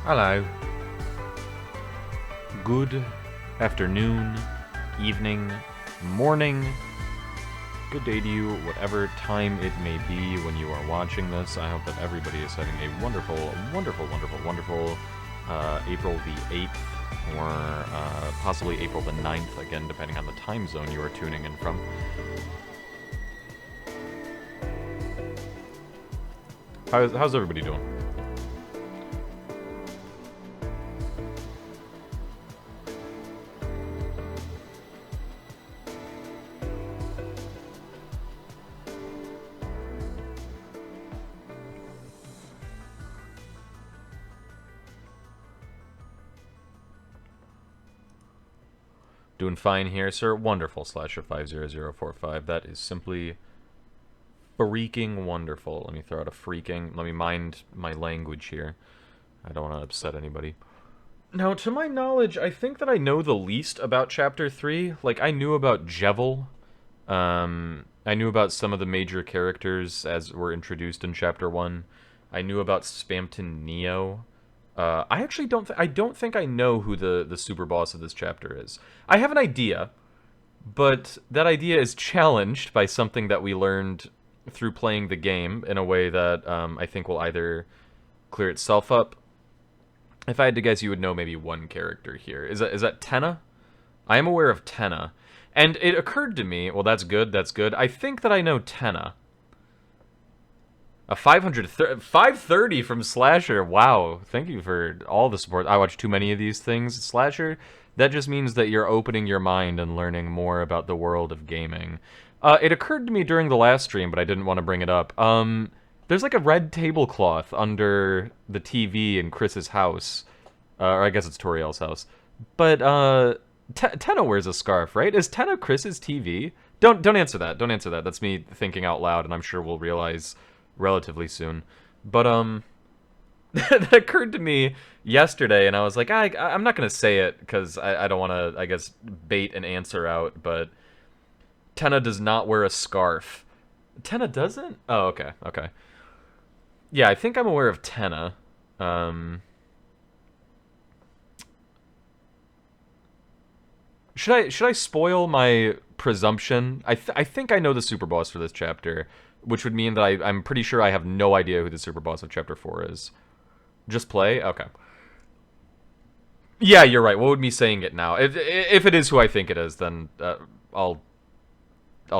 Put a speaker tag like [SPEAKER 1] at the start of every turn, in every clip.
[SPEAKER 1] Hello. Good afternoon, evening, morning. Good day to you, whatever time it may be when you are watching this. I hope that everybody is having a wonderful, wonderful April the 8th, or possibly April the 9th, again, depending on the time zone you are tuning in from. How's everybody doing? Doing fine here, sir. Wonderful, Slasher50045. That is simply freaking wonderful. Let me throw out a freaking. Let me mind my language here. I don't want to upset anybody. Now, to my knowledge, I think that I know the least about Chapter 3. Like, I knew about Jevil. I knew about some of the major characters as were introduced in Chapter 1. I knew about Spamton Neo. I actually don't think I know who the super boss of this chapter is. I have an idea, but that idea is challenged by something that we learned through playing the game in a way that I think will either clear itself up. If I had to guess, you would know maybe one character here. Is that Tenna? I am aware of Tenna. And it occurred to me, well, that's good, that's good. I think that I know Tenna. A 530 from Slasher. Wow, thank you for all the support. I watch too many of these things. Slasher, that just means that you're opening your mind and learning more about the world of gaming. It occurred to me during the last stream, but I didn't want to bring it up. There's like a red tablecloth under the TV in Chris's house. Or I guess it's Toriel's house. But, Tenna wears a scarf, right? Is Tenna Chris's TV? Don't answer that. Don't answer that. That's me thinking out loud, and I'm sure we'll realize relatively soon. But, that occurred to me yesterday, and I was like, I'm not going to say it, because I don't want to, I guess, bait an answer out, but Tenna does not wear a scarf. Tenna doesn't? Oh, okay, okay. Yeah, I think I'm aware of Tenna. Should I spoil my presumption? I think I know the super boss for this chapter, which would mean that I'm pretty sure I have no idea who the super boss of chapter 4 is. Just play? Okay. Yeah, you're right. What would me saying it now? If it is who I think it is, then I'll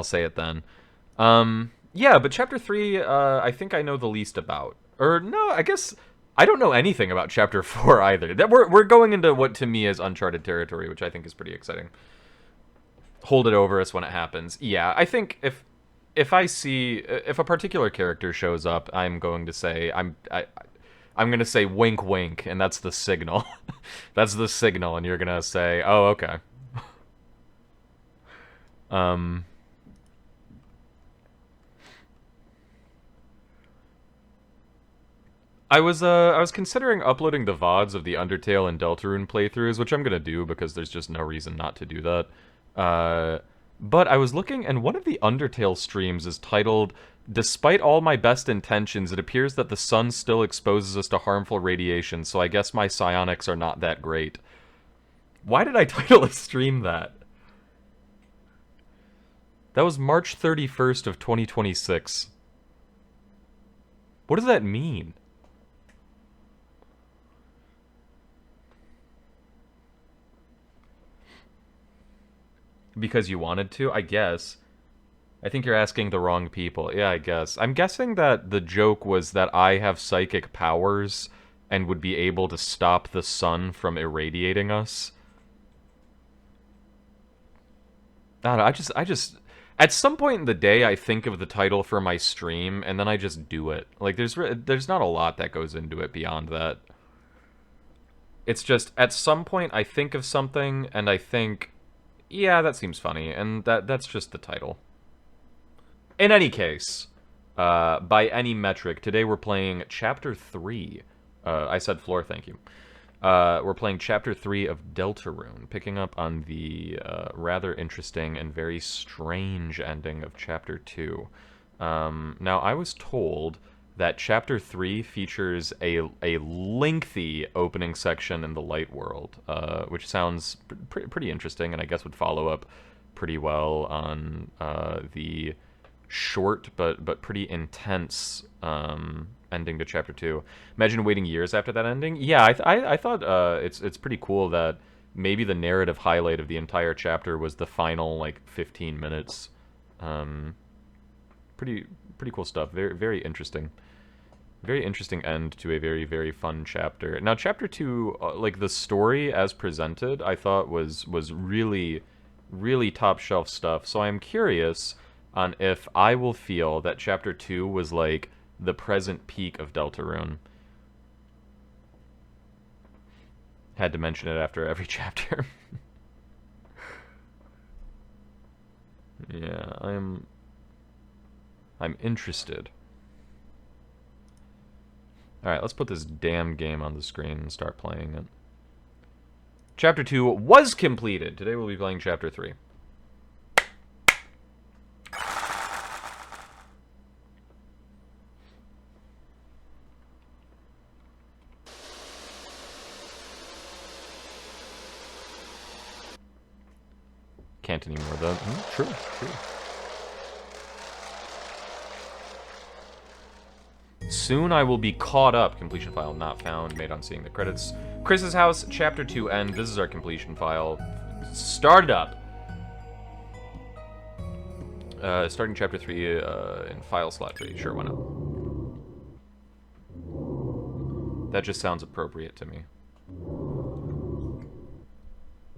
[SPEAKER 1] say it then. Yeah, but chapter 3, I think I know the least about. Or no, I guess I don't know anything about chapter 4 either. That we're going into what to me is uncharted territory, which I think is pretty exciting. Hold it over us when it happens. Yeah, I think if I see if a particular character shows up, I'm going to say I'm going to say wink wink, and that's the signal. That's the signal, and you're going to say, "Oh, okay." I was considering uploading the VODs of the Undertale and Deltarune playthroughs, which I'm gonna do because there's just no reason not to do that. But I was looking, and one of the Undertale streams is titled, "Despite all my best intentions, it appears that the sun still exposes us to harmful radiation, so I guess my psionics are not that great." Why did I title a stream that? That was March 31st of 2026. What does that mean? Because you wanted to, I guess. I think you're asking the wrong people. Yeah, I guess. I'm guessing that the joke was that I have psychic powers and would be able to stop the sun from irradiating us. I don't know, I just at some point in the day I think of the title for my stream and then I just do it. Like there's not a lot that goes into it beyond that. It's just at some point I think of something and I think, yeah, that seems funny, and that's just the title. In any case, by any metric, today we're playing Chapter 3. I said floor, thank you. We're playing Chapter 3 of Deltarune, picking up on the rather interesting and very strange ending of Chapter 2. Now, I was told that Chapter 3 features a lengthy opening section in the Light World, which sounds pretty interesting, and I guess would follow up pretty well on the short but pretty intense ending to Chapter 2. Imagine waiting years after that ending. Yeah, I thought it's pretty cool that maybe the narrative highlight of the entire chapter was the final, like, 15 minutes. Pretty cool stuff. Very interesting. Very interesting end to a very fun chapter. Now, Chapter 2, like, the story as presented, I thought was really top shelf stuff. So I'm curious on if I will feel that Chapter 2 was, like, the present peak of Deltarune. Had to mention it after every chapter. Yeah, I'm interested. Alright, let's put this damn game on the screen and start playing it. Chapter 2 was completed. Today we'll be playing Chapter 3. Can't anymore, though. True. Soon I will be caught up. Completion file not found. Made on seeing the credits. Chris's house, Chapter 2 end. This is our completion file. Started up. Starting Chapter 3 in file slot 3. Sure, why not? That just sounds appropriate to me.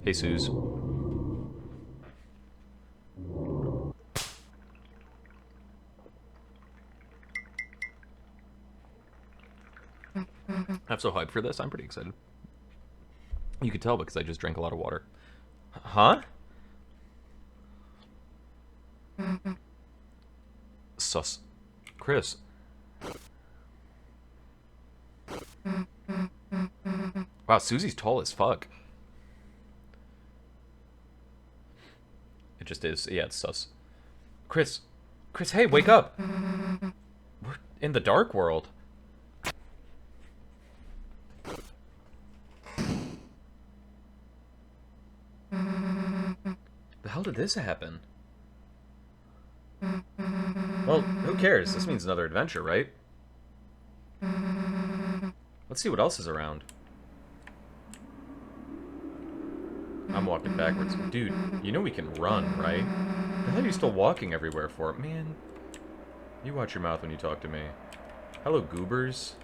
[SPEAKER 1] Hey, Suze. I'm so hyped for this. I'm pretty excited. You could tell because I just drank a lot of water. Huh? Sus. Chris. Wow, Susie's tall as fuck. It just is. Yeah, it's sus. Chris, hey, wake up! We're in the dark world. The hell did this happen? Well, who cares? This means another adventure, right? Let's see what else is around. I'm walking backwards. Dude, you know we can run, right? The hell are you still walking everywhere for? Man, you watch your mouth when you talk to me. Hello, goobers.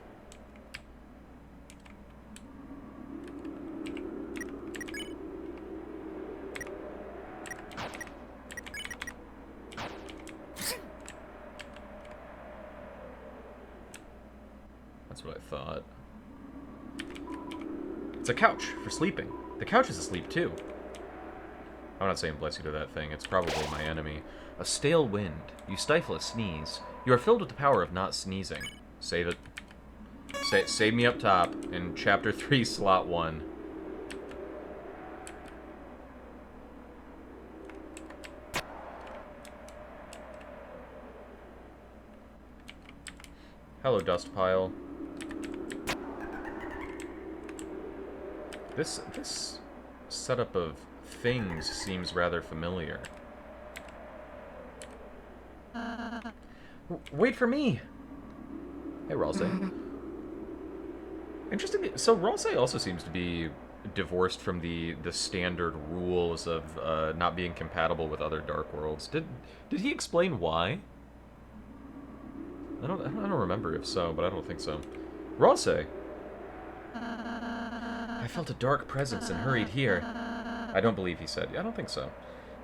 [SPEAKER 1] That's what I thought. It's a couch for sleeping. The couch is asleep, too. I'm not saying bless you to that thing. It's probably my enemy. A stale wind. You stifle a sneeze. You are filled with the power of not sneezing. Save it. Save me up top in Chapter 3, Slot 1. Hello, dust pile. This setup of things seems rather familiar. Wait for me! Hey, Ralsei. Interesting. So Ralsei also seems to be divorced from the standard rules of not being compatible with other Dark Worlds. Did he explain why? I don't remember if so, but I don't think so. Ralsei. I felt a dark presence and hurried here. I don't believe he said. I don't think so.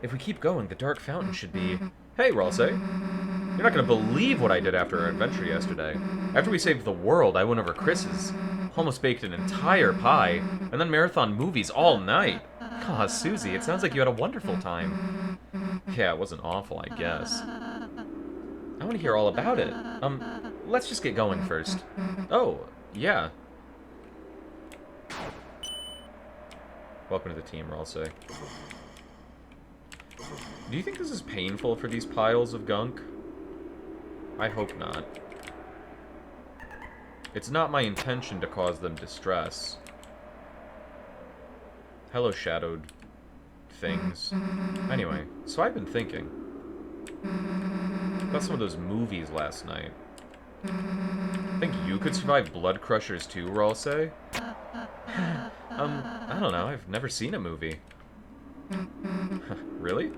[SPEAKER 1] If we keep going, the dark fountain should be... Hey, Ralsei. You're not going to believe what I did after our adventure yesterday. After we saved the world, I went over Chris's. Almost baked an entire pie. And then marathon movies all night. Aw, Susie, it sounds like you had a wonderful time. Yeah, it wasn't awful, I guess. I want to hear all about it. Let's just get going first. Oh, yeah. Welcome to the team, Ralsei. Do you think this is painful for these piles of gunk? I hope not. It's not my intention to cause them distress. Hello, shadowed things. Anyway, so I've been thinking about some of those movies last night. Think you could survive Blood Crushers too, Ralsei? I don't know. I've never seen a movie. Really?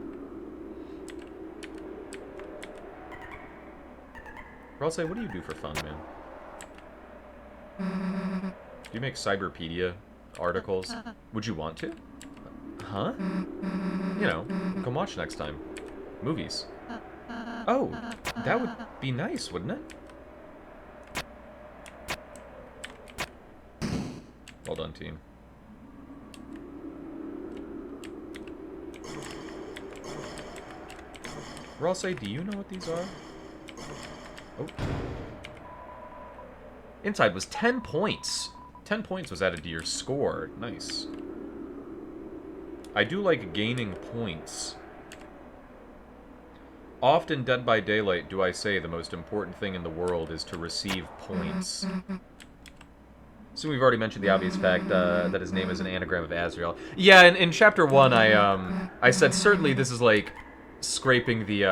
[SPEAKER 1] Ralsei, what do you do for fun, man? Do you make Cyberpedia articles? Would you want to? Huh? You know, come watch next time. Movies. Oh, that would be nice, wouldn't it? Well done, team. Ralsei, do you know what these are? Oh. Inside was 10 points. 10 points was added to your score. Nice. I do like gaining points. Often Dead by Daylight do I say the most important thing in the world is to receive points. So we've already mentioned the obvious fact that his name is an anagram of Azrael. Yeah, in chapter 1 I said certainly this is like scraping the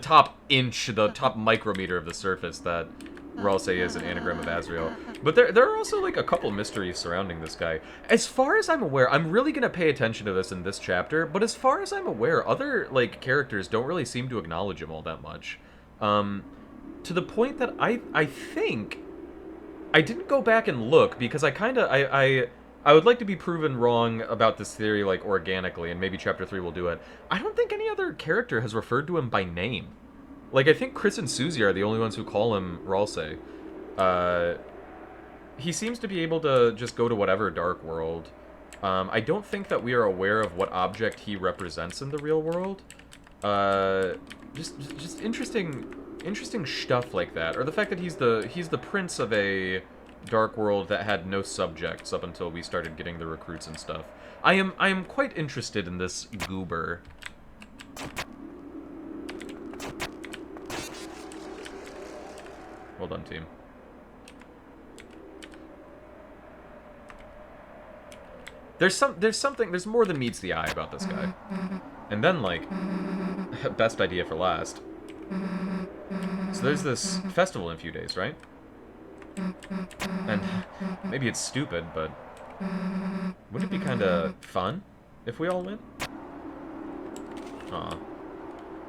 [SPEAKER 1] top inch, the top micrometer of the surface that Ralsei is an anagram of Azrael. But there are also like a couple mysteries surrounding this guy. As far as I'm aware, I'm really gonna pay attention to this in this chapter, but as far as I'm aware, other like characters don't really seem to acknowledge him all that much. To the point that I think I didn't go back and look because I would like to be proven wrong about this theory, like, organically, and maybe Chapter 3 will do it. I don't think any other character has referred to him by name. Like, I think Chris and Susie are the only ones who call him Ralsei. He seems to be able to just go to whatever dark world. I don't think that we are aware of what object he represents in the real world. Just interesting stuff like that. Or the fact that he's the prince of a dark world that had no subjects up until we started getting the recruits and stuff. I am quite interested in this goober. Well done, team. There's more than meets the eye about this guy. And then, like, best idea for last. So there's this festival in a few days, right? And maybe it's stupid, but wouldn't it be kind of fun if we all went? Aw.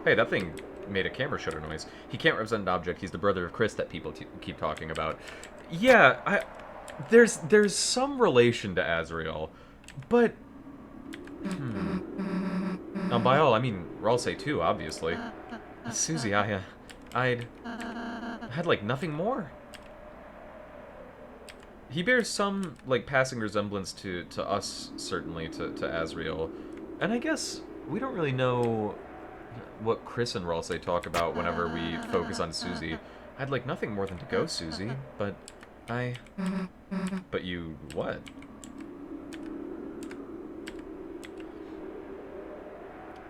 [SPEAKER 1] Hey, that thing made a camera shutter noise. He can't represent an object. He's the brother of Chris that people keep talking about. Yeah, there's some relation to Azrael, but now by all I mean Ralsei too, obviously. Susie, I'd like nothing more. He bears some, like, passing resemblance to us, certainly, to Azrael. And I guess we don't really know what Chris and Ralsei talk about whenever we focus on Susie. I'd like nothing more than to go, Susie, but But you... what?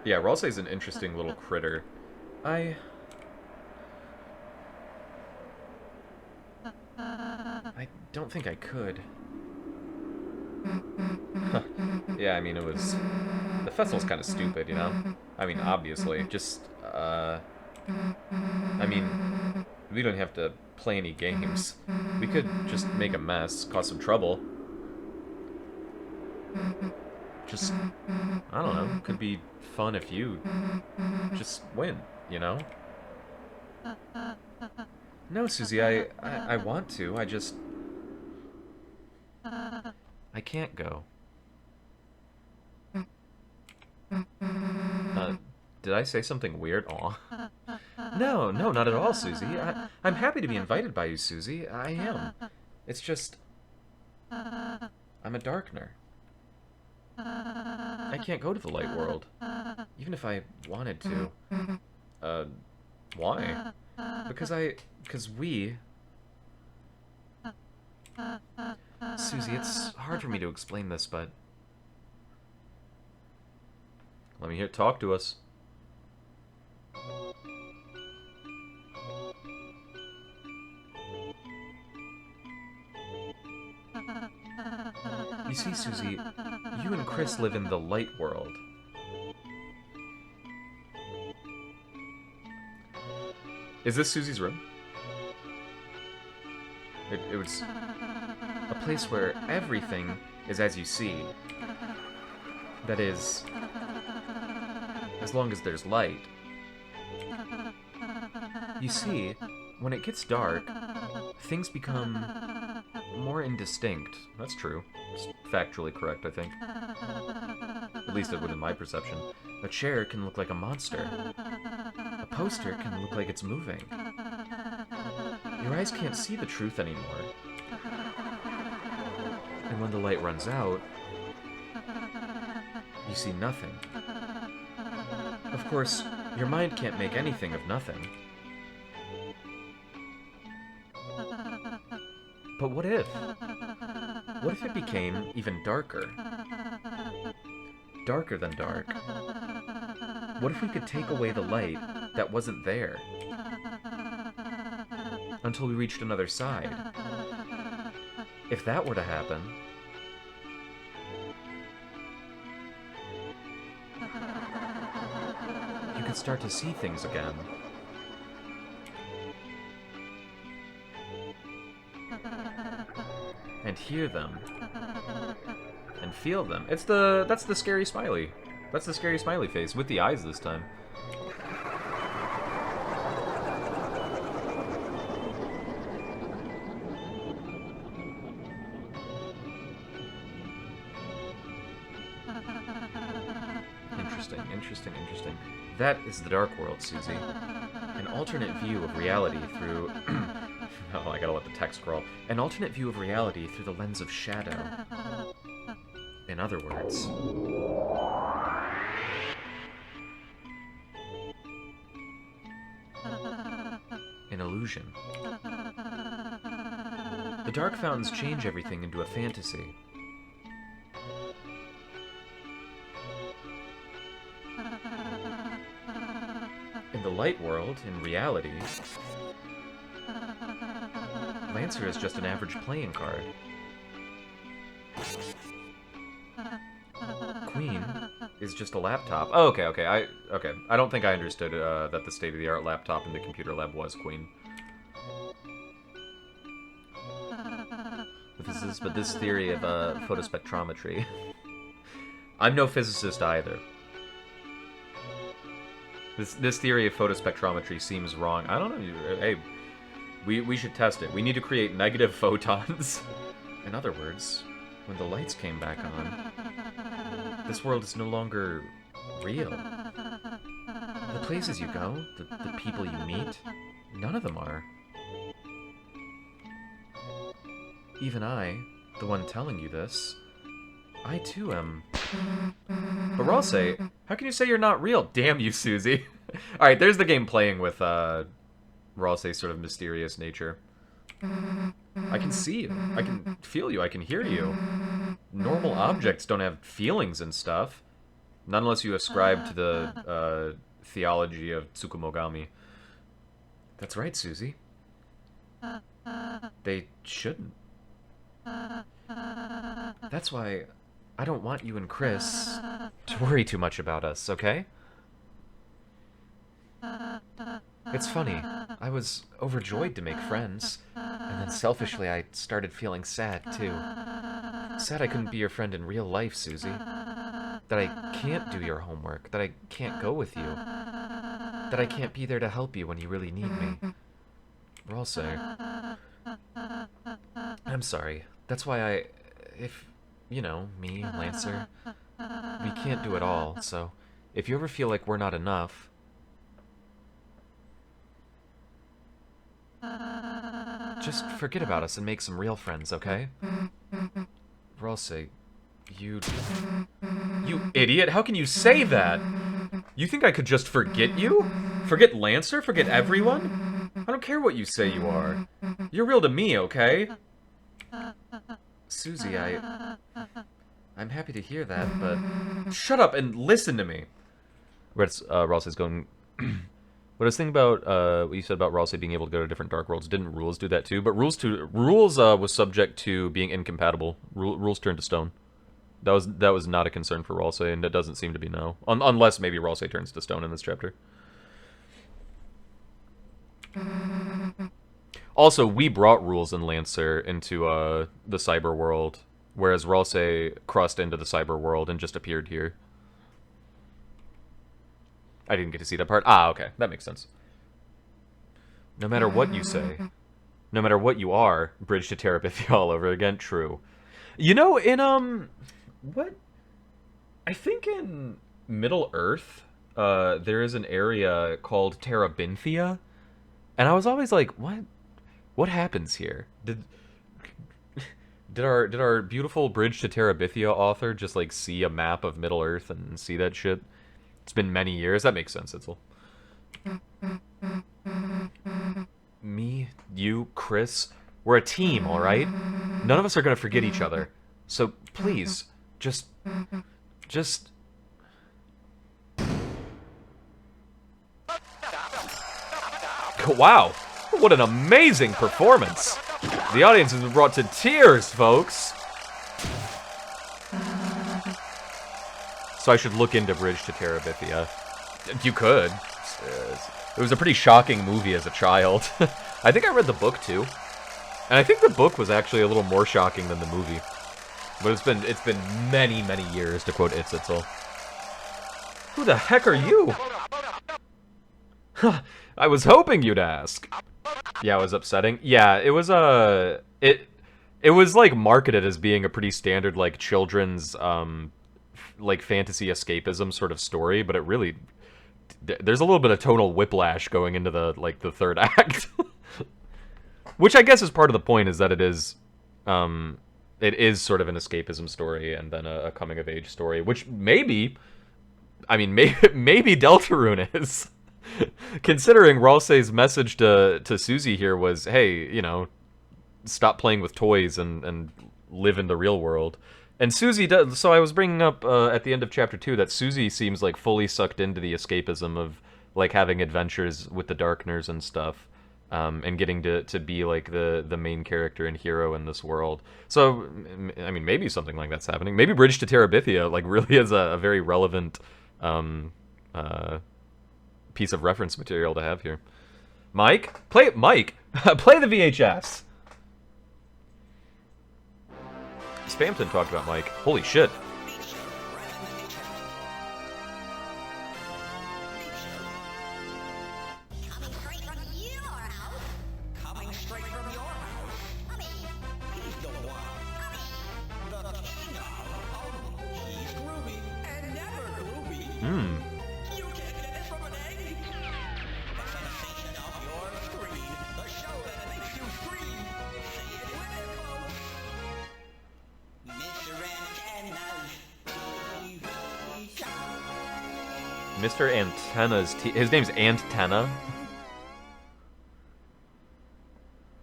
[SPEAKER 1] Yeah, Ralsei's an interesting little critter. I don't think I could. Yeah, I mean, it was... the festival's kind of stupid, you know? I mean, obviously, just, I mean, we don't have to play any games. We could just make a mess, cause some trouble. Just, I don't know, could be fun if you just win, you know? No, Susie, I want to, I just... I can't go. Did I say something weird? Aw. No, not at all, Susie. I'm happy to be invited by you, Susie. I am. It's just... I'm a Darkner. I can't go to the light world. Even if I wanted to. Why? Because we... Susie, it's hard for me to explain this, but... let me hear it talk to us. You see, Susie, you and Chris live in the light world. Is this Susie's room? It was a place where everything is as you see. That is, as long as there's light. You see, when it gets dark, things become more indistinct. That's true. It's factually correct, I think. At least within my perception. A chair can look like a monster. A poster can look like it's moving. Your eyes can't see the truth anymore. And when the light runs out, you see nothing. Of course, your mind can't make anything of nothing. But what if? What if it became even darker? Darker than dark. What if we could take away the light that wasn't there? Until we reached another side. If that were to happen, you could start to see things again. And hear them. And feel them. That's the scary smiley. That's the scary smiley face, with the eyes this time. Interesting. That is the Dark World, Susie. An alternate view of reality through... Oh, I gotta let the text scroll. An alternate view of reality through the lens of shadow. In other words... an illusion. The dark fountains change everything into a fantasy. In the light world, in reality, Lancer is just an average playing card. Queen is just a laptop. Oh, okay. I don't think I understood that the state-of-the-art laptop in the computer lab was Queen. But this theory of photospectrometry. I'm no physicist either. This theory of photospectrometry seems wrong. I don't know. Hey, we should test it. We need to create negative photons. In other words, when the lights came back on, this world is no longer real. The places you go, the people you meet, none of them are. Even I, the one telling you this, I too am. But Ralsei, how can you say you're not real? Damn you, Susie. Alright, there's the game playing with Ralsei's sort of mysterious nature. I can see you. I can feel you. I can hear you. Normal objects don't have feelings and stuff. Not unless you ascribe to the theology of Tsukumogami. That's right, Susie. They shouldn't. That's why I don't want you and Chris to worry too much about us, okay? It's funny. I was overjoyed to make friends, and then selfishly I started feeling sad, too. Sad I couldn't be your friend in real life, Susie. That I can't do your homework, that I can't go with you, that I can't be there to help you when you really need me. Ralsei, I'm sorry. That's why you know, me, Lancer, we can't do it all, so if you ever feel like we're not enough, just forget about us and make some real friends, okay? Ralsei, you idiot, how can you say that? You think I could just forget you? Forget Lancer? Forget everyone? I don't care what you say you are. You're real to me, okay? Susie, I'm happy to hear that, but... Shut up and listen to me! Ralsei's going... What I was thinking about, what you said about Ralsei being able to go to different Dark Worlds, didn't Rules do that too? But Rules was subject to being incompatible. Rules turned to stone. That was not a concern for Ralsei, and it doesn't seem to be now. Unless maybe Ralsei turns to stone in this chapter. Also, we brought Rules and Lancer into the cyber world, whereas Ralsei crossed into the cyber world and just appeared here. I didn't get to see that part. Ah, okay. That makes sense. No matter what you say, no matter what you are, Bridge to Terabithia all over again. True. You know, in, what? I think in Middle-earth, there is an area called Terabithia, and I was always like, what? What happens here? Did our beautiful Bridge to Terabithia author just, like, see a map of Middle-earth and see that shit? It's been many years. That makes sense, Itzel. Me, you, Chris, we're a team, alright? None of us are gonna forget each other. So, please, just... Wow! What an amazing performance! The audience has been brought to tears, folks! So I should look into Bridge to Terabithia. You could. It was a pretty shocking movie as a child. I think I read the book, too. And I think the book was actually a little more shocking than the movie. But it's been many, many years, to quote Itzel. Who the heck are you? I was hoping you'd ask. Yeah, it was upsetting. Yeah, it was, it was, like, marketed as being a pretty standard, like, children's, like, fantasy escapism sort of story, but it really... There's a little bit of tonal whiplash going into the, like, the third act. Which I guess is part of the point, is that it is sort of an escapism story, and then a coming-of-age story, which maybe... I mean, maybe Deltarune is... Considering Ralsei's message to Susie here was, hey, you know, stop playing with toys and live in the real world. And Susie does, so I was bringing up at the end of chapter 2 that Susie seems like fully sucked into the escapism of like having adventures with the Darkners and stuff, and getting to be like the main character and hero in this world. So, I mean, maybe something like that's happening. Maybe Bridge to Terabithia like really is a very relevant piece of reference material to have here. Mike, play the VHS. Spamton talked about Mike. Holy shit. Mr. Antenna's his name's Antenna?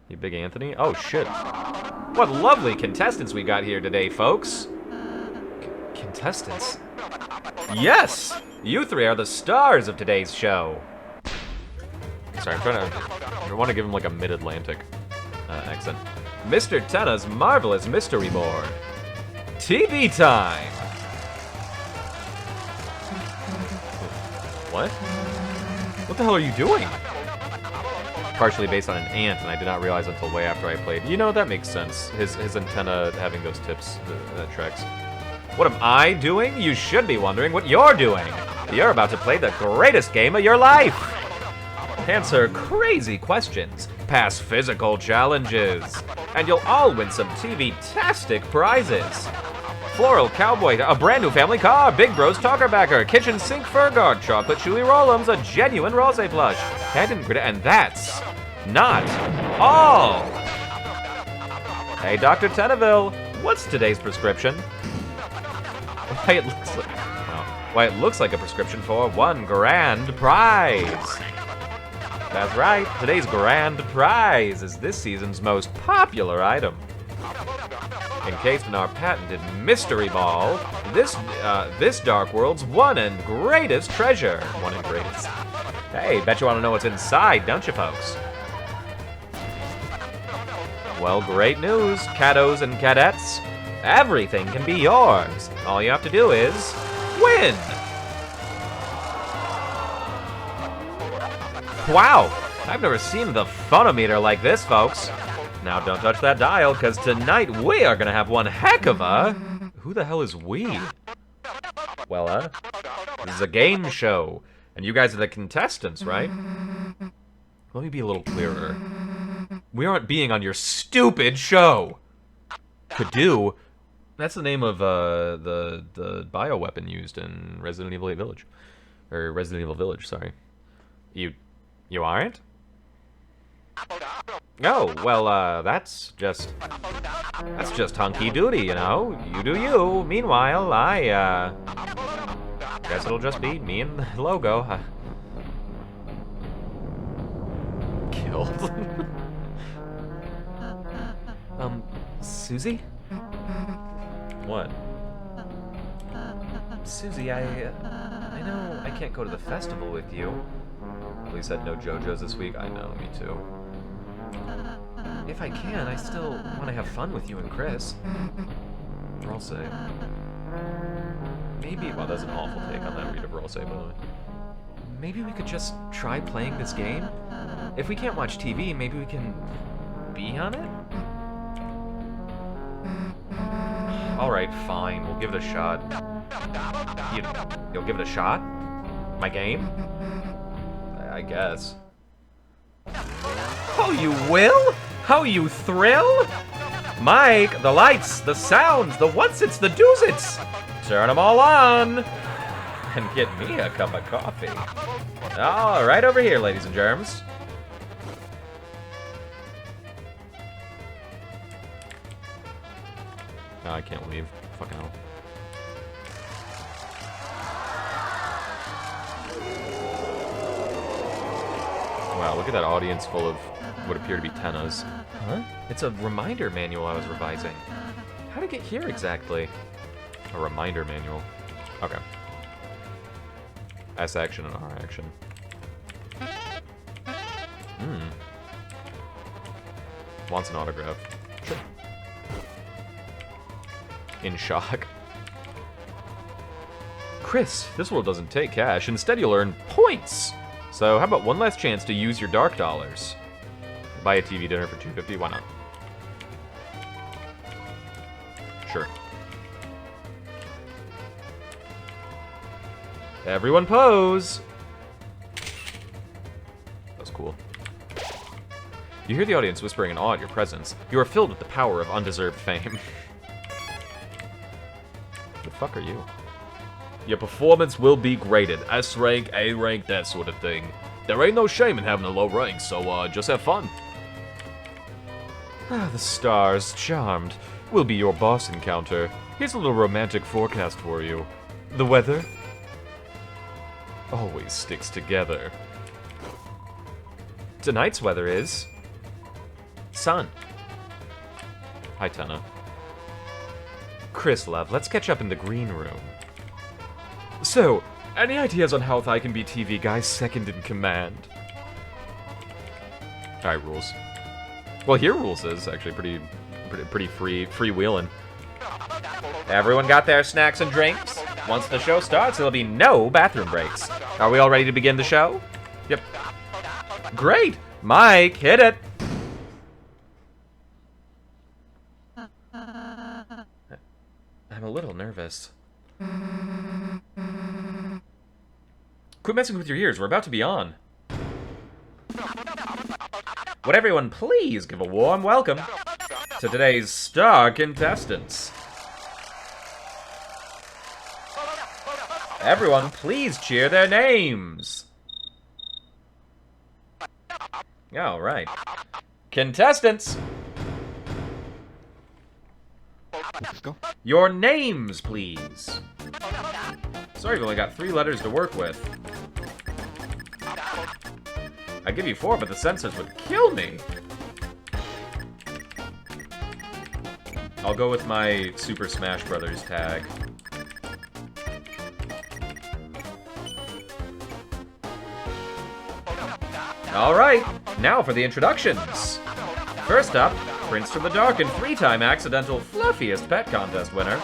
[SPEAKER 1] You big Anthony? Oh, shit. What lovely contestants we got here today, folks. Contestants? Yes! You three are the stars of today's show. Sorry, I want to give him like a mid-Atlantic accent. Mr. Tenna's marvelous mystery board. TV time! What? What the hell are you doing? Partially based on an ant, and I did not realize until way after I played. You know, that makes sense. His antenna having those tips, that tracks. What am I doing? You should be wondering what you're doing. You're about to play the greatest game of your life. Answer crazy questions, pass physical challenges, and you'll all win some TV-tastic prizes. Floral Cowboy, a brand new family car, Big Bros Talker Backer, Kitchen Sink Fur Guard, Chocolate Chewy Rollums, a genuine Ralsei plush. And that's not all. Hey, Dr. Tenneville, what's today's prescription? Why, it looks like a prescription for one grand prize. That's right, today's grand prize is this season's most popular item. Encased in our patented mystery ball, this Dark World's one and greatest treasure. Hey, bet you want to know what's inside, don't you, folks? Well, great news, caddos and cadettes. Everything can be yours. All you have to do is win. Wow, I've never seen the funometer like this, folks. Now don't touch that dial, because tonight we are going to have one heck of a... Who the hell is we? Well, this is a game show, and you guys are the contestants, right? Let me be a little clearer. We aren't being on your stupid show. Could do. That's the name of the bioweapon used in Resident Evil 8 Village. Or Resident Evil Village, sorry. You aren't? Oh, well, that's just hunky-doody, you know? You do you. Meanwhile, I guess it'll just be me and the logo. Killed. Susie? What? Susie, I know I can't go to the festival with you. Please said no JoJo's this week. I know, me too. If I can, I still want to have fun with you and Chris. I'll say. Maybe, well, that's an awful take on that read of Roll Say, by the way. Maybe we could just try playing this game? If we can't watch TV, maybe we can be on it? Alright, fine, we'll give it a shot. You'll give it a shot? My game? I guess. Oh, you will? How you thrill? Mike, the lights, the sounds, the what's-its, the do's-its. Turn them all on. And get me a cup of coffee. Oh, right over here, ladies and germs. No, I can't leave. Fucking hell. Wow, look at that audience full of what appear to be tennas. Huh? It's a reminder manual I was revising. How did it get here exactly? A reminder manual. Okay. S action and R action. Wants an autograph. Sure. In shock. Chris, this world doesn't take cash. Instead, you'll earn points. So, how about one last chance to use your dark dollars? Buy a TV dinner for $2.50? Why not? Sure. Everyone pose! That was cool. You hear the audience whispering in awe at your presence. You are filled with the power of undeserved fame. The fuck are you? Your performance will be graded. S rank, A rank, that sort of thing. There ain't no shame in having a low rank, so just have fun. Ah, the stars, charmed. Will be your boss encounter. Here's a little romantic forecast for you. The weather always sticks together. Tonight's weather is... sun. Hi, Tenna. Chris, love, let's catch up in the green room. So, any ideas on how I can be TV guy's second in command? Alright, rules. Well, here rules is actually pretty freewheeling. Everyone got their snacks and drinks? Once the show starts, there'll be no bathroom breaks. Are we all ready to begin the show? Yep. Great! Mike, hit it! I'm a little nervous. Quit messing with your ears, we're about to be on. Would everyone please give a warm welcome to today's star contestants. Everyone please cheer their names. All right. Contestants.
[SPEAKER 2] Let's go.
[SPEAKER 1] Your names, please. Sorry, you've only got 3 letters to work with. I'd give you 4, but the censors would kill me. I'll go with my Super Smash Brothers tag. Alright, now for the introductions. First up, Prince from the Dark and 3-time accidental fluffiest pet contest winner,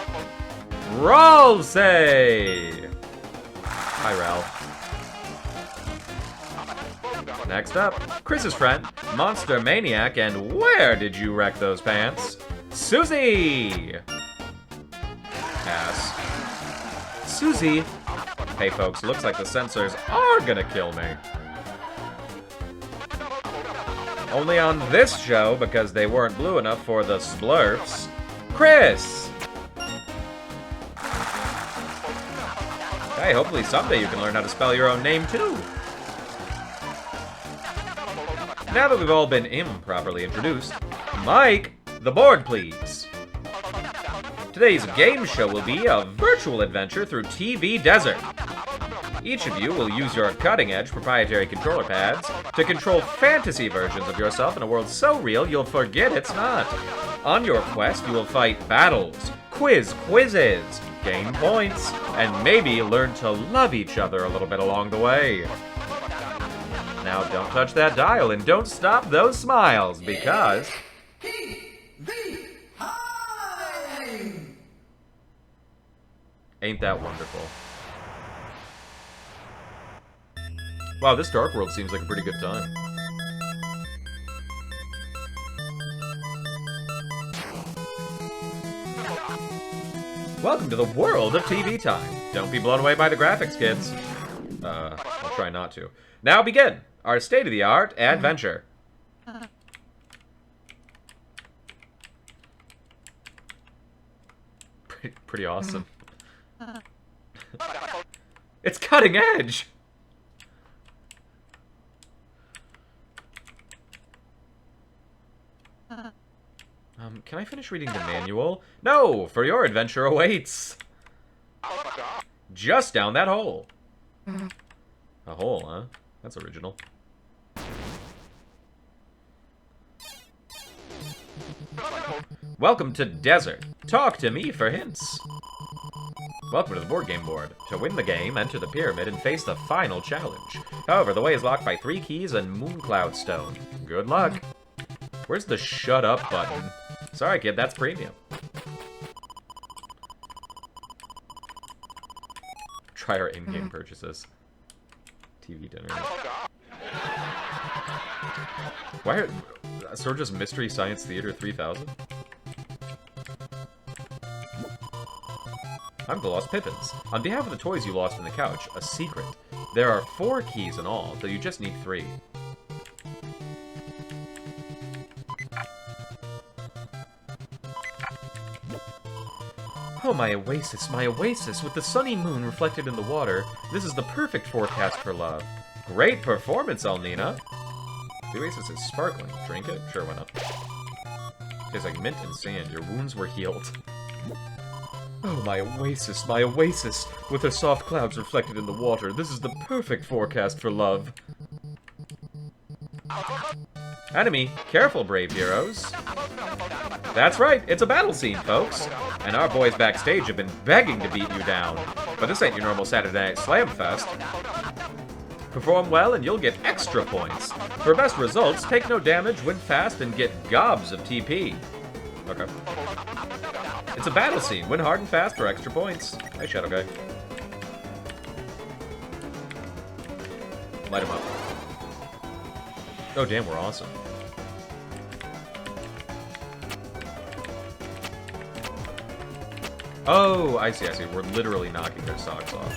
[SPEAKER 1] Ralsei! Hi, Ralph. Next up, Chris's friend, Monster Maniac, and where did you wreck those pants? Susie! Ass. Susie! Hey folks, looks like the censors are gonna kill me. Only on this show, because they weren't blue enough for the splurfs, Chris! Hey, hopefully someday you can learn how to spell your own name too. Now that we've all been improperly introduced, Mike, the board please. Today's game show will be a virtual adventure through TV Desert. Each of you will use your cutting-edge proprietary controller pads to control fantasy versions of yourself in a world so real you'll forget it's not. On your quest, you will fight battles, quizzes, gain points, and maybe learn to love each other a little bit along the way. Now don't touch that dial and don't stop those smiles, because... Ain't that wonderful? Wow, this Dark World seems like a pretty good time. Welcome to the world of TV time. Don't be blown away by the graphics, kids. I'll try not to. Now begin our state-of-the-art adventure. Pretty awesome. It's cutting edge! Can I finish reading the manual? No! For your adventure awaits! Just down that hole. A hole, huh? That's original. Welcome to Desert. Talk to me for hints. Welcome to the board game board. To win the game, enter the pyramid and face the final challenge. However, the way is locked by 3 keys and Mooncloud Stone. Good luck. Where's the shut up button? Sorry, kid, that's premium. Try our in-game purchases. TV dinner. Why are... Sorger's Mystery Science Theater 3000? I'm the Lost Pippins. On behalf of the toys you lost in the couch, a secret. There are 4 keys in all, though you just need 3. Oh, my oasis, with the sunny moon reflected in the water. This is the perfect forecast for love. Great performance, Alnina. The oasis is sparkling. Drink it? Sure, why not? Tastes like mint and sand. Your wounds were healed. Oh, my oasis, with her soft clouds reflected in the water. This is the perfect forecast for love. Enemy, careful, brave heroes. That's right, it's a battle scene, folks. And our boys backstage have been begging to beat you down. But this ain't your normal Saturday Night Slam Fest. Perform well and you'll get extra points. For best results, take no damage, win fast, and get gobs of TP. Okay. It's a battle scene. Win hard and fast for extra points. Hey, Shadow Guy. Light him up. Oh, damn, we're awesome. Oh, I see. We're literally knocking their socks off.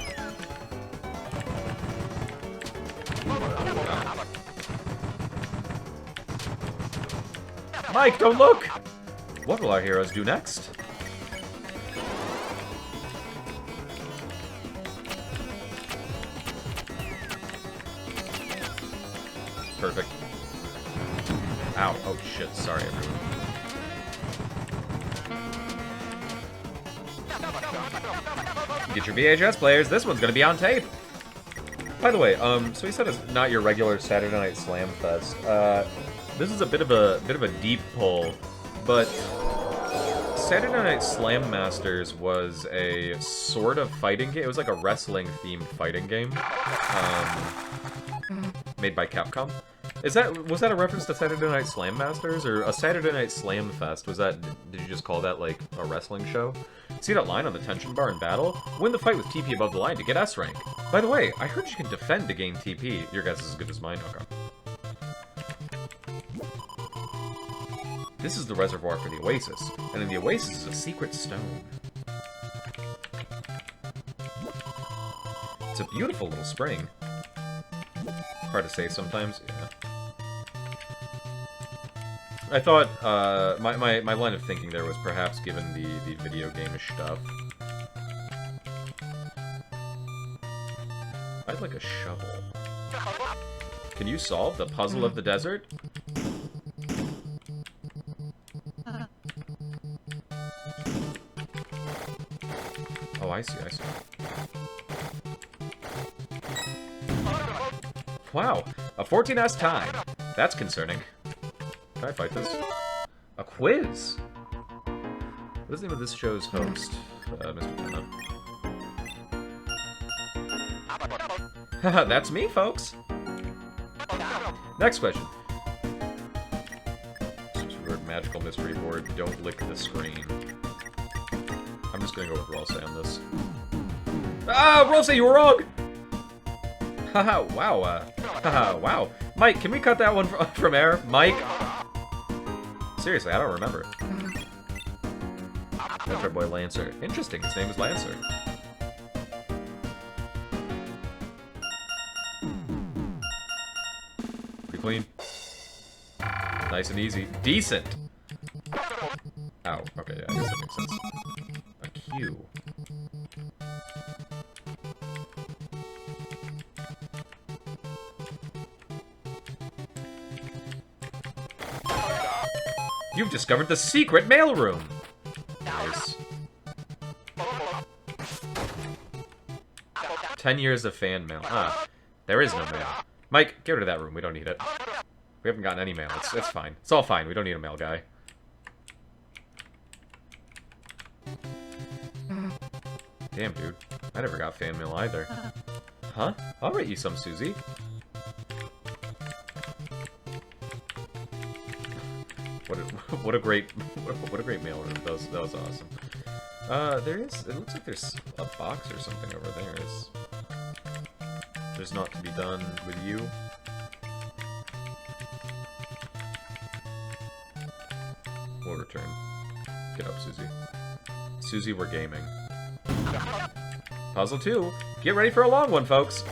[SPEAKER 1] Oh. Mike, don't look! What will our heroes do next? Perfect. Ow. Oh, shit. Sorry, everyone. Get your VHS players. This one's gonna be on tape. By the way, so he said it's not your regular Saturday Night Slam Fest. This is a bit of a deep pull, but Saturday Night Slam Masters was a sort of fighting game. It was like a wrestling-themed fighting game, made by Capcom. Was that a reference to Saturday Night Slam Masters or a Saturday Night Slam Fest? Did you just call that like a wrestling show? See that line on the tension bar in battle? Win the fight with TP above the line to get S rank. By the way, I heard you can defend to gain TP. Your guess is as good as mine. Okay. This is the reservoir for the Oasis, and in the Oasis is a secret stone. It's a beautiful little spring. Hard to say sometimes, yeah. I thought, my line of thinking there was perhaps given the video game-ish stuff. I'd like a shovel. Can you solve the puzzle of the desert? Oh, I see, I see. Wow, a 14S time. That's concerning. Can I fight this? A quiz? What is the name of this show's host? Mr. Penna. Haha, that's me, folks! Next question. Some sort of magical mystery board. Don't lick the screen. I'm just gonna go with Rose on this. Ah, Rose, you were wrong! Haha, wow, haha, wow. Mike, can we cut that one from air? Mike? Seriously, I don't remember. That's our boy Lancer. Interesting, his name is Lancer. Pretty clean. Nice and easy. Decent! Ow, okay, yeah, I guess that makes sense. A Q. You've discovered the secret mailroom! Nice. 10 years of fan mail. Ah, there is no mail. Mike, get rid of that room. We don't need it. We haven't gotten any mail. It's fine. It's all fine. We don't need a mail guy. Damn, dude. I never got fan mail either. Huh? I'll rate you some, Susie. What a great mail room. That was awesome. It looks like there's a box or something over there. There's not to be done with you. We'll return. Get up, Susie. Susie, we're gaming. Puzzle 2. Get ready for a long one, folks.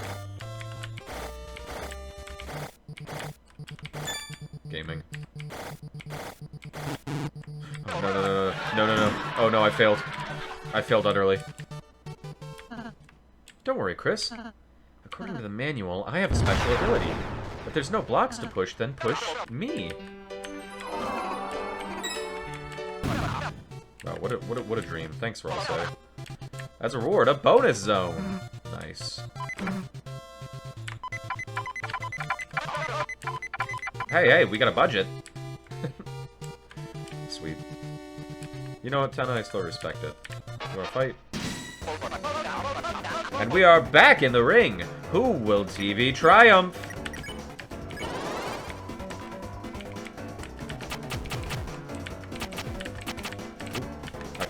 [SPEAKER 1] Gaming. Oh, no. Oh no, I failed. I failed utterly. Don't worry, Chris. According to the manual, I have a special ability. If there's no blocks to push, then push me. Wow, what a dream. Thanks, Ralsei. As a reward, a bonus zone. Nice. Hey, we got a budget. Sweet. You know what, Tenna, I still respect it. You wanna fight? And we are back in the ring! Who will TV triumph?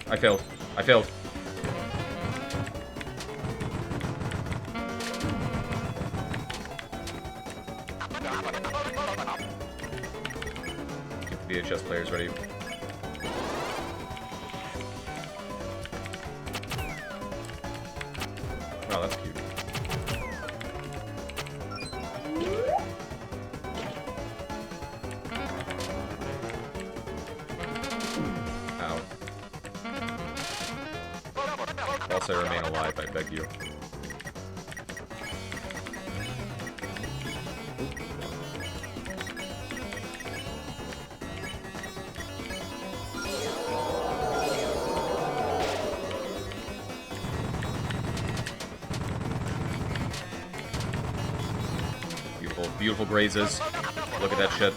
[SPEAKER 1] I failed. I failed. Get the VHS players ready. Oh, that's cute. Ow. Whilst I remain alive, I beg you. Beautiful grazes. Look at that shit.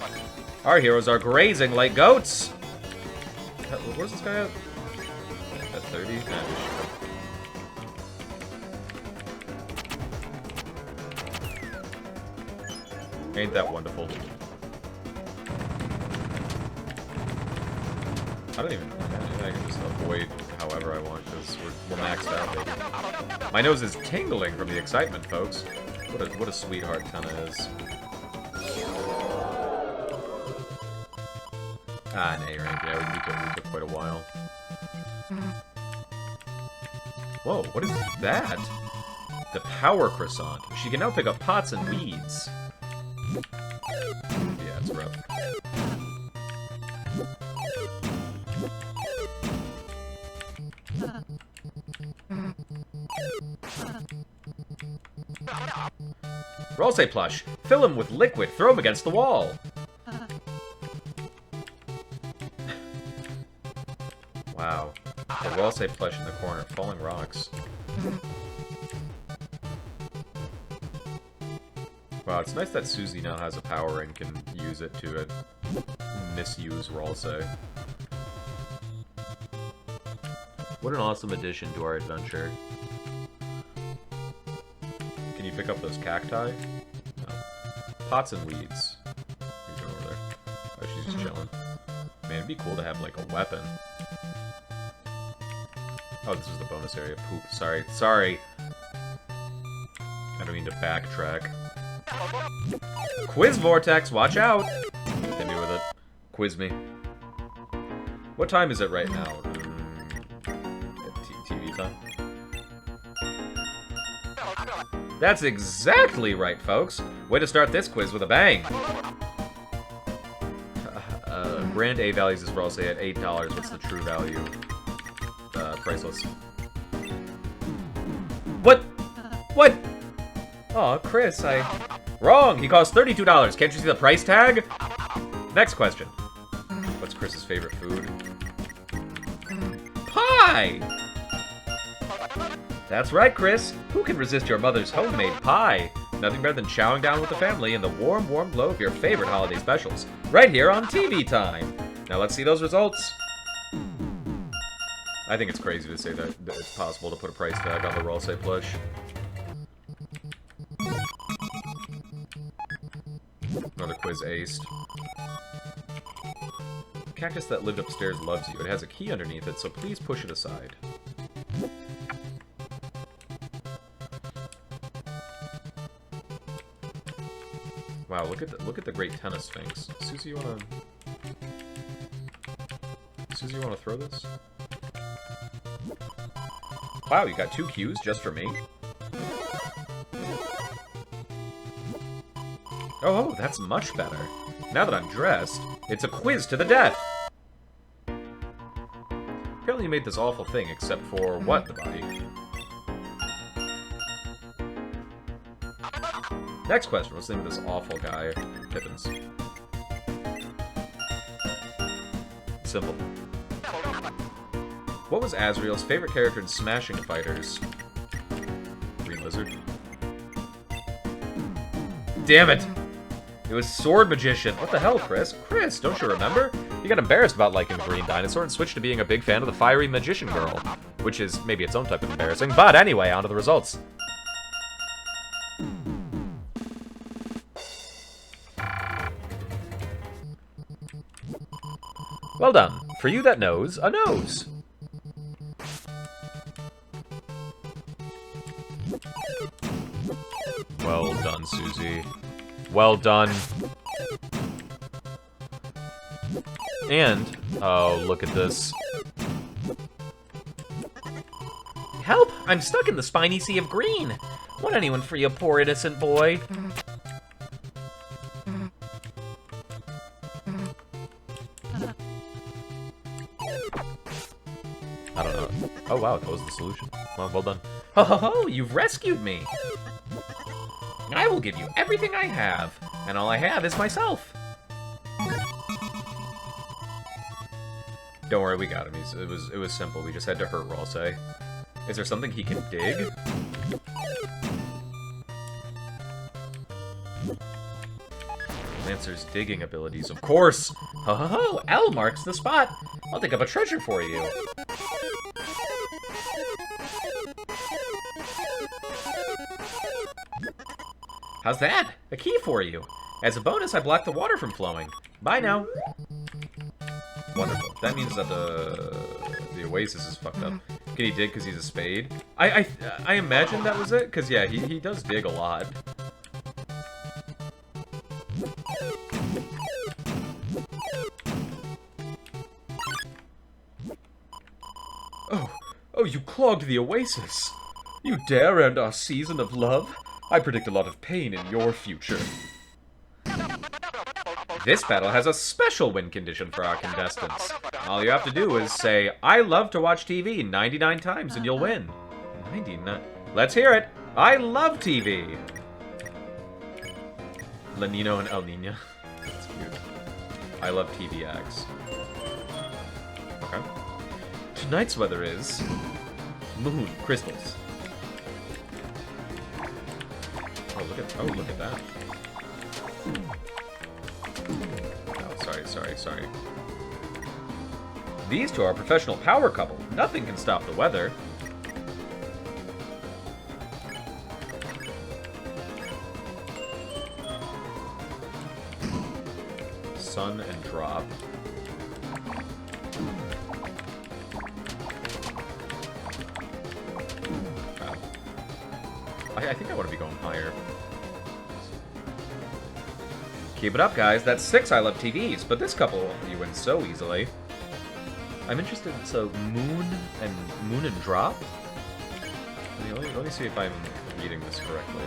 [SPEAKER 1] Our heroes are grazing like goats! Where's this guy at? At 30? Nah, Ain't that wonderful? I don't even... I can just avoid however I want, because we're maxed out, baby. My nose is tingling from the excitement, folks. What a sweetheart Tana is. Ah, an A rank. Yeah, we took quite a while. Whoa, what is that? The power croissant. She can now pick up pots and weeds. Yeah, it's rough. Ralsei plush. Fill him with liquid. Throw him against the wall. Wow. The Ralsei plush in the corner. Falling rocks. Wow, it's nice that Susie now has a power and can use it to misuse Ralsei. What an awesome addition to our adventure. Can you pick up those cacti? No. Pots and weeds. Who's going over there? Oh, she's just chilling. Man, it'd be cool to have, like, a weapon. Oh, this is the bonus area. Poop. Sorry. Sorry! I don't mean to backtrack. Quiz Vortex! Watch out! Hit me with it. Quiz me. What time is it right now? TV time? That's exactly right, folks! Way to start this quiz with a bang! Grand A values is Ralsei at $8. What's the true value? Priceless. What? What? Aw, Chris, Wrong! He costs $32. Can't you see the price tag? Next question. What's Chris's favorite food? Pie! That's right, Chris. Who can resist your mother's homemade pie? Nothing better than chowing down with the family in the warm, warm glow of your favorite holiday specials. Right here on TV Time. Now let's see those results. I think it's crazy to say that it's possible to put a price tag on the Ralsei plush. Another quiz aced. The cactus that lived upstairs loves you. It has a key underneath it, so please push it aside. Wow, look at the great tennis sphinx. Susie, you wanna throw this? Wow, you got 2 cues just for me? Oh, that's much better. Now that I'm dressed, it's a quiz to the death! Apparently you made this awful thing, except for what, the body? Next question, what's the name of this awful guy? Pippins. Simple. What was Azriel's favorite character in Smashing Fighters? Green Lizard. Damn it! It was Sword Magician. What the hell, Chris? Chris, don't you remember? You got embarrassed about liking Green Dinosaur and switched to being a big fan of the Fiery Magician Girl. Which is maybe its own type of embarrassing, but anyway, on to the results. Well done. For you that knows, a nose. Well done, Susie. Well done. And, oh, look at this. Help! I'm stuck in the spiny sea of green. Won't anyone free a poor innocent boy? I don't know. Oh wow, that was the solution. Well done. Ho ho ho! You've rescued me! I will give you everything I have, and all I have is myself. Don't worry, we got him. It was simple. We just had to hurt Ralsei. Is there something he can dig? Lancer's digging abilities, of course. Ho ho ho! L marks the spot. I'll dig up a treasure for you. How's that? A key for you. As a bonus, I blocked the water from flowing. Bye now. Wonderful. That means that the oasis is fucked up. Can he dig because he's a spade? I imagine that was it, because yeah, he does dig a lot. Oh, you clogged the oasis. You dare end our season of love? I predict a lot of pain in your future. This battle has a special win condition for our contestants. All you have to do is say, I love to watch TV 99 times and you'll win. 99? Let's hear it. I love TV. La Nino and El Nino. That's cute. I love TVX. Okay. Tonight's weather is moon crystals. Oh, look at that. Oh, sorry. These two are a professional power couple. Nothing can stop the weather. Sun and drop. I think I want to be going higher. Keep it up, guys. That's 6 I Love TVs, but this couple you win so easily. I'm interested. So moon and drop. Let me see if I'm reading this correctly.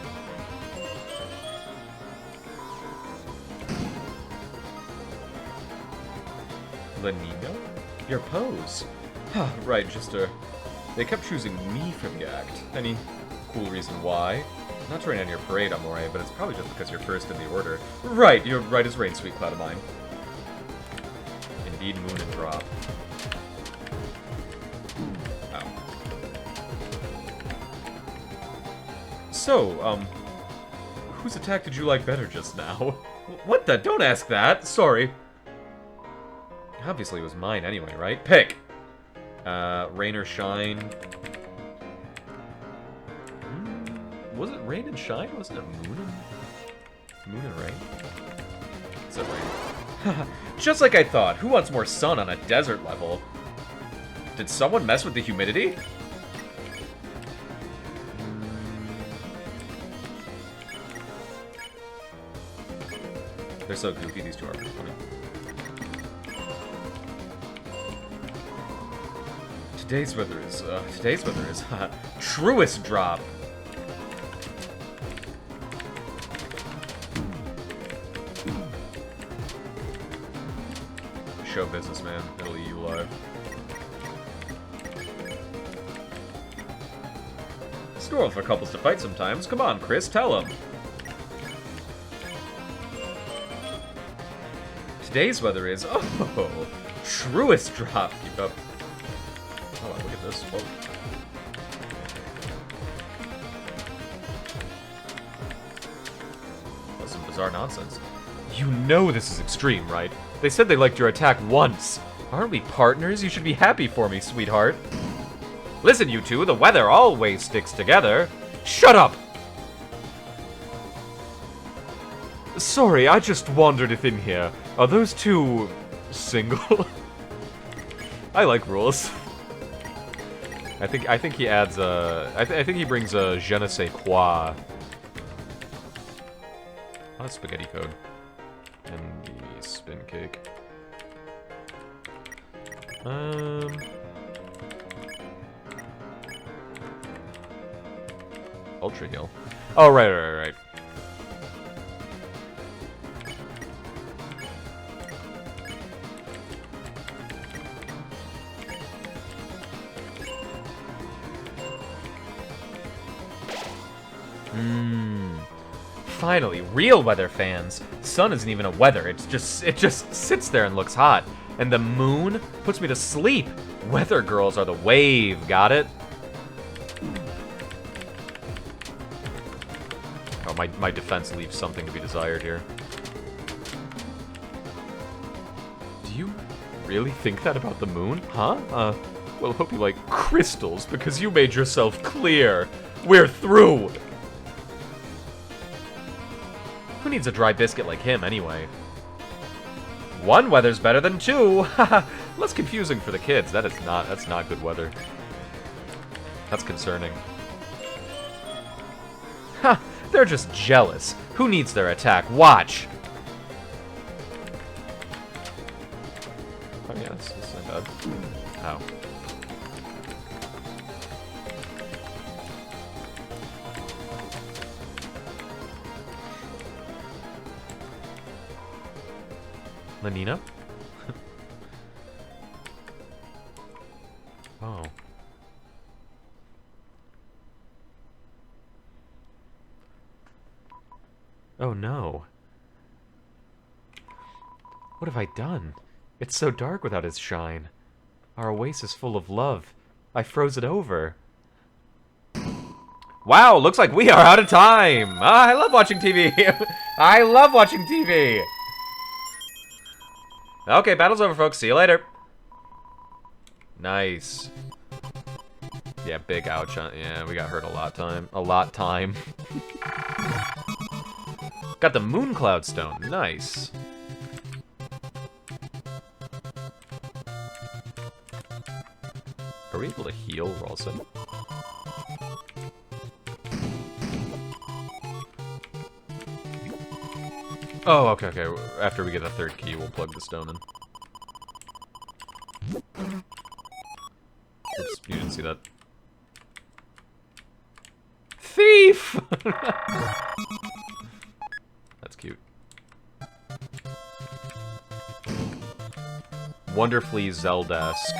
[SPEAKER 1] La Nino? Your pose. Right, they kept choosing me for the act. Any cool reason why? Not to rain on your parade, Amore, but it's probably just because you're first in the order. Right, you're right as rain, sweet cloud of mine. Indeed, moon and drop. Oh. So, whose attack did you like better just now? What the? Don't ask that! Sorry. Obviously it was mine anyway, right? Pick! Rain or shine? Was it rain and shine? Wasn't it moon and rain? Is it rain? Just like I thought. Who wants more sun on a desert level? Did someone mess with the humidity? They're so goofy, these two are pretty funny. Today's weather is truest drop. Show business, man. It'll eat you alive. It's normal for couples to fight sometimes. Come on, Chris, tell them. Today's weather is truest drop. Keep up. Oh, look at this. Whoa. That's some bizarre nonsense. You know this is extreme, right? They said they liked your attack once. Aren't we partners? You should be happy for me, sweetheart. Listen, you two, the weather always sticks together. Shut up! Sorry, I just wondered if in here, are those two single? I like rules. I think he adds a... I think he brings a je ne sais quoi. Oh, that's spaghetti code. And the spin cake. Ultra heal. Oh, right. Finally, real weather fans. Sun isn't even a weather, it just sits there and looks hot. And the moon puts me to sleep. Weather girls are the wave, got it? Oh, my defense leaves something to be desired here. Do you really think that about the moon? Huh? Well, hope you like crystals, because you made yourself clear. We're through! needs a dry biscuit like him, anyway? One weather's better than two! Haha! Less confusing for the kids. That's not good weather. That's concerning. Ha! They're just jealous. Who needs their attack? Watch! Oh yeah, that's not bad. Ow. Lenina? Oh. Oh no. What have I done? It's so dark without his shine. Our oasis full of love. I froze it over. Wow, looks like we are out of time! Ah, I love watching TV! I love watching TV! Okay, battle's over, folks. See you later. Nice. Yeah, big ouch. Yeah, we got hurt a lot time. Got the Moon Cloud Stone. Nice. Are we able to heal Rolson? Oh, okay, okay. After we get a third key, we'll plug the stone in. Oops, you didn't see that. Thief! That's cute. Wonderfully Zelda-esque.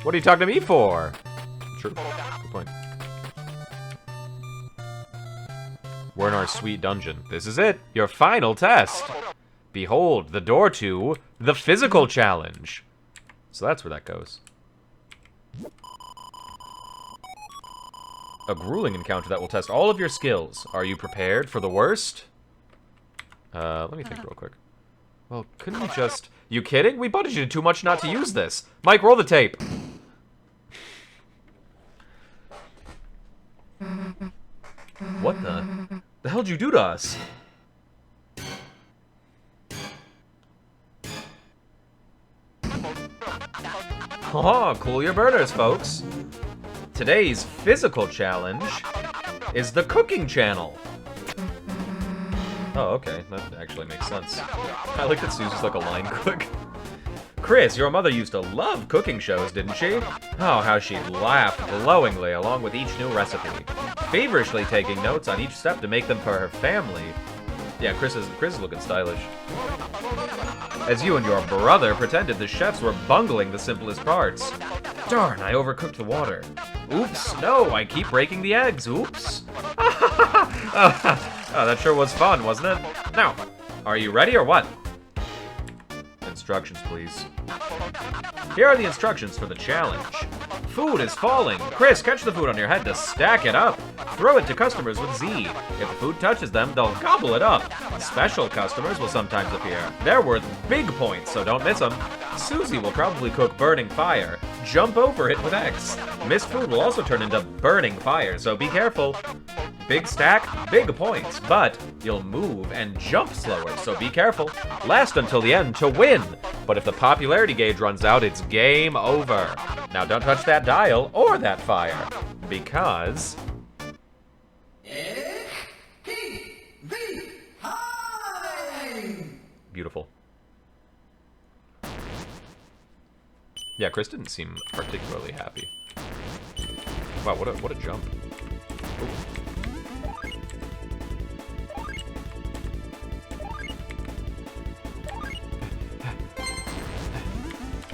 [SPEAKER 1] What are you talking to me for? True. Good point. We're in our sweet dungeon. This is it. Your final test. Behold, the door to the physical challenge. So that's where that goes. A grueling encounter that will test all of your skills. Are you prepared for the worst? Let me think real quick. Well, couldn't we just... You kidding? We budgeted too much not to use this. Mike, roll the tape. What the hell did you do to us? Oh, cool your burners, folks. Today's physical challenge is the cooking channel. Oh, okay. That actually makes sense. I like that Susie's like a line cook. Chris, your mother used to love cooking shows, didn't she? Oh, how she laughed glowingly along with each new recipe, feverishly taking notes on each step to make them for her family. Yeah, Chris is looking stylish. As you and your brother pretended the chefs were bungling the simplest parts. Darn, I overcooked the water. Oops, no, I keep breaking the eggs. Oops. Oh, that sure was fun, wasn't it? Now, are you ready or what? Instructions, please. Here are the instructions for the challenge. Food is falling. Chris, catch the food on your head to stack it up. Throw it to customers with Z. If the food touches them, they'll gobble it up. Special customers will sometimes appear. They're worth big points, so don't miss them. Susie will probably cook burning fire. Jump over it with X. Missed food will also turn into burning fire, so be careful. Big stack, big points, but you'll move and jump slower, so be careful. Last until the end to win. But if the popularity gauge runs out, it's game over. Now don't touch that dial or that fire, because... Beautiful. Yeah, Chris didn't seem particularly happy. Wow, what a jump. Ooh.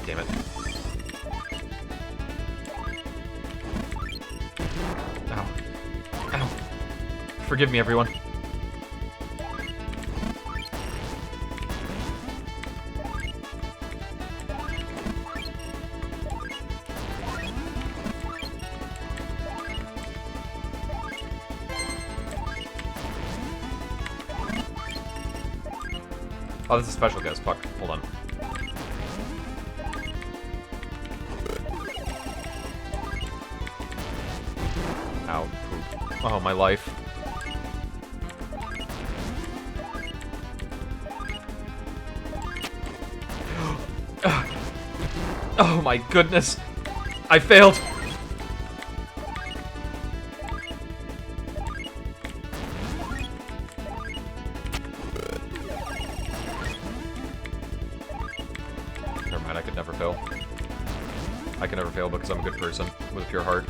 [SPEAKER 1] Damn it. Ow. Ow. Forgive me, everyone. Oh, this is a special guest. Fuck. Hold on. Ow. Poop. Oh, my life. Oh my goodness. I failed. Never mind, I could never fail. I can never fail because I'm a good person with a pure heart.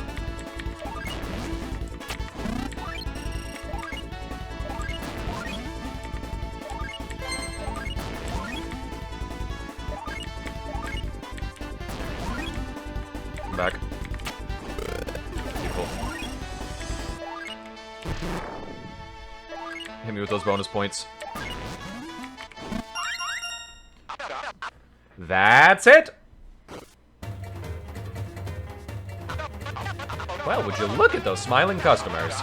[SPEAKER 1] I'm back. Beautiful. Hit me with those bonus points. That's it! Well, would you look at those smiling customers?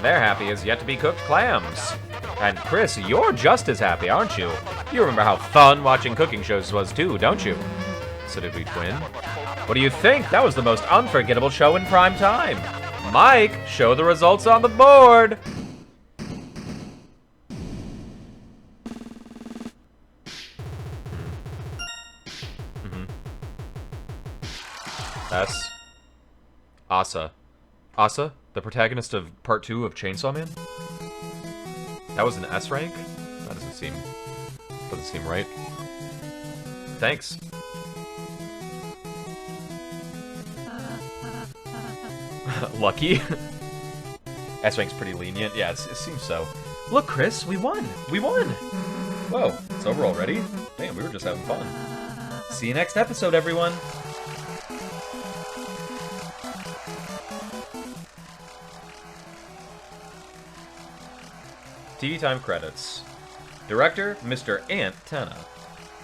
[SPEAKER 1] They're happy as yet-to-be-cooked clams. And Chris, you're just as happy, aren't you? You remember how fun watching cooking shows was too, don't you? So did we twin? What do you think? That was the most unforgettable show in prime time. Mike, show the results on the board! S. Asa. Asa? The protagonist of Part 2 of Chainsaw Man? That was an S rank? That doesn't seem right. Thanks. Lucky? S rank's pretty lenient. Yeah, it seems so. Look, Chris, we won! We won! Whoa, it's over already? Damn, we were just having fun. See you next episode, everyone! TV time credits. Director, Mr. Ant Tenna.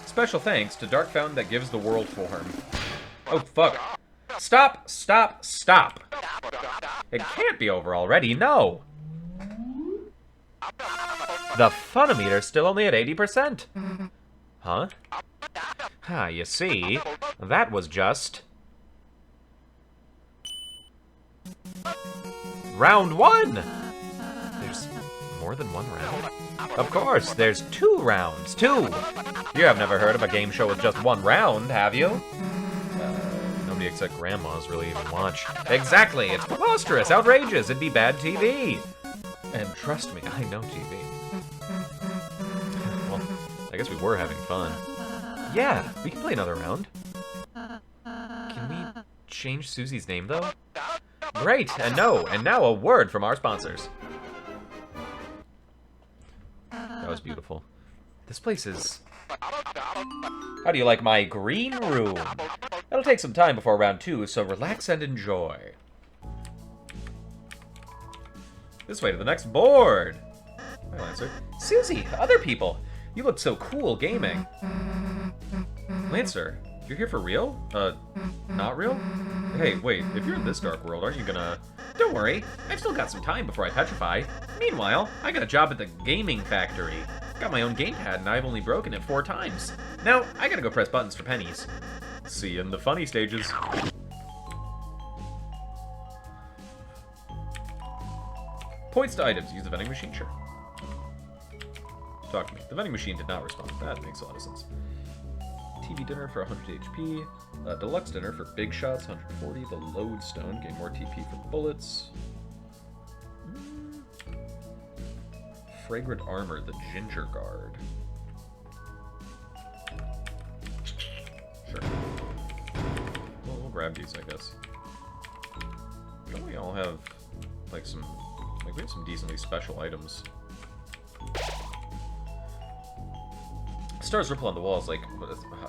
[SPEAKER 1] Special thanks to Dark Fountain that gives the world form. Oh, fuck. Stop! Stop! Stop! It can't be over already, no! The Funometer's still only at 80%. Huh? Ah, you see, that was just... Round 1! There's more than one round? Of course, there's 2 rounds, 2! You have never heard of a game show with just 1 round, have you? Nobody except grandmas really even watch. Exactly, it's preposterous, outrageous, it'd be bad TV! And trust me, I know TV. Well, I guess we were having fun. Yeah, we can play another round. Can we change Susie's name, though? Great, and now a word from our sponsors. That was beautiful. This place is... How do you like my green room? It'll take some time before round 2, so relax and enjoy. This way to the next board. I'll answer. Susie, other people. You look so cool gaming. Lancer, you're here for real? Not real? Hey, wait, if you're in this dark world, aren't you gonna... Don't worry, I've still got some time before I petrify. Meanwhile, I got a job at the gaming factory. Got my own gamepad and I've only broken it 4 times. Now, I gotta go press buttons for pennies. See you in the funny stages. Points to items. Use the vending machine? Sure. Talk to me. The vending machine did not respond. That makes a lot of sense. TV dinner for 100 HP. Deluxe dinner for big shots, 140. The lodestone, gain more TP from bullets. Fragrant armor, the ginger guard. Sure. Well, we'll grab these, I guess. Don't we all have, like, some... Like, we have some decently special items. Stars ripple on the walls like...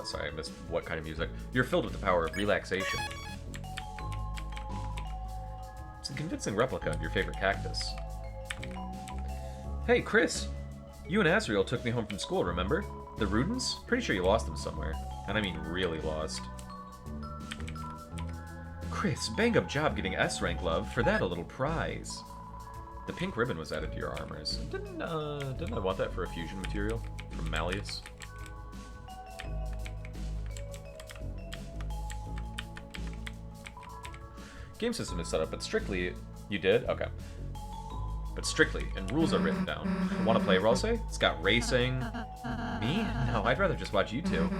[SPEAKER 1] sorry, I missed what kind of music. You're filled with the power of relaxation. It's a convincing replica of your favorite cactus. Hey, Chris! You and Asriel took me home from school, remember? The Rudens? Pretty sure you lost them somewhere. And I mean really lost. Chris, bang up job getting S-rank, love. For that, a little prize. The pink ribbon was added to your armors. Didn't I want that for a fusion material? From Malleus? Game system is set up, but strictly... You did? Okay. but strictly, and rules are written down. Want to play Ralse? It's got racing. Me? No, I'd rather just watch you two.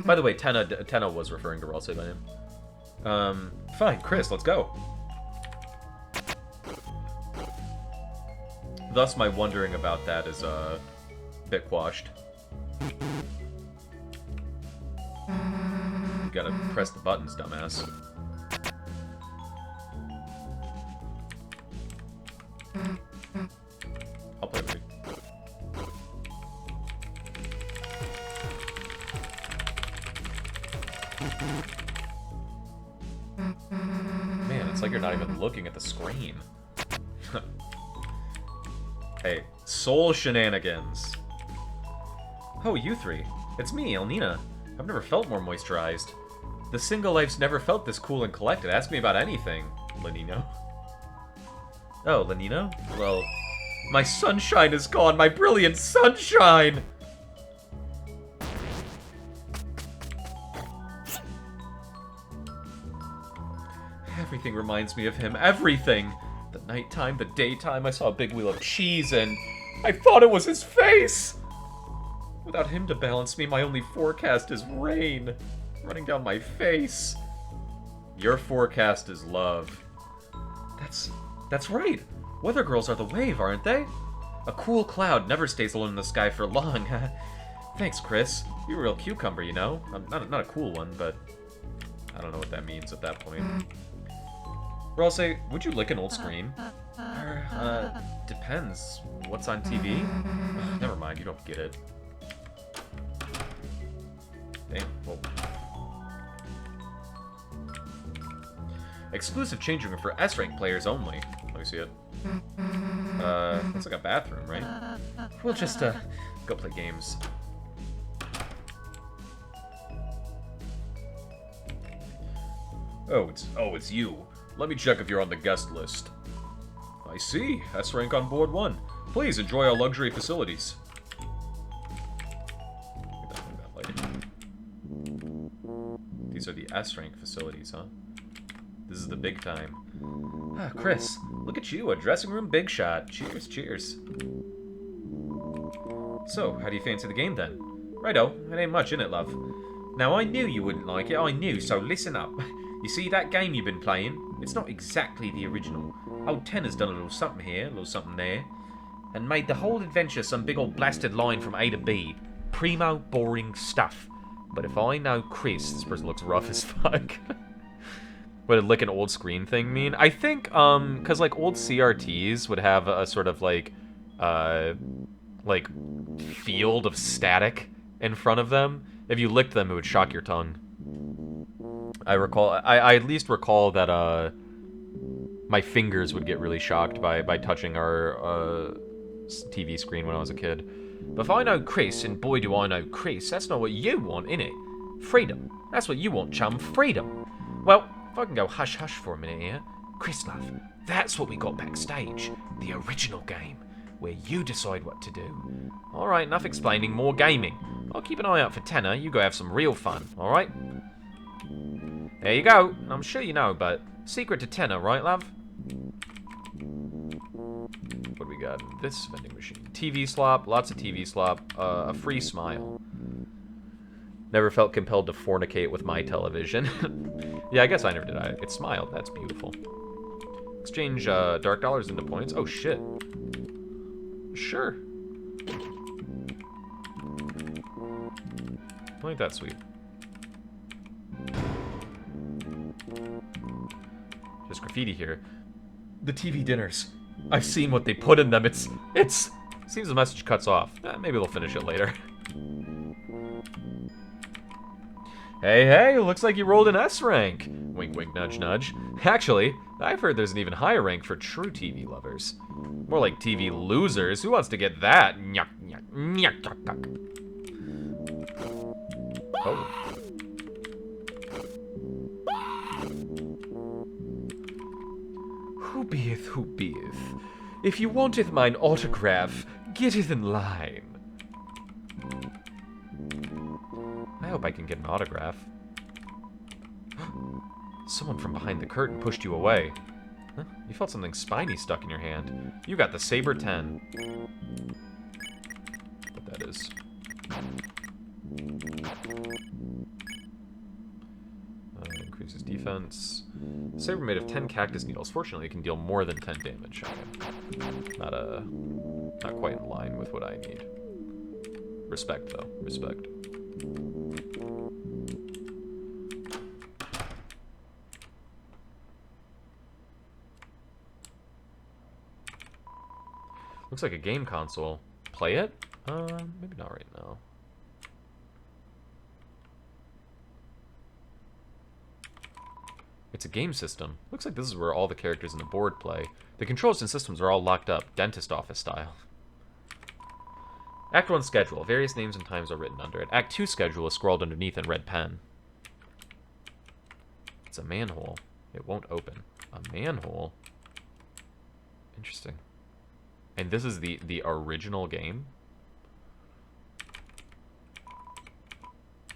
[SPEAKER 1] By the way, Tenna was referring to Ralse by name. Fine, Chris, let's go. Thus, my wondering about that is a bit quashed. You gotta press the buttons, dumbass. I'll play with you. Man, it's like you're not even looking at the screen. Hey, soul shenanigans. Oh, you three. It's me, Elnina. I've never felt more moisturized. The single life's never felt this cool and collected. Ask me about anything, Lenino. Oh, Lenino? Well, my sunshine is gone. My brilliant sunshine! Everything reminds me of him. Everything! The nighttime, the daytime, I saw a big wheel of cheese and I thought it was his face! Without him to balance me, my only forecast is rain running down my face. Your forecast is love. That's right. Weather girls are the wave, aren't they? A cool cloud never stays alone in the sky for long. Thanks, Chris. You're a real cucumber, you know? Not a cool one, but I don't know what that means at that point. Or I'll say, would you lick an old screen? Depends. What's on TV? Never mind, you don't get it. Damn. Whoa. Exclusive changing room for S-rank players only. Let me see it. Looks like a bathroom, right? We'll just, go play games. Oh, it's you. Let me check if you're on the guest list. I see. S-rank on board 1. Please enjoy our luxury facilities. These are the S-rank facilities, huh? This is the big time. Ah, Chris, look at you, a dressing room big shot. Cheers, cheers. So, how do you fancy the game then? Righto, it ain't much in it, love. Now, I knew you wouldn't like it, I knew, so listen up. You see that game you've been playing? It's not exactly the original. Old Tenna's done a little something here, a little something there, and made the whole adventure some big old blasted line from A to B. Primo, boring stuff. But if I know Chris, this person looks rough as fuck. What did lick an old screen thing mean? I think, because, like, old CRTs would have a sort of, like, field of static in front of them. If you licked them, it would shock your tongue. I at least recall that, my fingers would get really shocked by touching our, TV screen when I was a kid. But if I know Chris, and boy do I know Chris, that's not what you want, innit? Freedom. That's what you want, chum. Freedom. Well, if I can go hush-hush for a minute here. Chris, love, that's what we got backstage. The original game, where you decide what to do. Alright, enough explaining, more gaming. I'll keep an eye out for Tenna, you go have some real fun, alright? There you go. I'm sure you know, but secret to Tenna, right, love? What do we got? This vending machine. TV slop, lots of TV slop, a free smile. Never felt compelled to fornicate with my television. Yeah, I guess I never did. It smiled. That's beautiful. Exchange dark dollars into points. Oh, shit. Sure. Ain't that sweet. There's graffiti here. The TV dinners. I've seen what they put in them. It's... Seems the message cuts off. Maybe they'll finish it later. Hey, looks like you rolled an S rank. Wink, wink, nudge, nudge. Actually, I've heard there's an even higher rank for true TV lovers. More like TV losers. Who wants to get that? Nyuk, nyuk, nyuk, nyuk, nyuk. Oh. Who beeth, who beeth? If you wanteth mine autograph, getteth in line. I hope I can get an autograph. Someone from behind the curtain pushed you away. Huh? You felt something spiny stuck in your hand. You got the Saber 10. What that is. Increases defense. Saber made of 10 cactus needles. Fortunately, it can deal more than 10 damage. Okay. Not quite in line with what I need. Respect, though. Respect. Looks like a game console. Play it? Maybe not right now. It's a game system. Looks like this is where all the characters in the board play. The controls and systems are all locked up, dentist office style. Act 1 schedule. Various names and times are written under it. Act 2 schedule is scrawled underneath in red pen. It's a manhole. It won't open. A manhole? Interesting. And this is the original game?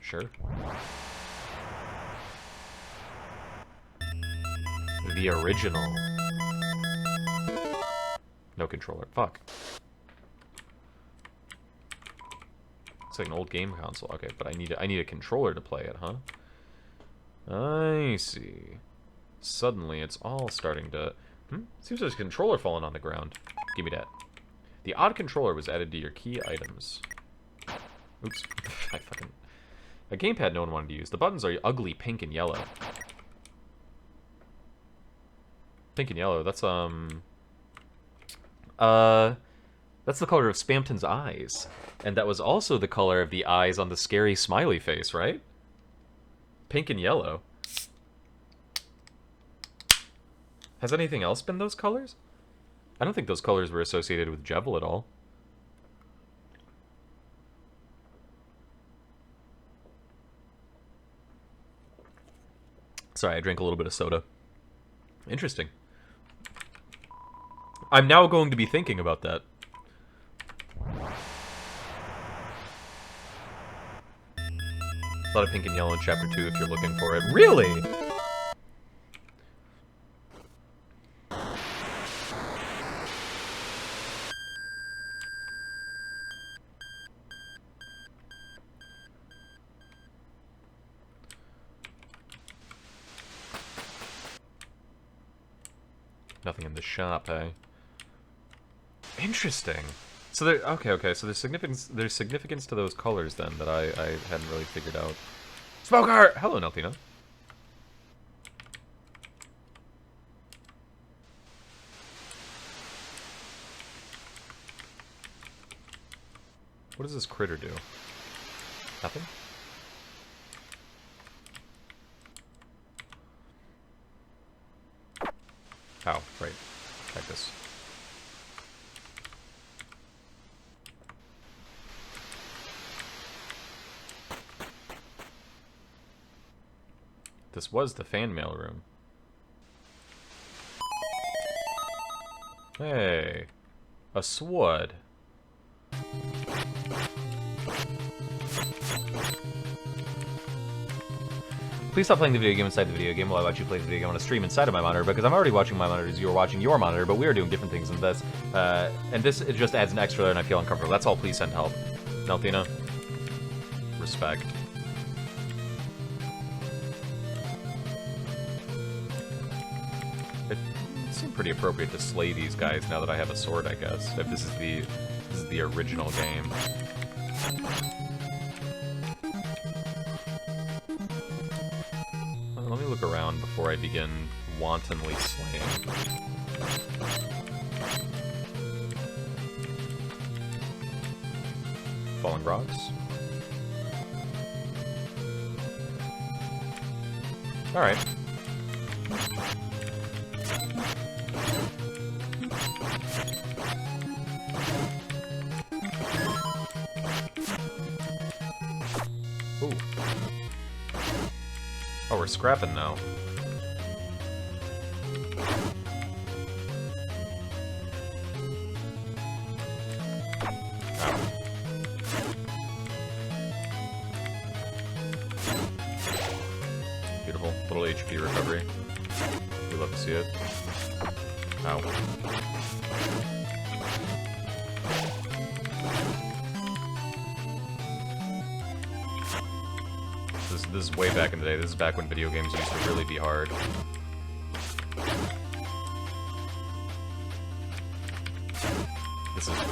[SPEAKER 1] Sure. The original. No controller. Fuck. It's like an old game console. Okay, but I need a controller to play it, huh? I see. Suddenly, it's all starting to... Seems there's a controller falling on the ground. Give me that. The odd controller was added to your key items. Oops. A gamepad no one wanted to use. The buttons are ugly pink and yellow. Pink and yellow, that's the color of Spamton's eyes. And that was also the color of the eyes on the scary smiley face, right? Pink and yellow. Has anything else been those colors? I don't think those colors were associated with Jevil at all. Sorry, I drank a little bit of soda. Interesting. I'm now going to be thinking about that. A lot of pink and yellow in Chapter 2 if you're looking for it. Really? Nothing in the shop, eh? Interesting. So there, okay. So there's significance to those colors then that I hadn't really figured out. Smoker! Hello, Nelthina. What does this critter do? Nothing? Oh, right. Cactus. This was the fan mail room. Hey. A sword. Please stop playing the video game inside the video game while I watch you play the video game on a stream inside of my monitor, because I'm already watching my monitor as you are watching your monitor, but we are doing different things in this. And this, it just adds an extra layer and I feel uncomfortable. That's all. Please send help. Nelthina. Respect. It seemed pretty appropriate to slay these guys now that I have a sword, I guess. If this is the original game. Let me look around before I begin wantonly slaying. Falling rocks. Alright. Ooh. Oh, we're scrapping now. Ow. Beautiful. Little HP recovery. We love to see it. Ow. This is way back in the day. This is back when video games used to really be hard.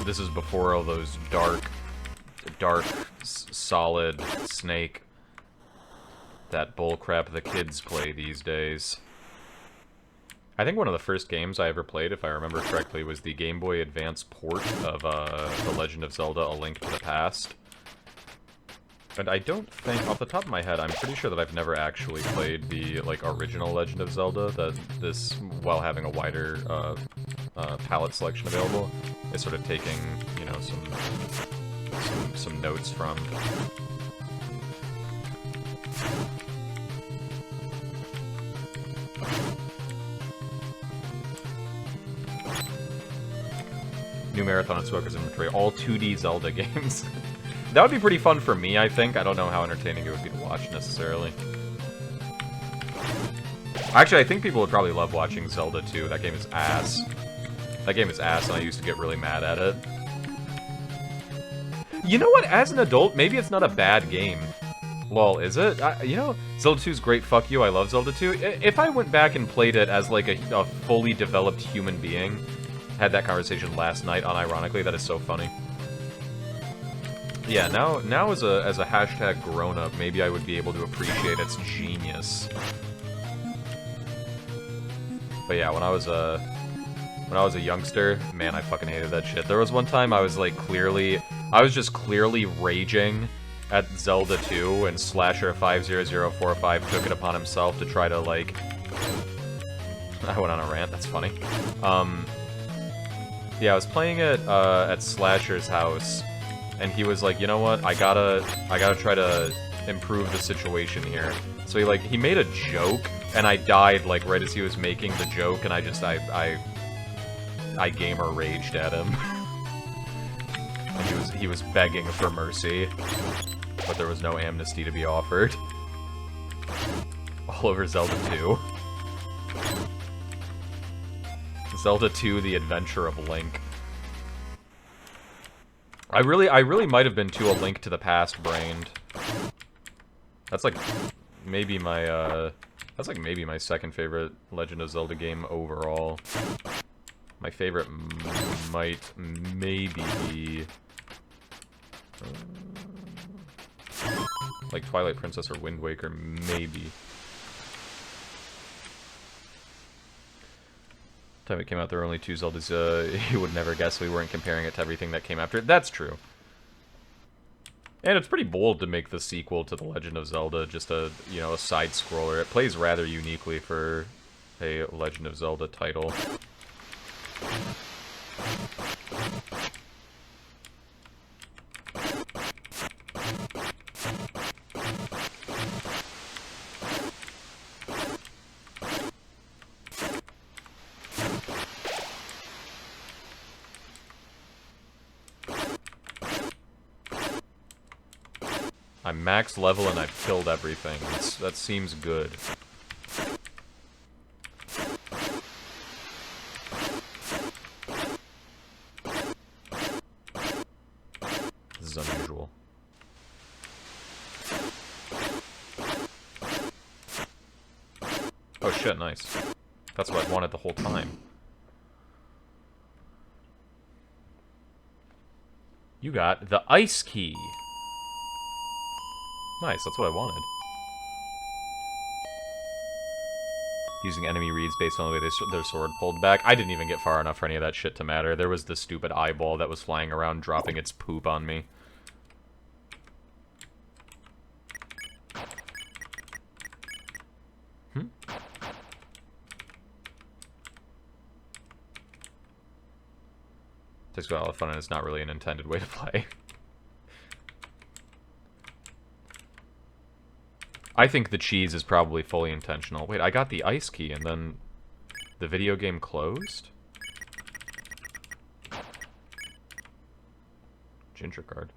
[SPEAKER 1] This is before all those dark, solid Snake. That bullcrap the kids play these days. I think one of the first games I ever played, if I remember correctly, was the Game Boy Advance port of The Legend of Zelda: A Link to the Past. And I don't think, off the top of my head, I'm pretty sure that I've never actually played the, like, original Legend of Zelda, while having a wider, palette selection available, is sort of taking, you know, some notes from. New Marathon and Smoker's Inventory, all 2D Zelda games. That would be pretty fun for me, I think. I don't know how entertaining it would be to watch, necessarily. Actually, I think people would probably love watching Zelda 2. That game is ass. That game is ass, and I used to get really mad at it. You know what? As an adult, maybe it's not a bad game. Lol, is it? You know, Zelda 2 is great, fuck you, I love Zelda 2. If I went back and played it as, like, a fully developed human being, had that conversation last night, unironically, that is so funny. Yeah, now as a hashtag grown-up, maybe I would be able to appreciate its genius. But yeah, when I was a youngster, man, I fucking hated that shit. There was one time I was just clearly raging at Zelda 2, and Slasher 50045 took it upon himself to try to, like... I went on a rant, that's funny. Yeah, I was playing it at Slasher's house, and he was like, you know what, I gotta try to improve the situation here. So he made a joke, and I died, like, right as he was making the joke, and I gamer raged at him. And he was begging for mercy, but there was no amnesty to be offered. All over Zelda 2. Zelda 2, The Adventure of Link. I really might have been too A Link to the Past brained. That's like maybe my second favorite Legend of Zelda game overall. My favorite might maybe be like Twilight Princess or Wind Waker, maybe. Time it came out, there were only 2 Zeldas. You would never guess we weren't comparing it to everything that came after it. That's true. And it's pretty bold to make the sequel to The Legend of Zelda just a side-scroller. It plays rather uniquely for a Legend of Zelda title. I'm max level and I've killed everything. That seems good. This is unusual. Oh shit, nice. That's what I wanted the whole time. You got the ice key. Nice, that's what I wanted. Using enemy reads based on the way their sword pulled back. I didn't even get far enough for any of that shit to matter. There was the stupid eyeball that was flying around dropping its poop on me. Takes a lot of fun and it's not really an intended way to play. I think the cheese is probably fully intentional. Wait, I got the ice key and then the video game closed? Ginger card.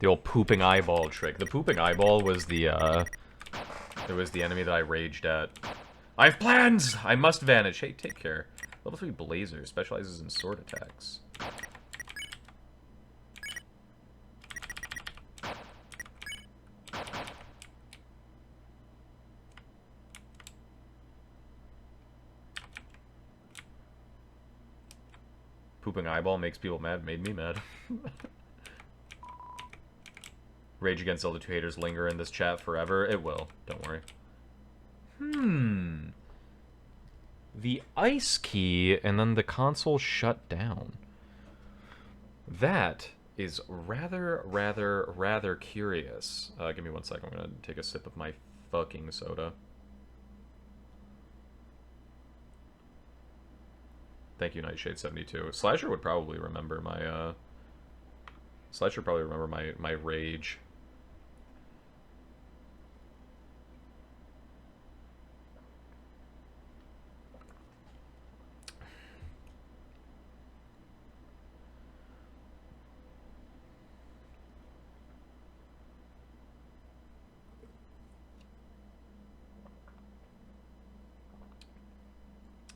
[SPEAKER 1] The old pooping eyeball trick. The pooping eyeball was the, it was the enemy that I raged at. I have plans! I must vanish. Hey, take care. Level 3 Blazer specializes in sword attacks. Pooping eyeball makes people mad. Made me mad. Rage Against Zelda 2 haters linger in this chat forever. It will. Don't worry. The ice key, and then the console shut down. That is rather curious. Give me 1 second. I'm gonna take a sip of my fucking soda. Thank you, Nightshade72. Slasher would probably remember my, Slasher would probably remember my rage.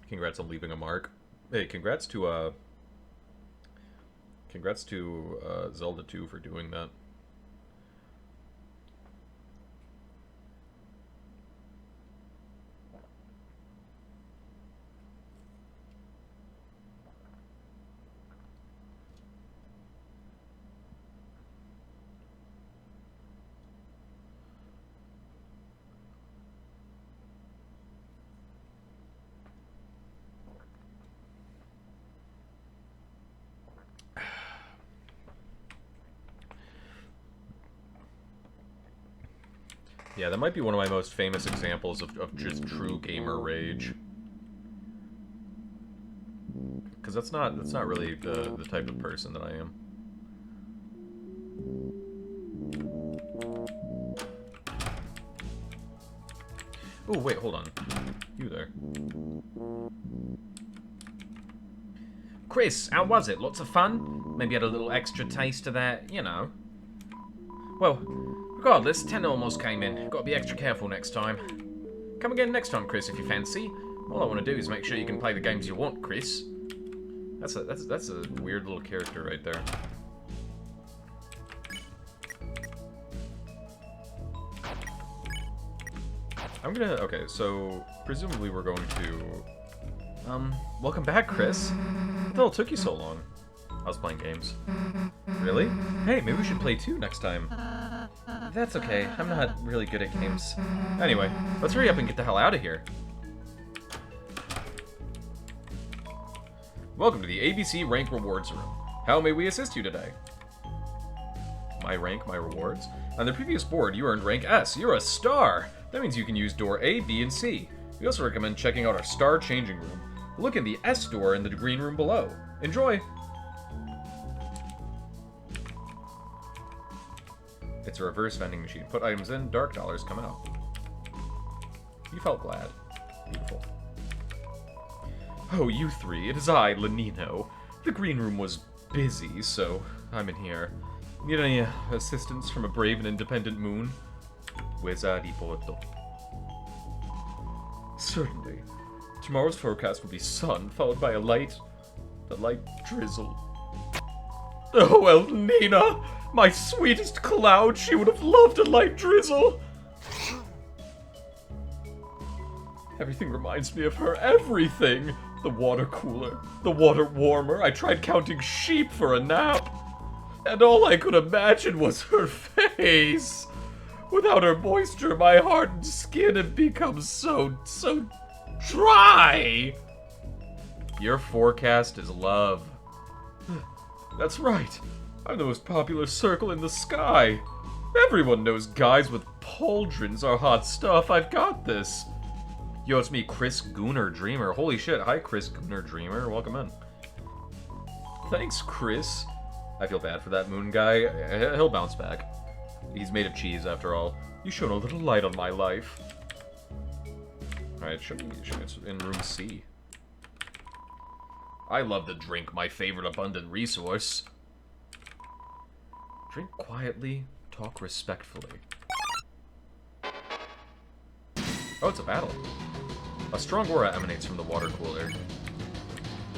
[SPEAKER 1] Congrats on leaving a mark. Hey, congrats to Zelda 2 for doing that. Yeah, that might be one of my most famous examples of just true gamer rage. Because that's not really the type of person that I am. Oh, wait, hold on. You there. Chris, how was it? Lots of fun? Maybe had a little extra taste of that, you know. Well, regardless, 10 almost came in. Gotta be extra careful next time. Come again next time, Chris, if you fancy. All I want to do is make sure you can play the games you want, Chris. That's a weird little character right there. Okay, so presumably we're going to welcome back, Chris. What the hell took you so long? I was playing games. Really? Hey, maybe we should play 2 next time. That's okay. I'm not really good at games. Anyway, let's hurry up and get the hell out of here. Welcome to the ABC Rank Rewards Room. How may we assist you today? My rank, my rewards? On the previous board, you earned rank S. You're a star! That means you can use door A, B, and C. We also recommend checking out our star changing room. Look in the S door in the green room below. Enjoy! It's a reverse vending machine. Put items in, dark dollars come out. You felt glad. Beautiful. Oh, you three. It is I, Lenino. The green room was busy, so I'm in here. Need any assistance from a brave and independent moon? Wizard Porto. Certainly. Tomorrow's forecast will be sun, followed by a light drizzle. Oh, well, Nina! My sweetest cloud, she would have loved a light drizzle! Everything reminds me of her, everything! The water cooler, the water warmer, I tried counting sheep for a nap. And all I could imagine was her face! Without her moisture, my hardened skin had become so dry! Your forecast is love. That's right. I'm the most popular circle in the sky. Everyone knows guys with pauldrons are hot stuff. I've got this. Yo, it's me, Chris Gooner Dreamer. Holy shit. Hi, Chris Gooner Dreamer. Welcome in. Thanks, Chris. I feel bad for that moon guy. He'll bounce back. He's made of cheese, after all. You shone a little light on my life. Alright, show me it's in room C. I love to drink, my favorite abundant resource. Drink quietly, talk respectfully. Oh, it's a battle. A strong aura emanates from the water cooler.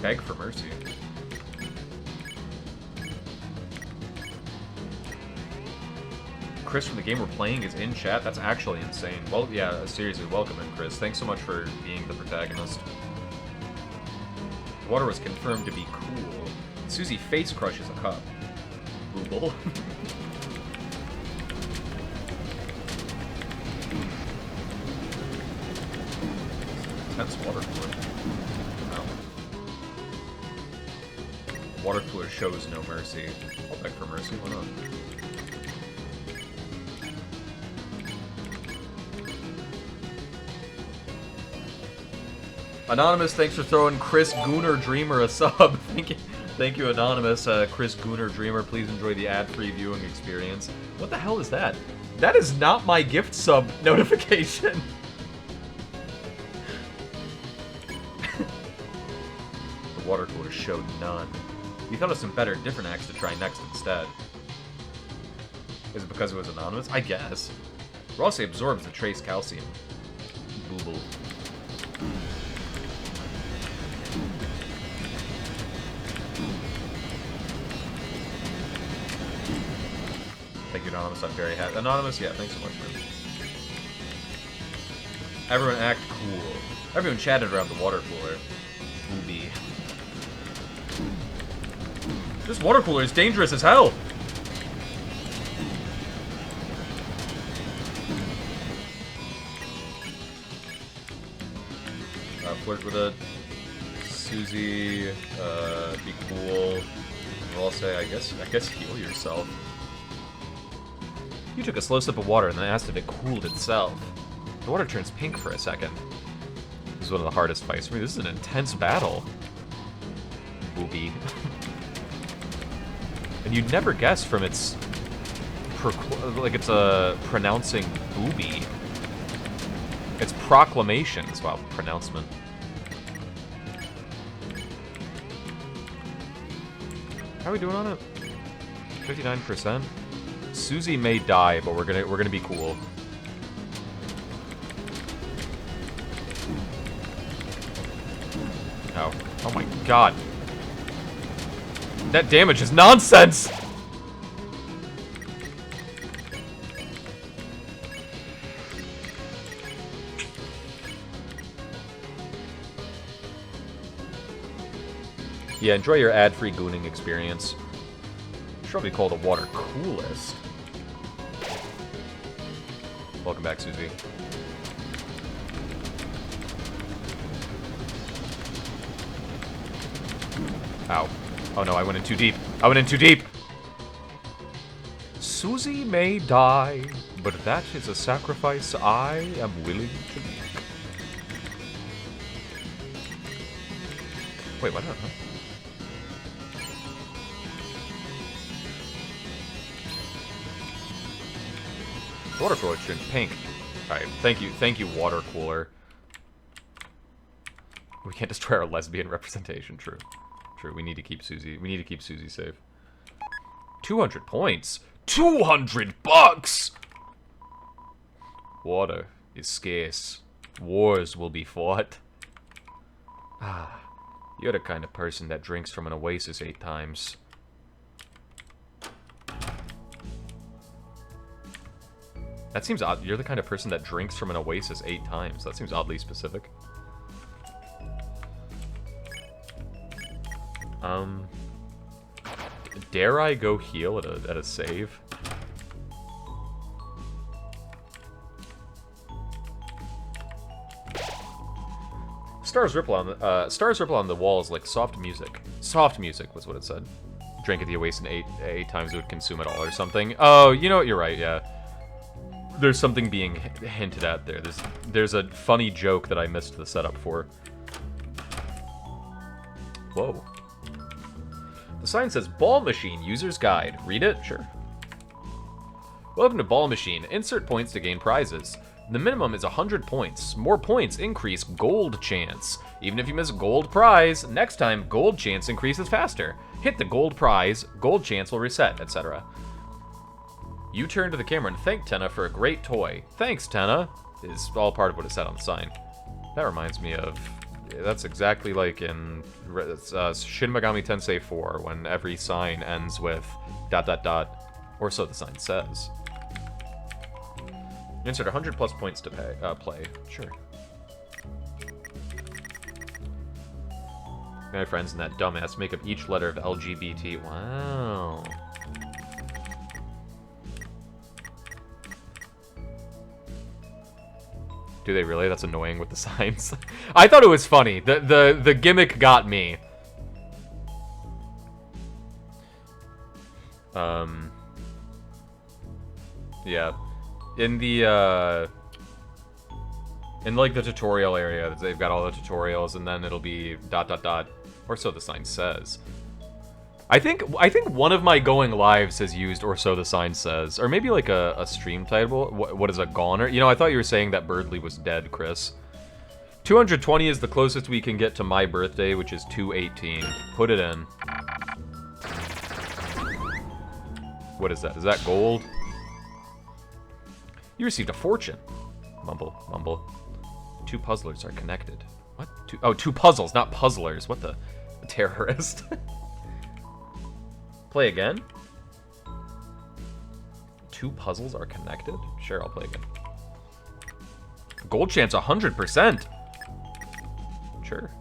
[SPEAKER 1] Beg for mercy. Chris from the game we're playing is in chat. That's actually insane. Well, yeah, seriously, welcome in, Chris. Thanks so much for being the protagonist. Water was confirmed to be cool. Susie face crushes a cup. Booble. Intense water cooler. Wow. Water cooler shows no mercy. I'll beg for mercy, why not? Anonymous, thanks for throwing Chris Gooner Dreamer a sub. Thank you, Anonymous. Chris Gooner Dreamer, please enjoy the ad-free viewing experience. What the hell is that? That is not my gift sub notification. The water cooler showed none. You thought of some better, different acts to try next instead. Is it because it was anonymous? I guess. Rossi absorbs the trace calcium. Booble. Thank you, Anonymous. I'm very happy. Anonymous, yeah, thanks so much, man. Everyone act cool. Everyone chatted around the water cooler. Booby. This water cooler is dangerous as hell! Flirt with it. Susie, be cool. I'll say, I guess heal yourself. You took a slow sip of water and then asked if it cooled itself. The water turns pink for a second. This is one of the hardest fights for me. This is an intense battle. Booby. And you'd never guess from its... like it's pronouncing booby. It's proclamations. Wow, pronouncement. How are we doing on it? 59%? Susie may die, but we're gonna be cool. Oh. Oh my god. That damage is nonsense! Yeah, enjoy your ad-free gooning experience. Should probably call the water coolest. Welcome back, Susie. Ow. Oh no, I went in too deep. I went in too deep! Susie may die, but that is a sacrifice I am willing to make. Wait, what? Water cooler turned pink. Alright, thank you, water cooler. We can't destroy our lesbian representation, true. True, we need to keep Susie safe. 200 points? 200 bucks! Water is scarce. Wars will be fought. Ah, you're the kind of person that drinks from an oasis 8 times. That seems odd. You're the kind of person that drinks from an oasis 8 times. That seems oddly specific. Dare I go heal at a save? Stars ripple on the walls like soft music. Soft music was what it said. Drink at the oasis 8 times, it would consume it all or something. Oh, you know what? You're right. Yeah. There's something being hinted at there. There's a funny joke that I missed the setup for. Whoa. The sign says Ball Machine User's Guide. Read it? Sure. Welcome to Ball Machine. Insert points to gain prizes. The minimum is 100 points. More points increase gold chance. Even if you miss gold prize, next time gold chance increases faster. Hit the gold prize, gold chance will reset, etc. You turn to the camera and thank Tenna for a great toy. Thanks, Tenna, is all part of what is said on the sign. That reminds me of... That's exactly like in Shin Megami Tensei 4, when every sign ends with ... or so the sign says. Insert 100 plus points to play. Sure. My friends and that dumbass make up each letter of LGBT. Wow. Do they really? That's annoying with the signs. I thought it was funny. The gimmick got me. Yeah. In the in like the tutorial area, they've got all the tutorials, and then it'll be ... or so the sign says. I think one of my going lives has used or so the sign says, or maybe like a stream title. What is a goner? You know, I thought you were saying that Birdly was dead, Chris. 220 is the closest we can get to my birthday, which is 218. Put it in. What is that? Is that gold? You received a fortune. Mumble, mumble. 2 puzzlers are connected. What? Two puzzles, not puzzlers. What the? A terrorist. Play again? 2 puzzles are connected? Sure, I'll play again. Gold chance 100%. Sure.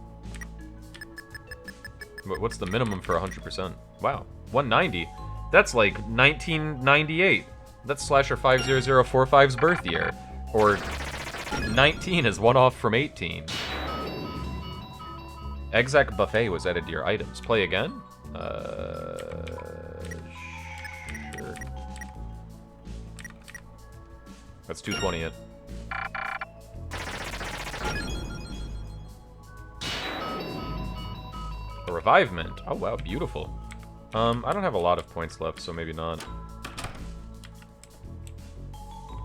[SPEAKER 1] What's the minimum for 100%? Wow, 190. That's like 1998. That's Slasher 50045's birth year. Or 19 is one off from 18. Exec buffet was added to your items. Play again? Sure. That's 220 it. A revivement. Oh wow, beautiful. I don't have a lot of points left, so maybe not.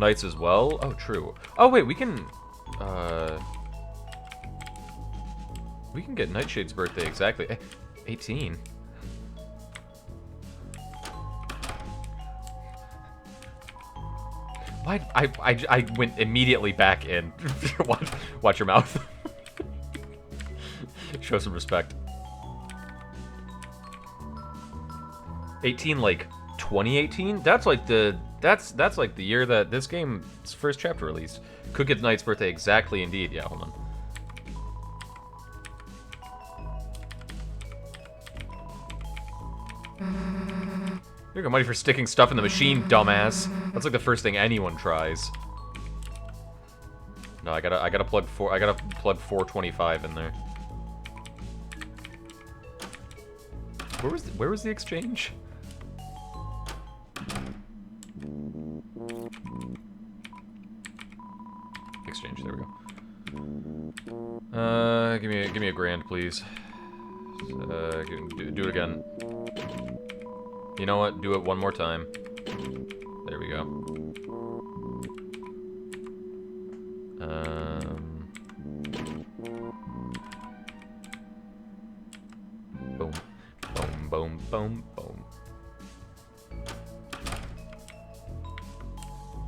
[SPEAKER 1] Knights as well? Oh, true. Oh wait, we can get Nightshade's birthday exactly. 18. Why? I went immediately back in. Watch your mouth. Show some respect. 18, like 2018. That's like the like the year that this game's first chapter released. Could get Knight's birthday exactly, indeed. Yeah, hold on. You got money for sticking stuff in the machine, dumbass. That's like the first thing anyone tries. No, I gotta plug 425 in there. Where was the exchange? Exchange, there we go. Give me a grand, please. Do it again. You know what? Do it one more time. There we go. Boom. Boom, boom, boom, boom.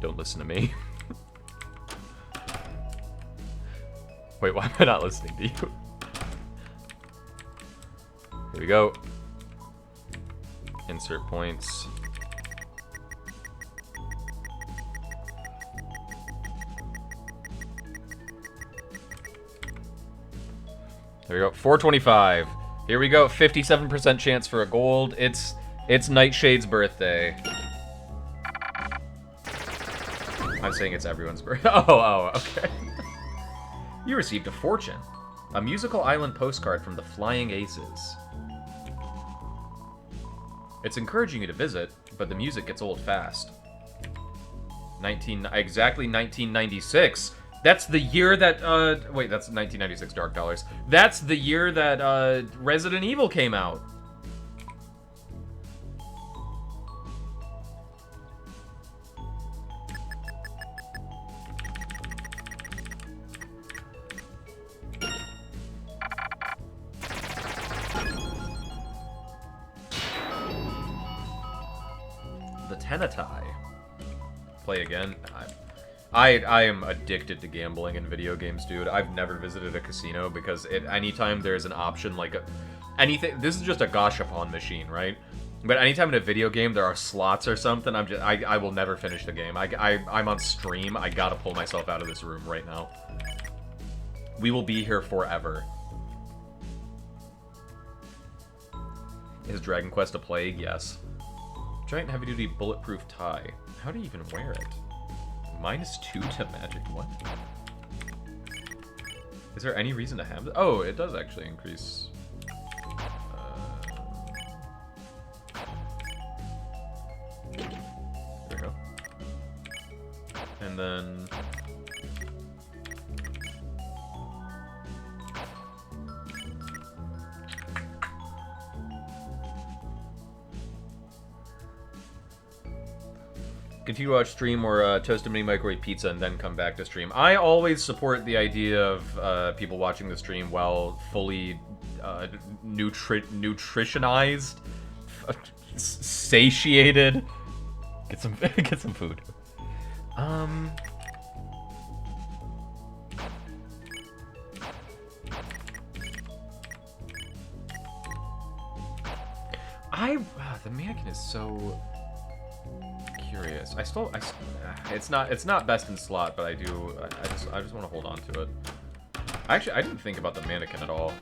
[SPEAKER 1] Don't listen to me. Wait, why am I not listening to you? Here we go. Insert points. There we go. 425. Here we go. 57% chance for a gold. It's Nightshade's birthday. I'm saying it's everyone's birthday. Oh, okay. You received a fortune. A musical island postcard from the Flying Aces. It's encouraging you to visit, but the music gets old fast. Exactly 1996. That's the year that, wait, that's 1996 Dark Dollars. That's the year that, Resident Evil came out. The Tenatai. play again. I am addicted to gambling in video games, dude. I've never visited a casino because anytime there's an option like anything, this is just a gashapon machine, right? But anytime in a video game there are slots or something, I will never finish the game. I'm on stream. I gotta pull myself out of this room right now. We will be here forever. Is Dragon Quest a plague? Yes. Giant heavy-duty bulletproof tie. How do you even wear it? -2 to magic. What? Is there any reason to have this? Oh, it does actually increase. There we go. And then... Continue to watch stream or toast a mini microwave pizza and then come back to stream. I always support the idea of people watching the stream while fully nutritionized, satiated. Get some get some food. The mannequin is so curious. It's not best in slot, but I just want to hold on to it. Actually, I didn't think about the mannequin at all.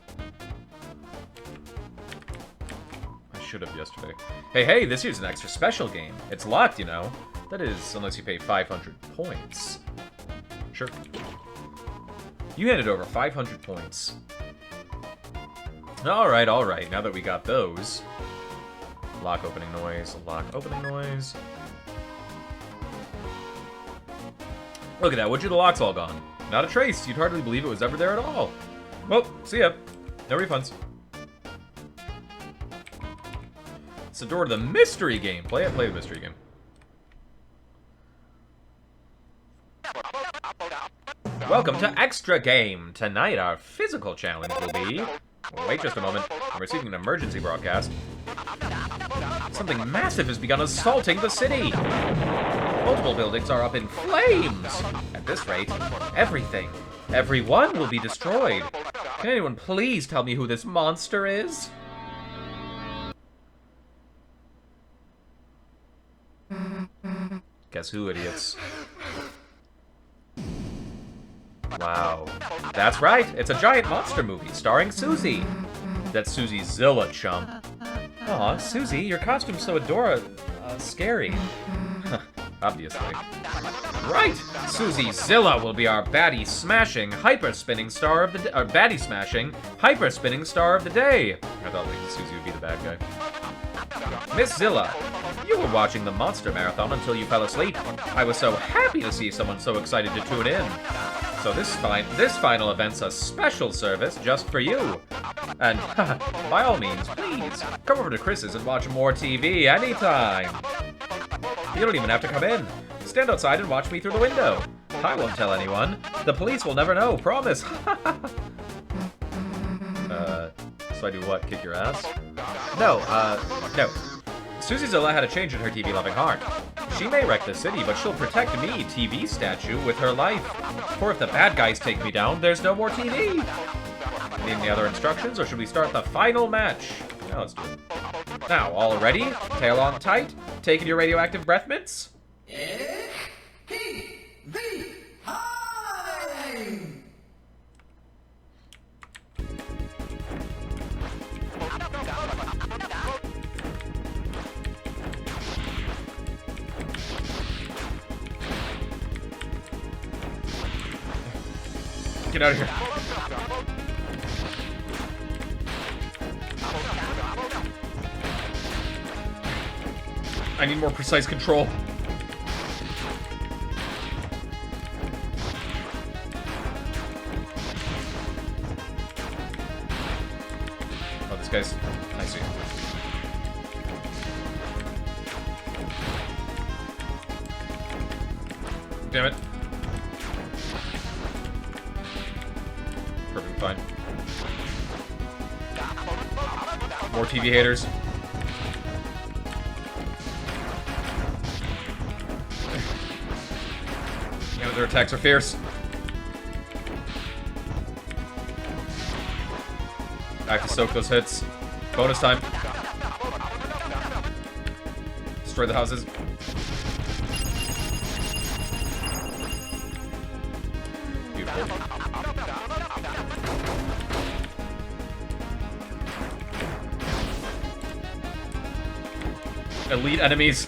[SPEAKER 1] I should have yesterday. Hey, this here's an extra special game. It's locked, you know. That is, unless you pay 500 points. Sure. You handed over 500 points. Alright, now that we got those. Lock opening noise, lock opening noise. Look at that, would you, the lock's all gone. Not a trace, you'd hardly believe it was ever there at all. Well, see ya. No refunds. It's the door to the mystery game. Play the mystery game. Welcome to Extra Game. Tonight our physical challenge will be... Wait just a moment. I'm receiving an emergency broadcast. Something massive has begun assaulting the city. Multiple buildings are up in flames. At this rate, everyone will be destroyed. Can anyone please tell me who this monster is? Guess who, idiots? Wow. That's right, it's a giant monster movie starring Susie. That's Susie Zilla, chum. Aw, Susie, your costume's so scary. Obviously. Right! Susie Zilla will be our baddie smashing, hyper-spinning star of the day. Baddie smashing, hyper-spinning star of the day. I thought maybe Susie would be the bad guy. Miss Zilla, you were watching the Monster Marathon until you fell asleep. I was so happy to see someone so excited to tune in. So this final event's a special service just for you. And, by all means, please, come over to Chris's and watch more TV anytime. You don't even have to come in. Stand outside and watch me through the window. I won't tell anyone. The police will never know, promise. So I do what, kick your ass? No. Susie Zilla had a change in her TV-loving heart. She may wreck the city, but she'll protect me, TV statue, with her life. For if the bad guys take me down, there's no more TV. Need any other instructions, or should we start the final match? Yeah, let's do it. Now, all ready? Tail on tight? Taking your radioactive breath mints? Get out of here. I need more precise control. Oh, this guy's... I see. Damn it. Perfect, fine. More TV haters. Their attacks are fierce. I have to soak those hits. Bonus time. Destroy the houses. Beautiful. Elite enemies.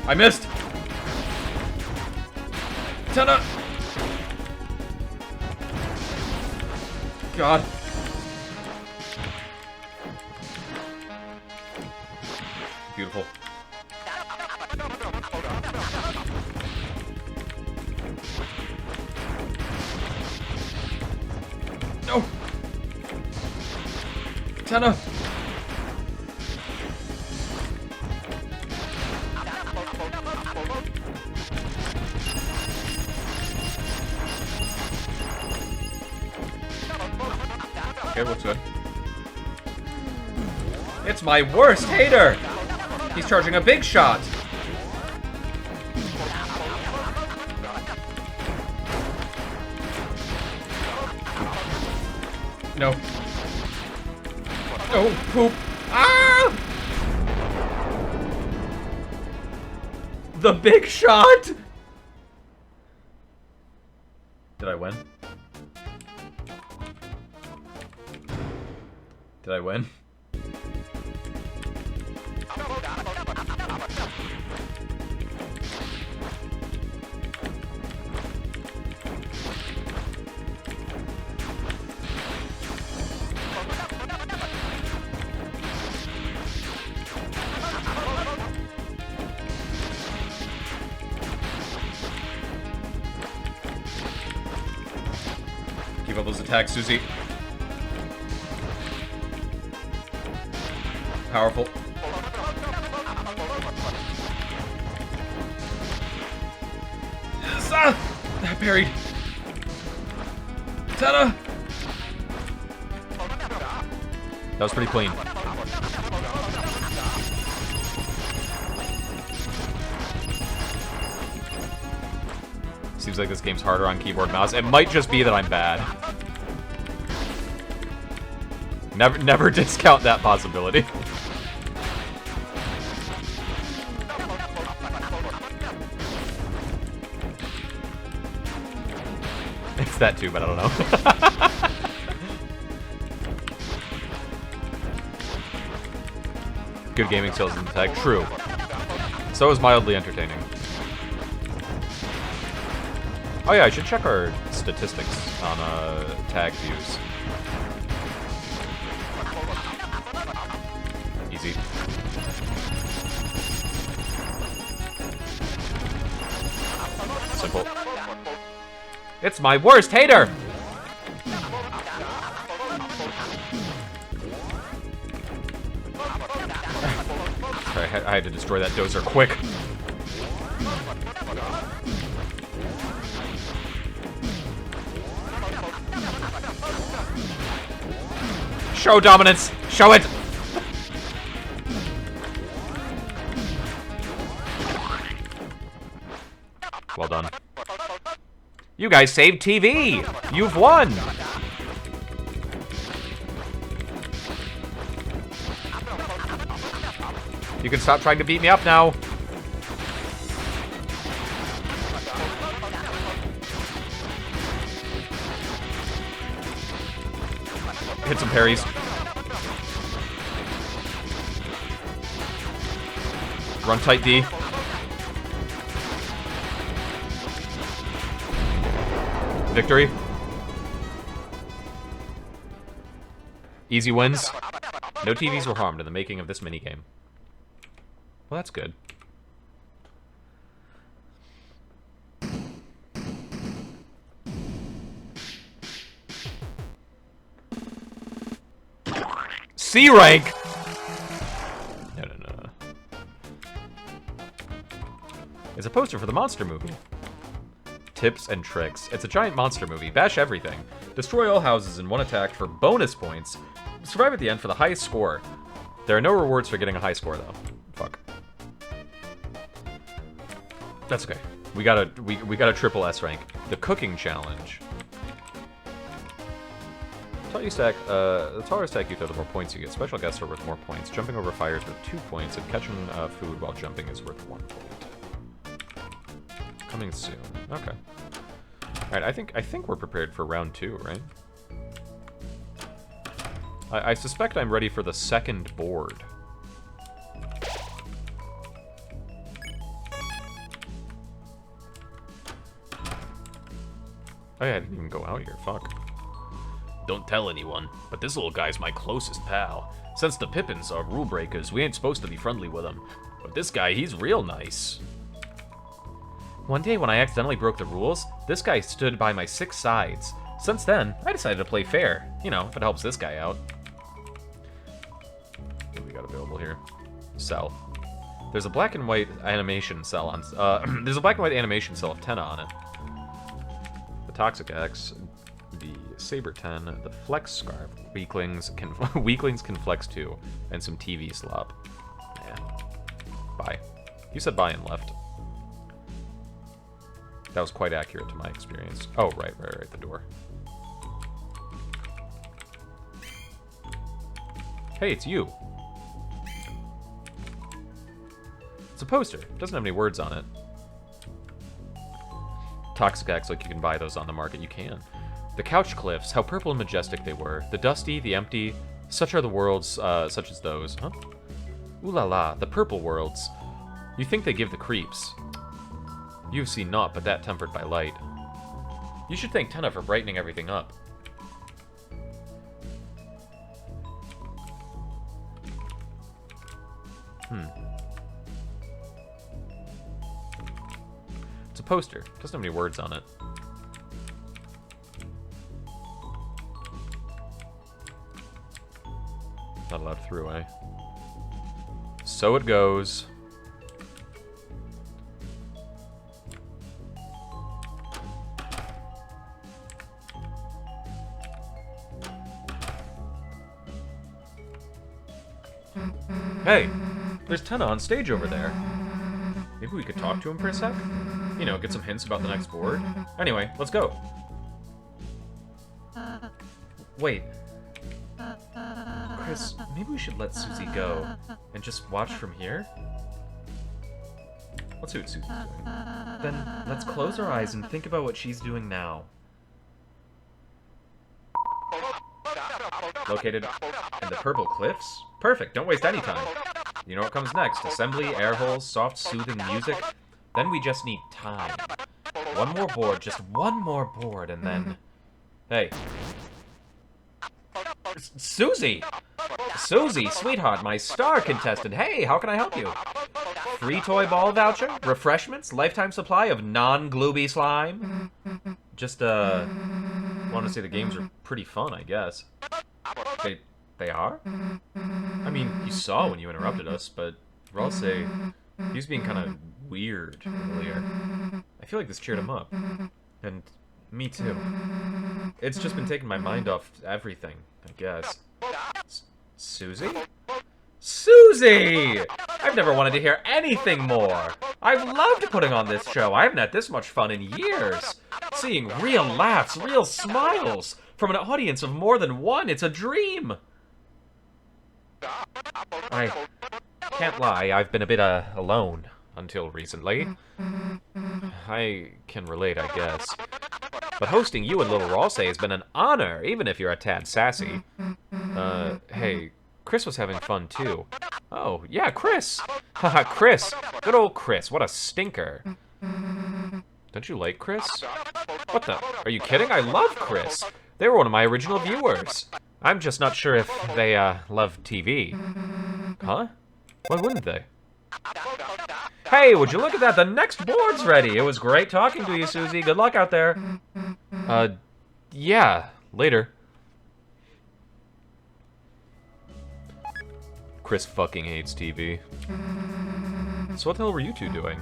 [SPEAKER 1] I missed. Tana. God. Beautiful. No. Tana. Okay, looks good. It's my worst hater! He's charging a big shot! No. No, poop! Ah! The big shot! Did I win? Did I win? Keep up those attacks, Susie. Powerful. Yes, I parried. Tana! That was pretty clean. Seems like this game's harder on keyboard and mouse. It might just be that I'm bad. Never discount that possibility. It's that too, but I don't know. Good gaming skills in the tag. True. So is mildly entertaining. Oh yeah, I should check our statistics on tag views. Easy. Simple. It's my worst hater! Sorry, I had to destroy that dozer quick. Show dominance! Show it! Well done. You guys saved TV! You've won! You can stop trying to beat me up now. Hit some parries. Run tight, D. Victory. Easy wins. No TVs were harmed in the making of this minigame. Well, that's good. C rank! No. It's a poster for the monster movie. Tips and tricks. It's a giant monster movie. Bash everything. Destroy all houses in one attack for bonus points. Survive at the end for the highest score. There are no rewards for getting a high score, though. Fuck. That's okay. We got a triple S rank. The cooking challenge. The taller stack you throw, the more points you get. Special guests are worth more points. Jumping over fire is worth 2 points, and catching food while jumping is worth 1 point. Coming soon. Okay. Alright, I think we're prepared for round 2, right? I suspect I'm ready for the second board. Oh yeah, I didn't even go out here, fuck. Don't tell anyone, but this little guy's my closest pal. Since the Pippins are rule breakers, we ain't supposed to be friendly with them. But this guy, he's real nice. One day when I accidentally broke the rules, this guy stood by my 6 sides. Since then, I decided to play fair. You know, if it helps this guy out. What do we got available here? Sell. There's a black and white animation cell on. There's a black and white animation cell of 10 on it. The Toxic X, the Saber 10, the Flex Scarf. Weaklings can flex too, and some TV slop. Yeah. Bye. You said bye and left. That was quite accurate to my experience. Oh, right, the door. Hey, it's you. It's a poster. It doesn't have any words on it. Toxic acts like you can buy those on the market. You can. The couch cliffs, how purple and majestic they were. The dusty, the empty, such are the worlds, such as those. Huh? Ooh la la, the purple worlds. You think they give the creeps. You've seen naught but that tempered by light. You should thank Tenna for brightening everything up. It's a poster. Doesn't have any words on it. Not allowed through, eh? So it goes. Hey, there's Tenna on stage over there. Maybe we could talk to him for a sec? You know, get some hints about the next board. Anyway, let's go. Wait. Chris, maybe we should let Susie go and just watch from here? Let's see what Susie's doing. Then let's close our eyes and think about what she's doing now. Located in the purple cliffs? Perfect, don't waste any time. You know what comes next? Assembly, air holes, soft, soothing music. Then we just need time. One more board, just one more board, and then... Hey. Susie! Susie, sweetheart, my star contestant. Hey, how can I help you? Free toy ball voucher? Refreshments? Lifetime supply of non-glooby slime? Just, want to say the games are pretty fun, I guess. They are? I mean, you saw when you interrupted us, but I'll say he was being kind of weird earlier. I feel like this cheered him up. And me too. It's just been taking my mind off everything, I guess. Susie? Susie! I've never wanted to hear anything more. I've loved putting on this show. I haven't had this much fun in years. Seeing real laughs, real smiles from an audience of more than one. It's a dream. I can't lie, I've been a bit alone until recently. I can relate, I guess. But hosting you and Little Ralsei has been an honor, even if you're a tad sassy. Hey, Chris was having fun too. Oh, yeah, Chris! Haha, Chris! Good old Chris, what a stinker. Don't you like Chris? What the? Are you kidding? I love Chris! They were one of my original viewers. I'm just not sure if they, love TV. Huh? Why wouldn't they? Hey, would you look at that? The next board's ready. It was great talking to you, Susie. Good luck out there. Yeah. Later. Chris fucking hates TV. So what the hell were you two doing?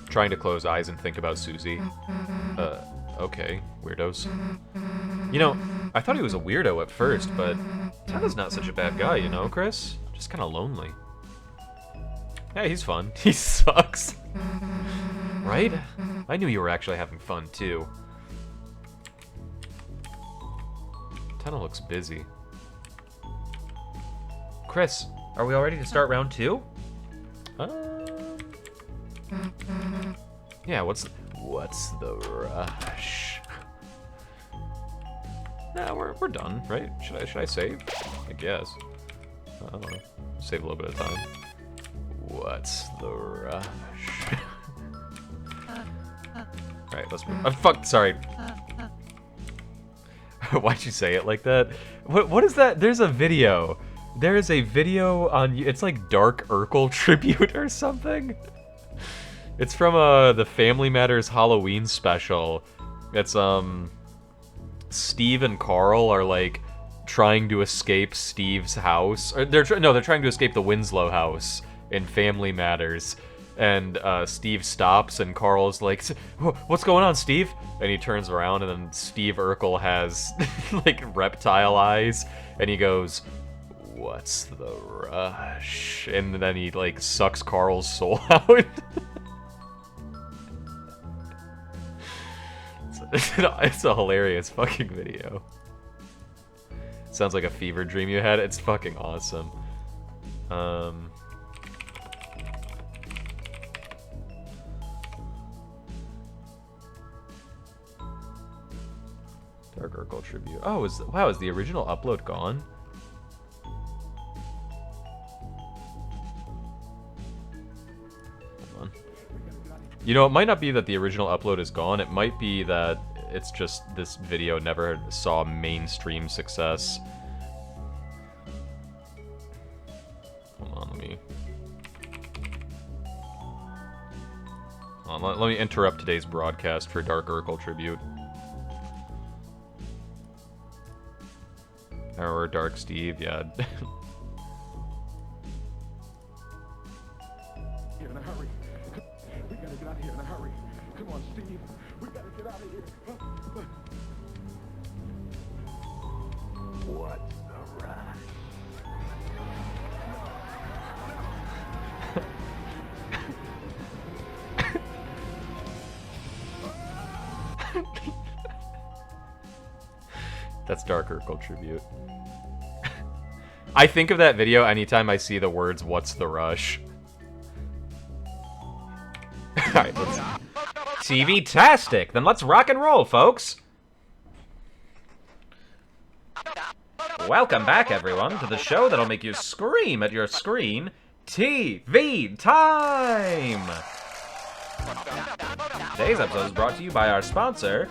[SPEAKER 1] Trying to close eyes and think about Susie. Okay. Weirdos. You know, I thought he was a weirdo at first, but Tana's not such a bad guy, you know, Chris? Just kind of lonely. Yeah, he's fun. He sucks. Right? I knew you were actually having fun, too. Tana looks busy. Chris, are we all ready to start round 2? Yeah, what's the rush? Nah, we're done, right? Should I save? I guess. I don't know. Save a little bit of time. What's the rush? Alright, let's move. Fuck, sorry. Why'd you say it like that? What is that? There's a video. There is a video on, it's like Dark Urkel tribute or something. It's from the Family Matters Halloween special. It's Steve and Carl are like trying to escape Steve's house. Or they're trying to escape the Winslow house in Family Matters. And Steve stops and Carl's like, "What's going on, Steve?" And he turns around and then Steve Urkel has like reptile eyes and he goes, "What's the rush?" And then he like sucks Carl's soul out. It's a hilarious fucking video. Sounds like a fever dream you had. It's fucking awesome. Dark Urkel tribute. Oh, is the original upload gone? Hold on. You know, it might not be that the original upload is gone. It might be that it's just this video never saw mainstream success. Hold on, let me interrupt today's broadcast for Dark Urkel tribute. Or Dark Steve, yeah.
[SPEAKER 2] Here in a hurry. We gotta get out of here in a hurry. Come on, Steve. We gotta get out of here. What's the rush?
[SPEAKER 1] That's Dark Urkel tribute. I think of that video anytime I see the words, "What's the rush?" Alright, let's... TV-tastic! Then let's rock and roll, folks! Welcome back, everyone, to the show that'll make you scream at your screen, TV Time! Today's episode is brought to you by our sponsor,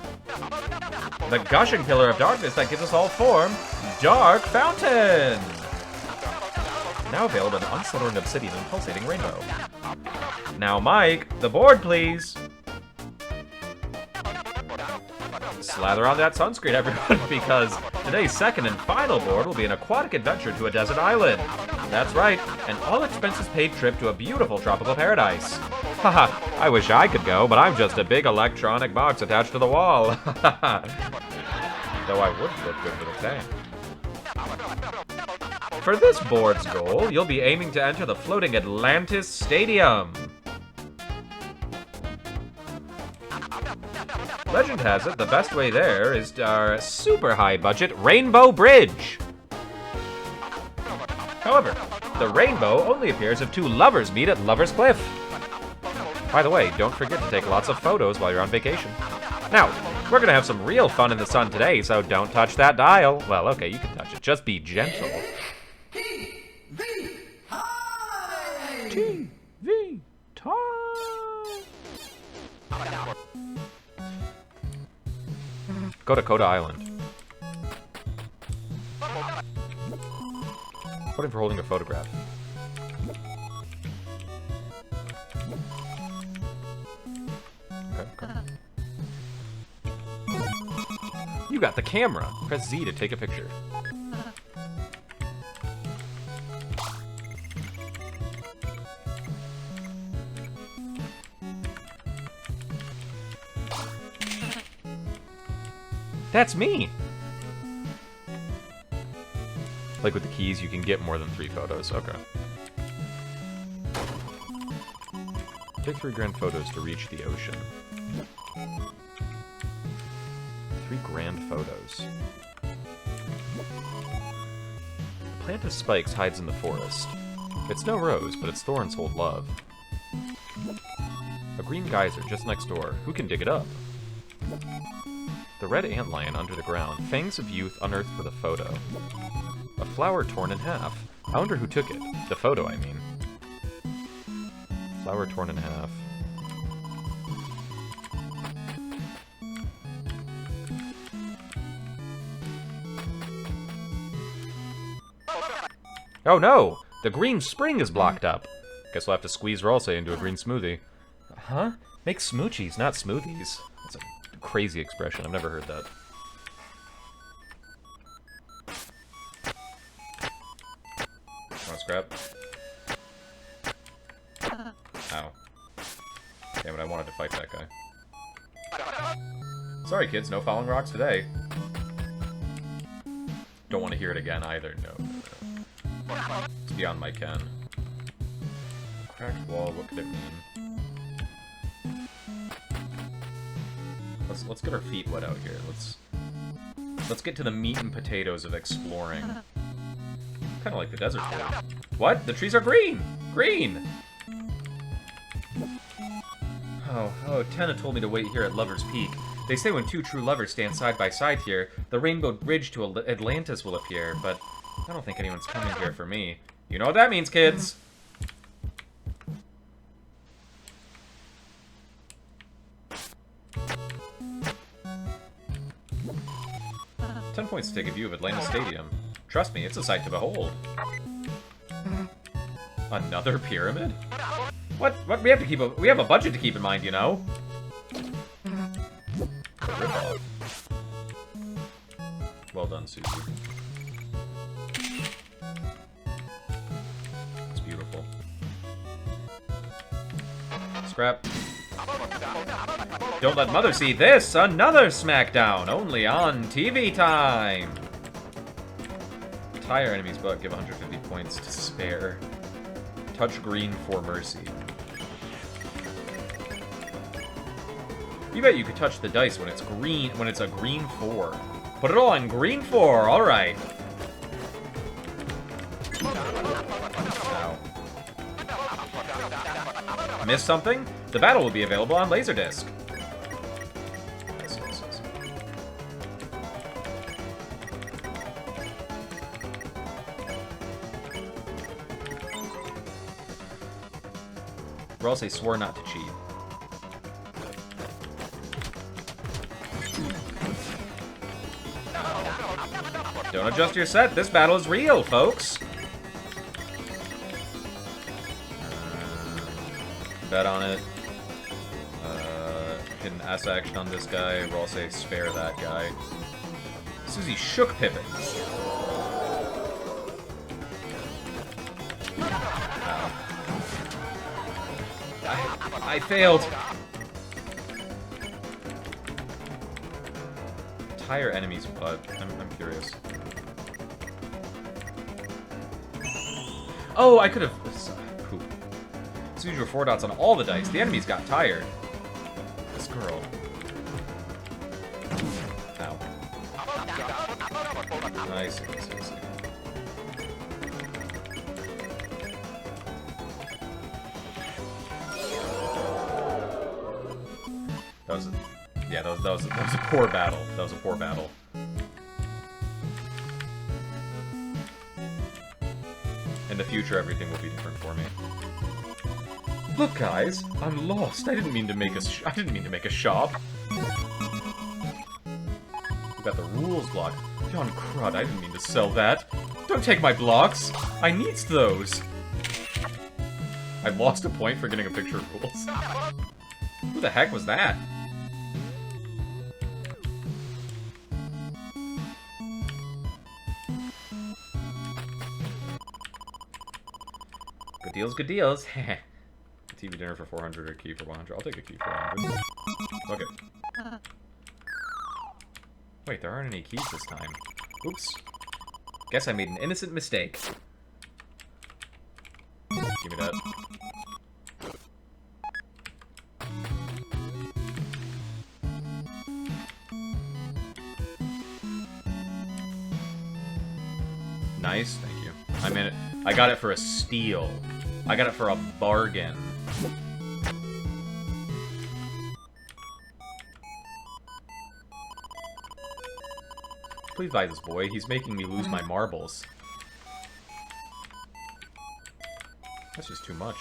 [SPEAKER 1] the gushing pillar of darkness that gives us all form, Dark Fountain! Now available in unsettling obsidian and pulsating rainbow. Now, Mike, the board, please! Slather on that sunscreen, everyone, because today's second and final board will be an aquatic adventure to a desert island. That's right, an all-expenses-paid trip to a beautiful tropical paradise. Haha, I wish I could go, but I'm just a big electronic box attached to the wall. Though I would look good for the tank. For this board's goal, you'll be aiming to enter the floating Atlantis Stadium. Legend has it the best way there is our super high-budget Rainbow Bridge. However, the rainbow only appears if two lovers meet at Lover's Cliff. By the way, don't forget to take lots of photos while you're on vacation. Now, we're gonna have some real fun in the sun today, so don't touch that dial. Well, okay, you can touch it. Just be gentle. TV time! TV time! Go to Coda Island. Put him for holding a photograph. Okay. You got the camera. Press Z to take a picture. That's me! Like with the keys, you can get more than 3 photos. Okay. Take 3 grand photos to reach the ocean. 3 grand photos. A plant of spikes hides in the forest. It's no rose, but its thorns hold love. A green geyser just next door. Who can dig it up? The red antlion under the ground. Fangs of youth unearthed with a photo. A flower torn in half. I wonder who took it. The photo, I mean. Flower torn in half. Oh no! The green spring is blocked up! Guess we'll have to squeeze Ralsei into a green smoothie. Huh? Make smoochies, not smoothies. That's a crazy expression. I've never heard that. Want scrap? Ow. Damn it, I wanted to fight that guy. Sorry kids, no falling rocks today. Don't want to hear it again either, no. It's beyond my ken. Cracked wall, what could it mean? Let's get our feet wet out here. Let's get to the meat and potatoes of exploring. Kind of like the desert tour. What? The trees are green! Green! Oh, Tenna told me to wait here at Lover's Peak. They say when 2 true lovers stand side by side here, the rainbow bridge to Atlantis will appear, but I don't think anyone's coming here for me. You know what that means, kids! 10 points to take a view of Atlantis Stadium. Trust me, it's a sight to behold. Another pyramid? What? We have a budget to keep in mind, you know. Rip-off. Well done, Susie. It's beautiful. Scrap. Don't let Mother see this! Another SmackDown! Only on TV time! Tire enemy's butt, give 150 points to spare. Touch green for mercy. You bet you could touch the dice when it's green, when it's a green 4. Put it all on green 4, alright. Ow. Missed something? The battle will be available on Laserdisc. Yes. Ralsei swore not to cheat. Don't adjust your set. This battle is real, folks. Bet on it. Hidden S action on this guy. Ralsei spare that guy. Susie shook Pippin. I failed. Tire enemies, but I'm curious. Oh, I could have. Poop. Susie drew 4 dots on all the dice. The enemies got tired. This girl. Ow. I see. That was a poor battle. That was a poor battle. In the future, everything will be different for me. Look, guys, I'm lost. I didn't mean to make a shop. We got the rules block. John crud, I didn't mean to sell that. Don't take my blocks. I needs those. I lost a point for getting a picture of rules. Who the heck was that? Good deals, good deals. TV dinner for 400 or key for 100. I'll take a key for 100. Okay. Wait, there aren't any keys this time. Oops. Guess I made an innocent mistake. Give me that. Nice, thank you. I mean, I got it for a steal. I got it for a bargain. Please buy this boy. He's making me lose my marbles. That's just too much.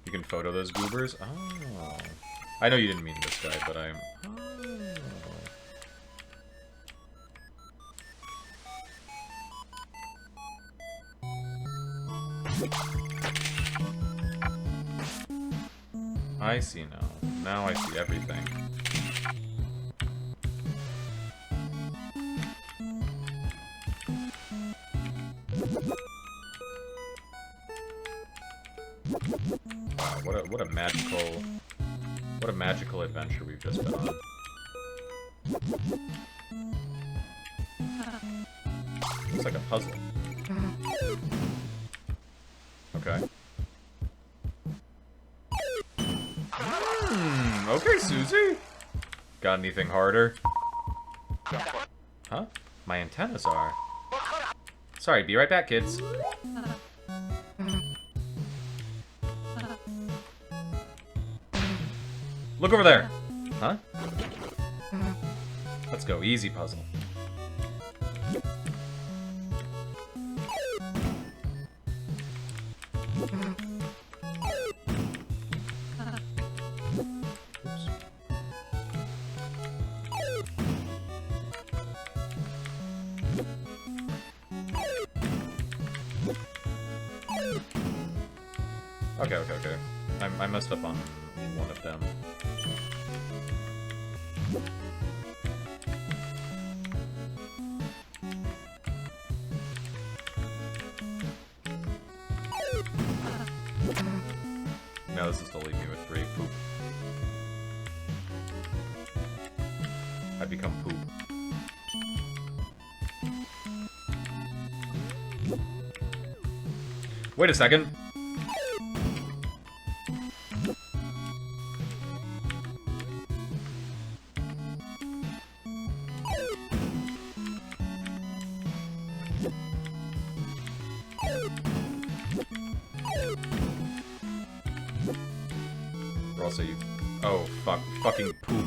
[SPEAKER 1] You can photo those goobers? Oh. I know you didn't mean this guy, but I'm... I see now. Now I see everything. Wow, what a magical adventure we've just been on. Looks like a puzzle. Okay. Okay, Susie. Got anything harder? Huh? My antennas are. Sorry, be right back, kids. Look over there! Huh? Let's go, easy puzzle. Oops. Okay. I messed up on one of them. Now this is to leave me with 3. Poop. I become poop. Wait a second. Also, you... Oh, fuck. Fucking poop.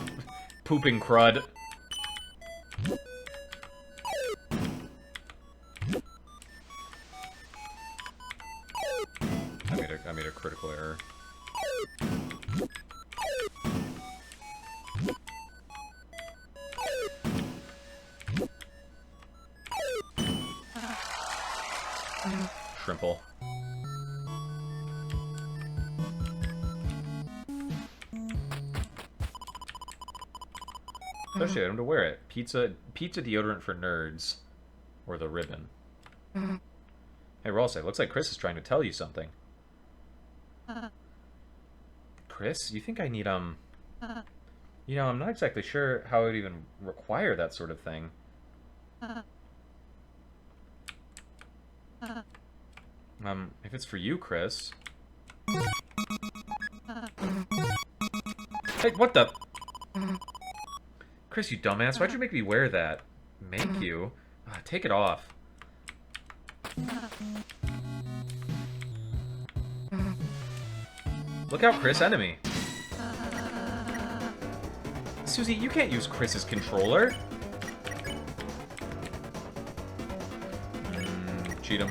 [SPEAKER 1] Pooping crud. I made a critical error. Shrimple. Especially item to wear it. Pizza deodorant for nerds. Or the ribbon. Hey, Rollsay, looks like Chris is trying to tell you something. Chris, you think I need, You know, I'm not exactly sure how I would even require that sort of thing. If it's for you, Chris... Hey, what the... Chris, you dumbass, why'd you make me wear that? Make you? Take it off. Look out, Chris, enemy. Susie, you can't use Chris's controller. Cheat him.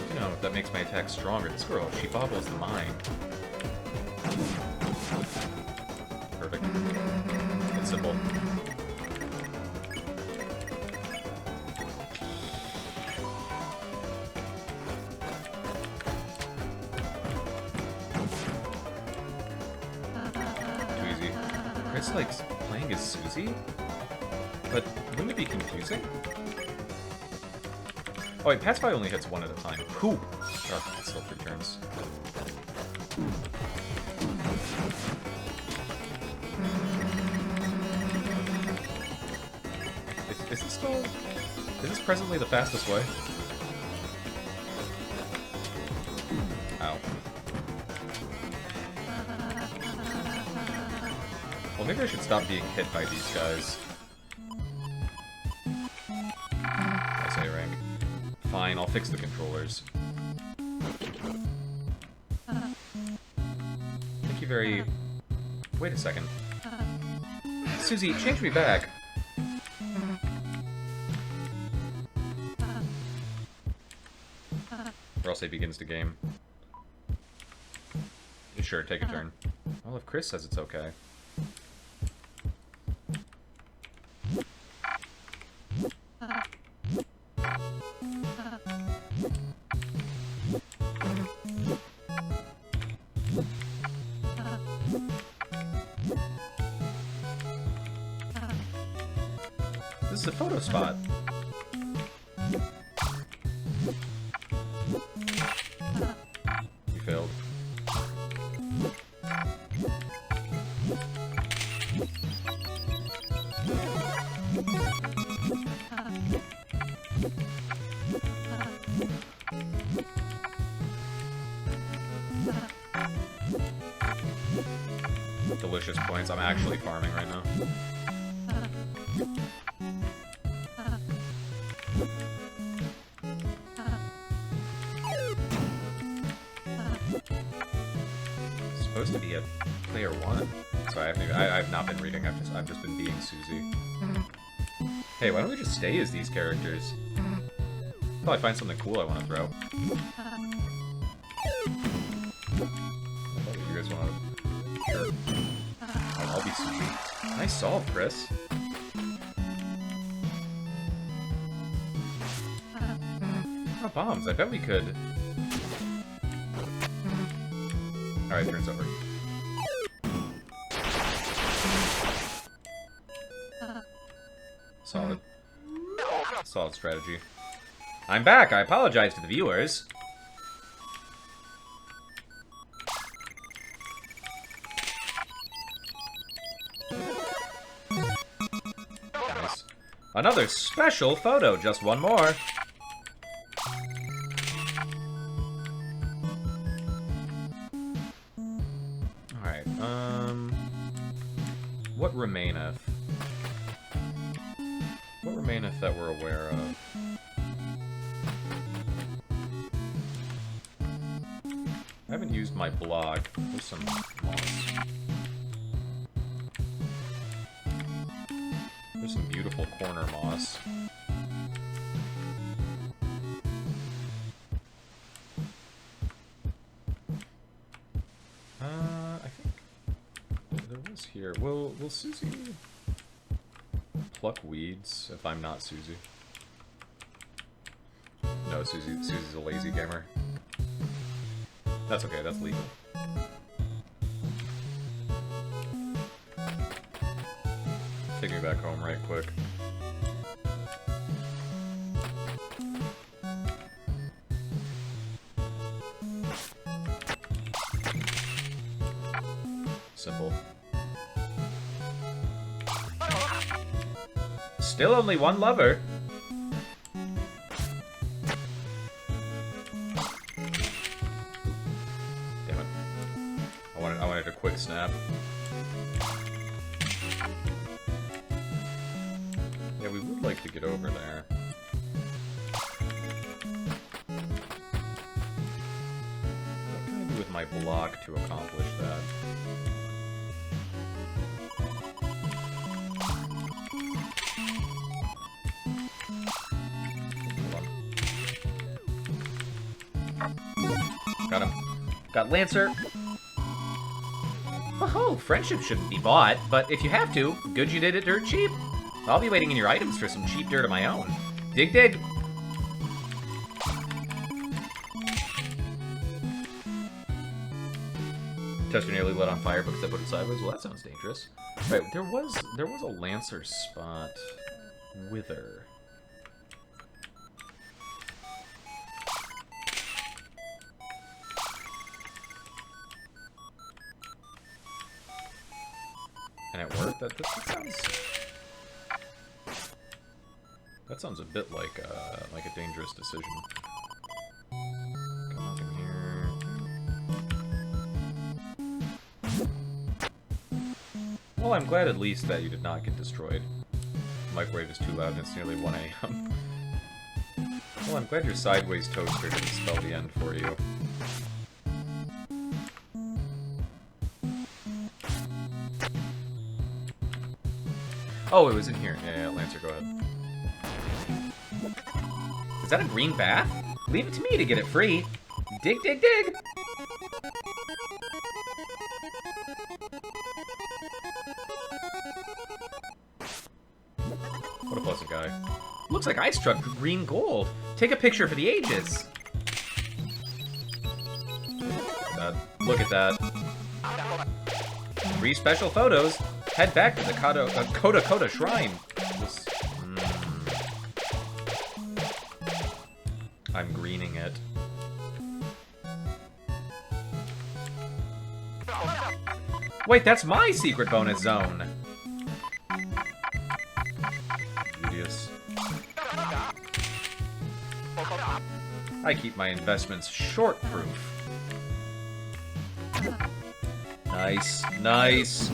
[SPEAKER 1] You know, that makes my attack stronger. This girl, she boggles the mind. Perfect. It's simple. Too easy. Chris likes playing as Susie? But wouldn't it be confusing? Oh wait, Pacify only hits one at a time. Poop! Oh, it still 3 turns. still... Is this presently the fastest way? Ow. Well, maybe I should stop being hit by these guys. I say rank. Fine, I'll fix the controllers. Thank you very... Wait a second. Susie, change me back. Or else he begins the game. Sure, take a turn. Well, if Chris says it's okay. This is a photo spot. You failed. Delicious points. I'm actually farming right now. It's supposed to be a player one. Sorry, I've not been reading. I've just been being Susie. Hey, why don't we just stay as these characters? Probably find something cool I want to throw. You guys want to? Sure. I'll be Susie. Nice solve, Chris. Oh, bombs. I bet we could. Alright, turn's over. Solid. Solid strategy. I'm back! I apologize to the viewers. Nice. Another special photo, just one more. Alright, what remaineth? What remaineth that we're aware of? I haven't used my blog. There's some moss. There's some beautiful corner moss. I think there was here. Will Susie pluck weeds if I'm not Susie? No, Susie's a lazy gamer. That's okay, that's legal. Take me back home right quick. Simple. Still only one lover. I wanted a quick snap. Yeah, we would like to get over there. What can I do with my block to accomplish that? Got him. Got Lancer. Oh, friendship shouldn't be bought, but if you have to, good you did it dirt cheap. I'll be waiting in your items for some cheap dirt of my own. Dig, dig. Tester nearly lit on fire because I put it sideways. Well, that sounds dangerous. Right, there was a Lancer spot. Wither. And it worked? That sounds... That sounds a bit like a dangerous decision. Come up in here. Well, I'm glad at least that you did not get destroyed. The microwave is too loud and it's nearly 1 a.m. Well, I'm glad your sideways toaster didn't spell the end for you. Oh, it was in here. Yeah, Lancer, go ahead. Is that a green bath? Leave it to me to get it free. Dig, dig, dig! What a pleasant guy. Looks like I struck green gold. Take a picture for the ages. Look at that. 3 special photos. Head back to the Koda Shrine. This, I'm greening it. Wait, that's my secret bonus zone. Beauteous. I keep my investments short-proof. Nice, nice.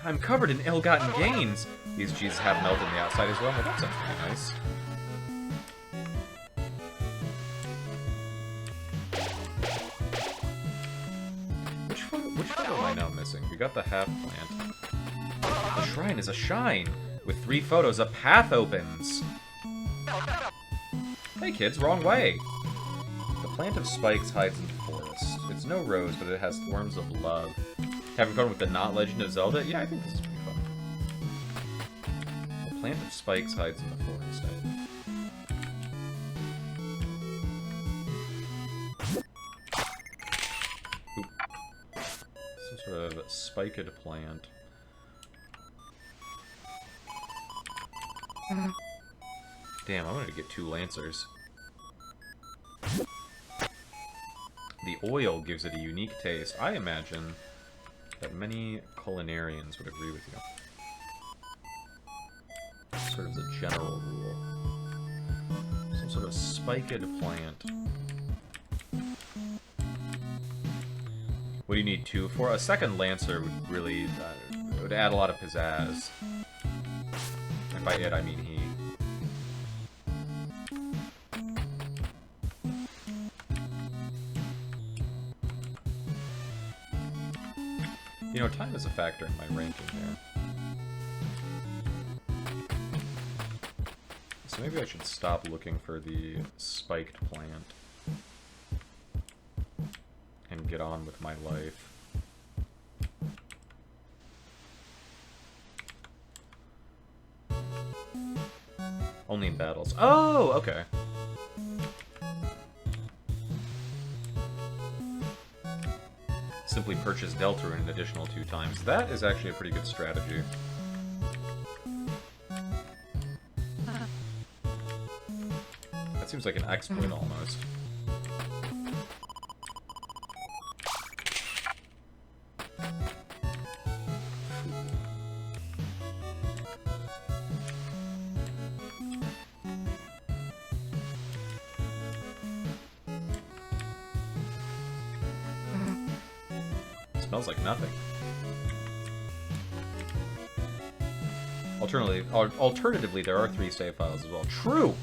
[SPEAKER 1] I'm covered in ill-gotten gains. These cheeses have melted on the outside as well. Well, that sounds pretty nice. Which photo am I now missing? We got the half plant. The shrine is a shine. With 3 photos, a path opens. Hey kids, wrong way. The plant of spikes hides in the forest. It's no rose, but it has thorns of love. Having fun with the not Legend of Zelda? Yeah, I think this is pretty fun. The plant of spikes hides in the forest. Oop. Some sort of spiked plant. Damn, I wanted to get 2 Lancers. The oil gives it a unique taste. I imagine that many culinarians would agree with you. Sort of the general rule. Some sort of spiked plant. What do you need 2 for? A second Lancer would really would add a lot of pizzazz. And by it, I mean he. You know, time is a factor in my ranking here. So maybe I should stop looking for the spiked plant. And get on with my life. Only in battles. Oh, okay. Simply purchase Deltarune an additional 2 times. That is actually a pretty good strategy. That seems like an exploit almost. Smells like nothing. Alternatively, there are 3 save files as well. True!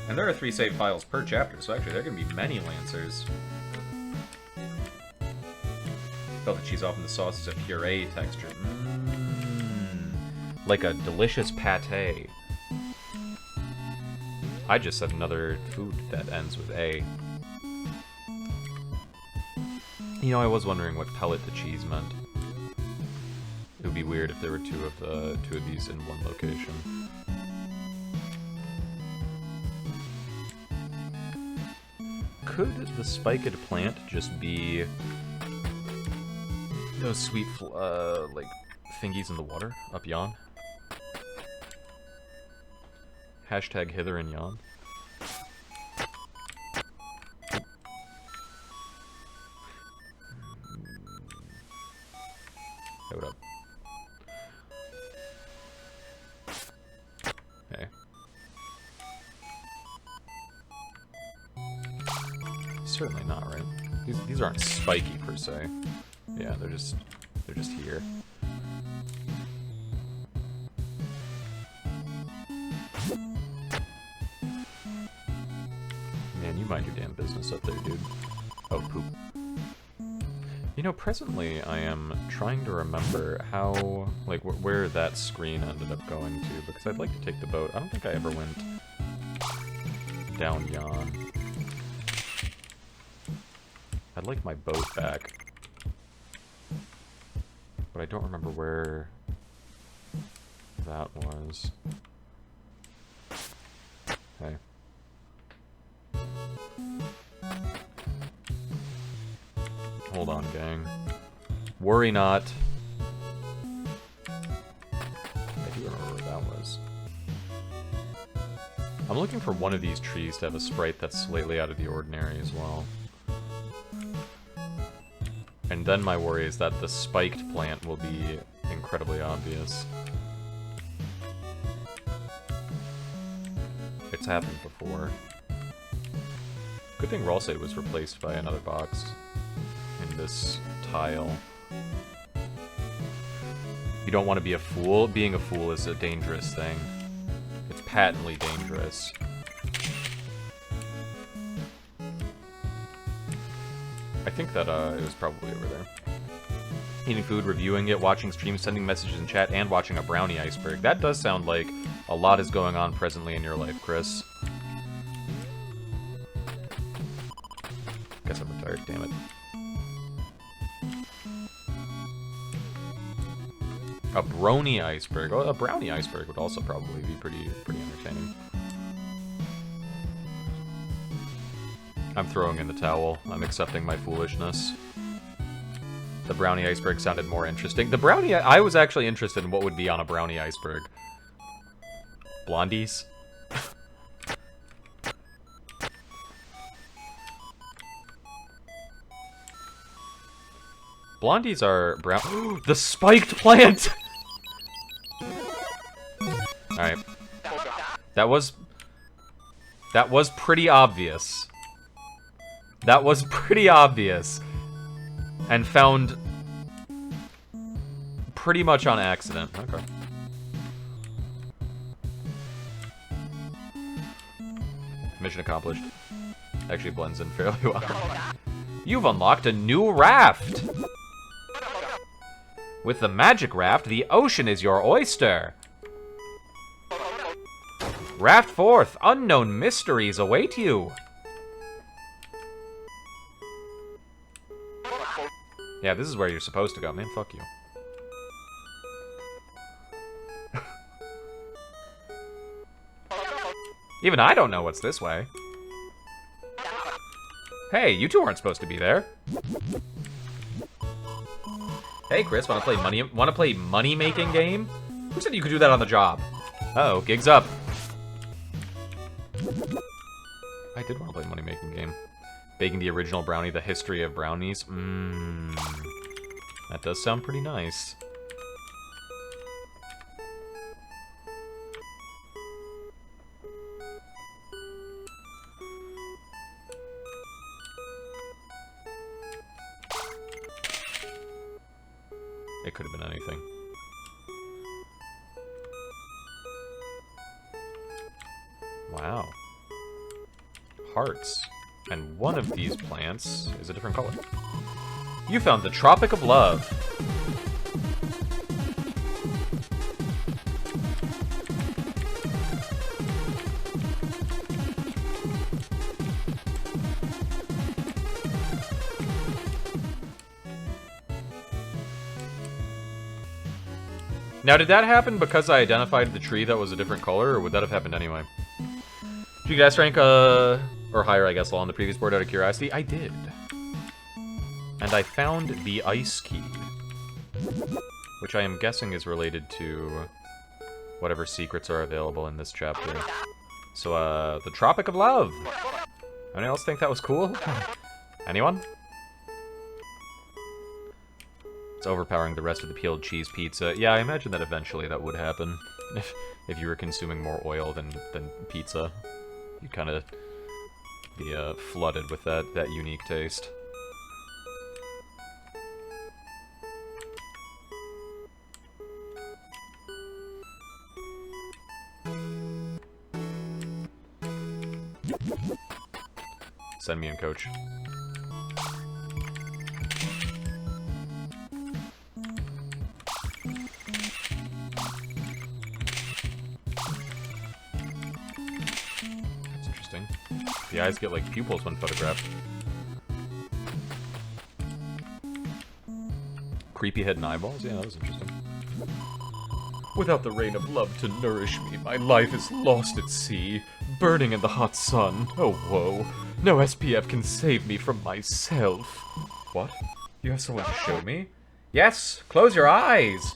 [SPEAKER 1] And there are 3 save files per chapter, so actually there can be many Lancers. Felt the cheese off in the sauce is a puree texture. Like a delicious pate. I just said another food that ends with A. You know, I was wondering what pellet the cheese meant. It would be weird if there were two of these in one location. Could the spiked plant just be those sweet, like, thingies in the water up yon? Hashtag hither and yon. Hey, what up? Hey. Certainly not, right? These aren't spiky per se. Yeah, they're just here. Man, you mind your damn business up there, dude. Oh, poop. You know, presently I am trying to remember how, like, where that screen ended up going to, because I'd like to take the boat. I don't think I ever went down yon. I'd like my boat back. But I don't remember where that was. Okay. Hold on, gang. Worry not. I do remember where that was. I'm looking for one of these trees to have a sprite that's slightly out of the ordinary as well. And then my worry is that the spiked plant will be incredibly obvious. It's happened before. Good thing Ralsei was replaced by another box in this tile. You don't want to be a fool. Being a fool is a dangerous thing. It's patently dangerous. I think that it was probably over there. Eating food, reviewing it, watching streams, sending messages in chat, and watching a brownie iceberg. That does sound like a lot is going on presently in your life, Chris. Guess I'm retired, damn it. A brony iceberg. Oh, a brownie iceberg would also probably be pretty entertaining. I'm throwing in the towel. I'm accepting my foolishness. The brownie iceberg sounded more interesting. The brownie... I was actually interested in what would be on a brownie iceberg. Blondies? Blondies are brown... The spiked plant! Alright. That was pretty obvious. That was pretty obvious. And found pretty much on accident. Okay. Mission accomplished. Actually blends in fairly well. You've unlocked a new raft! With the magic raft, the ocean is your oyster. Raft forth, unknown mysteries await you. Yeah, this is where you're supposed to go, man. Fuck you. Even I don't know what's this way. Hey, you two aren't supposed to be there. Hey, Chris, wanna play money-making game? Who said you could do that on the job? Uh-oh, gigs up. I did want to play money-making game. Baking the original brownie, the history of brownies. That does sound pretty nice. It could have been anything. Wow. Hearts. And one of these plants is a different color. You found the Tropic of Love. Now, did that happen because I identified the tree that was a different color, or would that have happened anyway? Did you guys rank, or higher, I guess, on the previous board out of curiosity? I did. And I found the ice key, which I am guessing is related to whatever secrets are available in this chapter. So, the Tropic of Love. Anyone else think that was cool? Anyone? It's overpowering the rest of the peeled cheese pizza. Yeah, I imagine that eventually that would happen. If you were consuming more oil than pizza. You kind of be flooded with that unique taste. Send me in, coach. That's interesting. The eyes get like pupils when photographed. Creepy head and eyeballs? Yeah, that was interesting. Without the rain of love to nourish me, my life is lost at sea, burning in the hot sun. Oh, woe. No SPF can save me from myself. What? You have someone to show me? Yes! Close your eyes!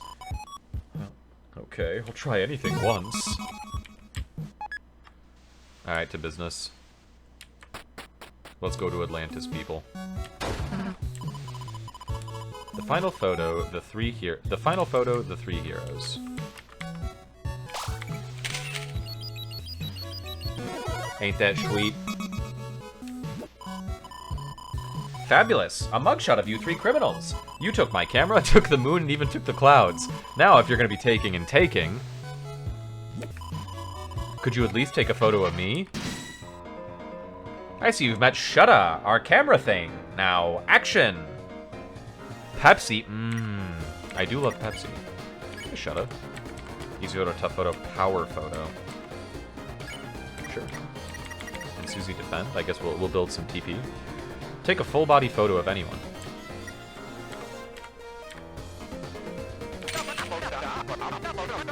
[SPEAKER 1] Okay, I'll try anything once. Alright, to business. Let's go to Atlantis, people. The final photo, the three heroes. Ain't that sweet? Fabulous! A mugshot of you three criminals! You took my camera, took the moon, and even took the clouds. Now, if you're gonna be taking and taking... Could you at least take a photo of me? I see you've met Shutta, our camera thing. Now, action! Pepsi. I do love Pepsi. Hey, Shutta. Easy photo, tough photo, power photo. Sure. And Susie defend. I guess we'll build some TP. Take a full body photo of anyone.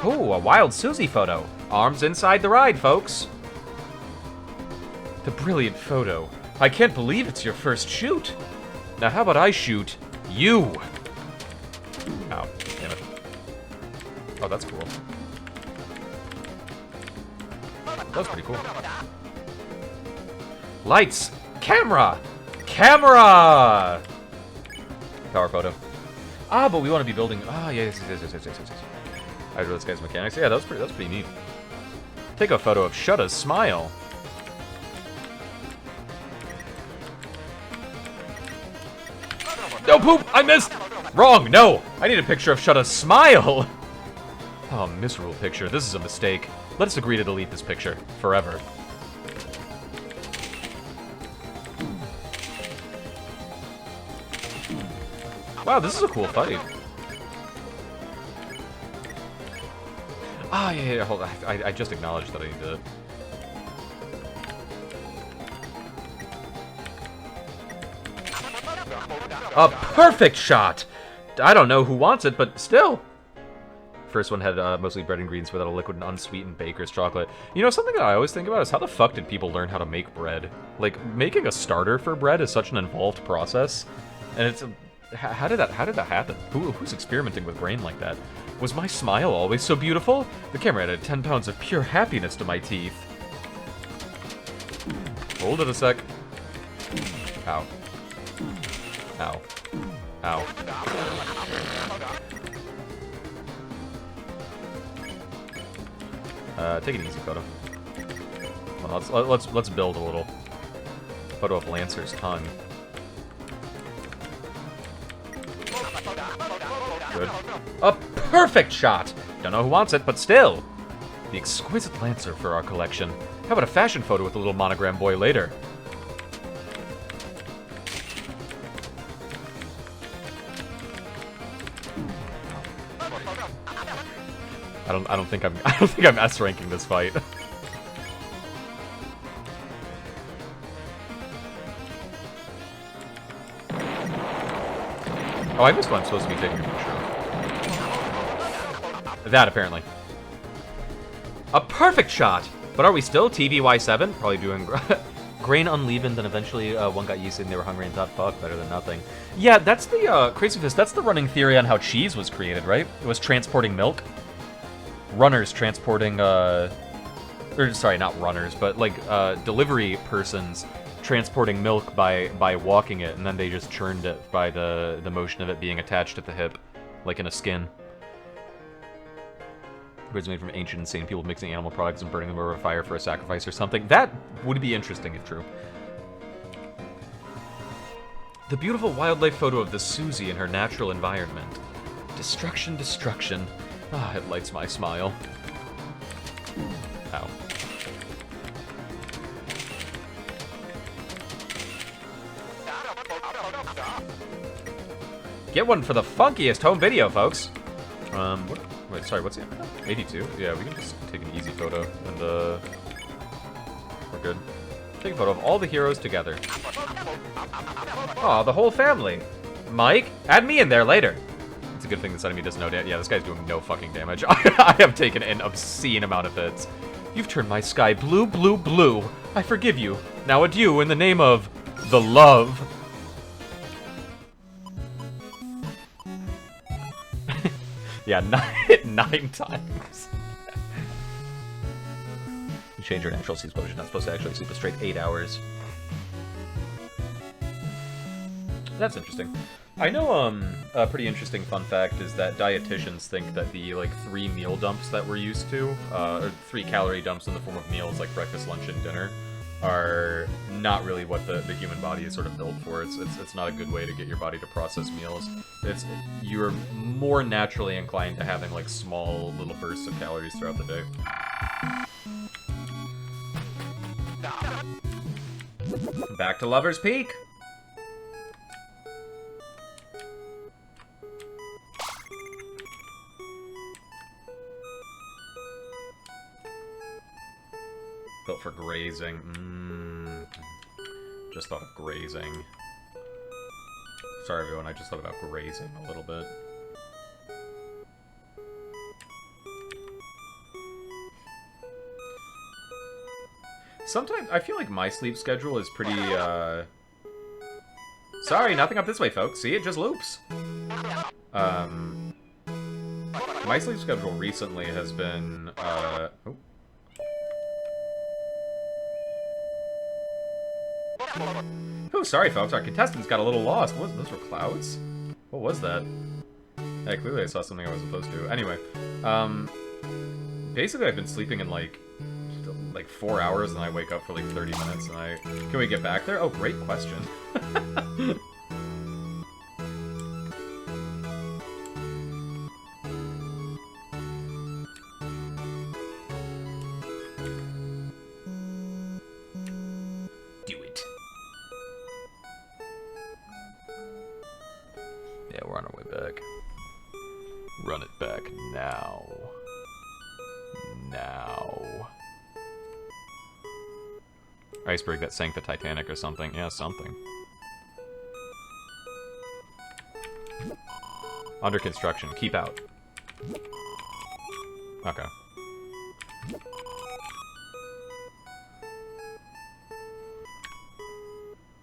[SPEAKER 1] Ooh, a wild Susie photo. Arms inside the ride, folks. The brilliant photo. I can't believe it's your first shoot. Now how about I shoot you? Ow, damn it. Oh, that's cool. That was pretty cool. Lights! Camera! Camera! Power photo. Ah, but we want to be building... Ah, yes. I drew this guy's mechanics. Yeah, that was pretty neat. Take a photo of Shutta's smile. No, poop! I missed! Wrong! No! I need a picture of Shutta's smile! Oh, miserable picture. This is a mistake. Let's agree to delete this picture. Forever. Wow, this is a cool fight. Ah, yeah, hold on. I just acknowledged that I need to... A perfect shot! I don't know who wants it, but still. First one had mostly bread and greens without a liquid and unsweetened baker's chocolate. You know, something that I always think about is how the fuck did people learn how to make bread? Like, making a starter for bread is such an involved process. And it's... How did that happen? Who's experimenting with grain like that? Was my smile always so beautiful? The camera added 10 pounds of pure happiness to my teeth. Hold it a sec. Ow. Ow. Ow. Take an easy photo. Well, let's build a little photo of Lancer's tongue. Good. A perfect shot! Don't know who wants it, but still! The exquisite Lancer for our collection. How about a fashion photo with a little monogram boy later? I don't think I'm S ranking this fight. Oh, I missed what I'm supposed to be taking a picture of. That, apparently. A perfect shot! But are we still TVY7? Probably doing grain unleavened, and eventually one got yeasted and they were hungry and thought, fuck, better than nothing. Yeah, that's the, Crazy Fist, that's the running theory on how cheese was created, right? It was transporting milk. Runners transporting, or sorry, not runners, but like, delivery persons transporting milk by walking it, and then they just churned it by the motion of it being attached at the hip, like in a skin. Bread's made from ancient insane people mixing animal products and burning them over a fire for a sacrifice or something. That would be interesting if true. The beautiful wildlife photo of the Susie in her natural environment. Destruction, destruction. Ah, it lights my smile. Ow. Get one for the funkiest home video, folks. Wait, sorry, what's the number? 82? Yeah, we can just take an easy photo, and, we're good. Take a photo of all the heroes together. Aw, the whole family. Mike, add me in there later. It's a good thing this enemy doesn't know damage. Yeah, this guy's doing no fucking damage. I have taken an obscene amount of hits. You've turned my sky blue, blue, blue. I forgive you. Now adieu in the name of the love. Yeah, nine times. You change your natural sleep exposure. You're not supposed to actually sleep a straight 8 hours. That's interesting. I know, a pretty interesting fun fact is that dietitians think that the, like, 3 meal dumps that we're used to, or 3 calorie dumps in the form of meals like breakfast, lunch, and dinner, are not really what the human body is sort of built for. It's not a good way to get your body to process meals. You're more naturally inclined to having, like, small little bursts of calories throughout the day. Back to Lover's Peak! Built for grazing. Just thought of grazing. Sorry, everyone, I just thought about grazing a little bit. Sometimes, I feel like my sleep schedule is pretty, Sorry, nothing up this way, folks. See, it just loops. My sleep schedule recently has been, Oh. Oh, sorry, folks. Our contestants got a little lost. Those were clouds? What was that? Yeah, clearly I saw something I wasn't supposed to. Anyway, basically I've been sleeping in, like 4 hours, and I wake up for, like, 30 minutes, and Can we get back there? Oh, great question. Yeah, we're on our way back. Run it back now. Now. Iceberg that sank the Titanic or something. Yeah, something. Under construction. Keep out. Okay.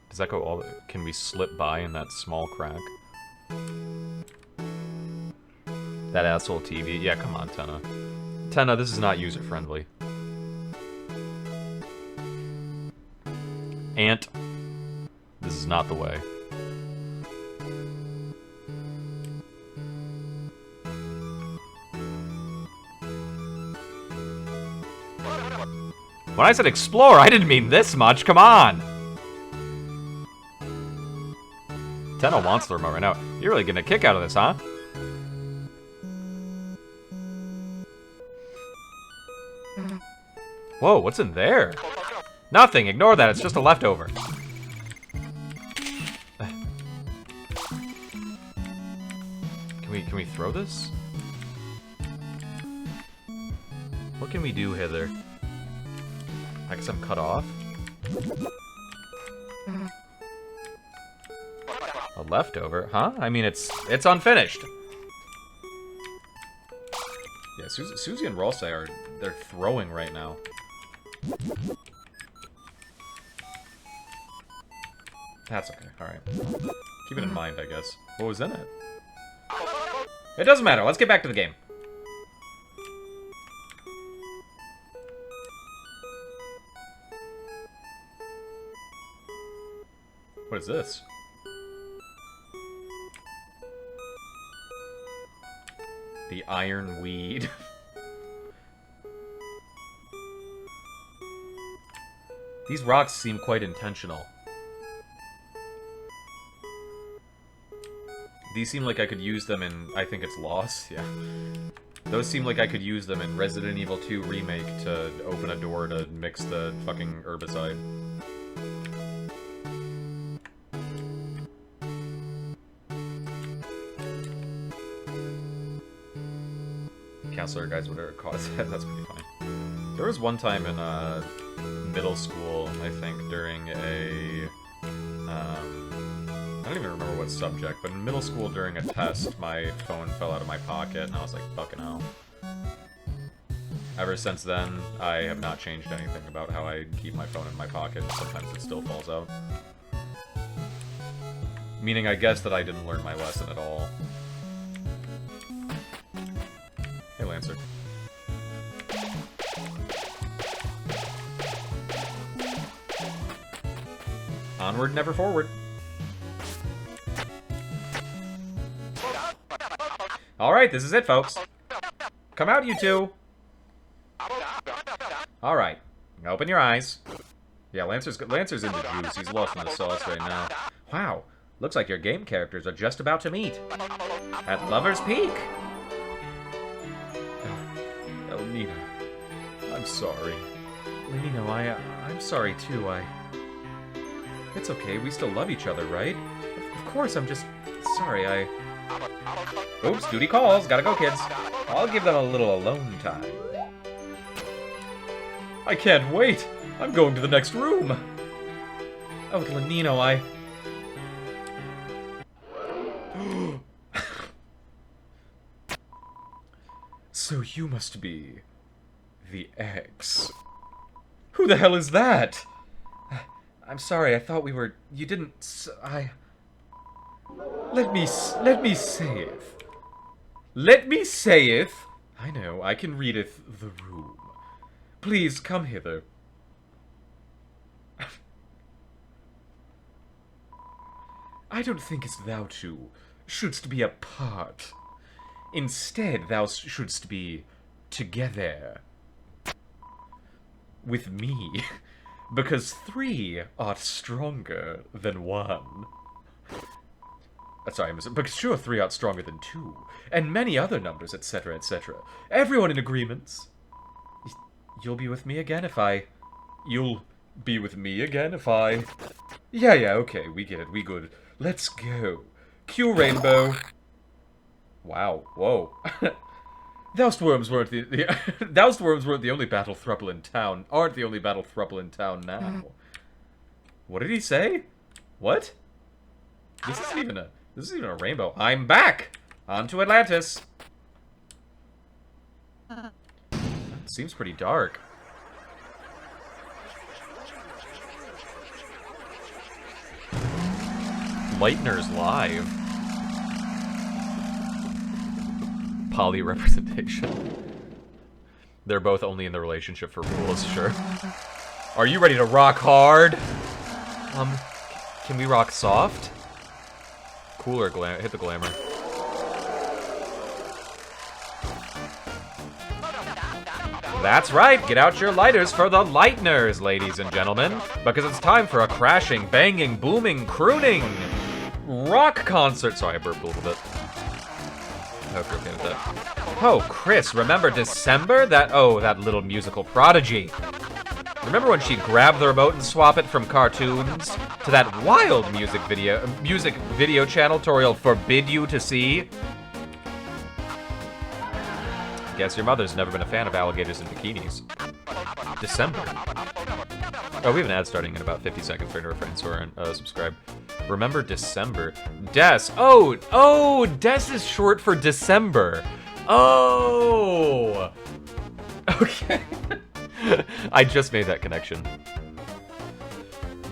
[SPEAKER 1] Does that go all the... Can we slip by in that small crack? That asshole TV. Yeah, come on, Tenna. Tenna, this is not user-friendly. Ant. This is not the way. When I said explore, I didn't mean this much. Come on! Tenna wants the remote right now. You're really getting a kick out of this, huh? Whoa, what's in there? Nothing, ignore that, it's just a leftover. Can we throw this? What can we do, Hither? I guess I'm cut off. A leftover, huh? I mean, it's unfinished. Yeah, Susie and Rolsei they're throwing right now. That's okay, alright. Keep it in mind, I guess. What was in it? It doesn't matter, let's get back to the game. What is this? The iron weed. These rocks seem quite intentional. These seem like I could use them in... I think it's Lost? Yeah. Those seem like I could use them in Resident Evil 2 Remake to open a door to mix the fucking herbicide. Counselor guys, whatever it caused. That's pretty funny. There was one time in middle school, I think, during a... I don't even remember what subject, but in middle school during a test, my phone fell out of my pocket, and I was like, fucking hell. Ever since then, I have not changed anything about how I keep my phone in my pocket. Sometimes it still falls out. Meaning, I guess that I didn't learn my lesson at all. Hey, Lancer. Onward, never forward. Alright, this is it, folks. Come out, you two. Alright. Open your eyes. Yeah, Lancer's into juice. He's lost in the sauce right now. Wow. Looks like your game characters are just about to meet. At Lover's Peak. Nina. I'm sorry. Nino, I'm sorry too. It's okay, we still love each other, right? Of course, I'm just sorry, Oops, duty calls. Gotta go, kids. I'll give them a little alone time. I can't wait! I'm going to the next room! Oh, Lenino, So you must be... the ex. Who the hell is that? I'm sorry, I thought we were... You didn't... Let me saith. Let me saith. I know, I can readeth the room. Please come hither. I don't think as thou two shouldst be apart. Instead, thou shouldst be together. With me. Because 3 art stronger than 1. Sorry, because sure 3 art stronger than 2. And many other numbers, etc., etc. Everyone in agreements. You'll be with me again if I... You'll be with me again if I... Yeah, okay, we get it, we good. Let's go. Cue rainbow. Wow, whoa. Doused worms weren't Doused worms weren't the only battle thruple in town. Aren't the only battle thruple in town now. What did he say? What? This isn't even a rainbow. I'm back! On to Atlantis. Seems pretty dark. Lightner's live. Poly representation. They're both only in the relationship for rules, sure. Are you ready to rock hard? Can we rock soft? Cooler hit the glamour. That's right, get out your lighters for the Lightners, ladies and gentlemen, because it's time for a crashing, banging, booming, crooning rock concert. Sorry, I burped a little bit. I hope you're okay with that. Oh, Chris, remember December? That little musical prodigy. Remember when she grabbed the remote and swapped it from cartoons to that wild music video channel tutorial forbid you to see? Guess your mother's never been a fan of alligators in bikinis. December. Oh, we have an ad starting in about 50 seconds for any friends who aren't subscribed. Remember December. Des. Oh, Des is short for December. Oh. Okay. I just made that connection.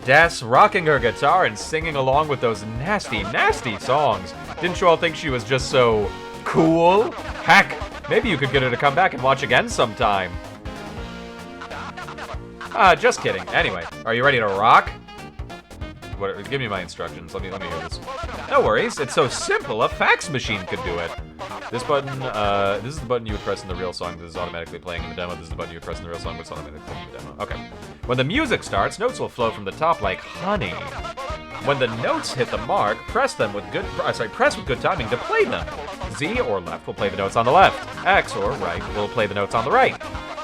[SPEAKER 1] Des rocking her guitar and singing along with those nasty, nasty songs. Didn't you all think she was just so cool? Heck, maybe you could get her to come back and watch again sometime. Just kidding. Anyway, are you ready to rock? Give me my instructions. Let me hear this. No worries. It's so simple. A fax machine could do it. This button, this is the button you would press in the real song that is automatically playing in the demo. This is the button you would press in the real song that's automatically playing in the demo. Okay. When the music starts, notes will flow from the top like honey. When the notes hit the mark, press with good timing to play them. Z or left will play the notes on the left. X or right will play the notes on the right.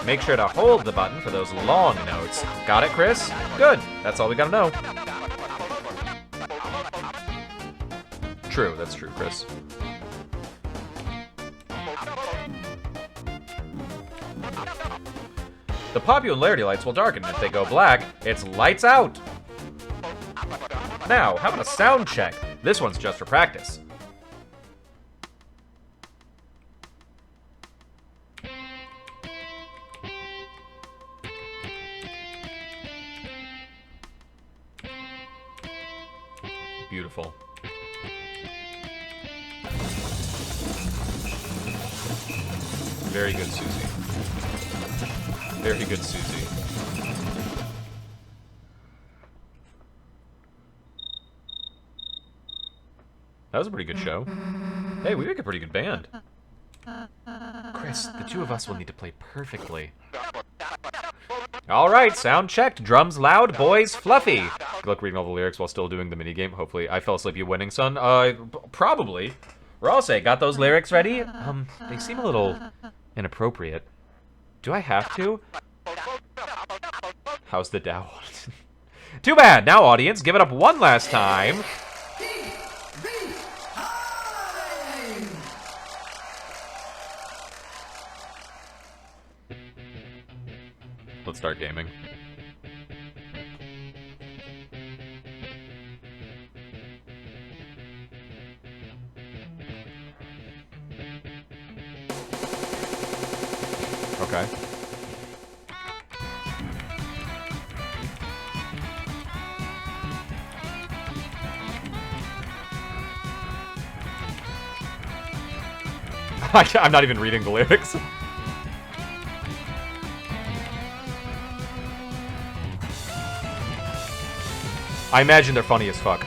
[SPEAKER 1] Make sure to hold the button for those long notes. Got it, Chris? Good. That's all we gotta know. True, that's true, Chris. The popularity lights will darken. If they go black, it's lights out. Now, how about a sound check? This one's just for practice. Beautiful. Very good, Susie. Very good, Susie. That was a pretty good show. Hey, we make a pretty good band. Chris, the two of us will need to play perfectly. All right, sound checked. Drums loud, boys fluffy. Good luck reading all the lyrics while still doing the minigame. Hopefully, I fell asleep. You winning, son? Probably. Ralse, got those lyrics ready? They seem a little inappropriate. Do I have to? How's the Dow? Too bad. Now, audience, give it up one last time. Let's start gaming. Okay. I'm not even reading the lyrics. I imagine they're funny as fuck.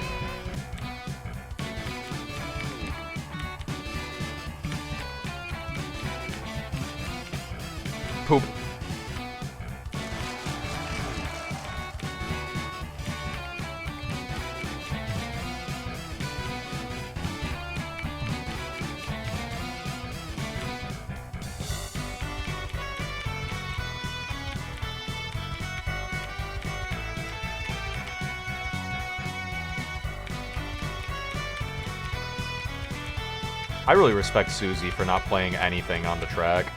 [SPEAKER 1] Poop. I really respect Susie for not playing anything on the track.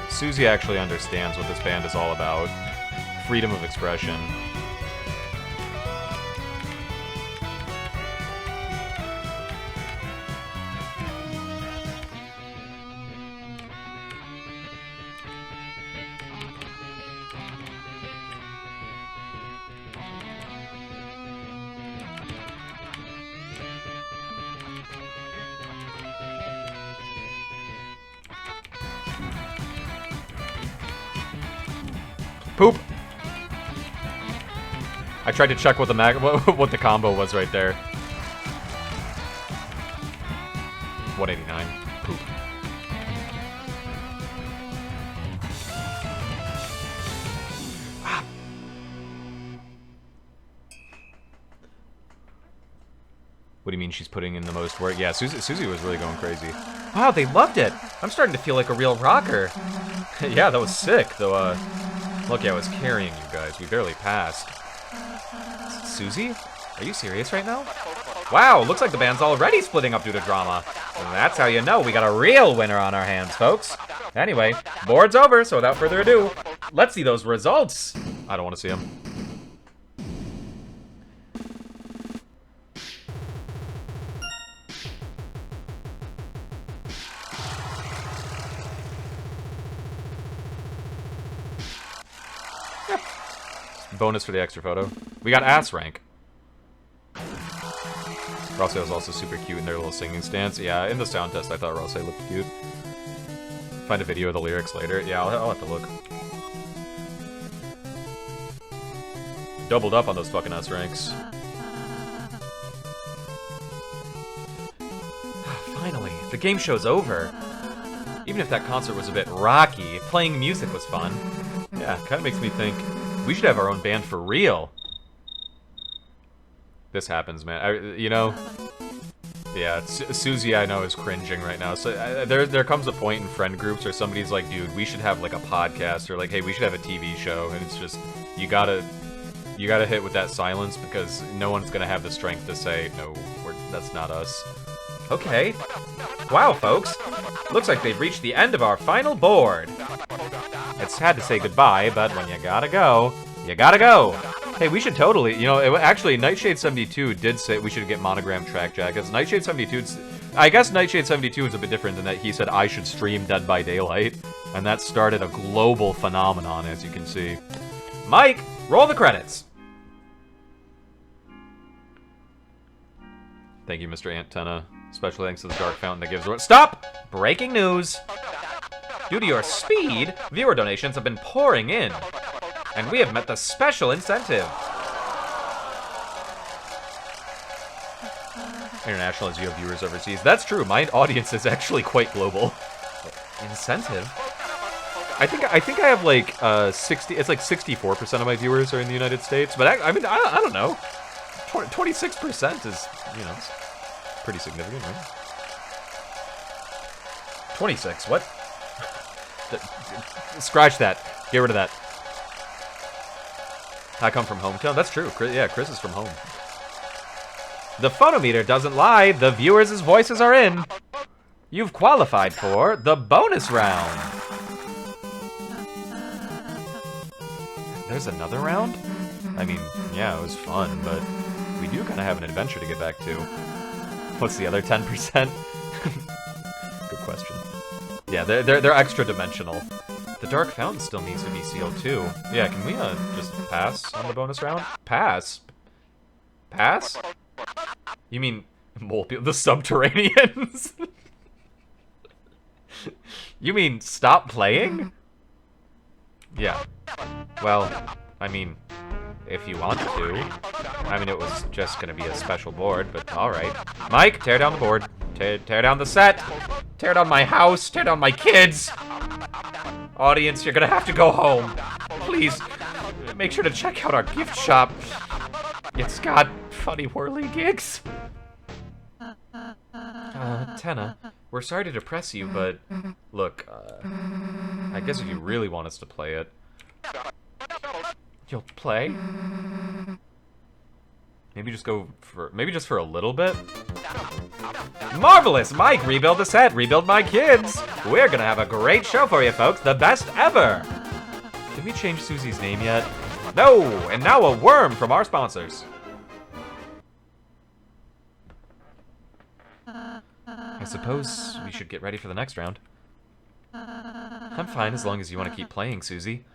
[SPEAKER 1] Susie actually understands what this band is all about. Freedom of expression. Poop. I tried to check what the combo was right there. 189. Poop. Ah. What do you mean she's putting in the most work? Yeah, Susie was really going crazy. Wow, they loved it. I'm starting to feel like a real rocker. Yeah, that was sick, though. Lucky I was carrying you guys. We barely passed. Susie? Are you serious right now? Wow, looks like the band's already splitting up due to drama. And that's how you know we got a real winner on our hands, folks. Anyway, board's over, so without further ado, let's see those results. I don't want to see them. Bonus for the extra photo. We got ass rank. Ralse was also super cute in their little singing stance. Yeah, in the sound test I thought Ralse looked cute. Find a video of the lyrics later. Yeah, I'll have to look. Doubled up on those fucking ass ranks. Finally, the game show's over. Even if that concert was a bit rocky, playing music was fun. Yeah, kind of makes me think we should have our own band for real. This happens, man. You know, yeah, Susie I know is cringing right now. So there comes a point in friend groups where somebody's like, dude, we should have like a podcast, or like, hey, we should have a TV show, and it's just, you gotta hit with that silence, because no one's gonna have the strength to say, no, that's not us. Okay. Wow, folks. Looks like they've reached the end of our final board. It's sad to say goodbye, but when you gotta go, you gotta go. Hey, we should totally, you know, actually, Nightshade72 did say we should get monogram track jackets. Nightshade72, I guess Nightshade72 is a bit different in that he said I should stream Dead by Daylight, and that started a global phenomenon, as you can see. Mike, roll the credits. Thank you, Mr. Antenna. Special thanks to the Dark Fountain that gives away. Stop! Breaking news! Due to your speed, viewer donations have been pouring in, and we have met the special incentive. International as you have viewers overseas. That's true. My audience is actually quite global. Incentive? I think I have like 60. It's like 64% of my viewers are in the United States, but I mean I don't know. 26% is, you know, it's pretty significant, right? 26. What? Scratch that. Get rid of that. I come from hometown. That's true. Yeah, Chris is from home. The phonometer doesn't lie. The viewers' voices are in. You've qualified for the bonus round. There's another round? I mean, yeah, it was fun, but we do kind of have an adventure to get back to. What's the other 10%? Good question. Yeah, they're extra dimensional. The Dark Fountain still needs to be sealed too. Yeah, can we just pass on the bonus round? Pass? Pass? You mean the Subterraneans? You mean stop playing? Yeah. Well, I mean, if you want to. I mean, it was just gonna be a special board, but alright. Mike, tear down the board. Tear down the set. Tear down my house. Tear down my kids. Audience, you're gonna have to go home. Please, make sure to check out our gift shop. It's got funny whirly gigs. Tenna, we're sorry to depress you, but look, I guess if you really want us to play it, you'll play? Maybe just for a little bit? Marvelous! Mike, rebuild the set, rebuild my kids! We're gonna have a great show for you folks, the best ever! Did we change Susie's name yet? No! And now a worm from our sponsors. I suppose we should get ready for the next round. I'm fine as long as you want to keep playing, Susie.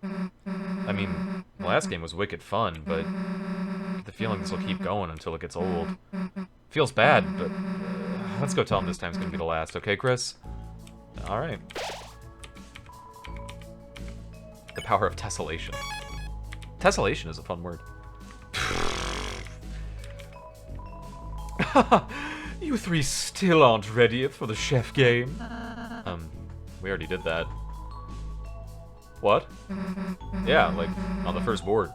[SPEAKER 1] I mean, the last game was wicked fun, but I get the feeling this will keep going until it gets old. Feels bad, but let's go tell him this time's gonna be the last, okay, Chris? Alright. The power of tessellation. Tessellation is a fun word. You three still aren't ready for the chef game? We already did that. What? Yeah, like, on the first board.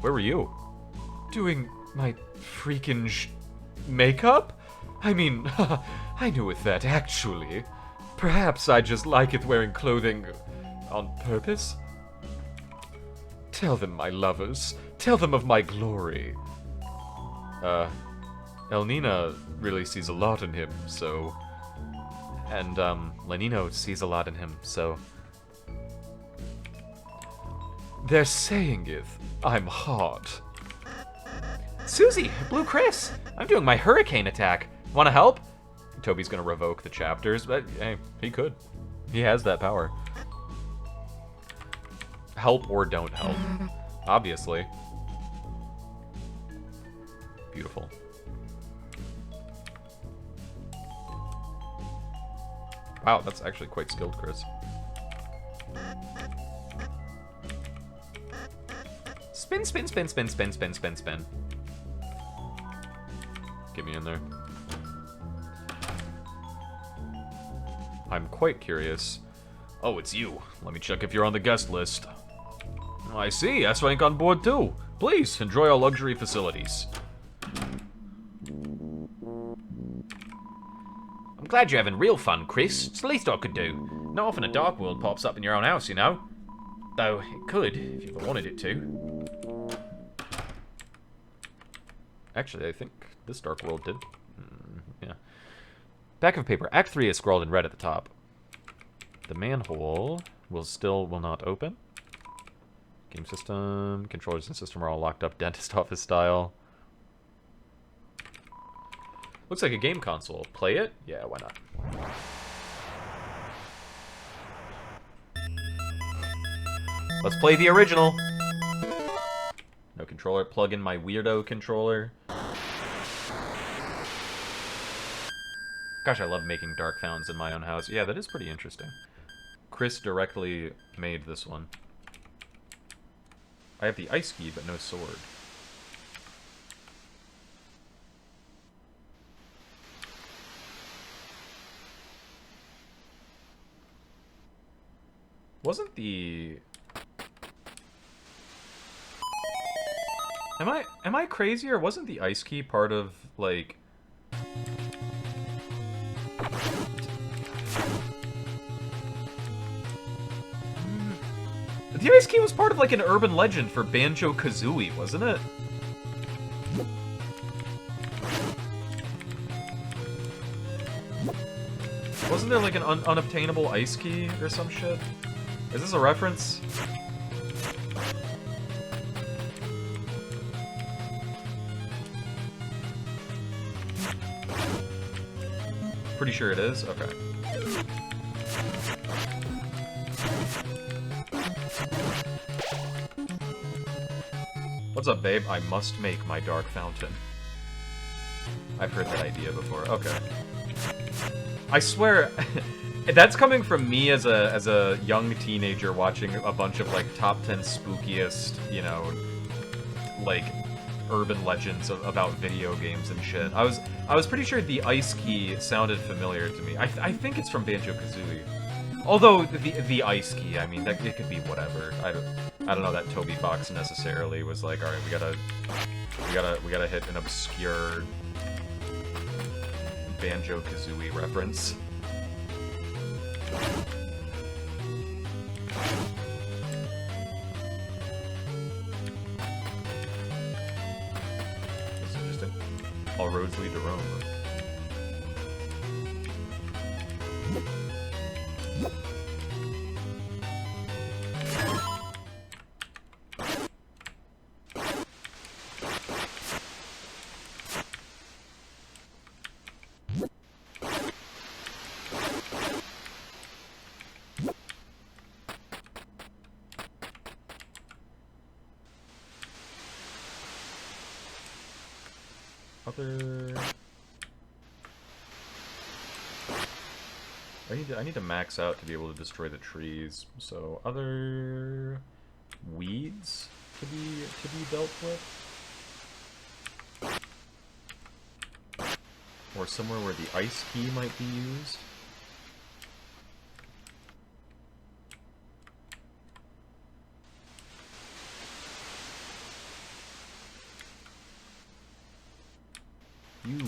[SPEAKER 1] Where were you? Doing my freaking makeup? I mean, I knew with that, actually. Perhaps I just like it wearing clothing on purpose? Tell them, my lovers. Tell them of my glory. Elnina really sees a lot in him, so... And, Lenino sees a lot in him, so... They're saying it. I'm hot. Susie, Blue Chris, I'm doing my hurricane attack. Wanna help? Toby's gonna revoke the chapters, but hey, he could. He has that power. Help or don't help. Obviously. Beautiful. Wow, that's actually quite skilled, Chris. Spin, spin, spin, spin, spin, spin, spin, spin. Get me in there. I'm quite curious. Oh, it's you. Let me check if you're on the guest list. Oh, I see. S-Rank on board too. Please, enjoy our luxury facilities. I'm glad you're having real fun, Chris. It's the least I could do. Not often a dark world pops up in your own house, you know. Though, it could, if you ever wanted it to. Actually, I think this dark world did. Yeah. Back of paper. Act 3 is scrawled in red at the top. The manhole will not open. Game system, controllers and system are all locked up, dentist office style. Looks like a game console. Play it? Yeah, why not? Let's play the original. No controller. Plug in my weirdo controller. Gosh, I love making dark fountains in my own house. Yeah, that is pretty interesting. Chris directly made this one. I have the ice key, but no sword. Wasn't the... Am I crazy, or wasn't the ice key part of, like... The ice key was part of, like, an urban legend for Banjo-Kazooie, wasn't it? Wasn't there, like, an unobtainable ice key or some shit? Is this a reference? Pretty sure it is? Okay. What's up, babe? I must make my dark fountain. I've heard that idea before. Okay. I swear, that's coming from me as a young teenager watching a bunch of, like, top 10 spookiest, you know, like, urban legends about video games and shit. I was pretty sure the ice key sounded familiar to me. I think it's from Banjo-Kazooie. Although the ice key, I mean, that it could be whatever. I don't know that Toby Fox necessarily was like, all right, we gotta hit an obscure Banjo-Kazooie reference. This is just all roads lead to Rome. I need to max out to be able to destroy the trees. So other weeds to be dealt with, or somewhere where the ice key might be used. You.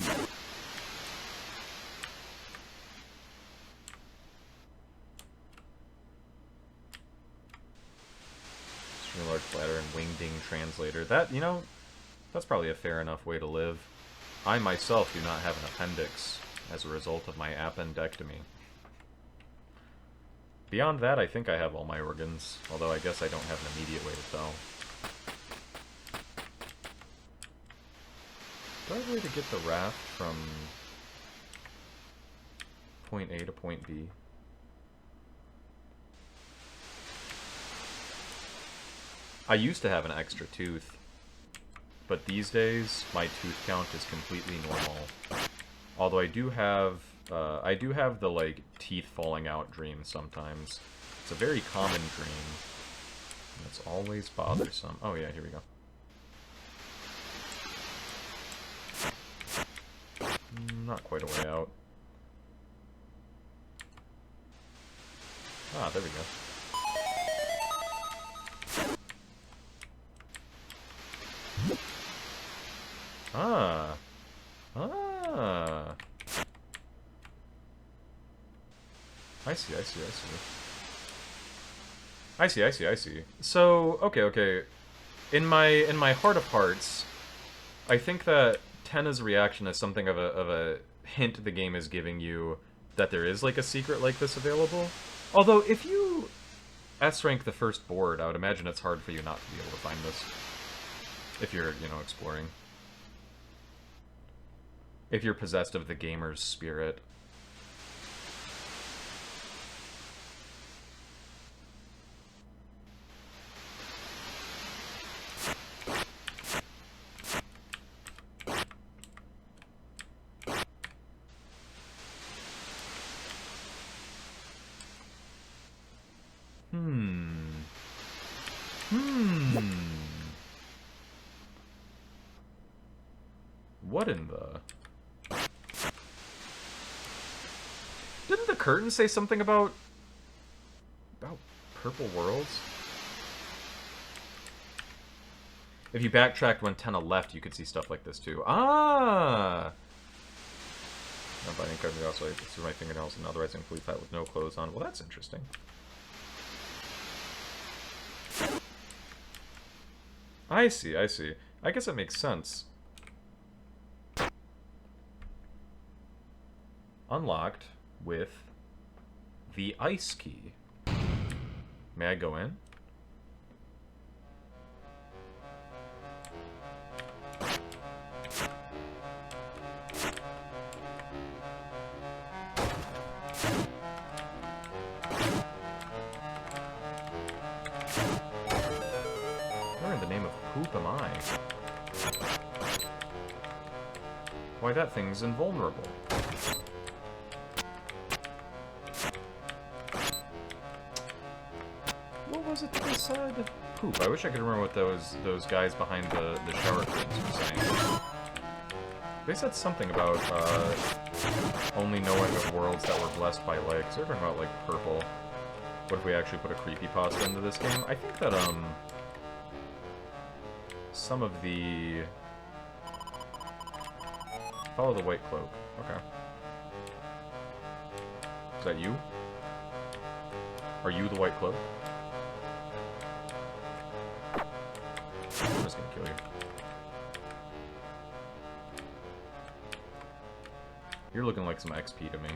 [SPEAKER 1] Large bladder and wingding translator. That, you know, that's probably a fair enough way to live. I myself do not have an appendix as a result of my appendectomy. Beyond that, I think I have all my organs, although I guess I don't have an immediate way to tell. Do I have a way to get the raft from point A to point B? I used to have an extra tooth, but these days my tooth count is completely normal. Although I do have the, like, teeth falling out dream sometimes. It's a very common dream. And it's always bothersome. Oh yeah, here we go. Not quite a way out. Ah, there we go. Ah. Ah. I see, I see, I see. I see, I see, I see. So, okay. In my heart of hearts, I think that Tenna's reaction is something of a hint the game is giving you that there is like a secret like this available. Although if you S rank the first board, I would imagine it's hard for you not to be able to find this. If you're, you know, exploring. If you're possessed of the gamer's spirit. What in the... Didn't the curtain say something about purple worlds? If you backtracked when Tenna left, you could see stuff like this too. Ah! No binding card me also through my fingernails and otherwise include that with no clothes on. Well, that's interesting. I see, I see. I guess it makes sense. Unlocked with the ice key. May I go in? Where in the name of poop am I? Why, that thing's invulnerable. What was it that they said? Poop. I wish I could remember what those guys behind the shower curtains were saying. They said something about only knowing of worlds that were blessed by legs. They're talking about like purple. What if we actually put a creepypasta into this game? I think that some of the... Follow the white cloak. Okay. Is that you? Are you the white cloak? I'm just gonna kill you. You're looking like some XP to me.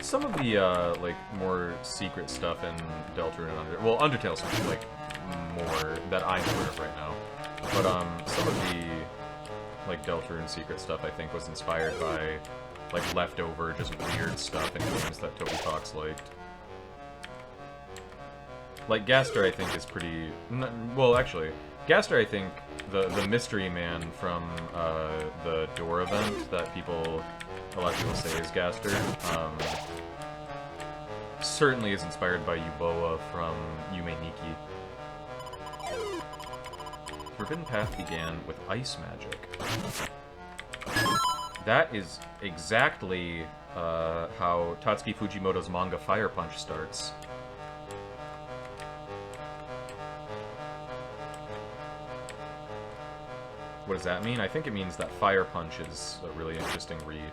[SPEAKER 1] Some of the, like, more secret stuff in Deltarune and Undertale... Well, Undertale's like, more that I'm aware of right now. But, some of the, like, Deltarune secret stuff, I think, was inspired by, like, leftover, just weird stuff in games that Toby Fox liked. Like, Gaster, I think, is pretty... Well, actually, Gaster, I think, the mystery man from, the door event that a lot of people say is Gaster, certainly is inspired by Yuboa from Yume Nikki. Forbidden Path began with ice magic. That is exactly, how Tatsuki Fujimoto's manga Fire Punch starts. What does that mean? I think it means that Fire Punch is a really interesting read.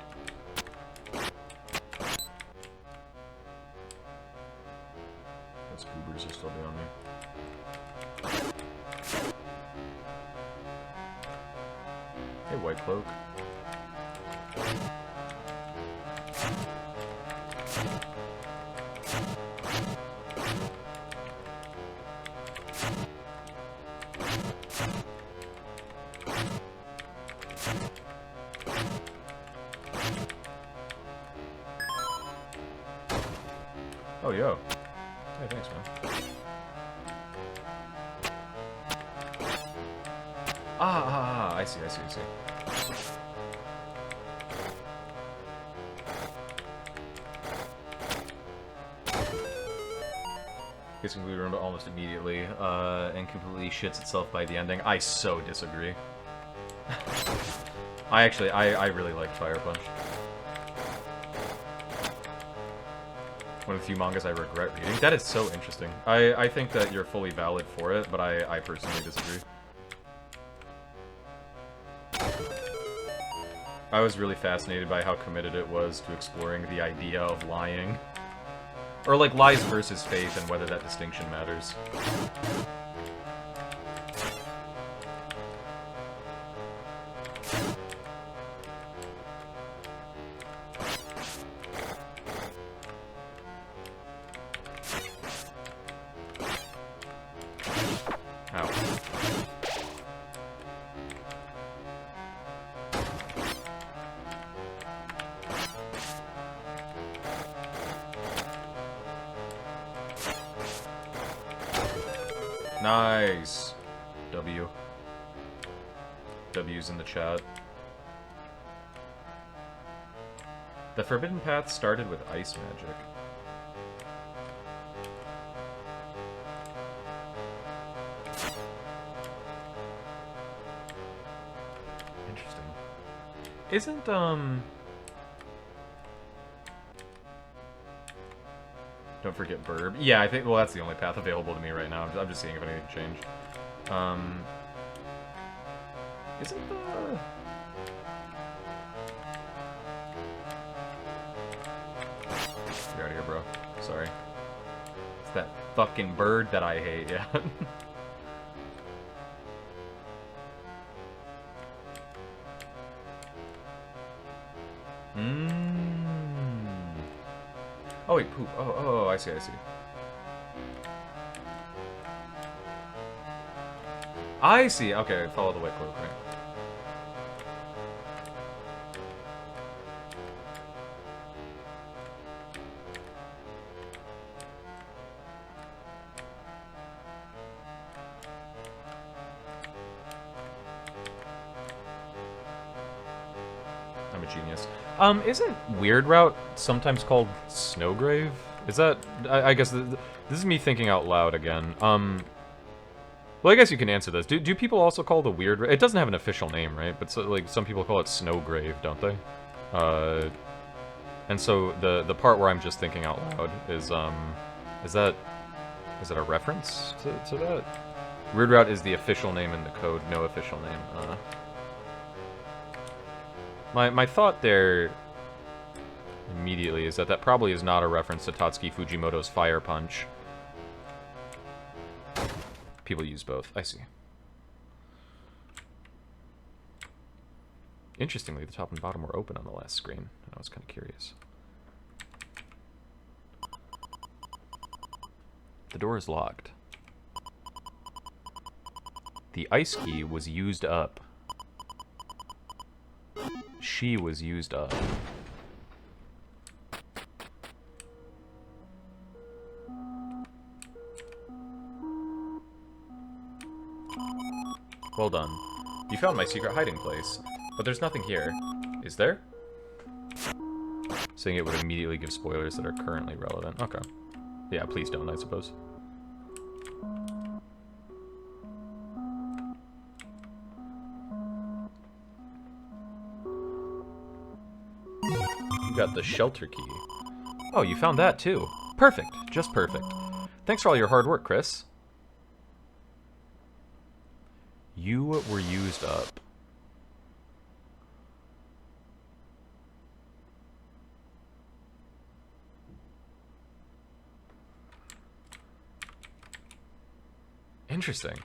[SPEAKER 1] Those goobers are still beyond me. Hey, White Cloak. Oh, yo. Hey, thanks, man. I see. Gets concluded almost immediately, and completely shits itself by the ending. I so disagree. I really like Fire Punch. One of the few mangas I regret reading. That is so interesting. I think that you're fully valid for it, but I personally disagree. I was really fascinated by how committed it was to exploring the idea of lying. Or, like, lies versus faith and whether that distinction matters. Nice. W. W's in the chat. The Forbidden Path started with ice magic. Interesting. Isn't, Don't forget Burb. Yeah, I think, well, that's the only path available to me right now. I'm just seeing if anything changed. Isn't the... Get out of here, bro. Sorry. It's that fucking bird that I hate, yeah. Oh, wait, poop. Oh, I see. I see. Okay, follow the wet cloak, right? I'm a genius. Isn't Weird Route sometimes called Snowgrave? Is that... I guess this is me thinking out loud again. Well, I guess you can answer this. Do people also call the Weird... It doesn't have an official name, right? But, so, like, some people call it Snowgrave, don't they? And so the part where I'm just thinking out loud is that a reference to that? Weird Route is the official name in the code, no official name. My thought there immediately is that probably is not a reference to Tatsuki Fujimoto's Fire Punch. People use both. I see. Interestingly, the top and bottom were open on the last screen. I was kind of curious. The door is locked. The ice key was used up. She was used up. Well done. You found my secret hiding place, but there's nothing here. Is there? Saying it would immediately give spoilers that are currently relevant. Okay. Yeah, please don't, I suppose. You got the shelter key. Oh, you found that too. Perfect. Just perfect. Thanks for all your hard work, Chris. You were used up. Interesting.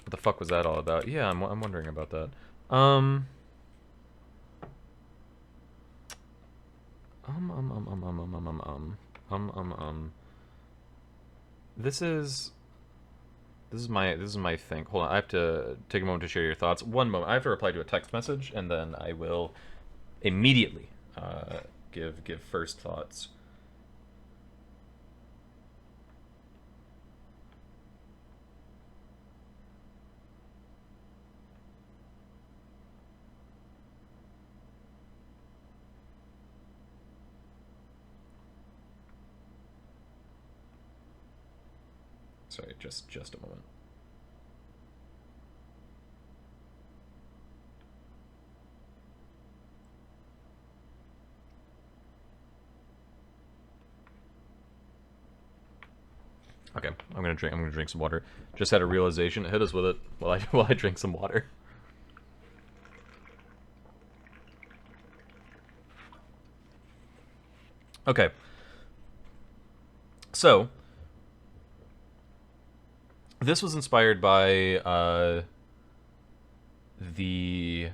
[SPEAKER 1] What the fuck was that all about? Yeah, I'm wondering about that. This is my thing. Hold on, I have to take a moment to share your thoughts. One moment. I have to reply to a text message, and then I will immediately give first thoughts. Sorry, just a moment. Okay, I'm gonna drink some water. Just had a realization. Hit us with it while I while I drink some water. Okay. So this was inspired by the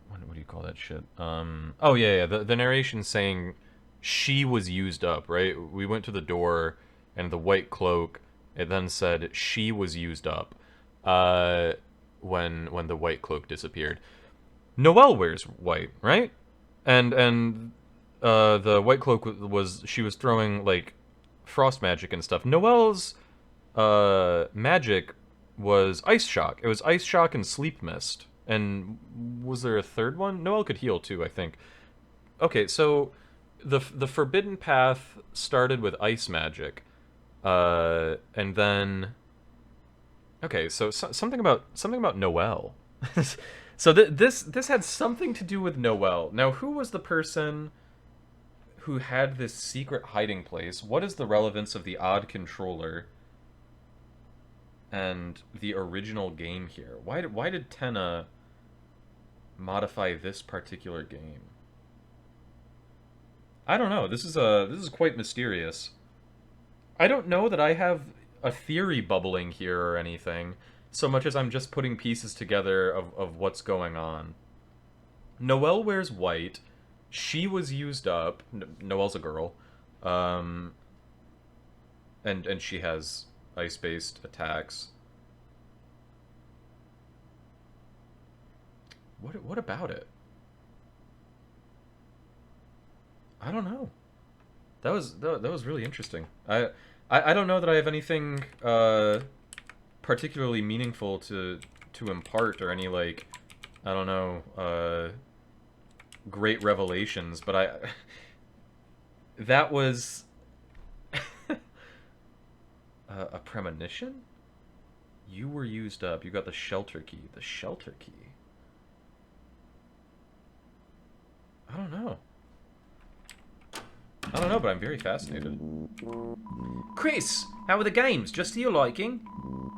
[SPEAKER 1] what do you call that shit? Oh yeah. The narration saying she was used up, right? We went to the door and the white cloak. It then said she was used up. When the white cloak disappeared. Noelle wears white, right? And the white cloak was she was throwing like frost magic and stuff. Noelle's magic was ice shock. It was ice shock and sleep mist. And was there a third one? Noelle could heal too, I think. Okay, so the forbidden path started with ice magic, and then okay, so something about Noelle. So this had something to do with Noelle. Now, who was the person who had this secret hiding place? What is the relevance of the odd controller and the original game here? Why did Tenna modify this particular game? I don't know. This is quite mysterious. I don't know that I have a theory bubbling here or anything, so much as I'm just putting pieces together of what's going on. Noelle wears white. She was used up. Noelle's a girl. And she has ice-based attacks. What about it? I don't know. That was really interesting. I don't know that I have anything particularly meaningful to impart or any like I don't know great revelations, but I that was a premonition. You were used up. You got the shelter key. The shelter key. I don't know. I don't know, but I'm very fascinated. Chris, how are the games? Just to your liking?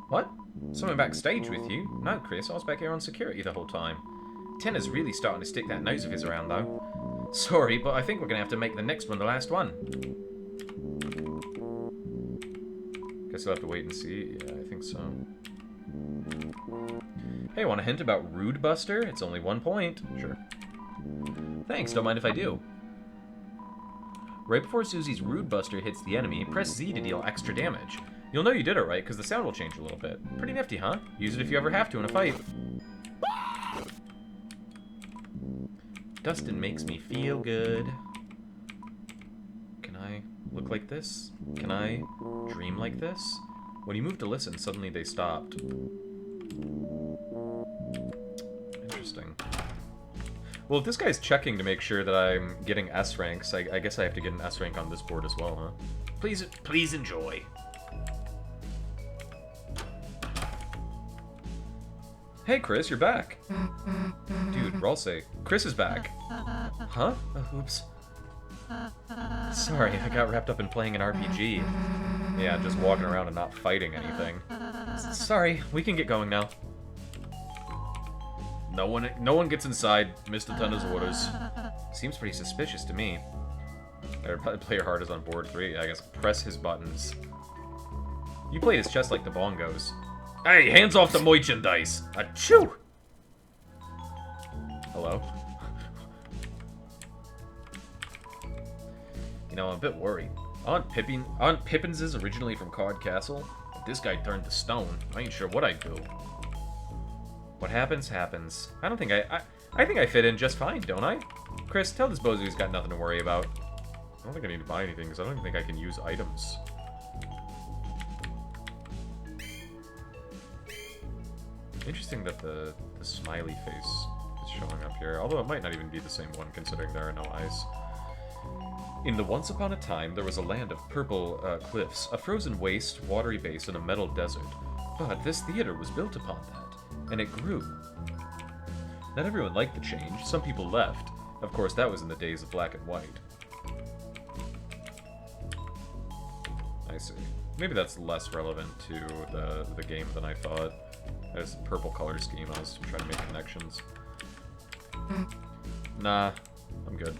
[SPEAKER 1] What? Someone backstage with you? No, Chris, I was back here on security the whole time. Tenna's really starting to stick that nose of his around, though. Sorry, but I think we're going to have to make the next one the last one. Guess we'll have to wait and see. Yeah, I think so. Hey, want a hint about Rude Buster? It's only 1 point. Sure. Thanks, don't mind if I do. Right before Susie's Rude Buster hits the enemy, press Z to deal extra damage. You'll know you did it right, because the sound will change a little bit. Pretty nifty, huh? Use it if you ever have to in a fight. Dustin makes me feel good. Can I look like this? Can I dream like this? When you move to listen, suddenly they stopped. Interesting. Well, if this guy's checking to make sure that I'm getting S ranks, I guess I have to get an S rank on this board as well, huh? Please enjoy. Hey, Chris, you're back. Dude, Ralsei, Chris is back. Huh? Oops. Sorry, I got wrapped up in playing an RPG. Yeah, just walking around and not fighting anything. Sorry, we can get going now. No one gets inside. Mr. Tenna's orders. Seems pretty suspicious to me. Player hard is on board 3. I guess press his buttons. You played his chest like the bongos. Hey, hands off the merchandise! Achoo! Hello? You know, I'm a bit worried. Aunt Pippin's is originally from Card Castle. If this guy turned to stone, I ain't sure what I'd do. What happens, happens. I don't think I think I fit in just fine, don't I? Chris, tell this bozo he's got nothing to worry about. I don't think I need to buy anything, because I don't even think I can use items. Interesting that the smiley face is showing up here, although it might not even be the same one, considering there are no eyes. In the once upon a time, there was a land of purple cliffs, a frozen waste, watery base, and a metal desert. But this theater was built upon that. And it grew. Not everyone liked the change. Some people left. Of course, that was in the days of black and white. I see. Maybe that's less relevant to the game than I thought. There's a purple color scheme. I was trying to make connections. Nah, I'm good.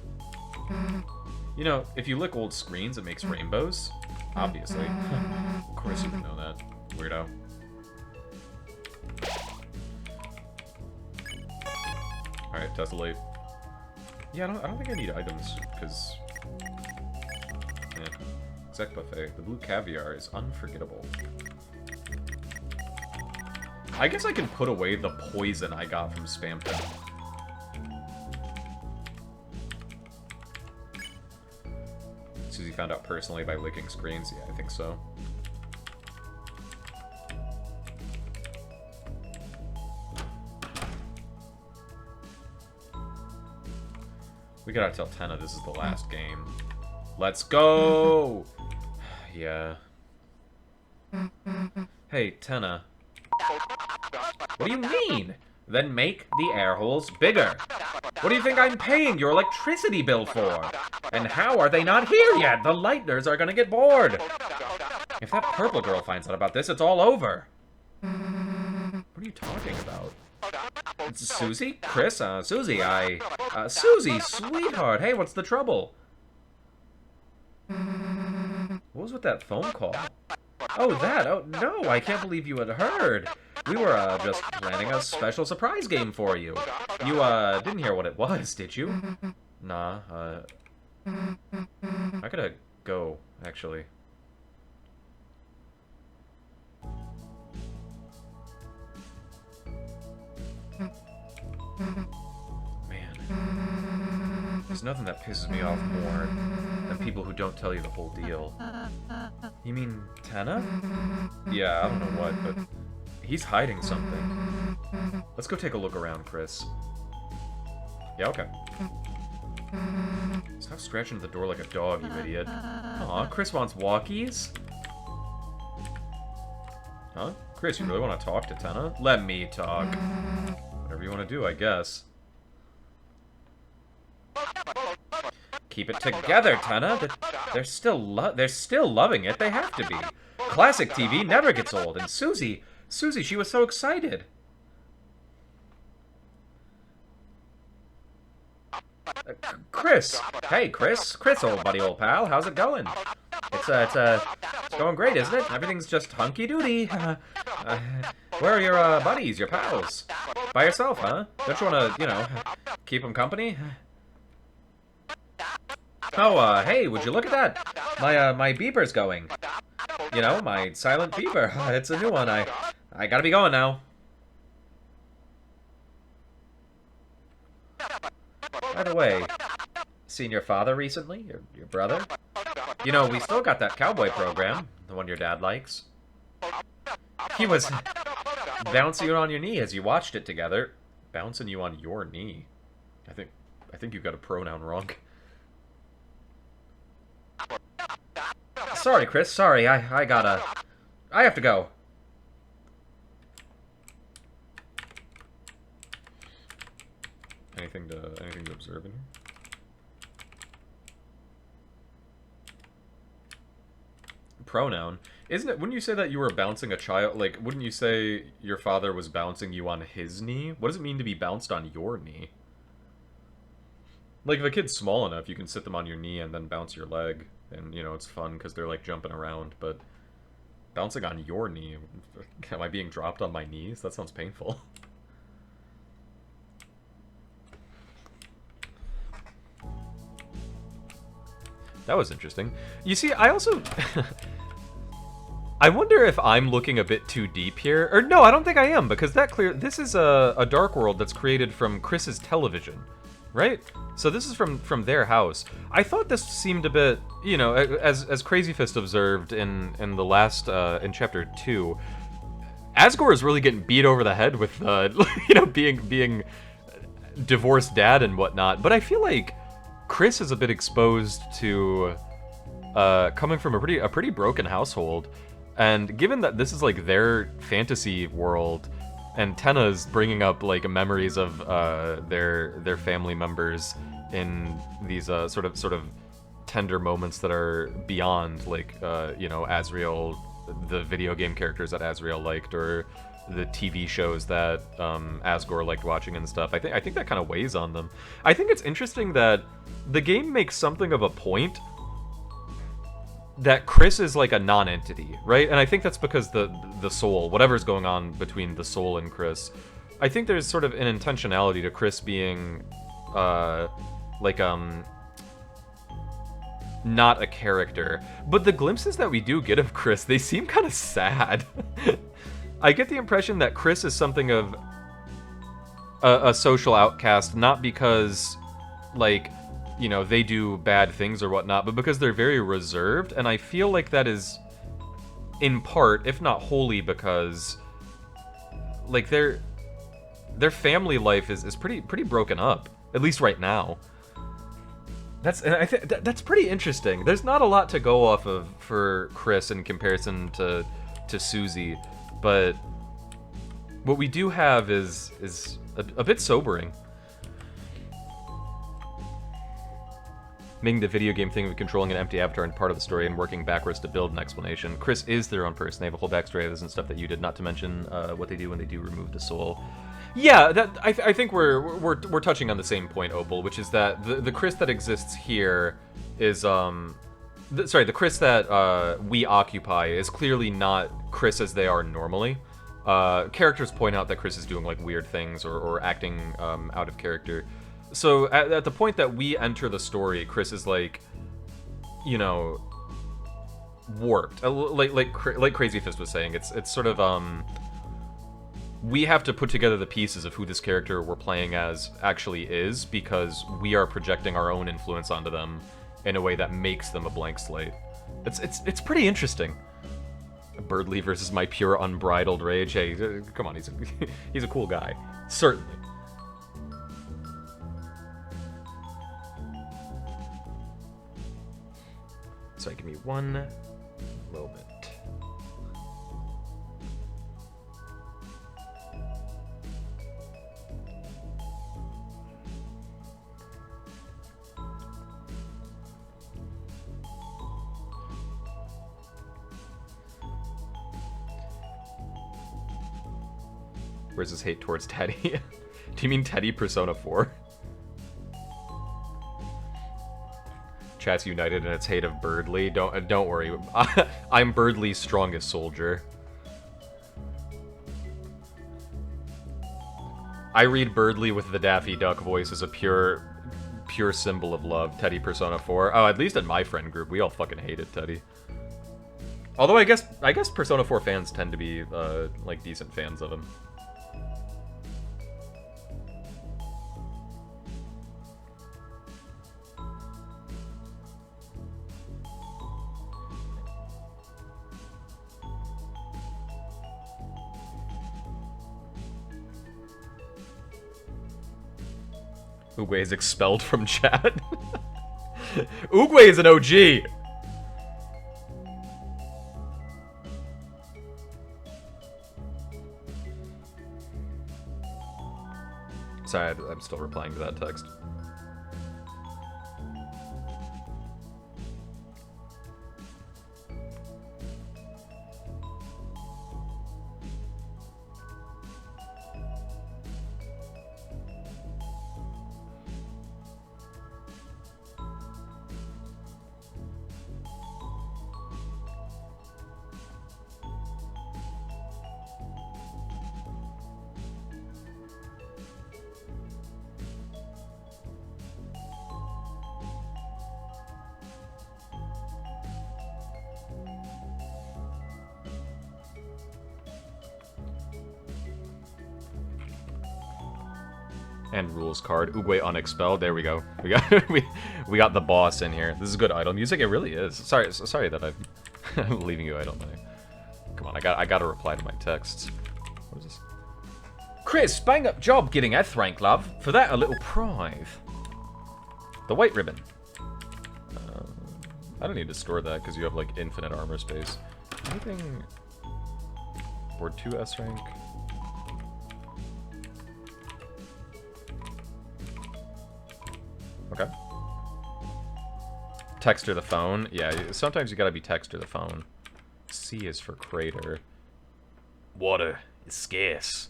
[SPEAKER 1] You know, if you lick old screens, it makes rainbows. Obviously. Of course you would know that, weirdo. Alright, tessellate. Yeah, I don't think I need items, because... Yeah. Exec buffet. The blue caviar is unforgettable. I guess I can put away the poison I got from Spam Pit. Susie found out personally by licking screens? Yeah, I think so. We gotta tell Tenna this is the last game. Let's go! Yeah. Hey, Tenna. What do you mean? Then make the air holes bigger. What do you think I'm paying your electricity bill for? And how are they not here yet? The Lightners are gonna get bored. If that purple girl finds out about this, it's all over. What are you talking about? It's Susie? Chris? Susie, Susie, sweetheart, hey, what's the trouble? What was with that phone call? Oh, that? Oh, no, I can't believe you had heard. We were, just planning a special surprise game for you. You, didn't hear what it was, did you? Nah, I gotta go, actually. Man. There's nothing that pisses me off more than people who don't tell you the whole deal. You mean Tenna? Yeah, I don't know what, but he's hiding something. Let's go take a look around, Chris. Yeah, okay. Stop scratching at the door like a dog, you idiot. Aw, Chris wants walkies? Huh? Chris, you really want to talk to Tenna? Let me talk. Whatever you want to do, I guess. Keep it together, Tenna. They're still loving it. They have to be. Classic TV never gets old. And Susie, she was so excited. Chris. Hey, Chris, old buddy, old pal. How's it going? It's going great, isn't it? Everything's just hunky-doody. Where are your, buddies, your pals? By yourself, huh? Don't you want to, you know, keep them company? Oh, hey, would you look at that? My beeper's going. You know, my silent beeper. It's a new one. I gotta be going now. By the way, seen your father recently? Your brother? You know, we still got that cowboy program, the one your dad likes. He was bouncing you on your knee as you watched it together. Bouncing you on your knee. I think you got a pronoun wrong. Sorry, Chris. Sorry, I have to go. Anything to observe in here? Pronoun. Isn't it, wouldn't you say that you were bouncing a child, like, wouldn't you say your father was bouncing you on his knee? What does it mean to be bounced on your knee? Like, if a kid's small enough, you can sit them on your knee and then bounce your leg. And, you know, it's fun because they're, like, jumping around. But bouncing on your knee? Am I being dropped on my knees? That sounds painful. That was interesting. You see, I also... I wonder if I'm looking a bit too deep here. Or, no, I don't think I am, because this is a Dark World that's created from Chris's television. Right? So this is from their house. I thought this seemed a bit, you know, as Crazy Fist observed in the last in chapter 2, Asgore is really getting beat over the head with you know, being divorced dad and whatnot. But I feel like Chris is a bit exposed to coming from a pretty broken household, and given that this is like their fantasy world. And Tenna's bringing up like memories of their family members in these sort of tender moments that are beyond, like, you know, Asriel, the video game characters that Asriel liked, or the TV shows that Asgore liked watching and stuff. I think that kind of weighs on them. I think it's interesting that the game makes something of a point that Chris is like a non-entity, right? And I think that's because the soul, whatever's going on between the soul and Chris, I think there's sort of an intentionality to Chris being like not a character. But the glimpses that we do get of Chris, they seem kind of sad. I get the impression that Chris is something of a social outcast, not because, like, you know, they do bad things or whatnot, but because they're very reserved, and I feel like that is, in part, if not wholly, because, like, their family life is pretty broken up, at least right now. And I think that's pretty interesting. There's not a lot to go off of for Chris in comparison to Susie, but what we do have is a bit sobering. Making the video game thing of controlling an empty avatar and part of the story and working backwards to build an explanation. Chris is their own person. They have a whole backstory and stuff that you did, not to mention what they do when they do remove the soul. Yeah, that I think we're touching on the same point, Opal, which is that the Chris that exists here is the Chris that we occupy is clearly not Chris as they are normally. Characters point out that Chris is doing like weird things or acting out of character. So at the point that we enter the story, Chris is like, you know, warped. Like Crazy Fist was saying, it's sort of we have to put together the pieces of who this character we're playing as actually is, because we are projecting our own influence onto them in a way that makes them a blank slate. It's pretty interesting. Birdly versus my pure unbridled rage. Hey, come on, he's a cool guy, certainly. Sorry, give me one moment. Where's his hate towards Teddy? Do you mean Teddy Persona 4? Chat's united in its hate of Birdly. Don't worry. I'm Birdly's strongest soldier. I read Birdly with the Daffy Duck voice as a pure symbol of love. Teddy Persona 4. Oh, at least in my friend group, we all fucking hated Teddy. Although I guess Persona 4 fans tend to be like decent fans of him. Oogway is expelled from chat. Oogway is an OG! Sorry, I'm still replying to that text. And rules card. Oogway unexpelled. There we go. We got we got the boss in here. This is good idle music. It really is. Sorry that I'm leaving you idle. Come on, I gotta reply to my texts. What is this? Chris, bang up job getting F rank, love. For that, a little prize. The white ribbon. I don't need to store that because you have like infinite armor space. Anything? Board 2 S rank. Okay. Text or the phone? Yeah, sometimes you gotta be text or the phone. C is for crater. Water is scarce.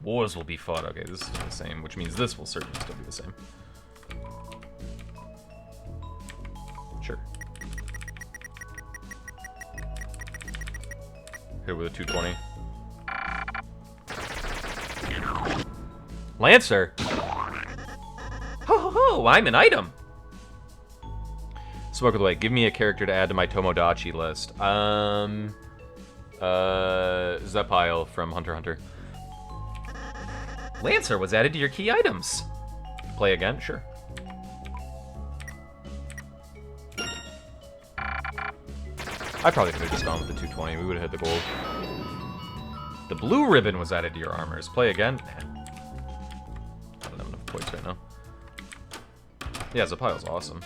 [SPEAKER 1] Wars will be fought. Okay, this is the same, which means this will certainly still be the same. Sure. Hit with a 220. Lancer! Ho ho ho! I'm an item! Smoke of the way. Give me a character to add to my Tomodachi list. Zepile from Hunter x Hunter. Lancer was added to your key items. Play again? Sure. I probably could have just gone with the 220. We would have hit the gold. The blue ribbon was added to your armors. Play again? Nah. I don't have enough points right now. Yeah, Zepile's awesome.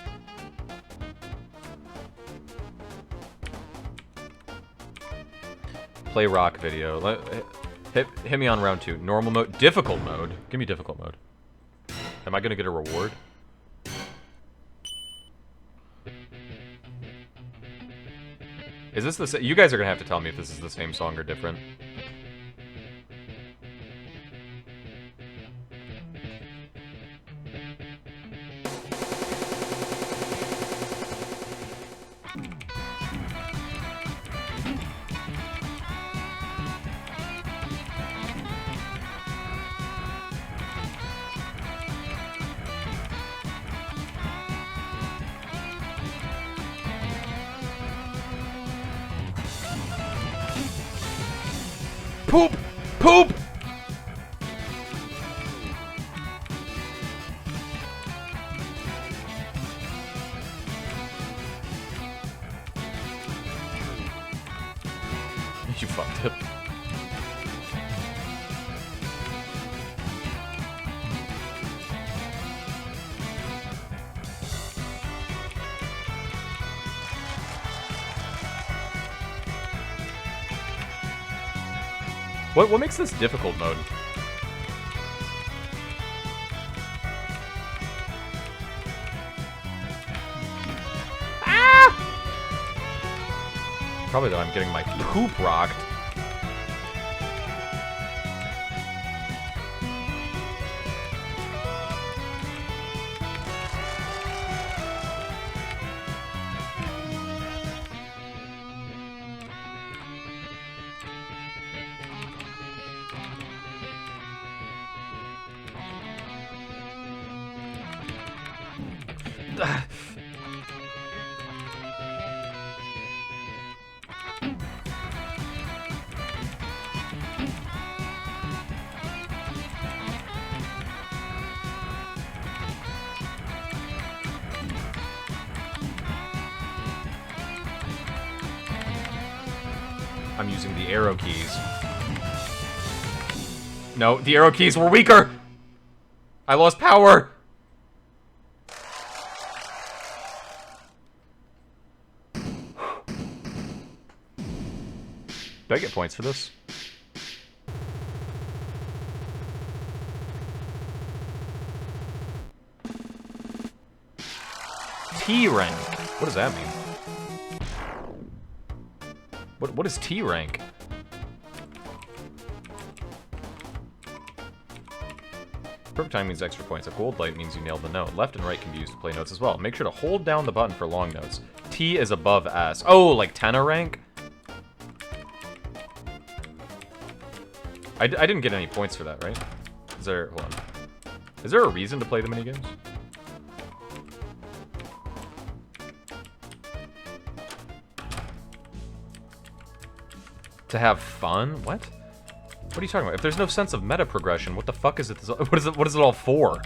[SPEAKER 1] Play rock video. Hit me on round 2. Normal mode. Difficult mode. Give me difficult mode. Am I going to get a reward? Is this the same? You guys are going to have to tell me if this is the same song or different. Poop! Poop! You fucked it. What makes this difficult mode? Ah! Probably that I'm getting my poop rocked. I'm using the arrow keys. No, the arrow keys were weaker! I lost power! Do I get points for this? T rank. What does that mean? What is T rank? Perfect time means extra points. A gold light means you nailed the note. Left and right can be used to play notes as well. Make sure to hold down the button for long notes. T is above S. Oh, like tenor rank? I didn't get any points for that, right? Is there... Hold on. Is there a reason to play the minigames? To have fun? What? What are you talking about? If there's no sense of meta progression, what the fuck is it? What is it all for?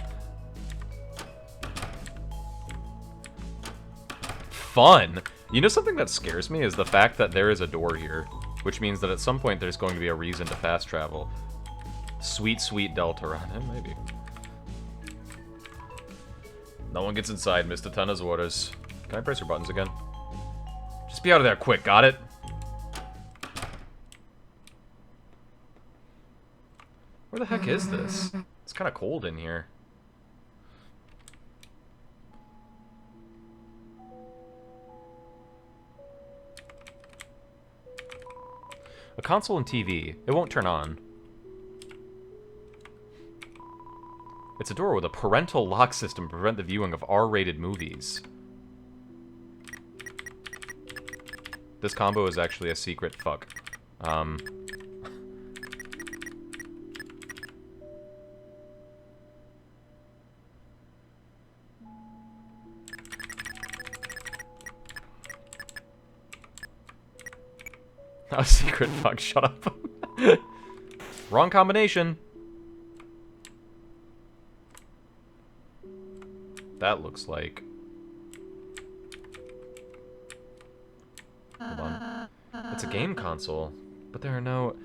[SPEAKER 1] Fun? You know something that scares me is the fact that there is a door here, which means that at some point there's going to be a reason to fast travel. Sweet, sweet Deltarune, maybe. No one gets inside, Mr. Tana's orders. Can I press your buttons again? Just be out of there quick, got it? Where the heck is this? It's kind of cold in here. A console and TV. It won't turn on. It's a door with a parental lock system to prevent the viewing of R-rated movies. This combo is actually a secret fuck. A secret fuck, shut up. Wrong combination. That looks like... Hold on. It's a game console, but there are no...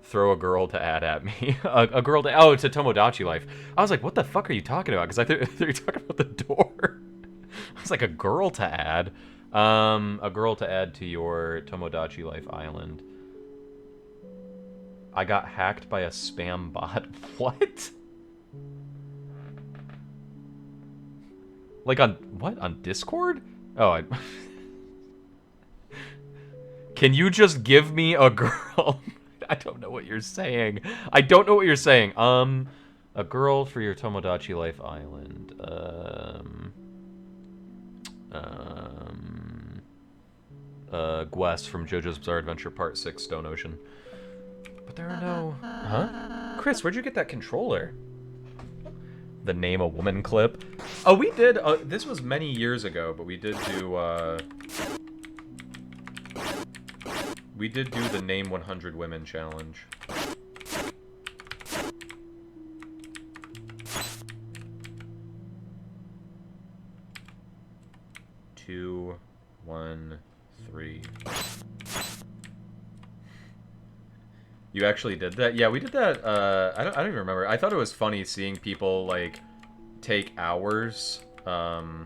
[SPEAKER 1] Throw a girl to add at me. a girl to... Oh, it's a Tomodachi Life. I was like, what the fuck are you talking about? Because I thought you were talking about the door. I was like, a girl to add. A girl to add to your Tomodachi Life island. I got hacked by a spam bot. What? Like on... What? On Discord? Oh, I... Can you just give me a girl? I don't know what you're saying. I don't know what you're saying. A girl for your Tomodachi Life island. Gwess from JoJo's Bizarre Adventure Part 6 Stone Ocean. But there are no... Huh? Chris, where'd you get that controller? The Name a Woman clip. Oh, we did... this was many years ago, but we did do, we did do the Name 100 Women challenge. Two, 1, 3. You actually did that? Yeah, we did that, I don't even remember. I thought it was funny seeing people, like, take hours, and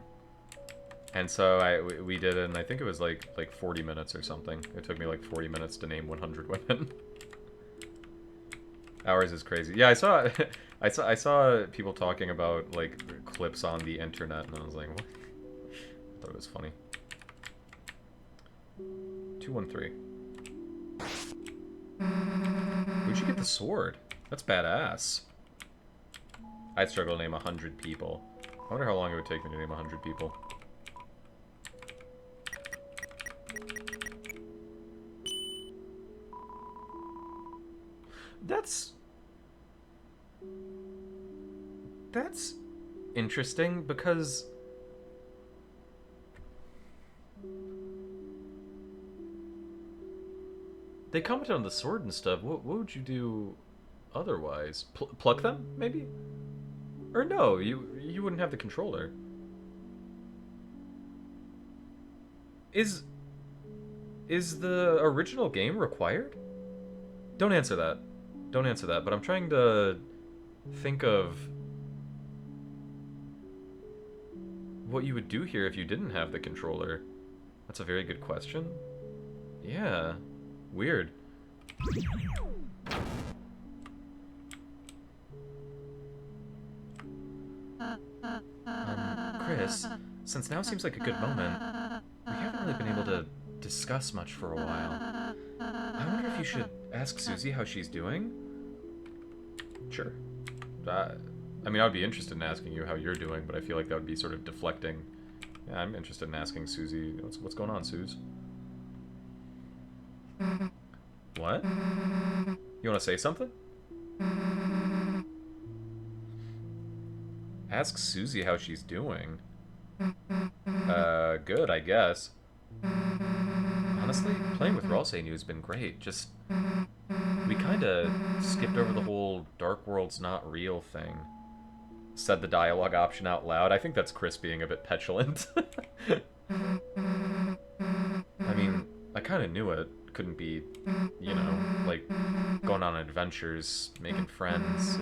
[SPEAKER 1] so we did it, and I think it was, like 40 minutes or something. It took me, like, 40 minutes to name 100 women. Hours is crazy. Yeah, I saw I saw people talking about, like, clips on the internet, and I was like, what? I thought it was funny. 213. Where'd you get the sword? That's badass. I'd struggle to name 100 people. I wonder how long it would take me to name 100 people. That's interesting because they commented on the sword and stuff. What would you do otherwise? Pluck them, maybe? Or no, you wouldn't have the controller. Is the original game required? Don't answer that. Don't answer that, but I'm trying to think of what you would do here if you didn't have the controller. That's a very good question. Yeah. Weird. Chris, since now seems like a good moment, we haven't really been able to discuss much for a while. I wonder if you should ask Susie how she's doing? Sure. I mean, I would be interested in asking you how you're doing, but I feel like that would be sort of deflecting. Yeah, I'm interested in asking Susie. What's going on, Suze? What? You want to say something? Ask Susie how she's doing. Good, I guess. Honestly, playing with Ralsei has been great. Just... we kinda skipped over the whole Dark World's not real thing. Said the dialogue option out loud. I think that's Chris being a bit petulant. I mean, I kinda knew it. Couldn't be, you know, like, going on adventures, making friends.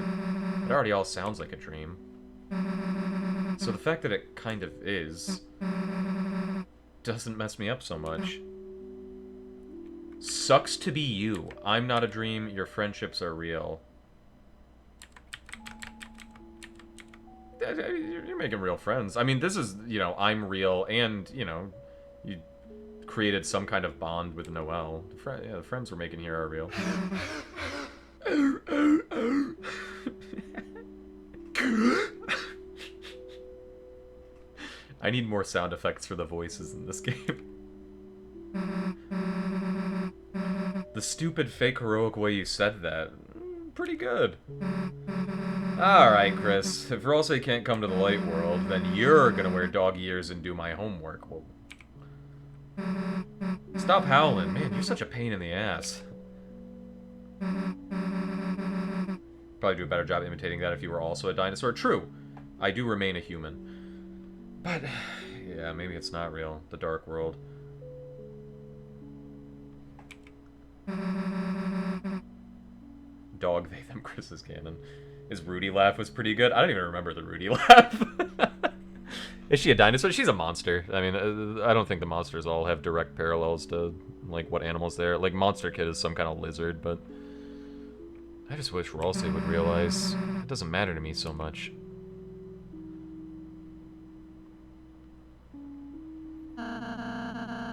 [SPEAKER 1] It already all sounds like a dream. So the fact that it kind of is doesn't mess me up so much. Sucks to be you. I'm not a dream, your friendships are real. You're making real friends. I mean, this is, you know, I'm real, and, you know, created some kind of bond with Noelle. Yeah, the friends we're making here are real. I need more sound effects for the voices in this game. The stupid fake heroic way you said that. Pretty good. Alright, Chris. If Ralsei can't come to the light world, then you're gonna wear dog ears and do my homework. Whoa. Stop howling. Man, you're such a pain in the ass. Probably do a better job imitating that if you were also a dinosaur. True. I do remain a human. But, yeah, maybe it's not real. The dark world. Dog, they, them, Chris's canon. His Rudy laugh was pretty good. I don't even remember the Rudy laugh. Is she a dinosaur? She's a monster. I mean, I don't think the monsters all have direct parallels to, like, what animals they're. Like, Monster Kid is some kind of lizard, but... I just wish Ralsei would realize it doesn't matter to me so much.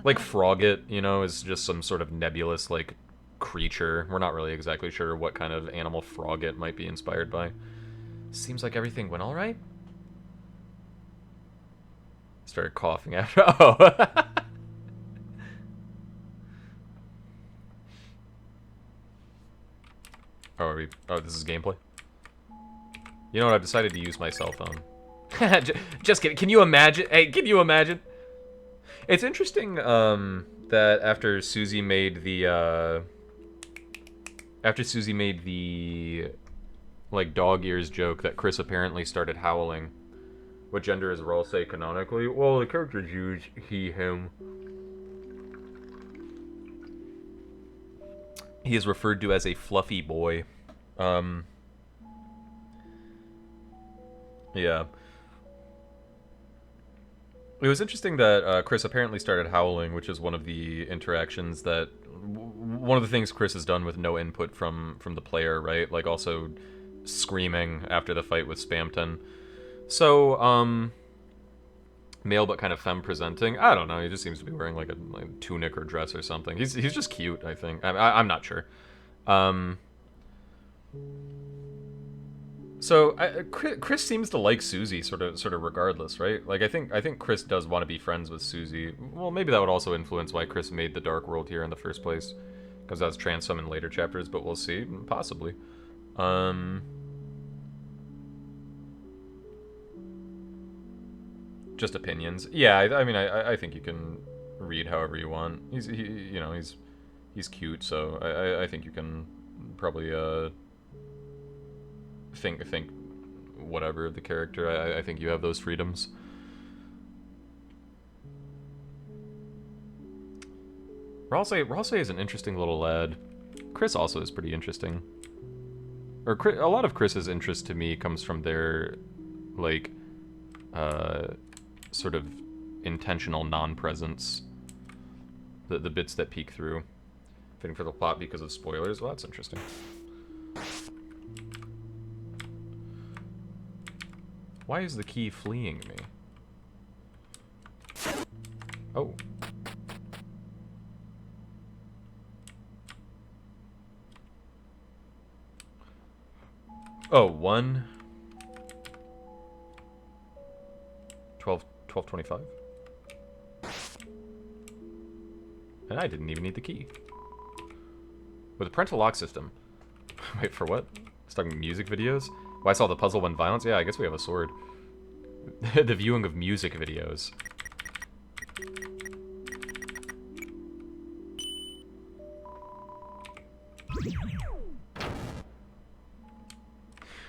[SPEAKER 1] Like, Frogget, you know, is just some sort of nebulous, like, creature. We're not really exactly sure what kind of animal Frogget might be inspired by. Seems like everything went alright. Started coughing after. Oh. Oh, this is gameplay? You know what? I've decided to use my cell phone. Just kidding. Can you imagine? Hey, can you imagine? It's interesting that after Susie made the like dog ears joke that Chris apparently started howling. What gender is Ralsei canonically? Well, the characters use he, him. He is referred to as a fluffy boy. Yeah. It was interesting that Chris apparently started howling, which is one of the interactions that... One of the things Chris has done with no input from the player, right? Like, also screaming after the fight with Spamton. So, male but kind of femme-presenting. I don't know, he just seems to be wearing, like, a tunic or dress or something. He's just cute, I think. I'm not sure. So Chris seems to like Susie, sort of regardless, right? Like I think Chris does want to be friends with Susie. Well, maybe that would also influence why Chris made the Dark World here in the first place, because that's transformed in later chapters. But we'll see, possibly. Just opinions. Yeah, I mean, I think you can read however you want. He's cute, so I think you can probably think whatever of the character. I think you have those freedoms. Ralsei is an interesting little lad. Chris also is pretty interesting. Or a lot of Chris's interest to me comes from their, like, sort of intentional non-presence. The bits that peek through. Fitting for the plot because of spoilers. Well, that's interesting. Why is the key fleeing me? Oh. Oh, 1. 12:25. And I didn't even need the key. With a parental lock system. Wait, for what? Stuck music videos? Well, I saw the puzzle when violence. Yeah, I guess we have a sword. The viewing of music videos.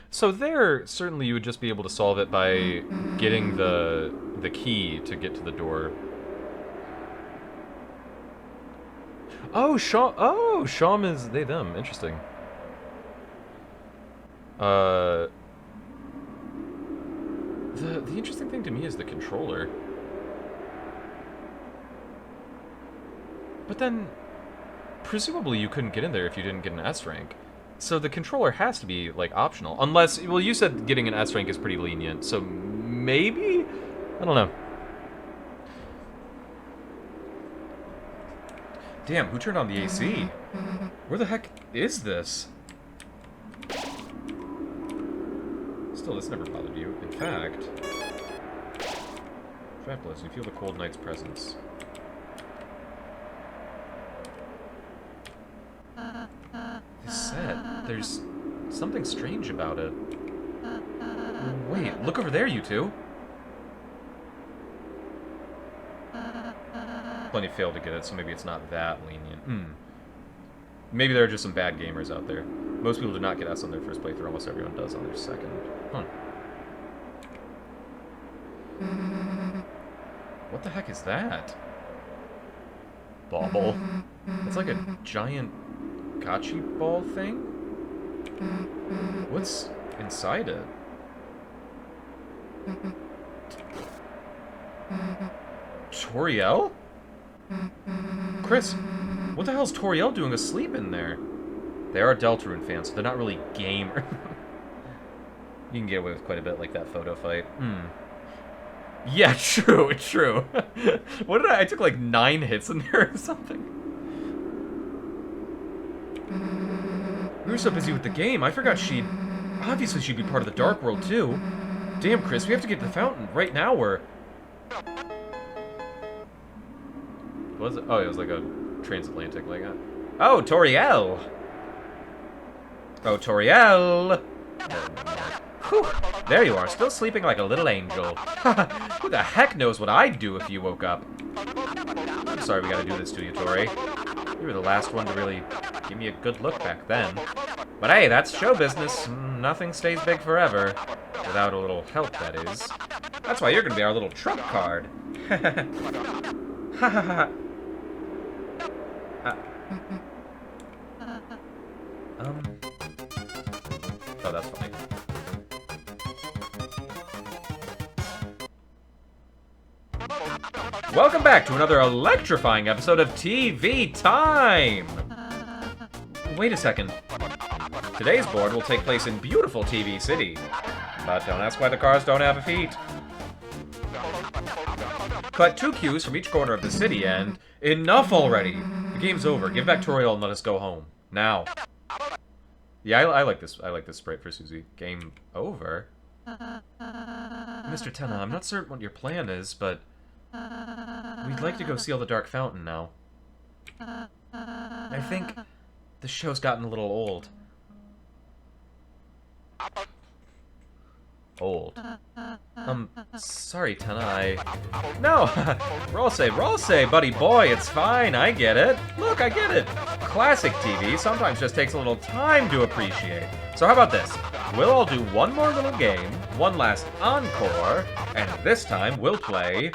[SPEAKER 1] So there, certainly you would just be able to solve it by getting the key to get to the door. Oh, Sham is they, them. Interesting. The interesting thing to me is the controller. But then, presumably you couldn't get in there if you didn't get an S rank. So the controller has to be, like, optional. Unless, well, you said getting an S rank is pretty lenient, so maybe? I don't know. Damn, who turned on the AC? Where the heck is this? Still, this never bothered you. In fact... Travelers, you feel the cold night's presence. This set, there's something strange about it. Wait, look over there, you two! Plenty failed to get it, so maybe it's not that lenient. Maybe there are just some bad gamers out there. Most people do not get S on their first playthrough, almost everyone does on their second. Huh. What the heck is that? Bauble. It's like a giant gotchi ball thing? What's inside it? Toriel? Chris, what the hell's Toriel doing asleep in there? They are Deltarune fans, so they're not really gamer. You can get away with quite a bit like that photo fight. Yeah, true, true. What did I took like 9 hits in there or something. We were so busy with the game, I forgot obviously she'd be part of the Dark World too. Damn, Chris, we have to get to the fountain right now or... What was it? Oh, it was like a transatlantic, like that. Oh, Toriel! Oh, Toriel! Whew, there you are, still sleeping like a little angel. Who the heck knows what I'd do if you woke up? I'm sorry we gotta do this to you, Tori. You were the last one to really give me a good look back then. But hey, that's show business. Nothing stays big forever. Without a little help, that is. That's why you're gonna be our little trump card. Ha ha ha. Oh, that's funny. Welcome back to another electrifying episode of TV Time! Wait a second. Today's board will take place in beautiful TV City. But don't ask why the cars don't have feet. Cut 2 cues from each corner of the city and... Enough already! The game's over. Give back Toriel and let us go home. Now. Yeah, I like this. I like this sprite for Susie. Game over? Mr. Tenna, I'm not certain what your plan is, but... We'd like to go seal the Dark Fountain now. I think the show's gotten a little old. Old. Sorry, Tenna, No! roll say, buddy boy, it's fine, I get it. Look, I get it. Classic TV sometimes just takes a little time to appreciate. So how about this? We'll all do one more little game, one last encore, and this time we'll play...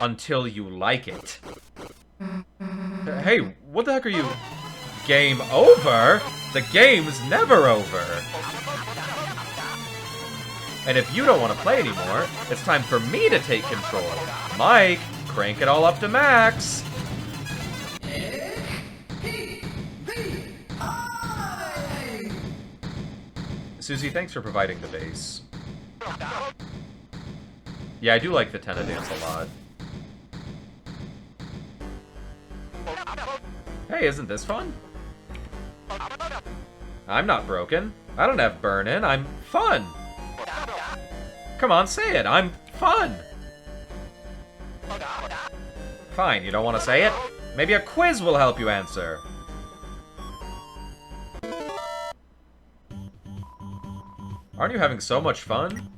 [SPEAKER 1] Until you like it. Hey, what the heck are you... Game over? The game's never over. And if you don't want to play anymore, it's time for me to take control. Mike, crank it all up to max. Susie, thanks for providing the bass. Yeah, I do like the Tenna dance a lot. Hey, isn't this fun? I'm not broken. I don't have burn-in. I'm fun. Come on, say it. I'm fun. Fine, you don't want to say it? Maybe a quiz will help you answer. Aren't you having so much fun?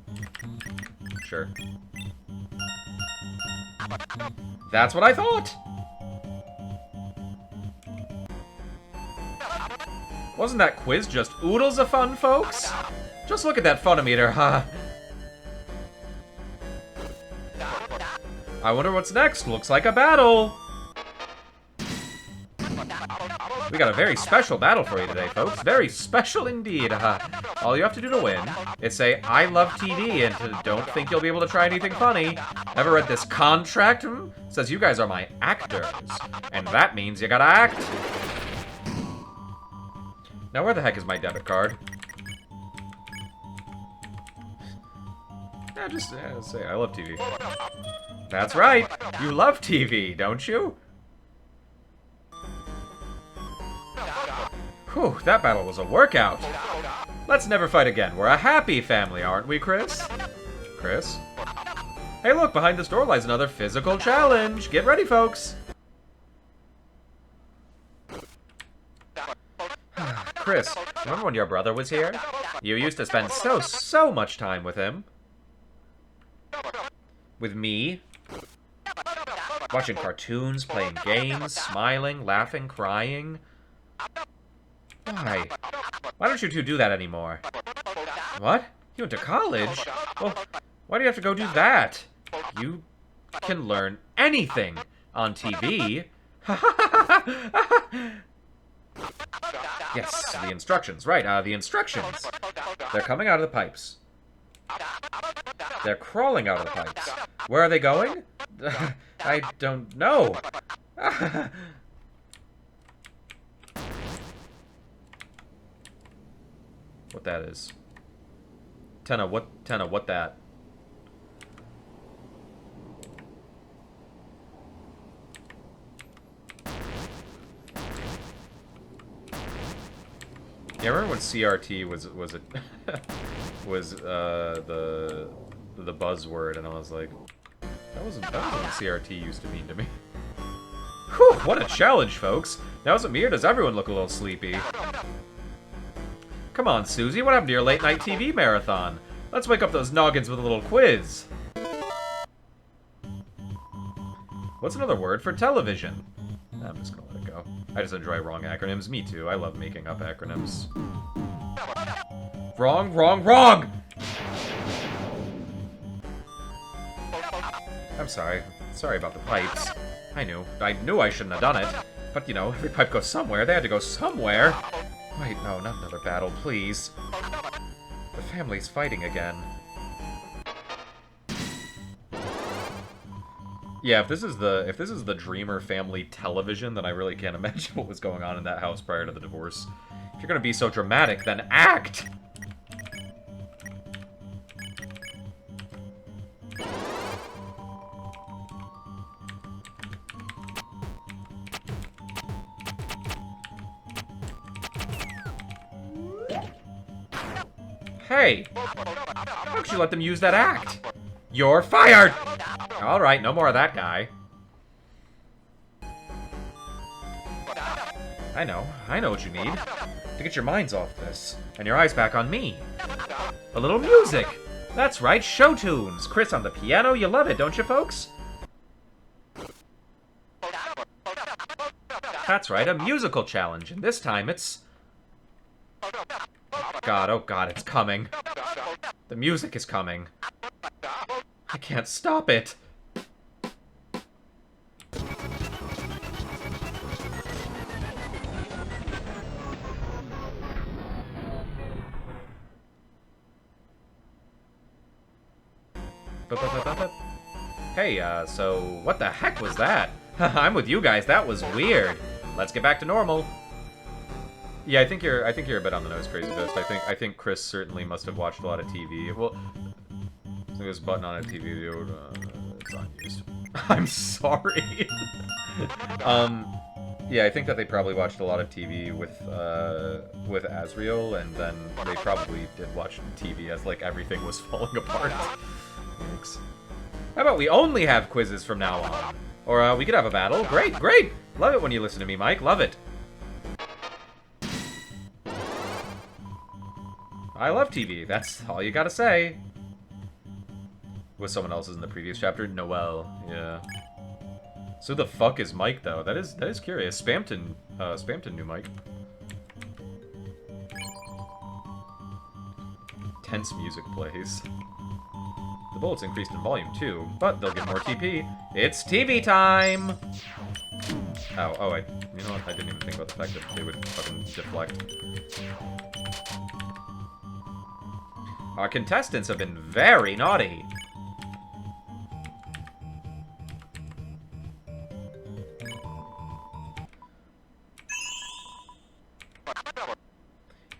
[SPEAKER 1] Sure. That's what I thought! Wasn't that quiz just oodles of fun, folks? Just look at that funometer, huh? I wonder what's next. Looks like a battle! We got a very special battle for you today, folks. Very special indeed. All you have to do to win is say, I love TV, and don't think you'll be able to try anything funny. Ever read this contract? Says you guys are my actors. And that means you gotta act. Now where the heck is my debit card? Yeah, just say, I love TV. That's right. You love TV, don't you? Whew, that battle was a workout. Let's never fight again. We're a happy family, aren't we, Chris? Chris? Hey, look, behind this door lies another physical challenge. Get ready, folks. Chris, remember when your brother was here? You used to spend so much time with him. With me. Watching cartoons, playing games, smiling, laughing, crying. Why? Why don't you two do that anymore? What? You went to college? Well, why do you have to go do that? You can learn anything on TV. Yes, the instructions. Right, the instructions. They're coming out of the pipes. They're crawling out of the pipes. Where are they going? I don't know. What that is. Tenna, what that? Yeah, I remember when CRT was a was the buzzword, and I was like, that wasn't what CRT used to mean to me. Whew, what a challenge, folks! Now is it me or does everyone look a little sleepy? Come on, Susie, what happened to your late night TV marathon? Let's wake up those noggins with a little quiz. What's another word for television? I'm just gonna let it go. I just enjoy wrong acronyms. Me too. I love making up acronyms. Wrong, wrong, wrong! I'm sorry. Sorry about the pipes. I knew I shouldn't have done it. But, you know, every pipe goes somewhere. They had to go somewhere. Wait, no, not another battle, please. The family's fighting again. Yeah, if this is the Dreamer family television, then I really can't imagine what was going on in that house prior to the divorce. If you're gonna be so dramatic, then act! Hey! How could you let them use that act? You're fired! Alright, no more of that guy. I know what you need. To get your minds off this, and your eyes back on me. A little music! That's right, show tunes! Chris on the piano, you love it, don't you, folks? That's right, a musical challenge, and this time it's... oh god, it's coming. The music is coming. I can't stop it. Hey, so what the heck was that? I'm with you guys, that was weird. Let's get back to normal. Yeah, I think you're a bit on the nose, Crazy Fist. I think Chris certainly must have watched a lot of TV. Well, I think this button on a TV, it's unused. I'm sorry. Yeah, I think that they probably watched a lot of TV with Asriel, and then they probably did watch TV as, like, everything was falling apart. Thanks. How about we only have quizzes from now on? Or, we could have a battle. Great, great! Love it when you listen to me, Mike. Love it. I love TV. That's all you gotta say. Was someone else's in the previous chapter? Noelle. Yeah. So the fuck is Mike, though? That is curious. Spamton knew Mike. Tense music plays. The bullets increased in volume, too, but they'll get more TP. It's TV time! Oh, you know what? I didn't even think about the fact that they would fucking deflect. Our contestants have been very naughty.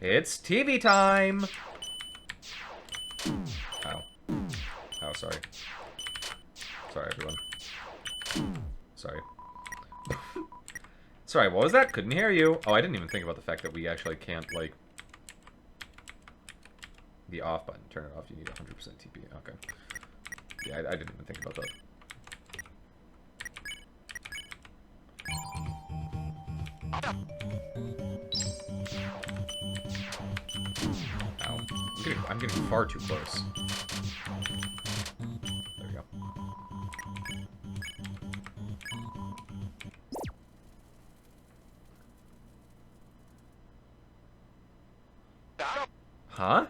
[SPEAKER 1] It's TV time! Ow. Oh, sorry. Sorry, everyone. Sorry. Sorry, what was that? Couldn't hear you. Oh, I didn't even think about the fact that we actually can't, like... The off button. Turn it off. You need 100% TP. Okay. Yeah, I didn't even think about that. Ow. I'm getting far too close. There we go. Huh?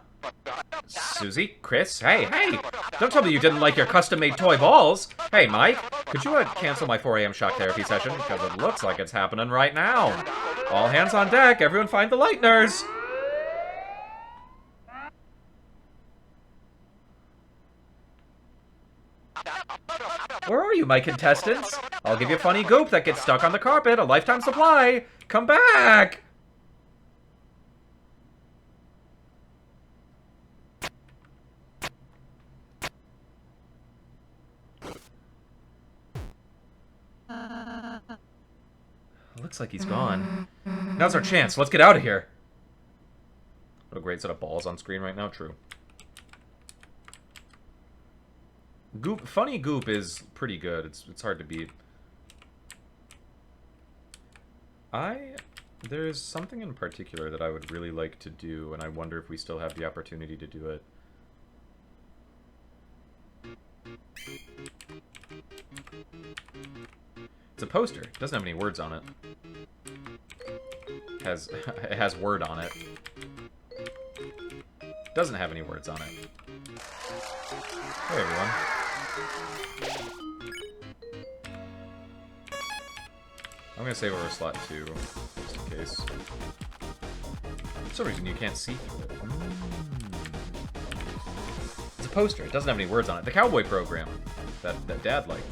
[SPEAKER 1] Susie? Chris? Hey, hey! Don't tell me you didn't like your custom-made toy balls! Hey, Mike, could you cancel my 4 a.m. shock therapy session? Because it looks like it's happening right now. All hands on deck, everyone find the lighteners! Where are you, my contestants? I'll give you funny goop that gets stuck on the carpet, a lifetime supply! Come back! Looks like he's gone. Now's our chance. Let's get out of here. What a great set of balls on screen right now. True. Goop, funny goop is pretty good. It's hard to beat. There's something in particular that I would really like to do, and I wonder if we still have the opportunity to do it. It's a poster. It doesn't have any words on it. It has word on it. Doesn't have any words on it. Hey, everyone. I'm gonna save over slot 2, just in case. For some reason, you can't see through it. It's a poster. It doesn't have any words on it. The Cowboy Program that Dad liked.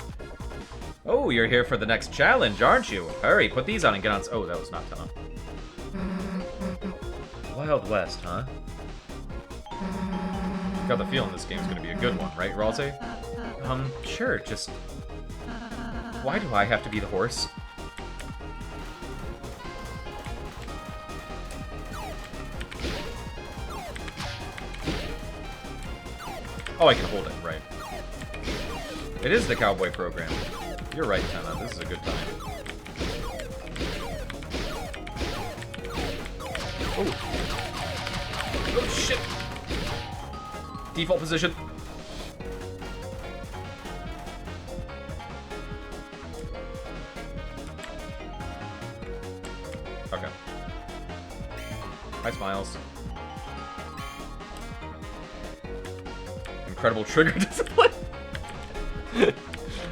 [SPEAKER 1] Oh, you're here for the next challenge, aren't you? Hurry, put these on and get on... Oh, that was not enough. Wild West, huh? Got the feeling this game's gonna be a good one, right, Ralte? Sure, just... Why do I have to be the horse? Oh, I can hold it, right. It is the Cowboy Program. You're right, Tenna. This is a good time. Oh! Oh, shit! Default position. Okay. Hi, Smiles. Incredible trigger discipline.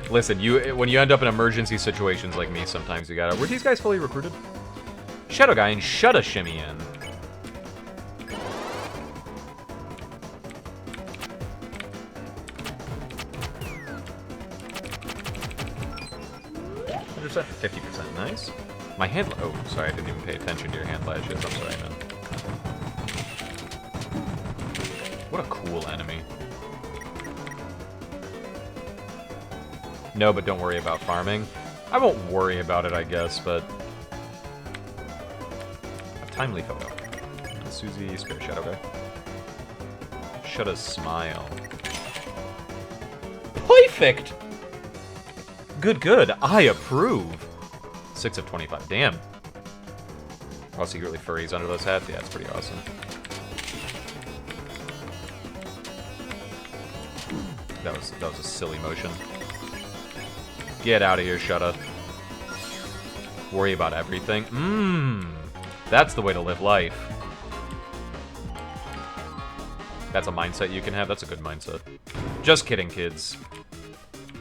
[SPEAKER 1] Listen, when you end up in emergency situations like me, sometimes you gotta... Were these guys fully recruited? Shadow Guy and Shudda Shimmy in. %, 50%, nice. My hand... Oh, sorry, I didn't even pay attention to your hand lashes. I'm sorry, man. What a cool enemy. No, but don't worry about farming. I won't worry about it, I guess, but... A timely photo. Susie, spare Shadow Guy. Shudda's smile. Perfect! Good, good. I approve. 6 of 25. Damn. Oh, secretly furries under those hats? Yeah, it's pretty awesome. That was a silly motion. Get out of here, Shudda. Worry about everything. That's the way to live life. That's a mindset you can have. That's a good mindset. Just kidding, kids.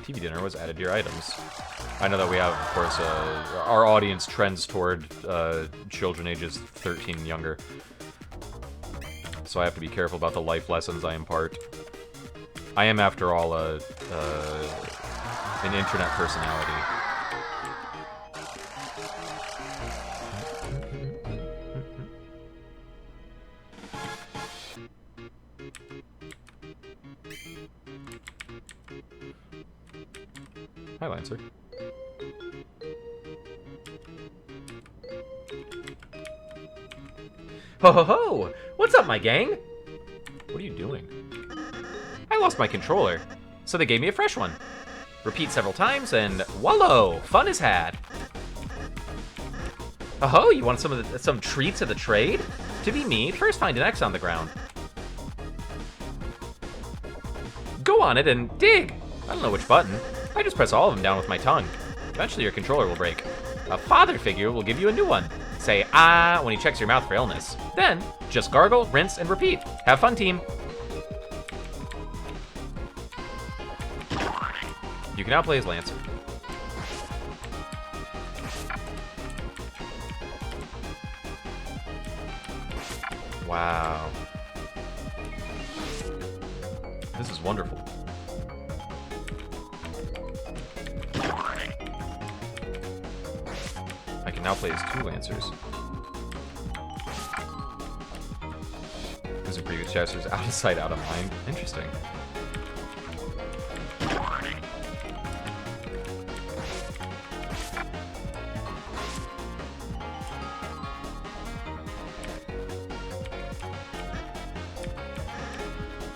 [SPEAKER 1] TV dinner was added to your items. I know that we have, of course, our audience trends toward children ages 13 and younger. So I have to be careful about the life lessons I impart. I am, after all, an internet personality. Hi, Lancer. Ho ho ho! What's up, my gang? What are you doing? I lost my controller, so they gave me a fresh one. Repeat several times, and wallow! Fun is had. Oh, you want some treats of the trade? To be me, first find an X on the ground. Go on it and dig! I don't know which button. I just press all of them down with my tongue. Eventually your controller will break. A father figure will give you a new one. Say ah when he checks your mouth for illness. Then, just gargle, rinse, and repeat. Have fun, team. You can now play as Lancer. Wow. This is wonderful. I can now play as 2 Lancers. Because in previous chapters, out of sight, out of mind. Interesting.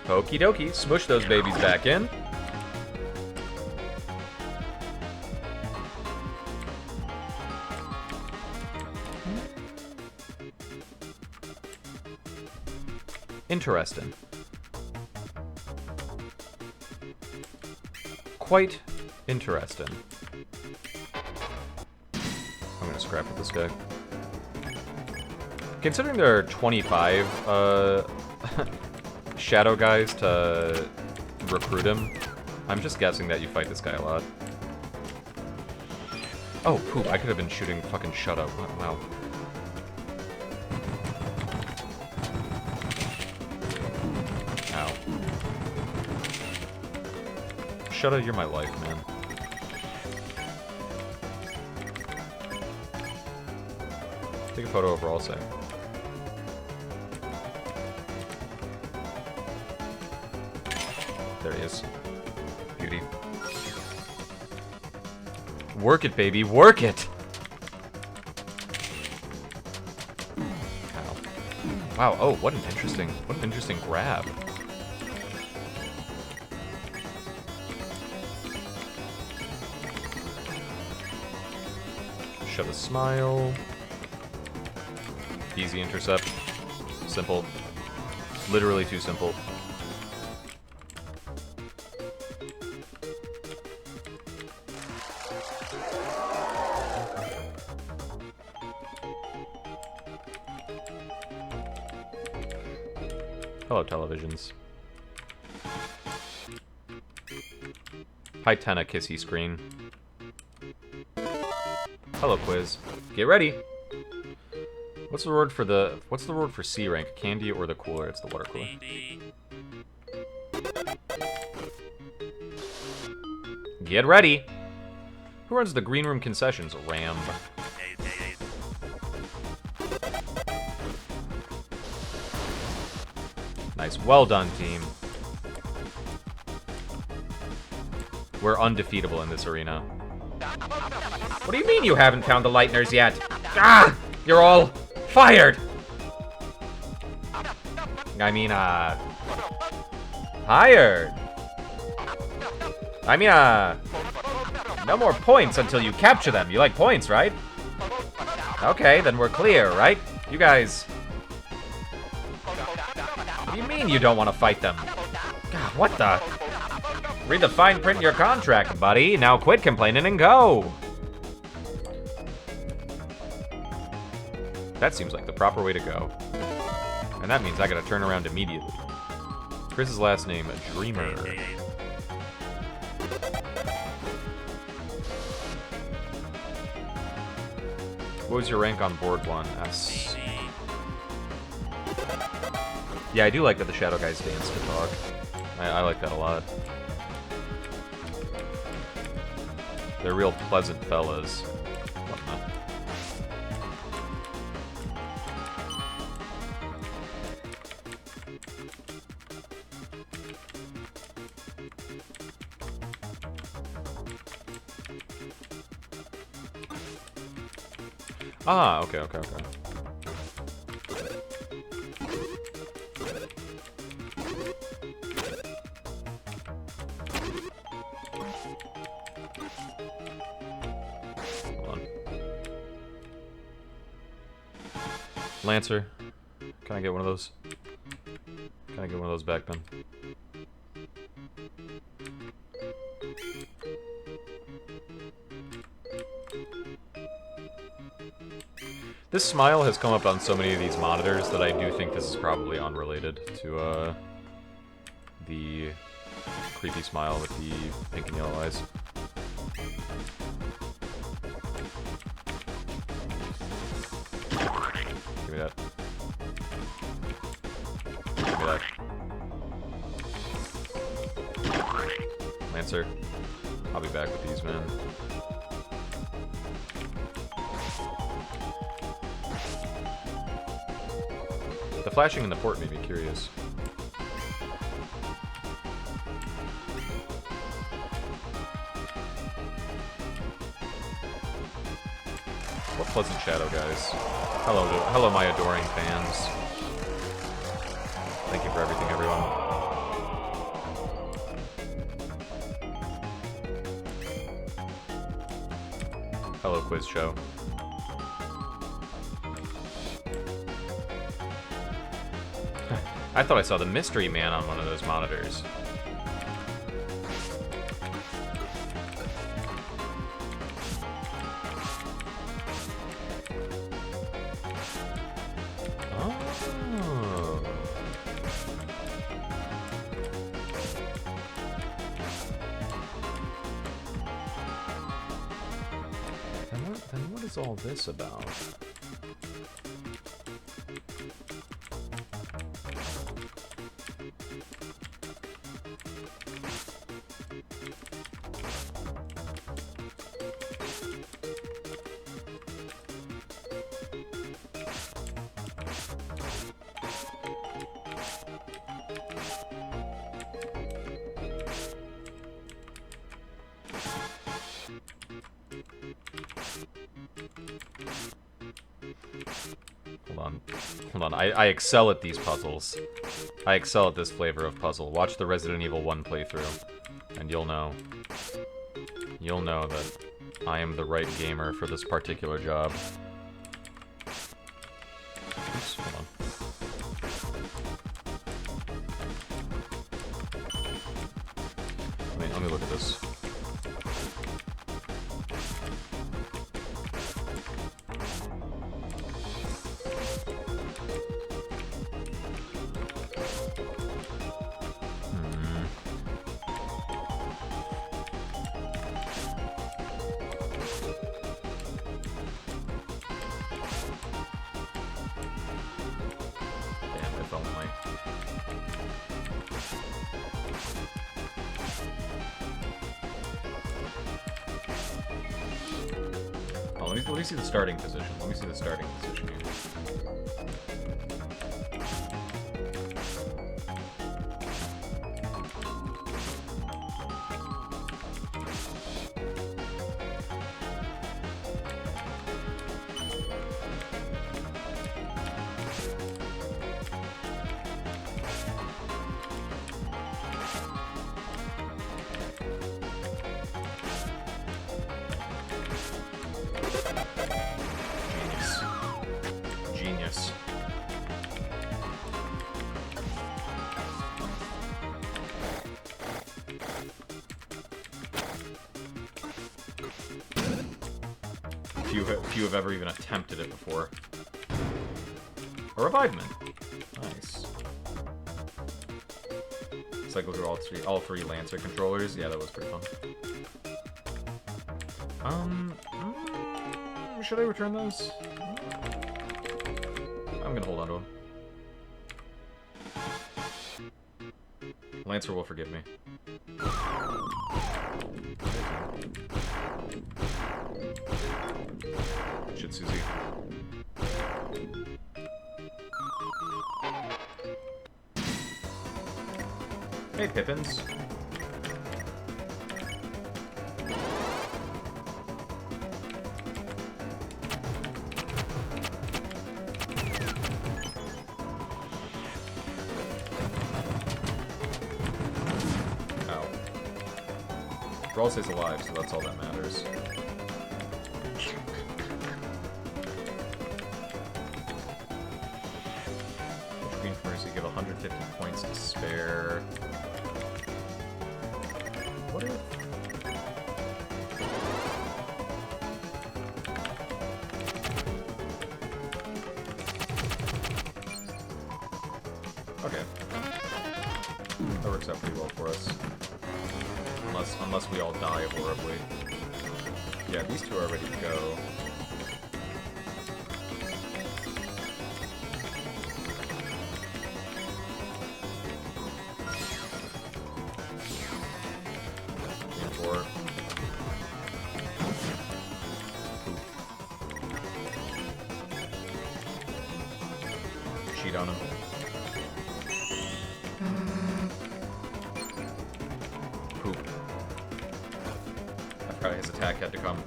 [SPEAKER 1] Okie dokie, smush those babies back in. Interesting. Quite interesting. I'm gonna scrap with this guy. Considering there are 25 shadow guys to recruit him, I'm just guessing that you fight this guy a lot. Oh, poop, I could have been shooting fucking Shadow. Wow. Ow. Shadow, you're my life, man. Take a photo overall, say. There he is. Beauty. Work it, baby. Work it! Ow. Wow, oh, what an interesting grab. Shove a smile. Easy intercept. Simple. Literally too simple. Hello, televisions. Hi, Tenna kissy screen. Hello, quiz. Get ready. What's the word for C rank? Candy or the cooler? It's the water cooler. Get ready. Who runs the green room concessions? Ram. Nice. Well done, team. We're undefeatable in this arena. What do you mean you haven't found the Lightners yet? Ah! You're all fired! I mean, hired. I mean, no more points until you capture them. You like points, right? Okay, then we're clear, right? You guys... What do you mean you don't want to fight them? God, what the... Read the fine print in your contract, buddy. Now quit complaining and go. That seems like the proper way to go. And that means I gotta turn around immediately. Chris's last name, Dreamer. What was your rank on board 1? S. Yeah, I do like that the shadow guys dance to talk. I like that a lot. They're real pleasant fellas. Ah, okay. Lancer, can I get one of those? Can I get one of those back then? This smile has come up on so many of these monitors that I do think this is probably unrelated to the creepy smile with the pink and yellow eyes. Give me that. Give me that. Lancer, I'll be back with these, man. The flashing in the port made me curious. What pleasant shadow, guys. Hello, my adoring fans. Thank you for everything, everyone. Hello, quiz show. I thought I saw the mystery man on one of those monitors. Oh. Then what is all this about? Hold on. I excel at these puzzles. I excel at this flavor of puzzle. Watch the Resident Evil 1 playthrough, and you'll know. You'll know that I am the right gamer for this particular job. Oops, hold on. Let me look at this. Let me see the starting position. Let me see the starting position here. Genius. Few have ever even attempted it before. A revivement. Nice. Cycle through all three Lancer controllers. Yeah, that was pretty fun. Should I return those? I'm gonna hold on to them. Lancer will forgive me. Shit, Susie. Hey, Pippins. Brawl stays alive, so that's all that matters. 150 points to spare. What if... Okay. That works out pretty well for us. Unless we all die horribly. Yeah, these two are ready to go. Cheat on him. Poop. I forgot his attack had to come.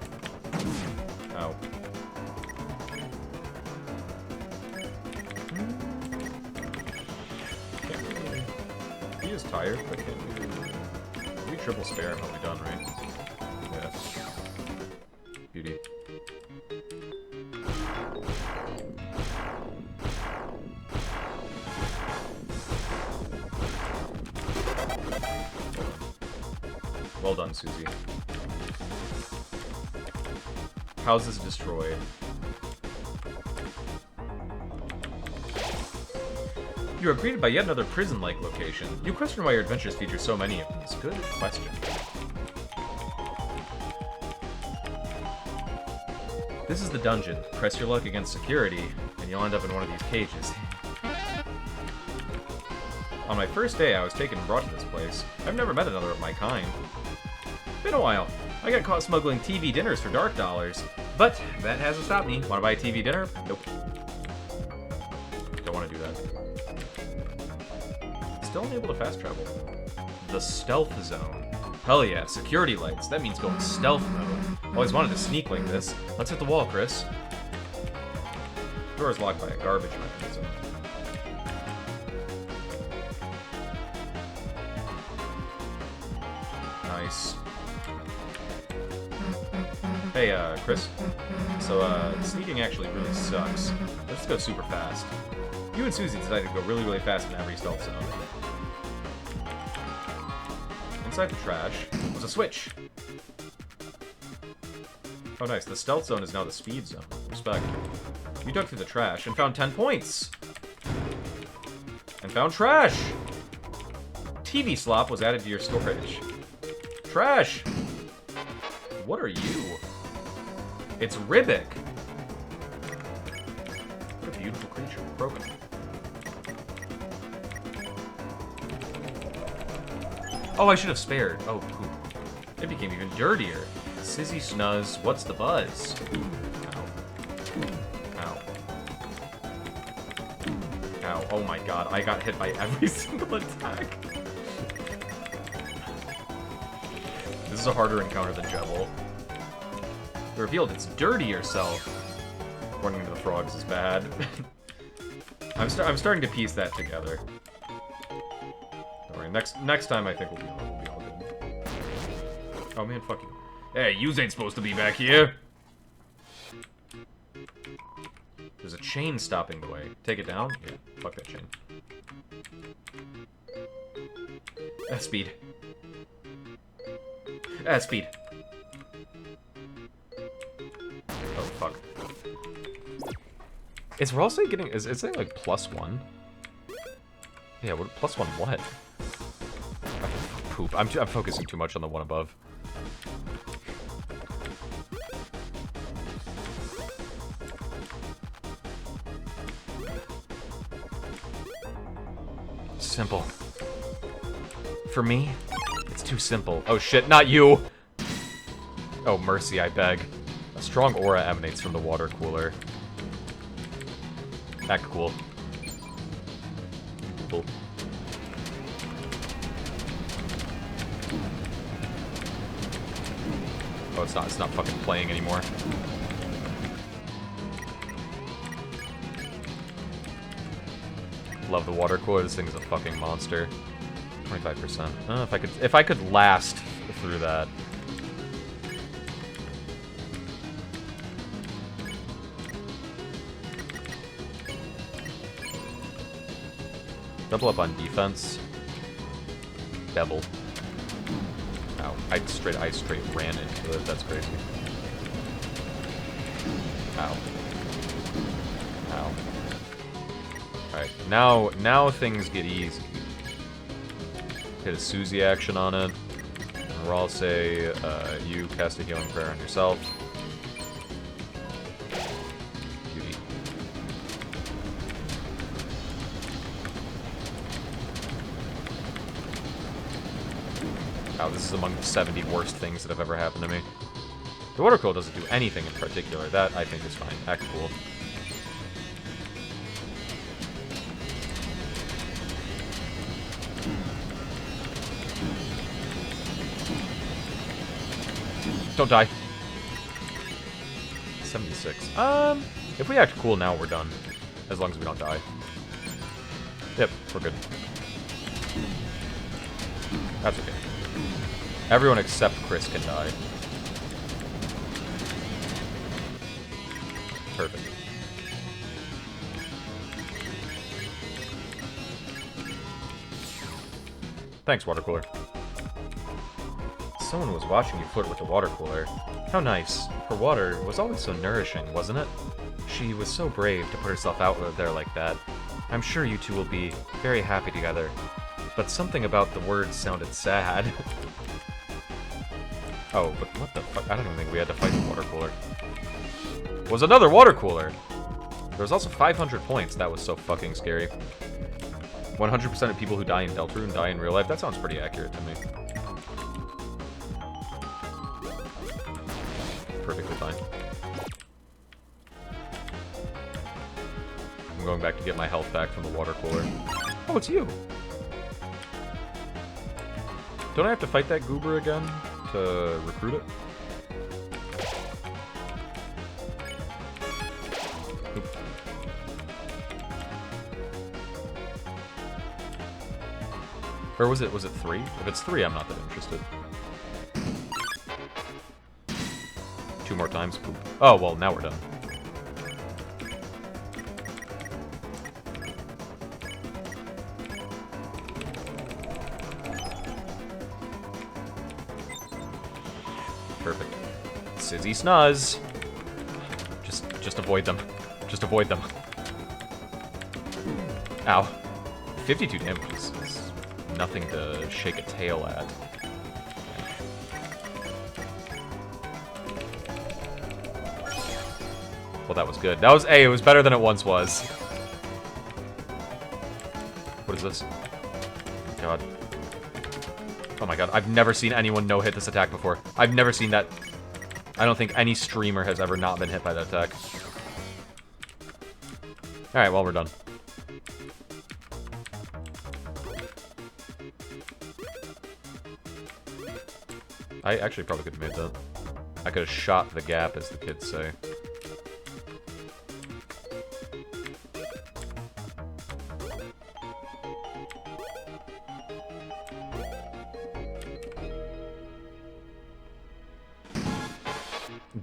[SPEAKER 1] Ow. Can't really... He is tired, but can't we triple spare and we'll be done, right? Yeah. Beauty. Well done, Susie. Houses destroyed. You are greeted by yet another prison-like location. You question why your adventures feature so many of these. Good question. This is the dungeon. Press your luck against security, and you'll end up in one of these cages. On my first day, I was taken and brought to this place. I've never met another of my kind. Been a while. I got caught smuggling TV dinners for dark dollars, but that hasn't stopped me. Want to buy a TV dinner? Nope. Don't want to do that. Still unable to fast travel. The stealth zone. Hell yeah, security lights. That means going stealth mode. Always wanted to sneak like this. Let's hit the wall, Chris. The door is locked by a garbage mechanism. Nice. Hey, Chris. So, sneaking actually really sucks. Let's go super fast. You and Susie decided to go really, really fast in every stealth zone. Inside the trash was a switch. Oh, nice. The stealth zone is now the speed zone. Respect. You dug through the trash and found 10 points. And found trash. TV slop was added to your storage. Trash. What are you? It's Ribic. What a beautiful creature. Broken. Oh, I should have spared. Oh, poop. It became even dirtier. Sizzy Snuzz, what's the buzz? Ow. Ow. Ow. Oh my god, I got hit by every single attack. This is a harder encounter than Jebel. You revealed its dirtier self. Running into the frogs is bad. I'm starting to piece that together. Don't worry, next time I think we'll be all good. Oh man, fuck you. Hey, yous ain't supposed to be back here. There's a chain stopping the way. Take it down? Yeah, fuck that chain. Speed. Speed. Oh, fuck. Is Ralsei getting... Is it saying, like, +1? Yeah, what, +1 what? Poop. I'm focusing too much on the one above. Simple. For me, it's too simple. Oh shit, not you! Oh, mercy, I beg. A strong aura emanates from the water cooler. Act cool. Cool. Oh, it's not fucking playing anymore. Love the water cooler. This thing is a fucking monster. 25%. If I could last through that. Double up on defense. Bevel. Ow. I straight ran into it. That's crazy. Ow. Ow. Alright, now things get easy. Hit a Susie action on it. And we'll all say, you cast a healing prayer on yourself. Beauty. Wow, this is among the 70 worst things that have ever happened to me. The water coil doesn't do anything in particular. That, I think, is fine. Act cool. Don't die. 76. If we act cool now, we're done. As long as we don't die. Yep, we're good. That's okay. Everyone except Chris can die. Perfect. Thanks, water cooler. Someone was watching you flirt with the water cooler. How nice. Her water was always so nourishing, wasn't it? She was so brave to put herself out there like that. I'm sure you two will be very happy together. But something about the words sounded sad. Oh, but what the fuck? I don't even think we had to fight the water cooler. It was another water cooler! There was also 500 points. That was so fucking scary. 100% of people who die in Deltarune die in real life. That sounds pretty accurate to me. Perfectly fine. I'm going back to get my health back from the water cooler. Oh, it's you! Don't I have to fight that goober again to recruit it? Oop. Or was it 3? If it's 3, I'm not that interested. 2 more times? Poop. Oh, well, now we're done. Perfect. Sizzy snuzz. Just avoid them. Just avoid them. Ow. 52 damage is nothing to shake a tail at. Well, that was good. That was A. It was better than it once was. What is this? God. Oh my god, I've never seen anyone no-hit this attack before. I've never seen that. I don't think any streamer has ever not been hit by that attack. Alright, well, we're done. I actually probably could have made that. I could have shot the gap, as the kids say.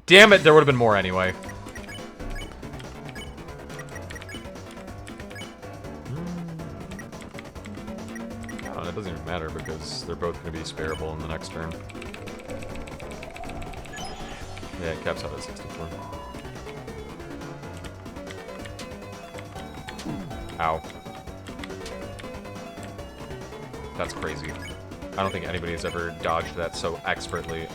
[SPEAKER 1] Damn it, there would have been more anyway. Oh, that doesn't even matter because they're both going to be spareable in the next turn. Yeah, it caps out at 64. Ow. That's crazy. I don't think anybody has ever dodged that so expertly.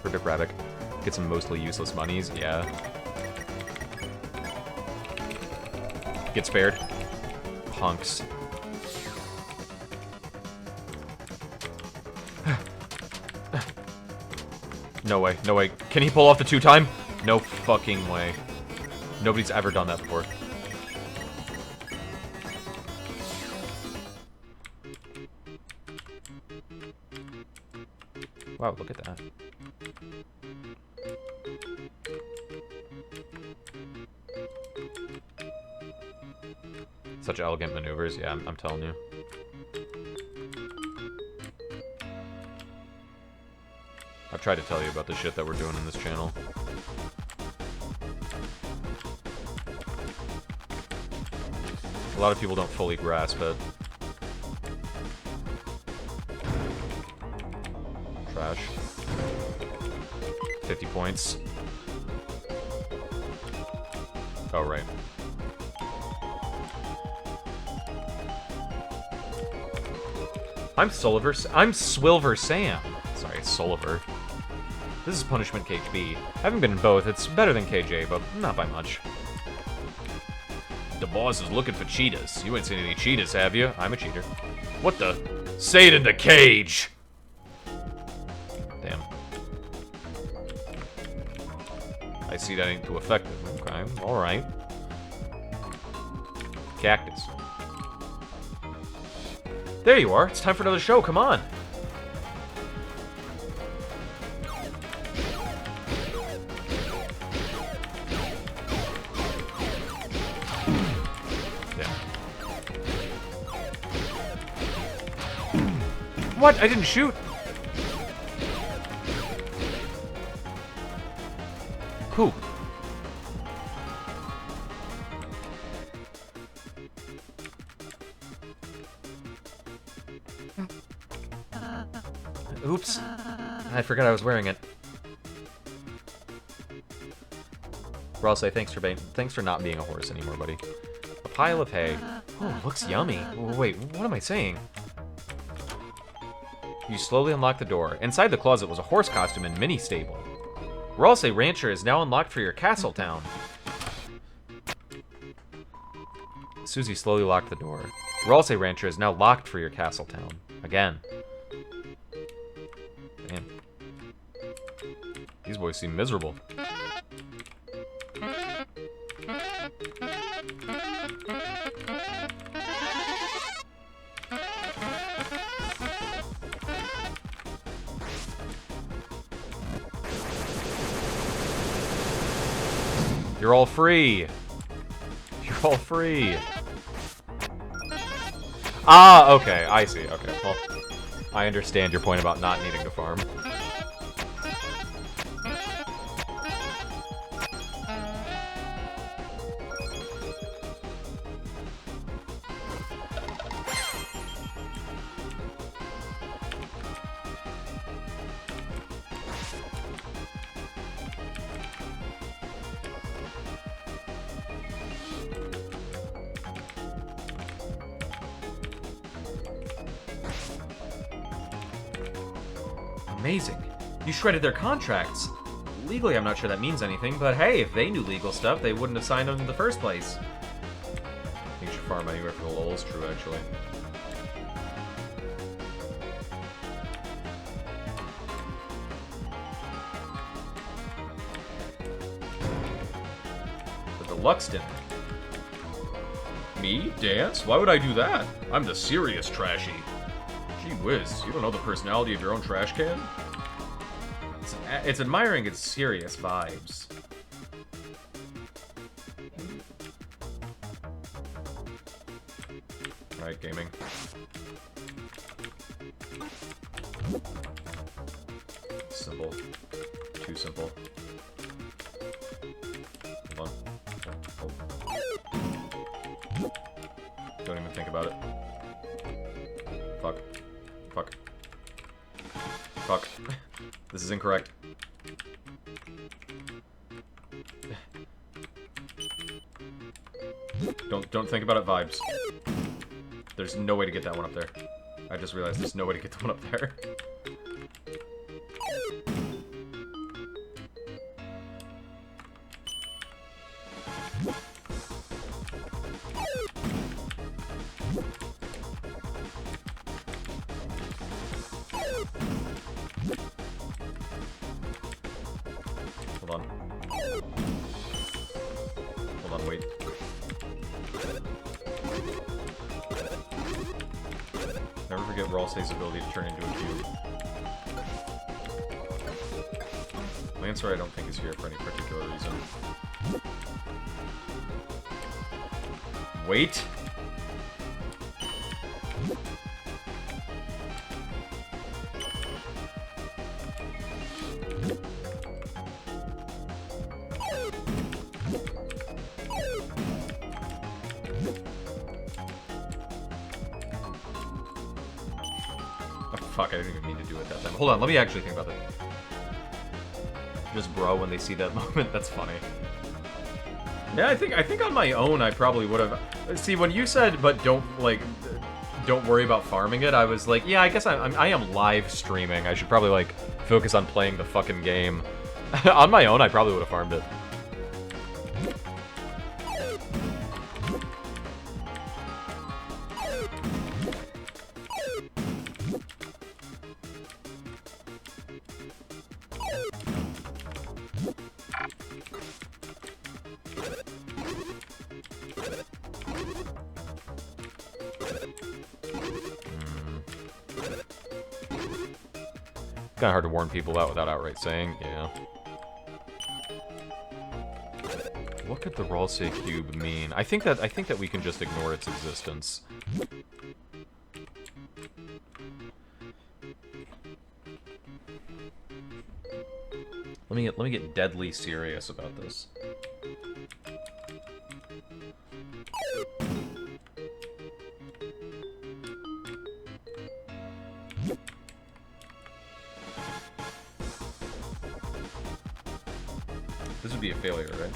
[SPEAKER 1] Perfect Rabbit. Get some mostly useless monies, yeah. Get spared. Punks. No way, no way. Can he pull off the 2-time? No fucking way. Nobody's ever done that before. Wow, look at that. Such elegant maneuvers, yeah, I'm telling you. I've tried to tell you about the shit that we're doing in this channel. A lot of people don't fully grasp it. Trash. 50 points. Oh, right. I'm Swilver Sam. Sorry, Soliver. This is Punishment KHB. Having been in both, it's better than KJ, but not by much. The boss is looking for cheetahs. You ain't seen any cheetahs, have you? I'm a cheater. What the? Say it in the cage! Damn. I see that ain't too effective. Okay, alright. Cactus. There you are. It's time for another show. Come on. Yeah. What? I didn't shoot. Who? Oops. I forgot I was wearing it. I'll say thanks for not being a horse anymore, buddy. A pile of hay. Oh, looks yummy. Wait, what am I saying? You slowly unlock the door. Inside the closet was a horse costume and mini stable. Ralsei Rancher is now unlocked for your castle town. Susie slowly locked the door. Ralsei Rancher is now locked for your castle town. Again. Man. These boys seem miserable. You're all free. You're all free. Ah, okay. I see. Okay, well, I understand your point about not needing to farm. Amazing. You shredded their contracts. Legally, I'm not sure that means anything, but hey, if they knew legal stuff, they wouldn't have signed them in the first place. You should farm anywhere for the lulz, true, actually. The deluxe dinner. Me? Dance? Why would I do that? I'm the serious trashy. Gee whiz, you don't know the personality of your own trash can? It's admiring its serious vibes. Alright, gaming. Simple. Too simple. Hold on. Oh. Don't even think about it. Fuck. Fuck. Fuck. This is incorrect. Don't think about it, vibes. There's no way to get that one up there. I just realized there's no way to get that one up there. Hold on. Hold on, wait. Never forget Ralsei's ability to turn into a cube. Lancer I don't think is here for any particular reason. Wait! Fuck, I didn't even mean to do it that time. Hold on, let me actually think about that. Just bro when they see that moment. That's funny. Yeah, I think on my own I probably would have. See, when you said, but don't worry about farming it, I was like, yeah, I guess I am live streaming. I should probably like focus on playing the fucking game. On my own, I probably would have farmed it. Kind of hard to warn people out without outright saying, yeah. What could the Ralse cube mean? I think that we can just ignore its existence. Let me get deadly serious about this. This would be a failure, right?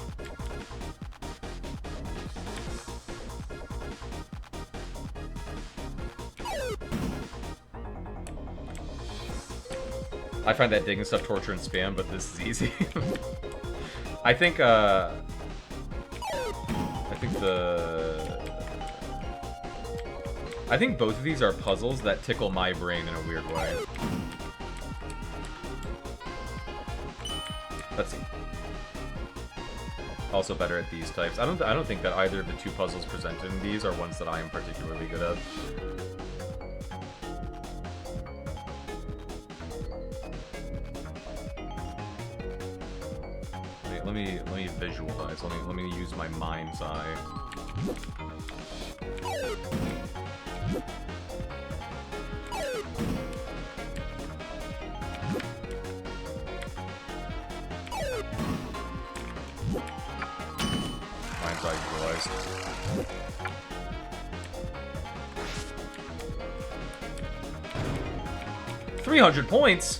[SPEAKER 1] I find that digging stuff torture and spam, but this is easy. I think both of these are puzzles that tickle my brain in a weird way. Let's see. Also better at these types. I don't think that either of the two puzzles presented in these are ones that I am particularly good at. Let me visualize. Let me use my mind's eye. Mind's eye visualized. $300 points.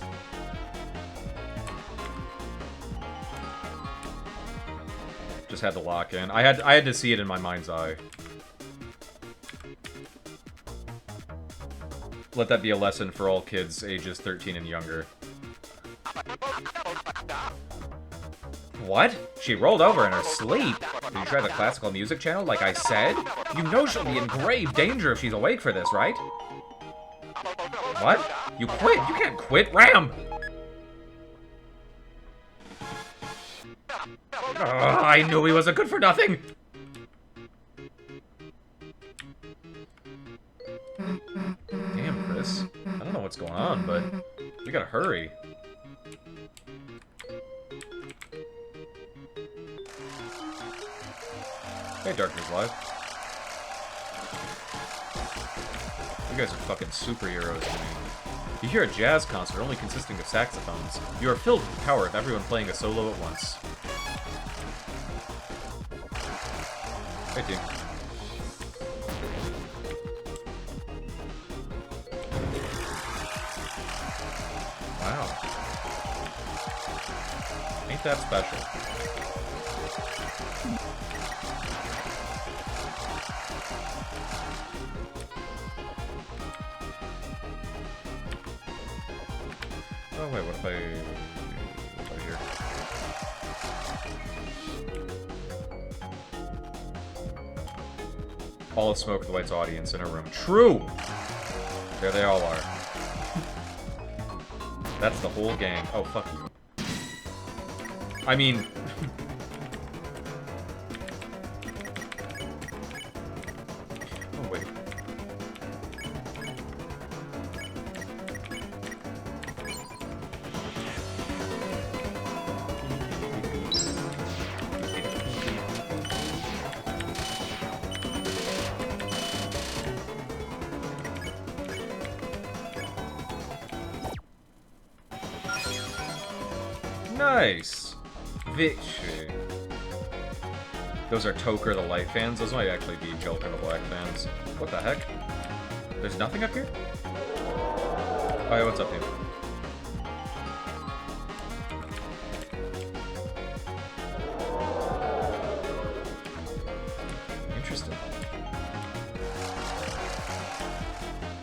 [SPEAKER 1] Just had to lock in. I had to see it in my mind's eye. Let that be a lesson for all kids ages 13 and younger. What? She rolled over in her sleep. Did you try the classical music channel like I said? You know she'll be in grave danger if she's awake for this, right? What? You quit? You can't quit. Ram! I knew he wasn't good for nothing! Damn, Chris. I don't know what's going on, but we gotta hurry. Hey, Darkness Live. You guys are fucking superheroes to me. You hear a jazz concert only consisting of saxophones. You are filled with the power of everyone playing a solo at once. Hey, team. Wow. Ain't that special. Oh wait, what if I... What's over here? All of Smoke the White's audience in a room. True! There they all are. That's the whole gang. Oh, fuck you. I mean... oh, wait. Nice! Victory. Those are Toker the Light fans. Those might actually be Joker the Black fans. What the heck? There's nothing up here? Oh, hey, what's up, dude? Interesting.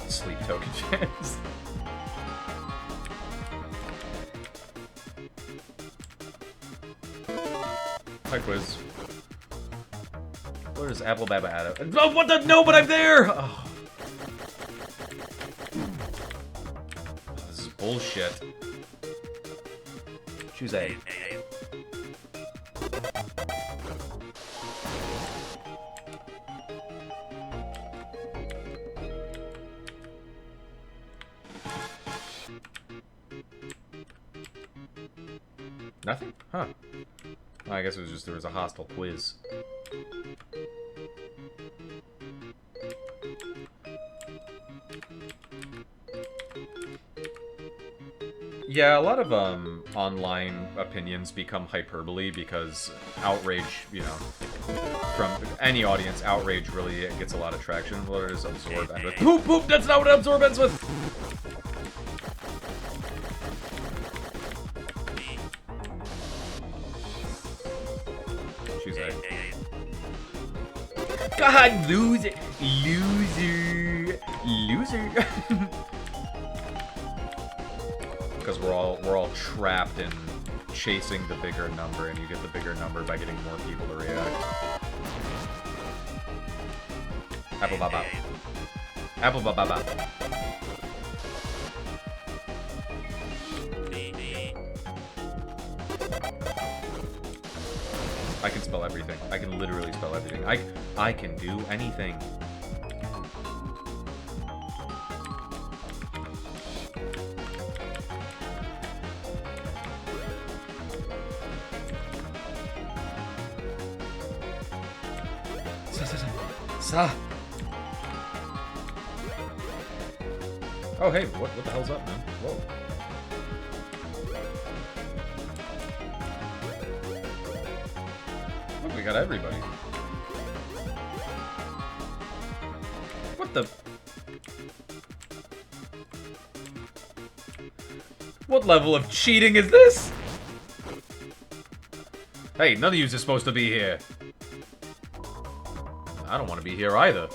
[SPEAKER 1] Sleep token chance. Hi, quiz. Where does Apple Baba add it? Oh, what the? No, but I'm there! Oh. This is bullshit. Choose A. Nothing? Huh. Well, I guess it was just there was a hostile quiz. Yeah, a lot of online opinions become hyperbole because outrage, you know, from any audience, outrage really gets a lot of traction. What is absorb end with? Poop, poop, that's not what absorb ends with! She's A. God, loser! Loser! Loser! Because we're all trapped in chasing the bigger number, and you get the bigger number by getting more people to react. Apple baba. Apple baba. I can spell everything. I can literally spell everything. I can do anything. Sa. Oh hey, what the hell's up, man? Whoa. Look, we got everybody. What the? What level of cheating is this? Hey, none of yous are supposed to be here. I don't want to be here either.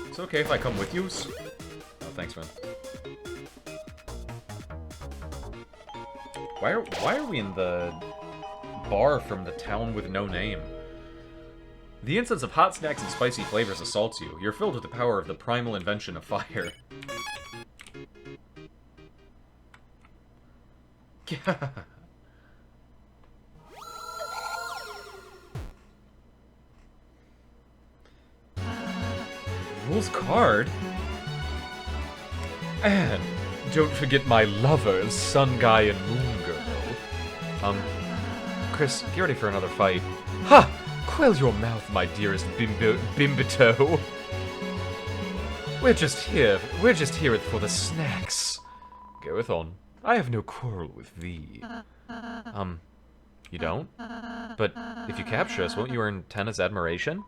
[SPEAKER 1] It's okay if I come with yous. Oh, thanks, man. Why are we in the bar from the town with no name? The incense of hot snacks and spicy flavors assaults you. You're filled with the power of the primal invention of fire. Yeah. Rules card? And don't forget my lovers, Sun Guy and Moon Girl. Chris, get ready for another fight. Ha! Quell your mouth, my dearest Bimbito. We're just here for the snacks. Goeth on. I have no quarrel with thee. You don't? But if you capture us, won't you earn Tenna's admiration?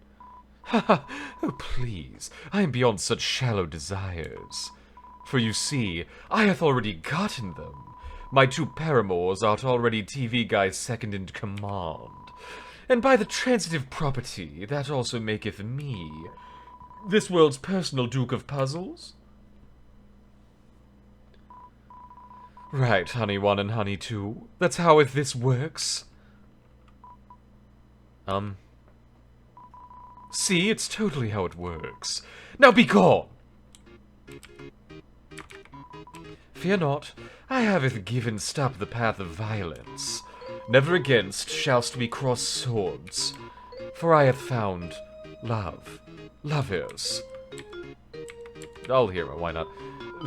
[SPEAKER 1] Ha! Oh, please. I am beyond such shallow desires. For you see, I hath already gotten them. My two paramours art already TV Guy's second in command. And by the transitive property, that also maketh me this world's personal Duke of Puzzles. Right, Honey 1 and Honey 2. That's how this works. See, it's totally how it works. Now be gone! Fear not, I haveth given stop the path of violence. Never against shallst we cross swords, for I have found love. Lovers. I'll hear it, why not?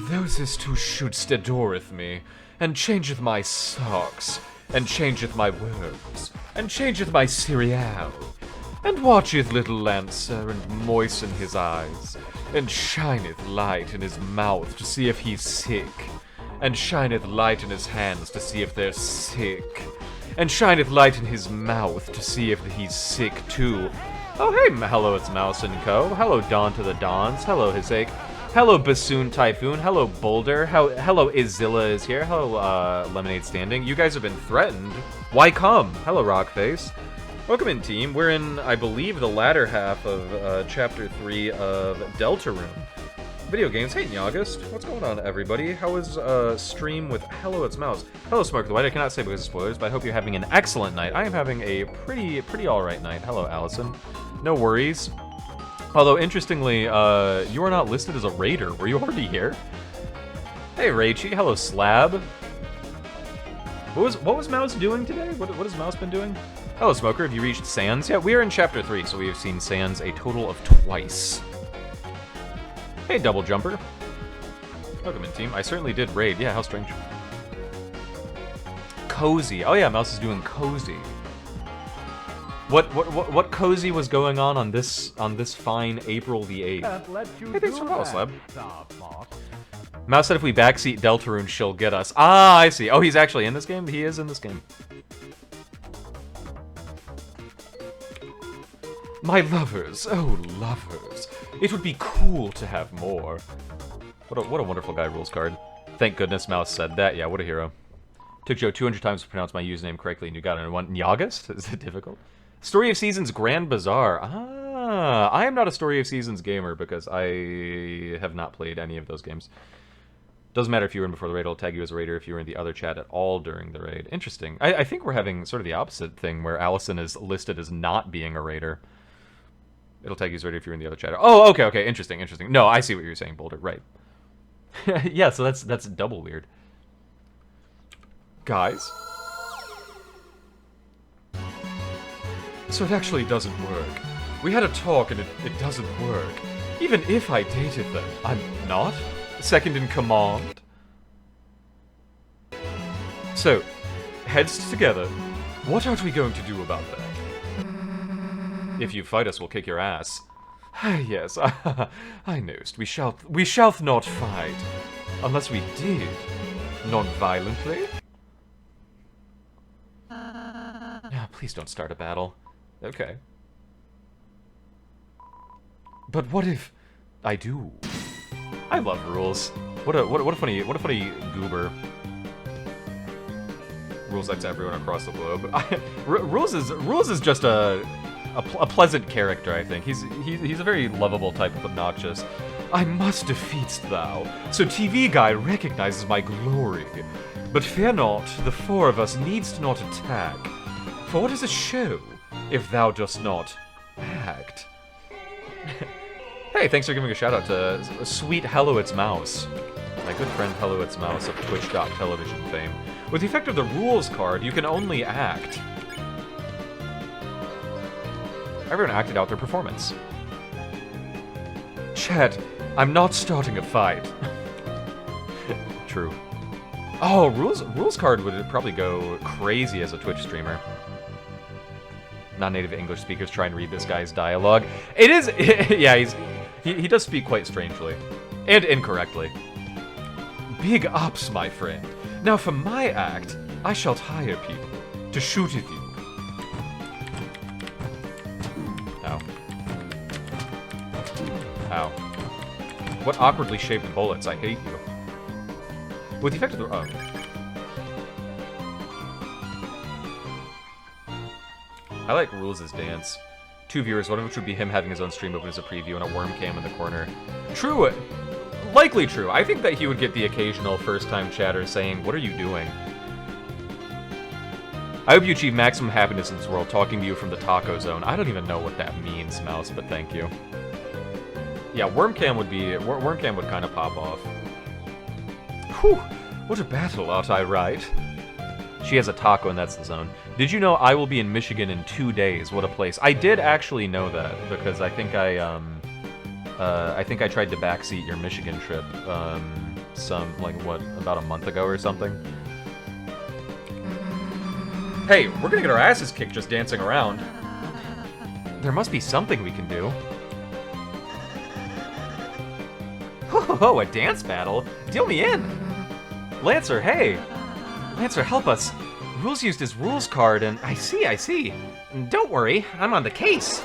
[SPEAKER 1] Those is who shouldst adoreth me, and changeth my socks, and changeth my worms, and changeth my cereal, and watcheth little Lancer, and moisten his eyes, and shineth light in his mouth to see if he's sick, and shineth light in his hands to see if they're sick, and shineth light in his mouth to see if he's sick too. Oh hey, hello, it's Mouse and Co. Hello, Dawn to the Dons. Hello, his sake. Hello, Bassoon Typhoon. Hello, Boulder. Hello, Izilla is here. Hello, Lemonade Standing. You guys have been threatened. Why come? Hello, Rockface. Welcome in, team. We're in, I believe, the latter half of Chapter 3 of Deltarune. Video games. Hey, August. What's going on, everybody? How was stream with Hello It's Mouse? Hello, Smoke the White. I cannot say because of spoilers, but I hope you're having an excellent night. I am having a pretty alright night. Hello, Allison. No worries. Although, interestingly, you are not listed as a raider. Were you already here? Hey, Raichi. Hello, Slab. What was Mouse doing today? What has Mouse been doing? Hello, Smoker. Have you reached Sans? Yeah, we are in Chapter 3, so we have seen Sans a total of twice. Hey, Double Jumper. Welcome in, team. I certainly did raid. Yeah, how strange. Cozy. Oh yeah, Mouse is doing Cozy. What Cozy was going on this fine April the 8th? Hey, thanks for following, Slab. Mouse said if we backseat Deltarune, she'll get us. Ah, I see. Oh, he's actually in this game? He is in this game. My lovers, oh lovers. It would be cool to have more. What a wonderful guy rules card. Thank goodness Mouse said that. Yeah, what a hero. Took Joe 200 times to pronounce my username correctly and you got it in one. Nyagast? Is it difficult? Story of Seasons Grand Bazaar. Ah, I am not a Story of Seasons gamer because I have not played any of those games. Doesn't matter if you were in before the raid, I'll tag you as a raider if you were in the other chat at all during the raid. Interesting. I think we're having sort of the opposite thing where Allison is listed as not being a raider. It'll tag you as raider if you're in the other chat. Oh, okay, interesting. No, I see what you're saying, Boulder. Right. Yeah, so that's double weird. Guys? So it actually doesn't work. We had a talk and it doesn't work. Even if I dated them, I'm not second in command. So, heads together, what are we going to do about that? If you fight us, we'll kick your ass. Yes, I knowst. We shall not fight. Unless we did. Non-violently? No, please don't start a battle. Okay. But what if I do? I love Rules. What a funny goober. Rules likes everyone across the globe. Rules is just a pleasant character, I think. He's a very lovable type of obnoxious. I must defeatst thou, so TV Guy recognizes my glory. But fear not, the four of us needs not attack. For what is a show, if thou dost not act? Hey, thanks for giving a shout out to sweet Hello It's Mouse. My good friend Hello It's Mouse of Twitch.television fame. With the effect of the Rules card, you can only act. Everyone acted out their performance. Chat, I'm not starting a fight. True. Oh, Rules card would probably go crazy as a Twitch streamer. Non-native English speakers try and read this guy's dialogue. It is, yeah, he does speak quite strangely. And incorrectly. Big ups, my friend. Now for my act, I shall hire people to shoot at you. Ow. Ow. What awkwardly shaped bullets, I hate you. With the effect of the... Oh. I like Rules' dance. 2 viewers, one of which would be him having his own stream open as a preview and a worm cam in the corner. True! Likely true. I think that he would get the occasional first-time chatter saying, "What are you doing?" I hope you achieve maximum happiness in this world, talking to you from the taco zone. I don't even know what that means, Mouse, but thank you. Yeah, Wormcam would kind of pop off. Whew, what a battle, ought I right? She has a taco and that's the zone. Did you know I will be in Michigan in 2 days? What a place. I did actually know that, because I think I tried to backseat your Michigan trip, about a month ago or something. Hey, we're gonna get our asses kicked just dancing around. There must be something we can do. Oh, a dance battle? Deal me in! Lancer, hey! Lancer, help us! Rules used his Rules card, and I see. Don't worry, I'm on the case.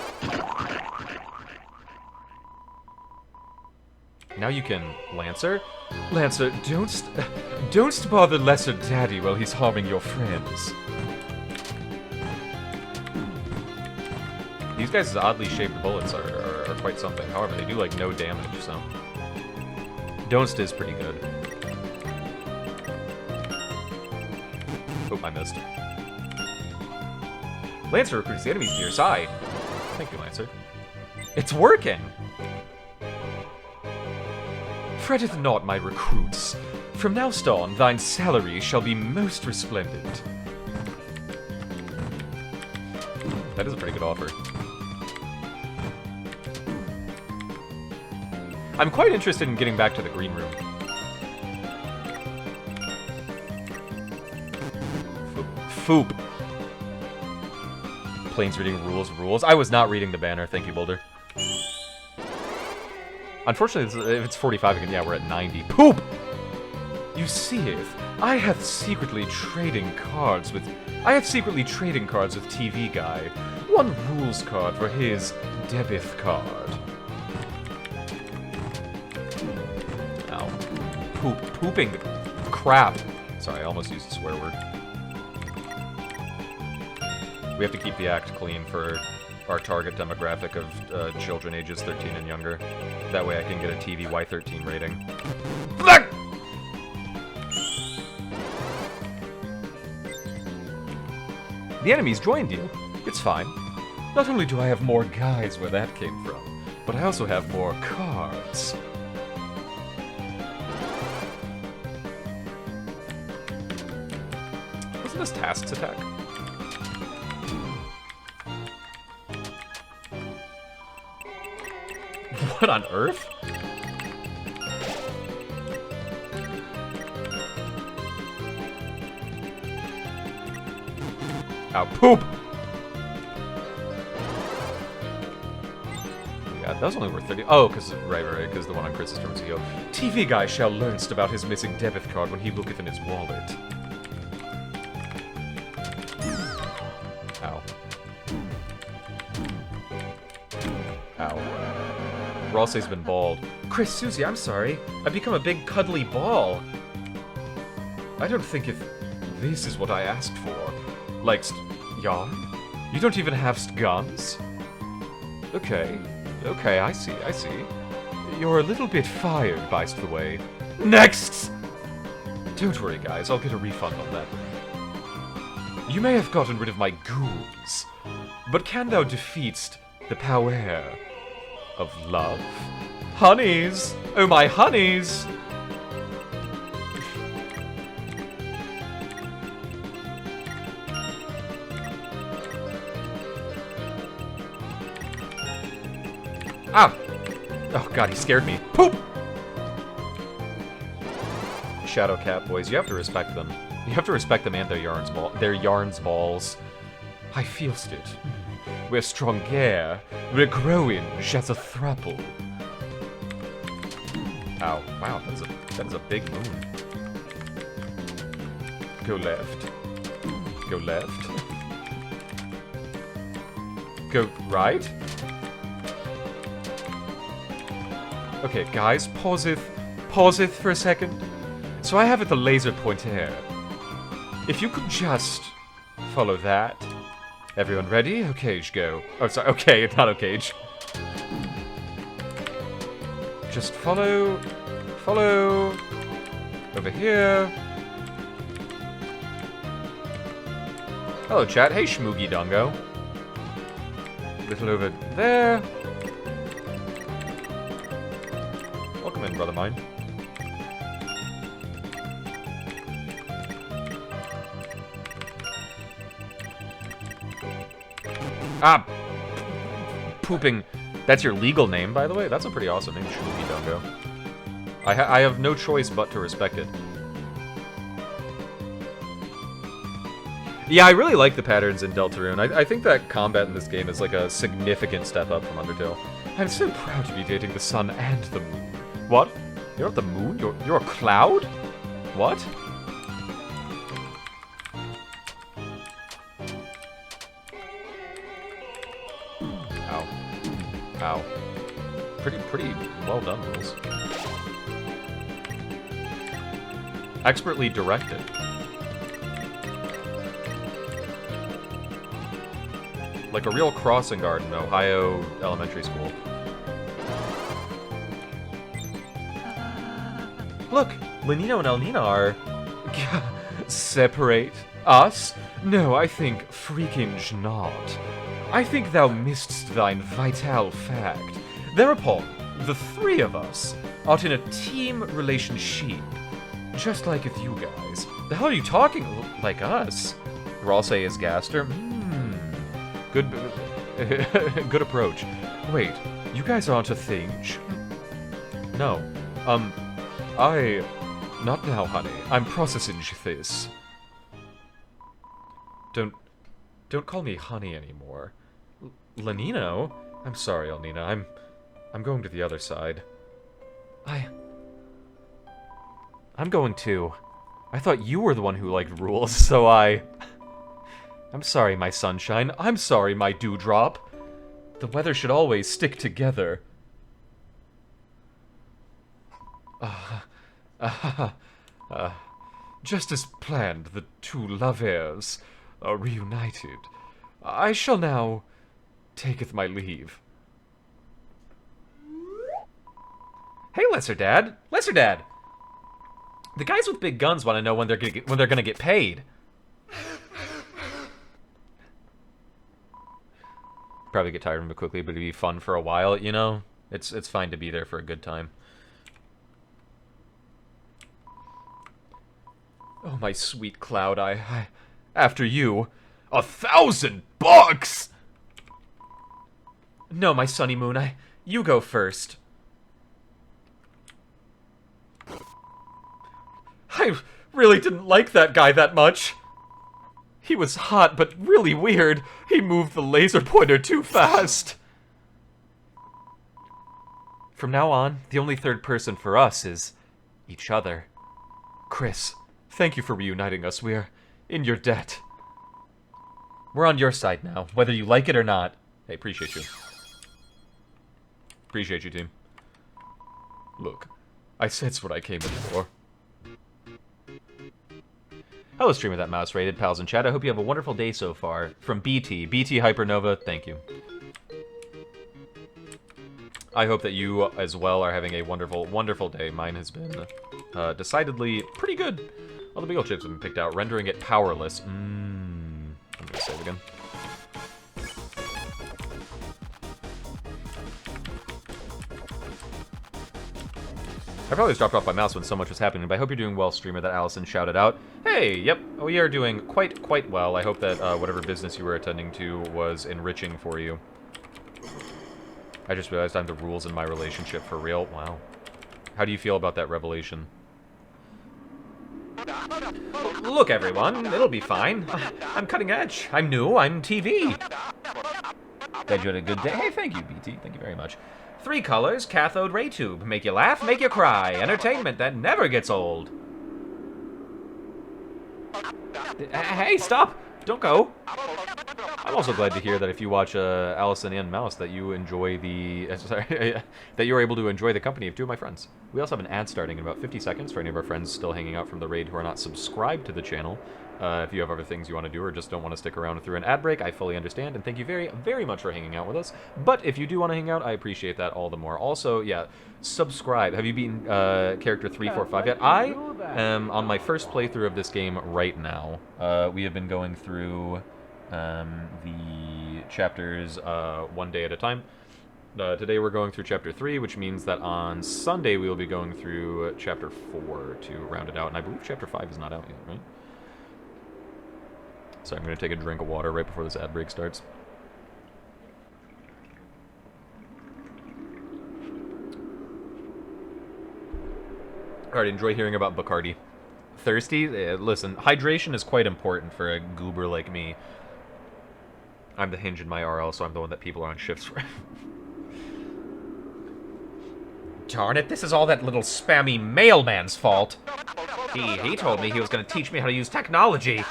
[SPEAKER 1] Now you can Lancer. Lancer, don't bother Lesser Daddy while he's harming your friends. These guys' oddly shaped bullets are quite something. However, they do like no damage, so Donst is pretty good. Oh, I missed. Lancer recruits the enemies to your side. Thank you, Lancer. It's working! Fretteth not, my recruits. From now on, thine salary shall be most resplendent. That is a pretty good offer. I'm quite interested in getting back to the green room. Foop. Planes reading rules. I was not reading the banner. Thank you, Boulder. Unfortunately, if it's 45 again, yeah, we're at 90. Poop! You seeth, I have secretly trading cards with TV Guy. One rules card for his debith card. Ow. Pooping crap. Sorry, I almost used a swear word. We have to keep the act clean for our target demographic of children ages 13 and younger. That way I can get a TVY 13 rating. The enemy's joined you. It's fine. Not only do I have more guys where that came from, but I also have more cards. Wasn't this Task's attack? What on earth? Ow, poop! Yeah, that was only worth 30. Oh, because, right, because the one on Chris's turn was a heal. TV Guy shall learnst about his missing debit card when he looketh in his wallet. Ow. Ow. Ralsei's been bald. Chris, Susie, I'm sorry. I've become a big cuddly ball. I don't think if this is what I asked for. Like, yarn? You don't even have guns? Okay, I see. You're a little bit fired, by the way. Next! Don't worry, guys, I'll get a refund on that. You may have gotten rid of my ghouls, but can thou defeatst the power of love? Honeys! Oh, my honeys! Ah! Oh god, he scared me. Poop! Shadow Cat boys, you have to respect them. You have to respect them and their yarns balls. I feelst it. We're stronger. We're growing as a throuple. Ow. Wow, that is a big moon. Go left. Go left. Go right. Okay, guys, pauseth for a second. So I have it the laser pointer. If you could just follow that. Everyone ready? Okay, go. Oh, sorry. Okay, not okay. Just follow. Over here. Hello, chat. Hey, Schmoogie Dongo. Little over there. Welcome in, brother mine. Ah! Pooping. That's your legal name, by the way? That's a pretty awesome name, Schmoogie Dongo. I have no choice but to respect it. Yeah, I really like the patterns in Deltarune. I think that combat in this game is like a significant step up from Undertale. I'm so proud to be dating the sun and the moon. What? You're not the moon? You're a cloud? What? Ow. Ow. Pretty well done, rules. Expertly directed. Like a real crossing guard in Ohio elementary school. Look, Lenino and Elnina are... Separate us? No, I think freaking not. I think thou misst thine vital fact. Thereupon, the three of us are in a team relationship. Just like with you guys. The hell are you talking like us? Ralsei is Gaster. Good, good approach. Wait, you guys aren't a thing? No. Not now, honey. I'm processing this. Don't call me honey anymore. Lenino? I'm sorry, Elnina. I'm going to the other side. I'm going too. I thought you were the one who liked rules, so I'm sorry, my sunshine. I'm sorry, my dewdrop. The weather should always stick together. Just as planned, the two lovers are reunited. I shall now taketh my leave. Hey, Lesser Dad! Lesser Dad! The guys with big guns want to know when they're gonna get paid. Probably get tired of him quickly, but it'd be fun for a while, you know? It's fine to be there for a good time. Oh, my sweet Cloud, after you. $1,000 No, my Sunny Moon, you go first. I really didn't like that guy that much. He was hot, but really weird. He moved the laser pointer too fast. From now on, the only third person for us is each other. Chris, thank you for reuniting us. We're in your debt. We're on your side now, whether you like it or not. Hey, appreciate you. Appreciate you, team. Look, I sense what I came in for. Hello, streamer that mouse rated, pals in chat. I hope you have a wonderful day so far. From BT Hypernova, thank you. I hope that you as well are having a wonderful, wonderful day. Mine has been decidedly pretty good. All the Beagle chips have been picked out, rendering it powerless. I'm gonna save again. I probably just dropped off my mouse when so much was happening, but I hope you're doing well, streamer that Allison shouted out. Hey, yep, we are doing quite well. I hope that whatever business you were attending to was enriching for you. I just realized I'm the rules in my relationship for real. Wow. How do you feel about that revelation? Look, everyone, it'll be fine. I'm cutting edge. I'm new. I'm TV. Glad you had a good day. Hey, thank you, BT. Thank you very much. 3 colors, cathode ray tube. Make you laugh, make you cry. Entertainment that never gets old. Hey, stop! Don't go. I'm also glad to hear that if you watch Allison and Mouse, that you enjoy the... that you're able to enjoy the company of 2 of my friends. We also have an ad starting in about 50 seconds for any of our friends still hanging out from the raid who are not subscribed to the channel. If you have other things you want to do or just don't want to stick around through an ad break, I fully understand, and thank you very, very much for hanging out with us. But if you do want to hang out, I appreciate that all the more. Also, yeah, subscribe. Have you beaten character 345 yet? I am on my first playthrough of this game right now. We have been going through the chapters one day at a time. Today we're going through chapter 3, which means that on Sunday we will be going through chapter 4 to round it out, and I believe chapter 5 is not out yet, right? So I'm going to take a drink of water right before this ad break starts. Alright, enjoy hearing about Bacardi. Thirsty? Listen, hydration is quite important for a goober like me. I'm the hinge in my RL, so I'm the one that people are on shifts for. Darn it, this is all that little spammy mailman's fault. He told me he was going to teach me how to use technology.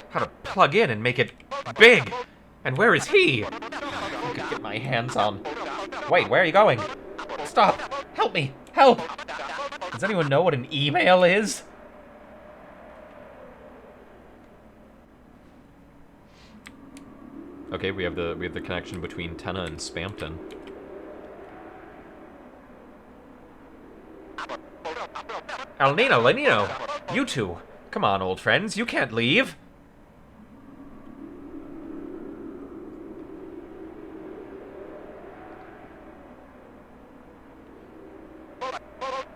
[SPEAKER 1] How to plug in and make it big. And where is he? I could get my hands on. Wait, where are you going? Stop! Help me! Help! Does anyone know what an email is? Okay, we have the connection between Tenna and Spampton. El Nino, Lenino, you two. Come on, old friends, you can't leave.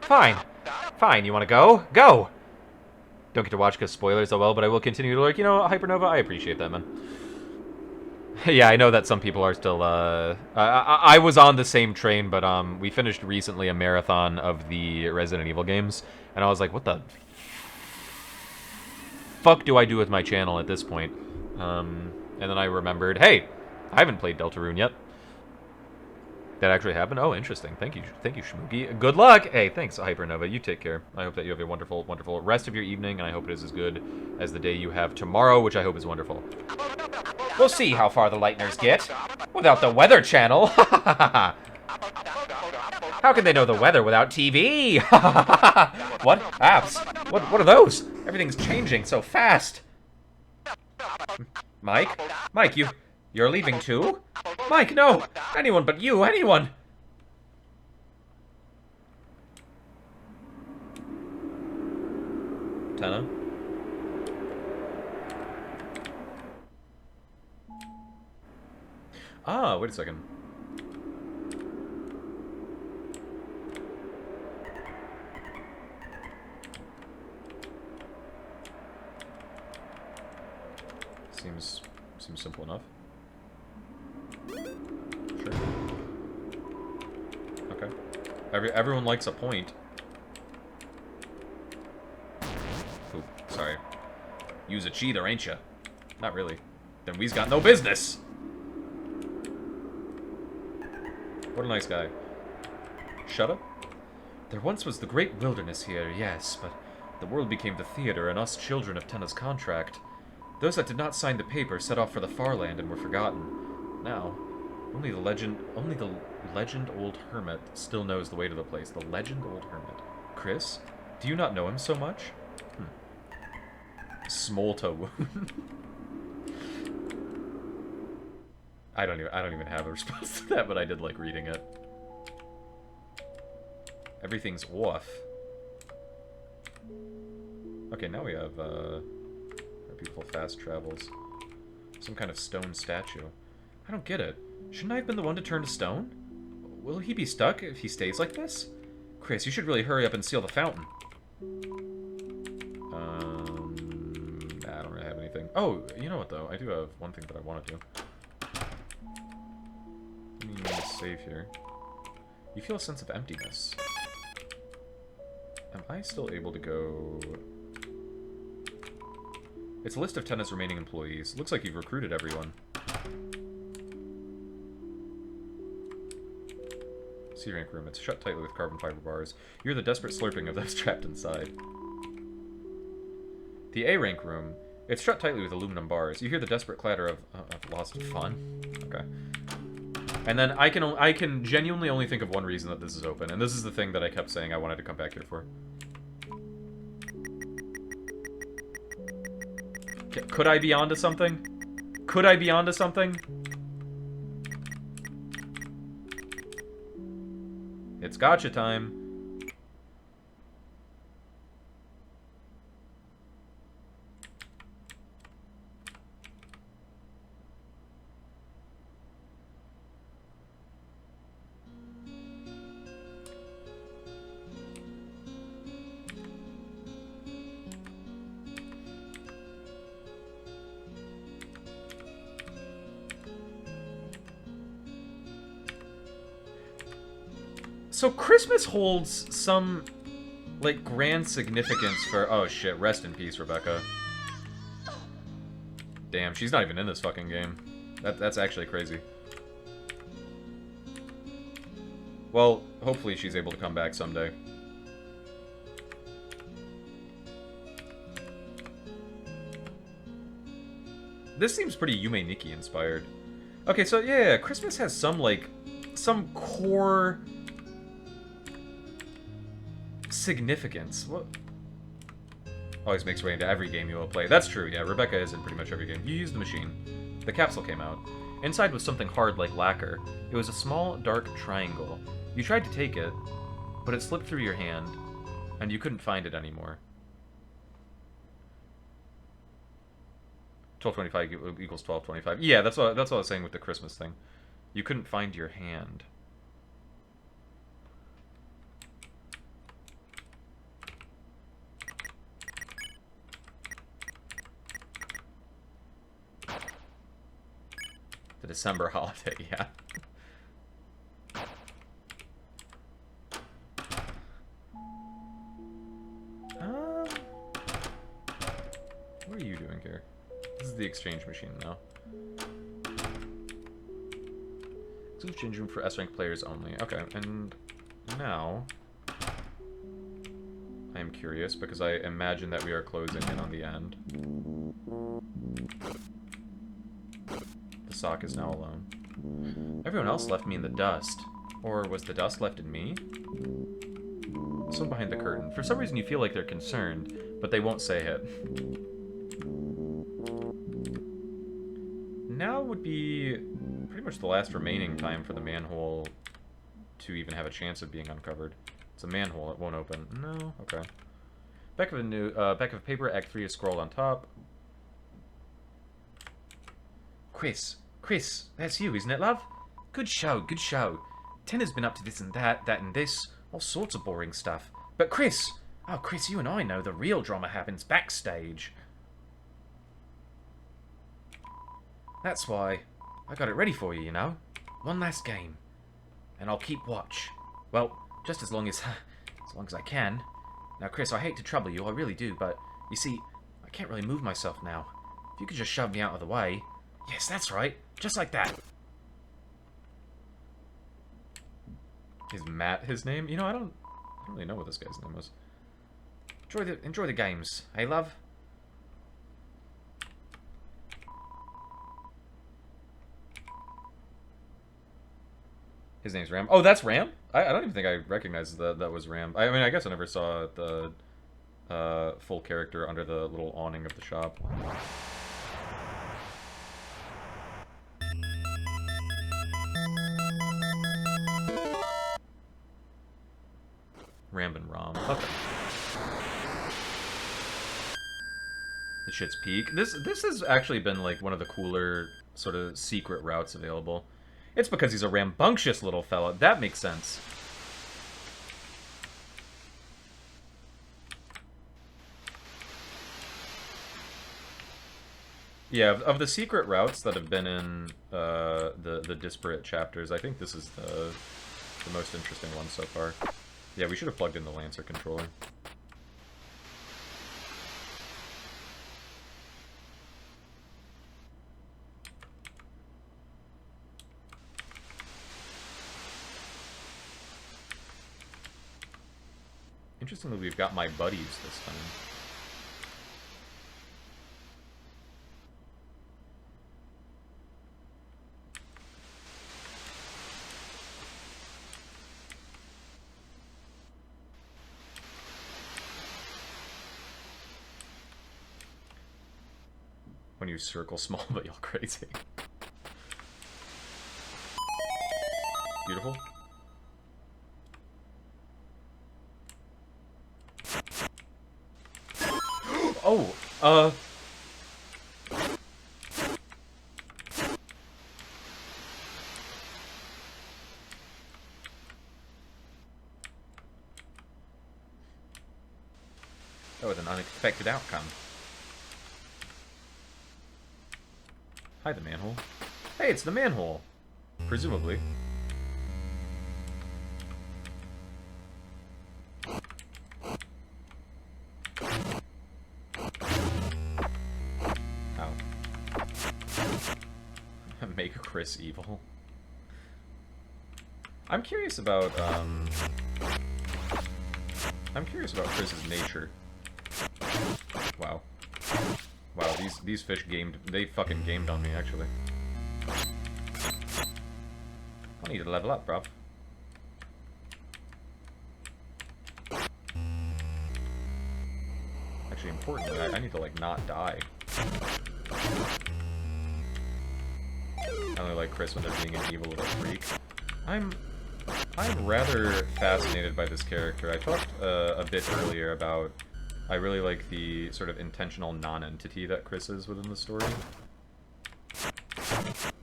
[SPEAKER 1] Fine. Fine, you want to go? Go! Don't get to watch because spoilers, oh well, but I will continue to lurk. You know, Hypernova, I appreciate that, man. Yeah, I know that some people are still, I was on the same train, but, we finished recently a marathon of the Resident Evil games, and I was like, what the fuck do I do with my channel at this point? And then I remembered, hey, I haven't played Deltarune yet. That actually happened? Oh, interesting. Thank you, Shmooky. Good luck! Hey, thanks, Hypernova. You take care. I hope that you have a wonderful, wonderful rest of your evening, and I hope it is as good as the day you have tomorrow, which I hope is wonderful. We'll see how far the Lightners get. Without the Weather Channel. How can they know the weather without TV? What? Apps? What are those? Everything's changing so fast. Mike? Mike, you're leaving too? Mike, no! Anyone but you, anyone! Tenna? Ah, wait a second. Seems simple enough. Sure. Okay. Everyone likes a point. Oop, sorry. Use a cheater, ain't ya? Not really. Then we's got no business! What a nice guy. Shut up. There once was the great wilderness here, yes, but the world became the theater and us children of Tenna's contract. Those that did not sign the paper set off for the far land and were forgotten. Now, only the legend old hermit still knows the way to the place. The legend old hermit. Chris, do you not know him so much? Smolta wound. I don't even have a response to that, but I did like reading it. Everything's off. Okay, now we have our beautiful fast travels. Some kind of stone statue. I don't get it. Shouldn't I have been the one to turn to stone? Will he be stuck if he stays like this? Chris, you should really hurry up and seal the fountain. I don't really have anything. Oh, you know what though? I do have one thing that I want to do. Let me save here. You feel a sense of emptiness. Am I still able to go... It's a list of Tenna's remaining employees. Looks like you've recruited everyone. C-rank room. It's shut tightly with carbon fiber bars. You hear the desperate slurping of those trapped inside. The A-rank room. It's shut tightly with aluminum bars. You hear the desperate clatter of lost fun. Okay. And then I can genuinely only think of one reason that this is open, and this is the thing that I kept saying I wanted to come back here for. Could I be onto something? Could I be onto something? It's gotcha time. So Christmas holds some, like, grand significance for... Oh, shit. Rest in peace, Rebecca. Damn, she's not even in this fucking game. That's actually crazy. Well, hopefully she's able to come back someday. This seems pretty Yume Nikki inspired. Okay, so yeah, Christmas has some, like, some core significance? What? Always makes way into every game you will play. That's true, yeah. Rebecca is in pretty much every game. You use the machine. The capsule came out. Inside was something hard like lacquer. It was a small, dark triangle. You tried to take it, but it slipped through your hand, and you couldn't find it anymore. 1225 equals 1225. Yeah, that's what I was saying with the Christmas thing. You couldn't find your hand. The December holiday, yeah. What are you doing here? This is the exchange machine now. Exchange room for S-rank players only. Okay, and now I am curious because I imagine that we are closing in on the end. The sock is now alone. Everyone else left me in the dust. Or was the dust left in me? Someone behind the curtain. For some reason you feel like they're concerned, but they won't say it. Now would be pretty much the last remaining time for the manhole to even have a chance of being uncovered. It's a manhole, it won't open. No? Okay. Back of a paper, Act 3 is scrolled on top. Chris, that's you, isn't it, love? Good show, good show. Tinner's been up to this and that and this. All sorts of boring stuff. But Chris! Oh, Chris, you and I know the real drama happens backstage. That's why I got it ready for you, you know? One last game. And I'll keep watch. Well, just as long as I can. Now, Chris, I hate to trouble you, I really do, but you see, I can't really move myself now. If you could just shove me out of the way. Yes, that's right. Just like that. Is Matt his name? You know, I don't really know what this guy's name was. Enjoy the games. Hey, love? His name's Ram. Oh, that's Ram? I don't even think I recognized that was Ram. I mean, I guess I never saw the full character under the little awning of the shop. Ram and Rom. Okay. The shit's peak. This has actually been like one of the cooler sort of secret routes available. It's because he's a rambunctious little fella. That makes sense. Yeah, of the secret routes that have been in the disparate chapters, I think this is the most interesting one so far. Yeah, we should have plugged in the Lancer controller. Interestingly, we've got my buddies this time. When you circle small, but you're crazy. Beautiful. Oh, that was an unexpected outcome. Hi, the manhole. Hey, it's the manhole. Presumably. Ow. Make Chris evil. I'm curious about Chris's nature. Wow. Wow, these fish they fucking gamed on me, actually. I need to level up, bro. Actually, importantly, I need to, like, not die. I only like Chris when they're being an evil little freak. I'm rather fascinated by this character. I talked a bit earlier about I really like the sort of intentional non-entity that Chris is within the story.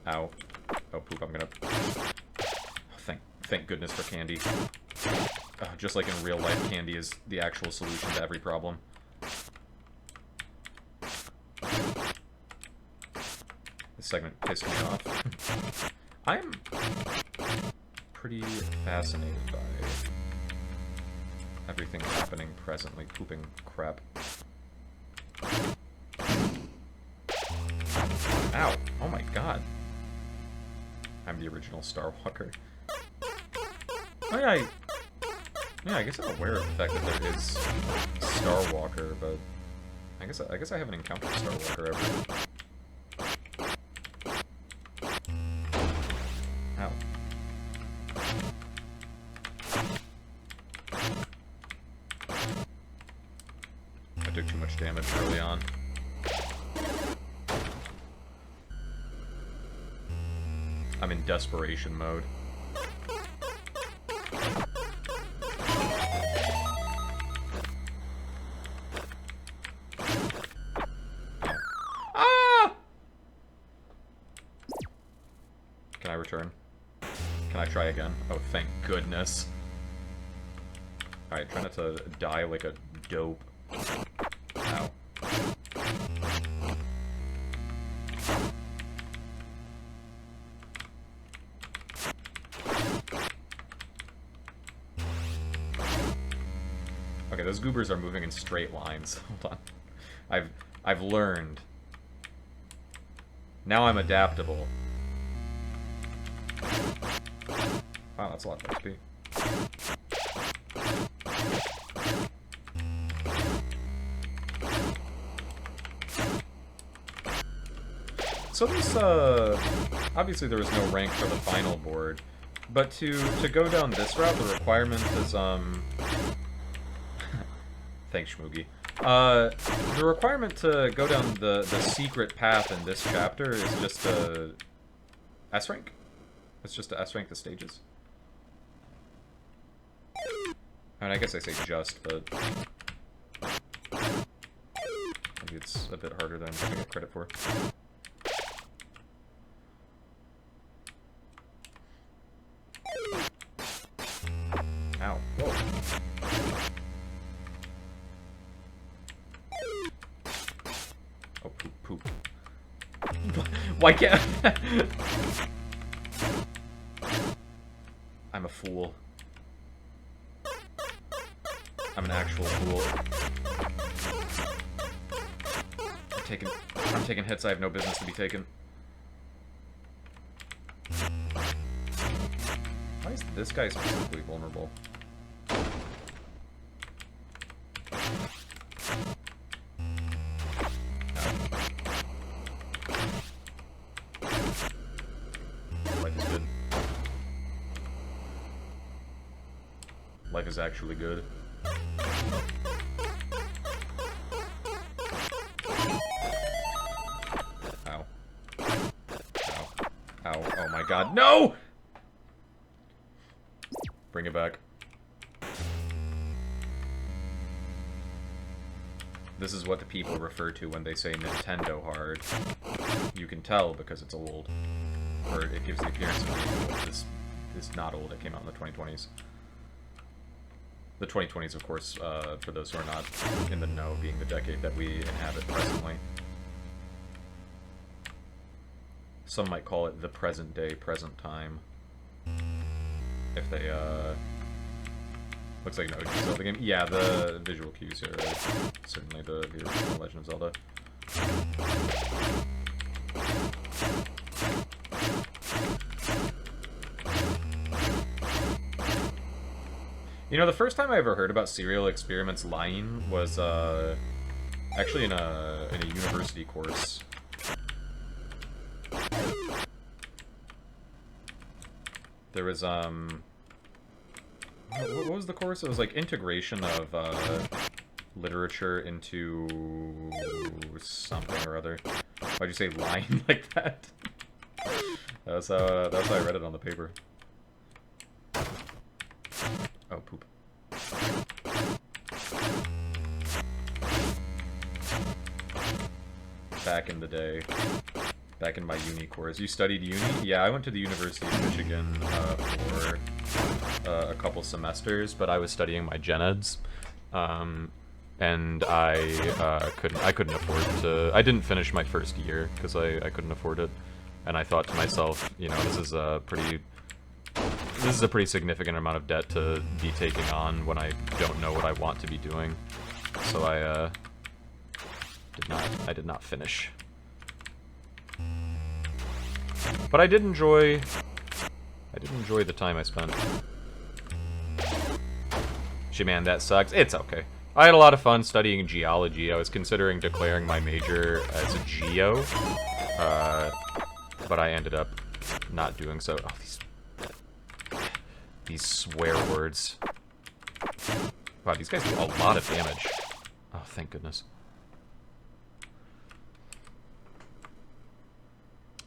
[SPEAKER 1] Ow. Oh, poop, I'm gonna... Thank goodness for candy. Just like in real life, candy is the actual solution to every problem. This segment pissed me off. I'm pretty fascinated by everything happening presently. Pooping crap. Ow! Oh my god. I'm the original Star Walker. Oh yeah, I guess I'm aware of the fact that there is Star Walker, but I guess I haven't encountered Star Walker ever. Ow. I took too much damage early on. I'm in desperation mode. Can I return? Can I try again? Oh, thank goodness. Alright, try not to die like a dope. Ow. Okay, those goobers are moving in straight lines. Hold on. I've learned. Now I'm adaptable. Wow, that's a lot of XP. So this, obviously there was no rank for the final board, but to go down this route, the requirement is, thanks, Shmoogie. The requirement to go down the secret path in this chapter is just a S rank. It's just to S rank the stages. I mean, I guess I say just, but maybe it's a bit harder than I get credit for. Ow. Whoa. Oh, poop, poop. Why can't... I'm a fool. I'm an actual fool. I'm taking hits I have no business to be taking. Why is this guy specifically vulnerable? Life is good. Life is actually good. Ow. Ow. Ow. Oh my god. No! Bring it back. This is what the people refer to when they say Nintendo hard. You can tell because it's old. Or it gives the appearance of being old. This is not old. It came out in the 2020s. The 2020s, of course, for those who are not in the know, being the decade that we inhabit presently. Some might call it the present day, present time. If they, looks like an OG Zelda game. Yeah, the visual cues here are certainly the original Legend of Zelda. You know, the first time I ever heard about Serial Experiments lying was, actually in a university course. There was, what was the course? It was, like, integration of, literature into something or other. Why'd you say line like that? That's how I read it on the paper. Oh, poop. Back in the day. Back in my uni course. You studied uni? Yeah, I went to the University of Michigan for a couple semesters, but I was studying my gen eds. And I couldn't afford to... I didn't finish my first year, because I couldn't afford it. And I thought to myself, you know, this is a pretty significant amount of debt to be taking on when I don't know what I want to be doing. So I did not finish. But I did enjoy the time I spent. Shit, man, that sucks. It's okay. I had a lot of fun studying geology. I was considering declaring my major as a geo, but I ended up not doing so. Oh, these swear words. Wow, these guys do a lot of damage. Oh, thank goodness.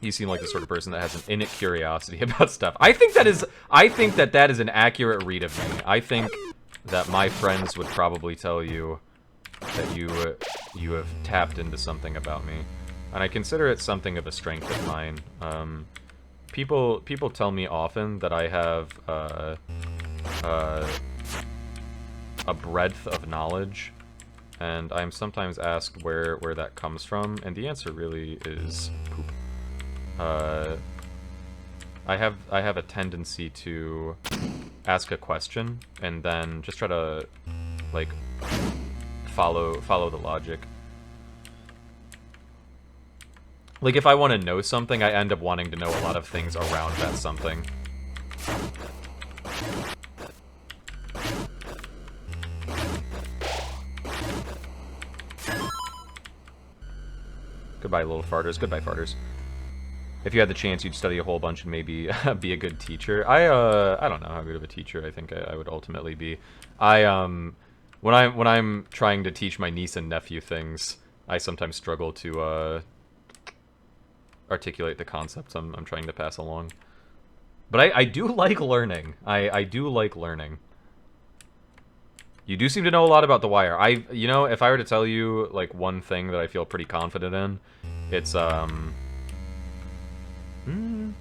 [SPEAKER 1] You seem like the sort of person that has an innate curiosity about stuff. I think that is an accurate read of me. I think that my friends would probably tell you that you have tapped into something about me, and I consider it something of a strength of mine. People tell me often that I have a breadth of knowledge, and I'm sometimes asked where that comes from, and the answer really is poop. I have a tendency to ask a question and then just try to like follow the logic. Like, if I want to know something, I end up wanting to know a lot of things around that something. Goodbye, little farters. Goodbye, farters. If you had the chance, you'd study a whole bunch and maybe be a good teacher. I don't know how good of a teacher I think I would ultimately be. When I'm trying to teach my niece and nephew things, I sometimes struggle to articulate the concepts I'm trying to pass along. But I do like learning. I do like learning. You do seem to know a lot about The Wire. You know, if I were to tell you, like, one thing that I feel pretty confident in, it's, I mean,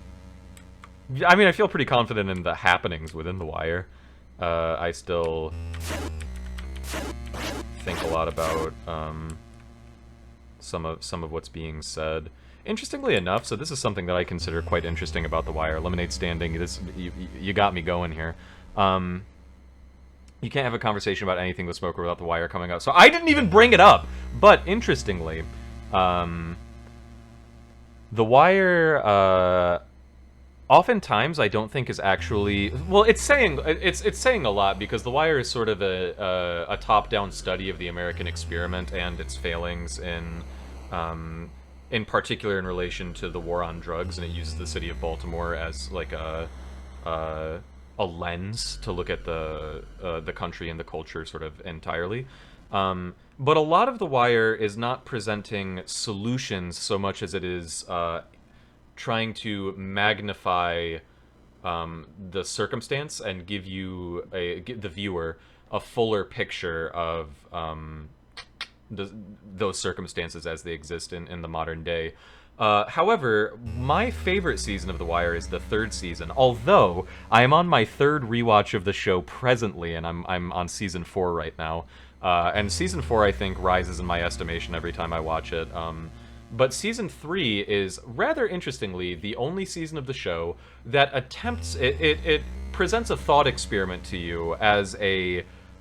[SPEAKER 1] I feel pretty confident in the happenings within The Wire. I still think a lot about, some of what's being said. Interestingly enough, so this is something that I consider quite interesting about The Wire. Lemonade Standing, you got me going here. You can't have a conversation about anything with Smoker without The Wire coming up. So I didn't even bring it up! But, interestingly, The Wire, oftentimes I don't think is actually... Well, it's saying a lot, because The Wire is sort of a top-down study of the American experiment and its failings in particular in relation to the war on drugs, and it uses the city of Baltimore as, like, a lens to look at the country and the culture sort of entirely. But a lot of The Wire is not presenting solutions so much as it is trying to magnify the circumstance and give the viewer a fuller picture of those circumstances as they exist in the modern day. However, my favorite season of The Wire is the third season, although I am on my third rewatch of the show presently, and I'm on season 4 right now. And season 4, I think, rises in my estimation every time I watch it. But season 3 is, rather interestingly, the only season of the show that attempts... It presents a thought experiment to you as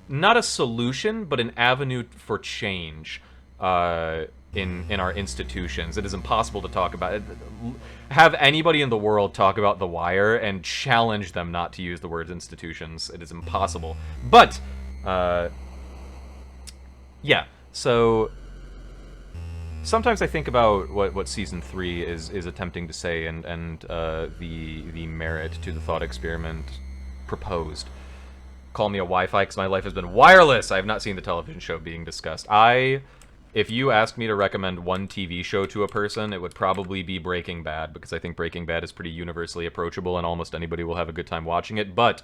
[SPEAKER 1] not a solution, but an avenue for change in our institutions. It is impossible to talk about it. Have anybody in the world talk about The Wire and challenge them not to use the words institutions. It is impossible. But, yeah, so... Sometimes I think about what season 3 is attempting to say and the merit to the thought experiment proposed. call me a Wi-Fi because my life has been wireless. I have not seen the television show being discussed. If you asked me to recommend one TV show to a person, it would probably be Breaking Bad, because I think Breaking Bad is pretty universally approachable and almost anybody will have a good time watching it. But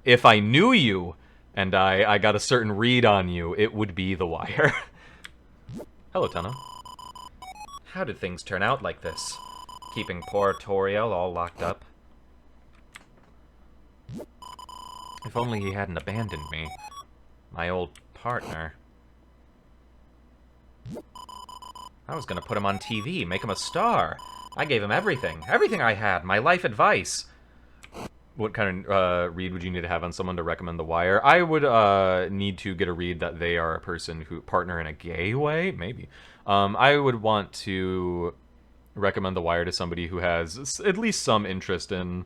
[SPEAKER 1] if I knew you and I got a certain read on you, it would be The Wire. Hello, Tenno. How did things turn out like this? Keeping poor Toriel all locked up? If only he hadn't abandoned me. My old partner. I was gonna put him on TV, make him a star. I gave him everything. Everything I had. My life advice. What kind of read would you need to have on someone to recommend The Wire? I would need to get a read that they are a person who partner in a gay way, maybe. I would want to recommend The Wire to somebody who has at least some interest in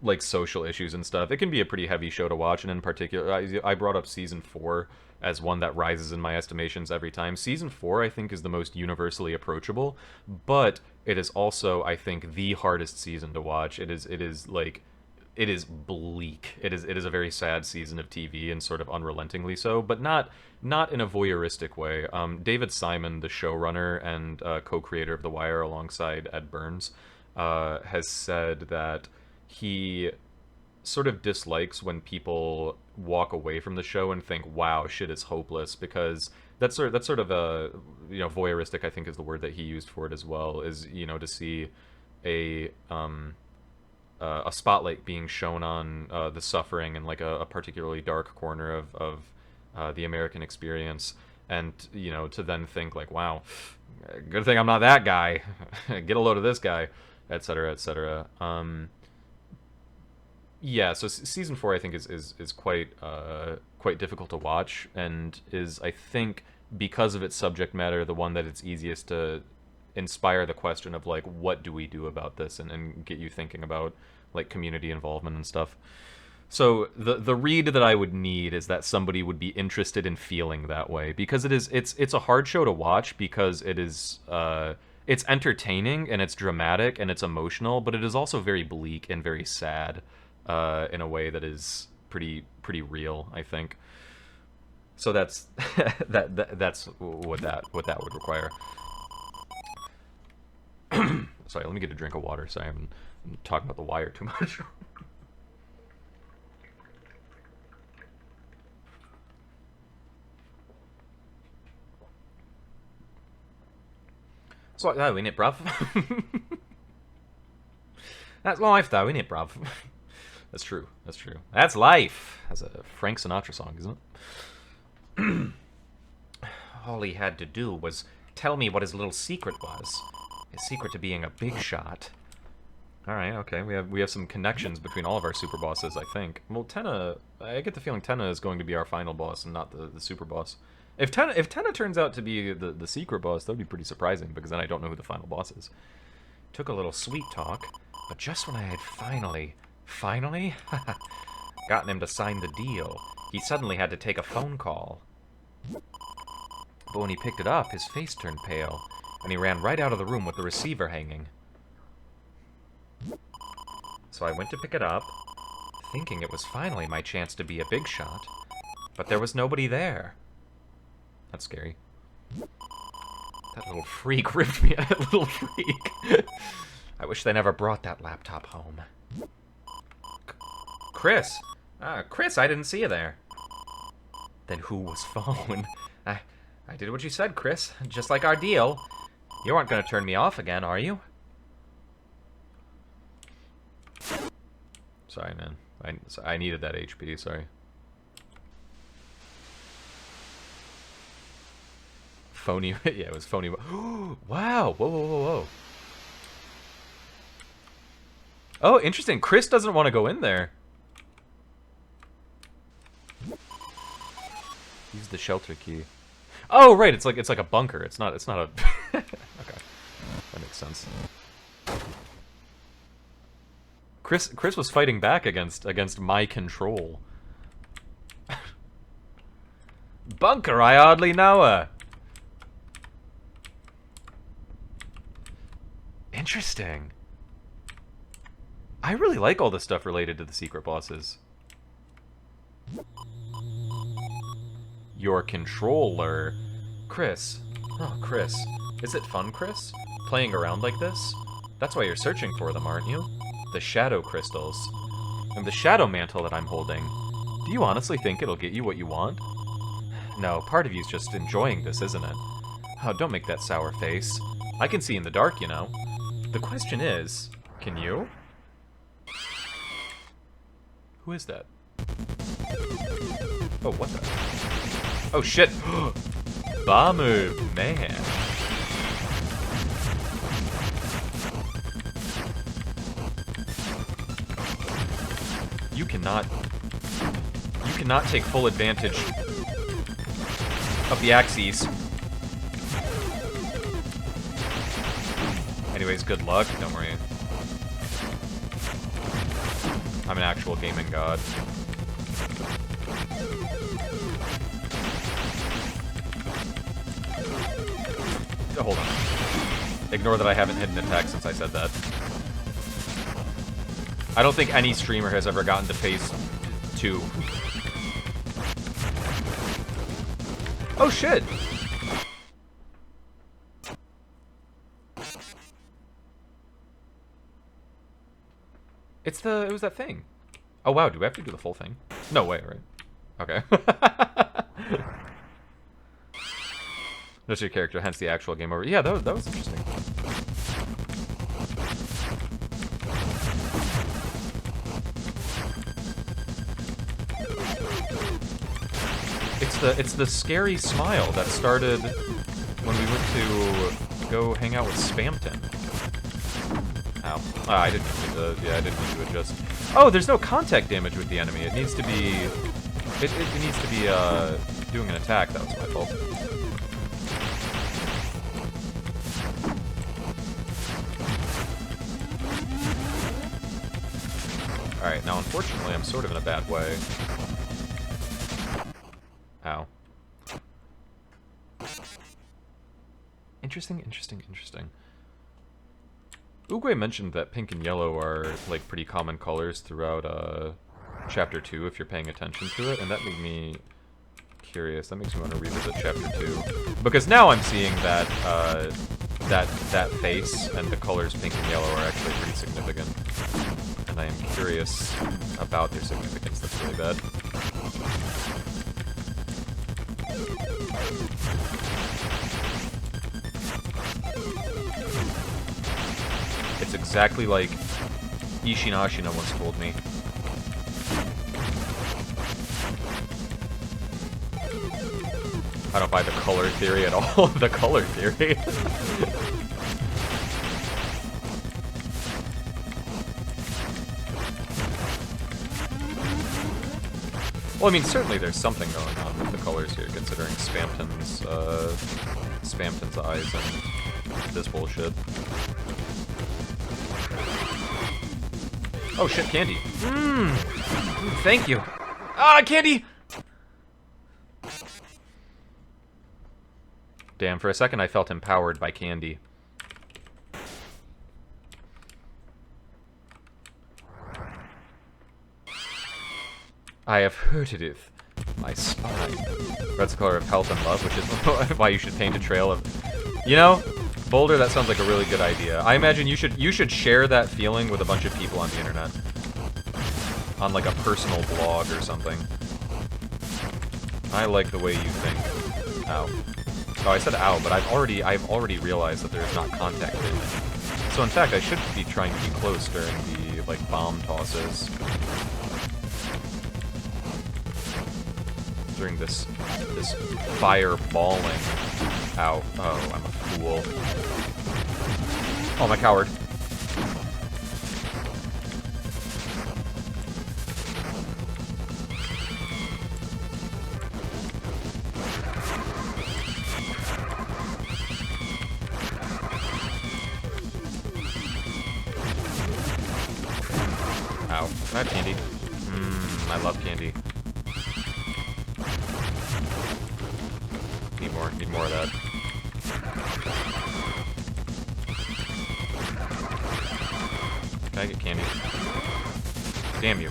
[SPEAKER 1] like social issues and stuff. It can be a pretty heavy show to watch, and in particular, I brought up season 4 as one that rises in my estimations every time. Season 4, I think, is the most universally approachable, but it is also, I think, the hardest season to watch. It is bleak. It is a very sad season of TV, and sort of unrelentingly so, but not in a voyeuristic way. David Simon, the showrunner and co-creator of The Wire alongside Ed Burns, has said that he sort of dislikes when people walk away from the show and think, wow, shit is hopeless, because that's sort of a, voyeuristic, I think is the word that he used for it as well, is, to see a spotlight being shown on the suffering and like a particularly dark corner of the American experience, and to then think like, wow, good thing I'm not that guy. Get a load of this guy, etc., etc. Yeah, so season 4 I think is quite difficult to watch, and is, I think, because of its subject matter, the one that it's easiest to inspire the question of like, what do we do about this, and get you thinking about like community involvement and stuff. So the read that I would need is that somebody would be interested in feeling that way, because it's a hard show to watch, because it's entertaining and it's dramatic and it's emotional, but it is also very bleak and very sad, in a way that is pretty real, I think. So that's that's what that would require. Sorry, let me get a drink of water. Sorry, I'm talking about The Wire too much. It's like that, innit, bruv? That's life, though, innit, bruv? That's true. That's true. That's life. That's a Frank Sinatra song, isn't it? All he had to do was tell me what his little secret was. His secret to being a big shot. All right, okay. We have some connections between all of our super bosses, I think. Well, Tenna, I get the feeling Tenna is going to be our final boss and not the super boss. If Tenna turns out to be the secret boss, that would be pretty surprising, because then I don't know who the final boss is. Took a little sweet talk, but just when I had finally gotten him to sign the deal, he suddenly had to take a phone call. But when he picked it up, his face turned pale, and he ran right out of the room with the receiver hanging. So I went to pick it up, thinking it was finally my chance to be a big shot, but there was nobody there. That's scary. That little freak ripped me. That little freak. I wish they never brought that laptop home. Chris! Chris, I didn't see you there. Then who was phone? I did what you said, Chris. Just like our deal. You aren't gonna turn me off again, are you? Sorry, man. I needed that HP, sorry. Phony. Yeah, it was phony. Wow! Whoa, whoa, whoa, whoa. Oh, interesting. Chris doesn't want to go in there. Use the shelter key. Oh, right. It's like a bunker. It's not a. Okay, that makes sense. Chris was fighting back against my control. Bunker, I hardly know her. Interesting. I really like all the stuff related to the secret bosses. Your controller. Chris. Oh, Chris. Is it fun, Chris? Playing around like this? That's why you're searching for them, aren't you? The shadow crystals. And the shadow mantle that I'm holding. Do you honestly think it'll get you what you want? No, part of you's just enjoying this, isn't it? Oh, don't make that sour face. I can see in the dark, you know. The question is, can you? Who is that? Oh, what the? Oh, shit! Bamu, man. You cannot take full advantage of the axes. Anyways, good luck. Don't worry. I'm an actual gaming god. Oh, hold on. Ignore that I haven't hidden attack since I said that. I don't think any streamer has ever gotten to phase 2. Oh shit! It was that thing. Oh wow, do we have to do the full thing? No way, right? Okay. That's your character, hence the actual game over. Yeah, that was interesting. It's the scary smile that started when we went to go hang out with Spamton. Ow. Ah, I didn't mean to, yeah, I didn't mean to adjust. Oh, there's no contact damage with the enemy. It needs to be, it needs to be, doing an attack. That was my fault. Alright, now unfortunately I'm sort of in a bad way. Ow. Interesting, interesting, interesting. Oogway mentioned that pink and yellow are, like, pretty common colors throughout, Chapter 2, if you're paying attention to it, and that made me curious. That makes me want to revisit Chapter 2. Because now I'm seeing that, that face and the colors pink and yellow are actually pretty significant. And I am curious about their significance. That's really bad. It's exactly like Ishinashina once told me. I don't buy the color theory at all. The color theory. Well, I mean, certainly there's something going on with the colors here, considering Spamton's eyes and this bullshit. Oh shit, candy. Mmm! Thank you. Ah, candy! Damn, for a second I felt empowered by candy. I have hurted it. My spine. Red's the color of health and love, which is why you should paint a trail of... You know, Boulder, that sounds like a really good idea. I imagine you should share that feeling with a bunch of people on the internet. On like a personal blog or something. I like the way you think. Ow. Oh, I said ow, but I've already realized that there is not contact damage. So in fact, I should be trying to be close during the like bomb tosses. During this fireballing. Ow. Oh, I'm a fool. Oh, I'm a coward. Ow. Can I have candy? Mmm, I love candy. Need more of that. Can I get candy? Damn you.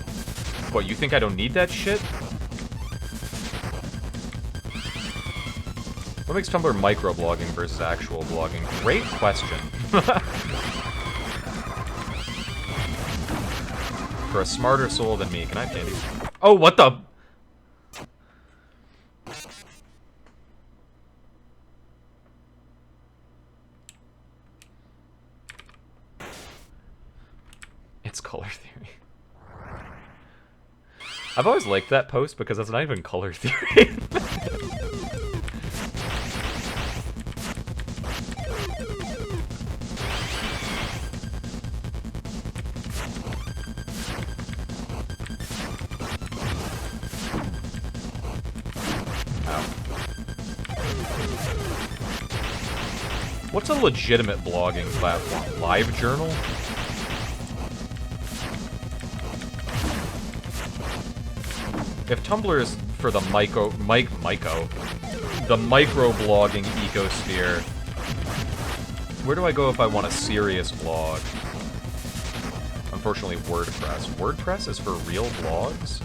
[SPEAKER 1] What, you think I don't need that shit? What makes Tumblr microblogging versus actual blogging? Great question. For a smarter soul than me. Can I have candy? Oh, what the? It's color theory. I've always liked that post because that's not even color theory. What's a legitimate blogging platform? LiveJournal? If Tumblr is for the the micro-blogging ecosphere, where do I go if I want a serious blog? Unfortunately, WordPress. WordPress is for real blogs?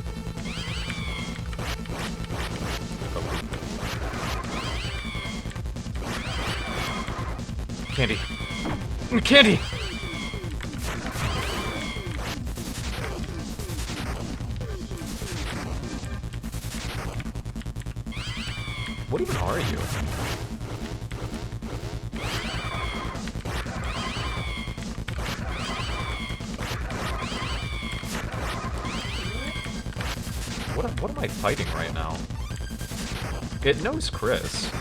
[SPEAKER 1] Candy. Candy! What even are you? What am I fighting right now? It knows Chris.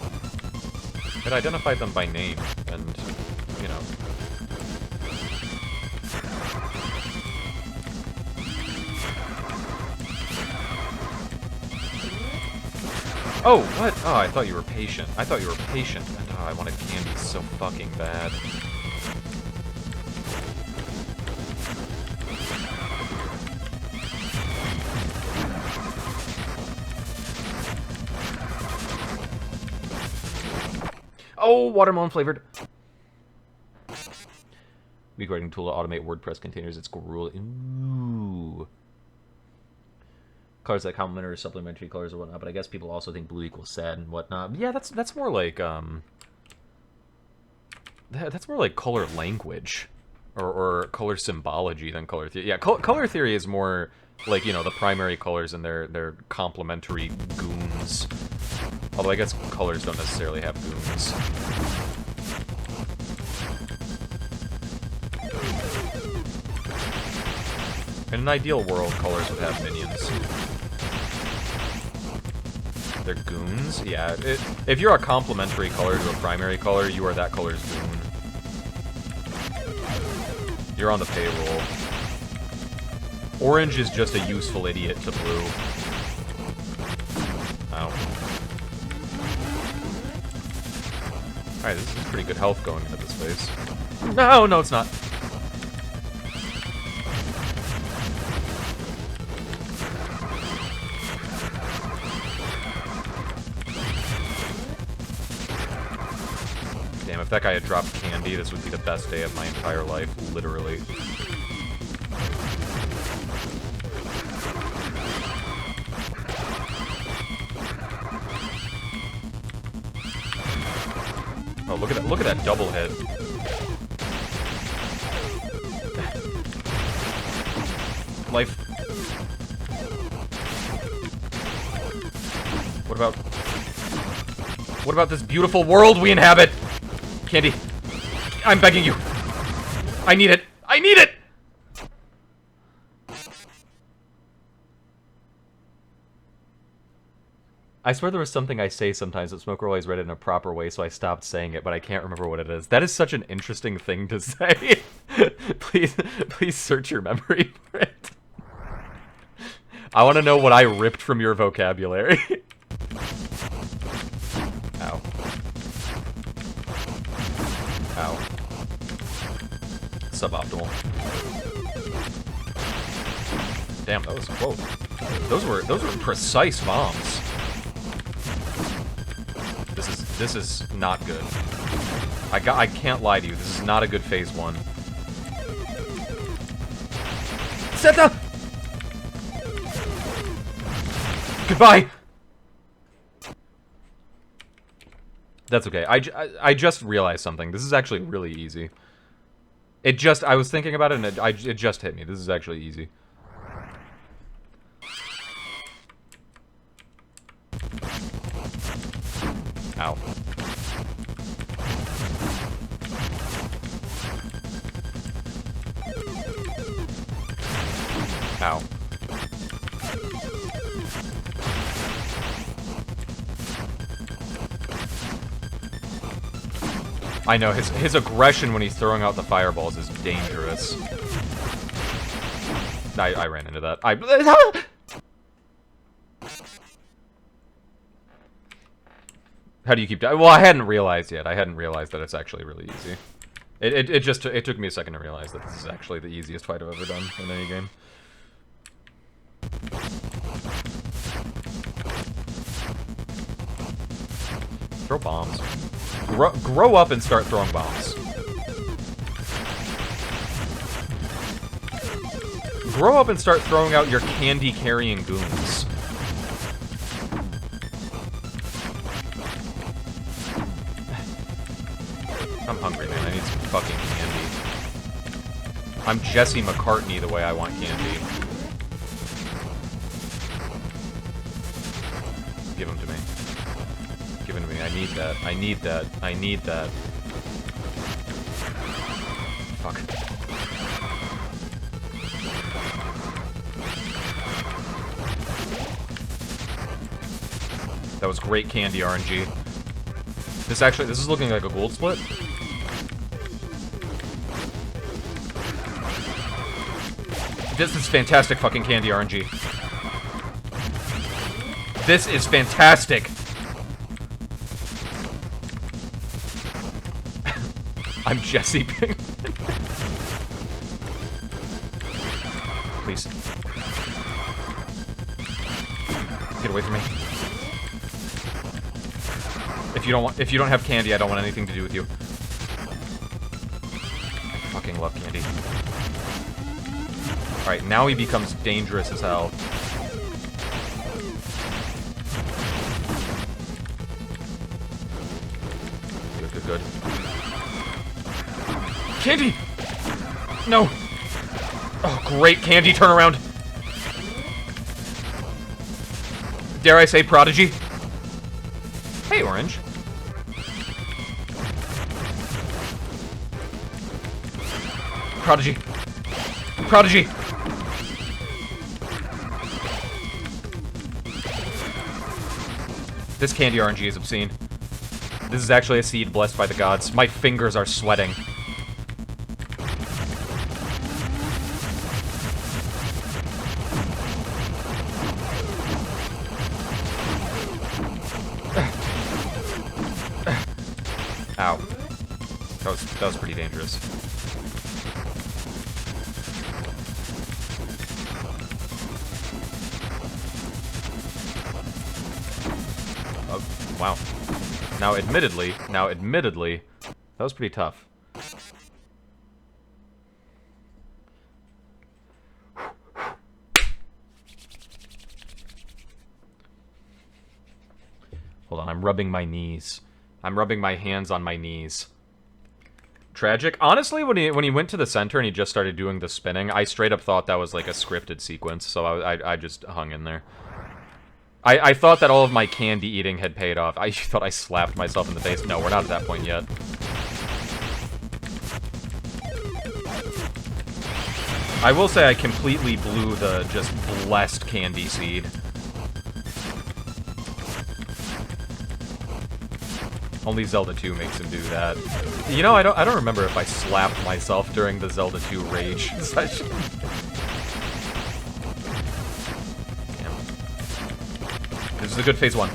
[SPEAKER 1] It identified them by name, and, you know. Oh, what? Oh, I thought you were patient. I thought you were patient. And, oh, I wanted candy so fucking bad. Oh, watermelon flavored. Weak writing tool to automate WordPress containers. It's grueling. Ooh. Colors like complementary, supplementary colors or whatnot, but I guess people also think blue equals sad and whatnot. Yeah, that's more like that's more like color language, or color symbology than color theory. Yeah, color theory is more like, you know, the primary colors and their complementary goons. Although I guess colors don't necessarily have goons. In an ideal world, colors would have minions. They're goons? Yeah, if you're a complementary color to a primary color, you are that color's goon. You're on the payroll. Orange is just a useful idiot to blue. Ow. Alright, this is pretty good health going into this phase. No, no, it's not. Damn, if that guy had dropped candy, this would be the best day of my entire life, literally. Oh, look at that double hit. Life. What about this beautiful world we inhabit? Candy, I'm begging you. I need it. I need it! I swear there was something I say sometimes that Smoker always read it in a proper way, so I stopped saying it, but I can't remember what it is. That is such an interesting thing to say. Please search your memory for it. I want to know what I ripped from your vocabulary. Ow. Ow. Suboptimal. Damn, that was, whoa. Those were precise bombs. This is not good. I can't lie to you. This is not a good phase one. Seta! Goodbye! That's okay. I just realized something. This is actually really easy. I was thinking about it, and it just hit me. This is actually easy. Ow. Ow. I know, his aggression when he's throwing out the fireballs is dangerous. I ran into that. How do you keep dying? Well, I hadn't realized yet. I hadn't realized that it's actually really easy. It took me a second to realize that this is actually the easiest fight I've ever done in any game. Throw bombs. Grow up and start throwing bombs. Grow up and start throwing out your candy-carrying goons. I'm hungry, man. I need some fucking candy. I'm Jesse McCartney the way I want candy. Give them to me. Give them to me. I need that. I need that. I need that. Fuck. That was great candy RNG. This is looking like a gold split. This is fantastic fucking candy RNG. This is fantastic. I'm Jesse Pinkman. Please. Get away from me. If you don't have candy, I don't want anything to do with you. I fucking love candy. Alright, now he becomes dangerous as hell. Good, good, good. Candy! No! Oh, great candy turnaround! Dare I say prodigy? Hey, Orange. Prodigy. Prodigy! This candy RNG is obscene. This is actually a seed blessed by the gods. My fingers are sweating. Ow. That was pretty dangerous. Oh, wow. Now admittedly, that was pretty tough. Hold on, I'm rubbing my knees. I'm rubbing my hands on my knees. Tragic. Honestly, when he went to the center and he just started doing the spinning, I straight up thought that was like a scripted sequence, so I just hung in there. I thought that all of my candy eating had paid off. I thought I slapped myself in the face. No, we're not at that point yet. I will say I completely blew the just blessed candy seed. Only Zelda 2 makes him do that. You know, I don't remember if I slapped myself during the Zelda 2 rage session. Damn. This is a good phase 1.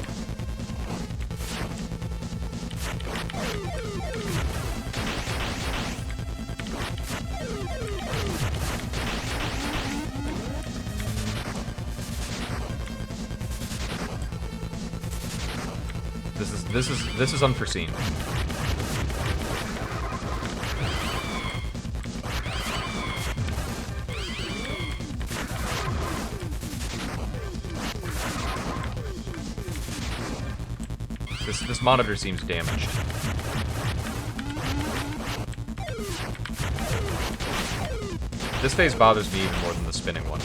[SPEAKER 1] This is unforeseen. This monitor seems damaged. This phase bothers me even more than the spinning one.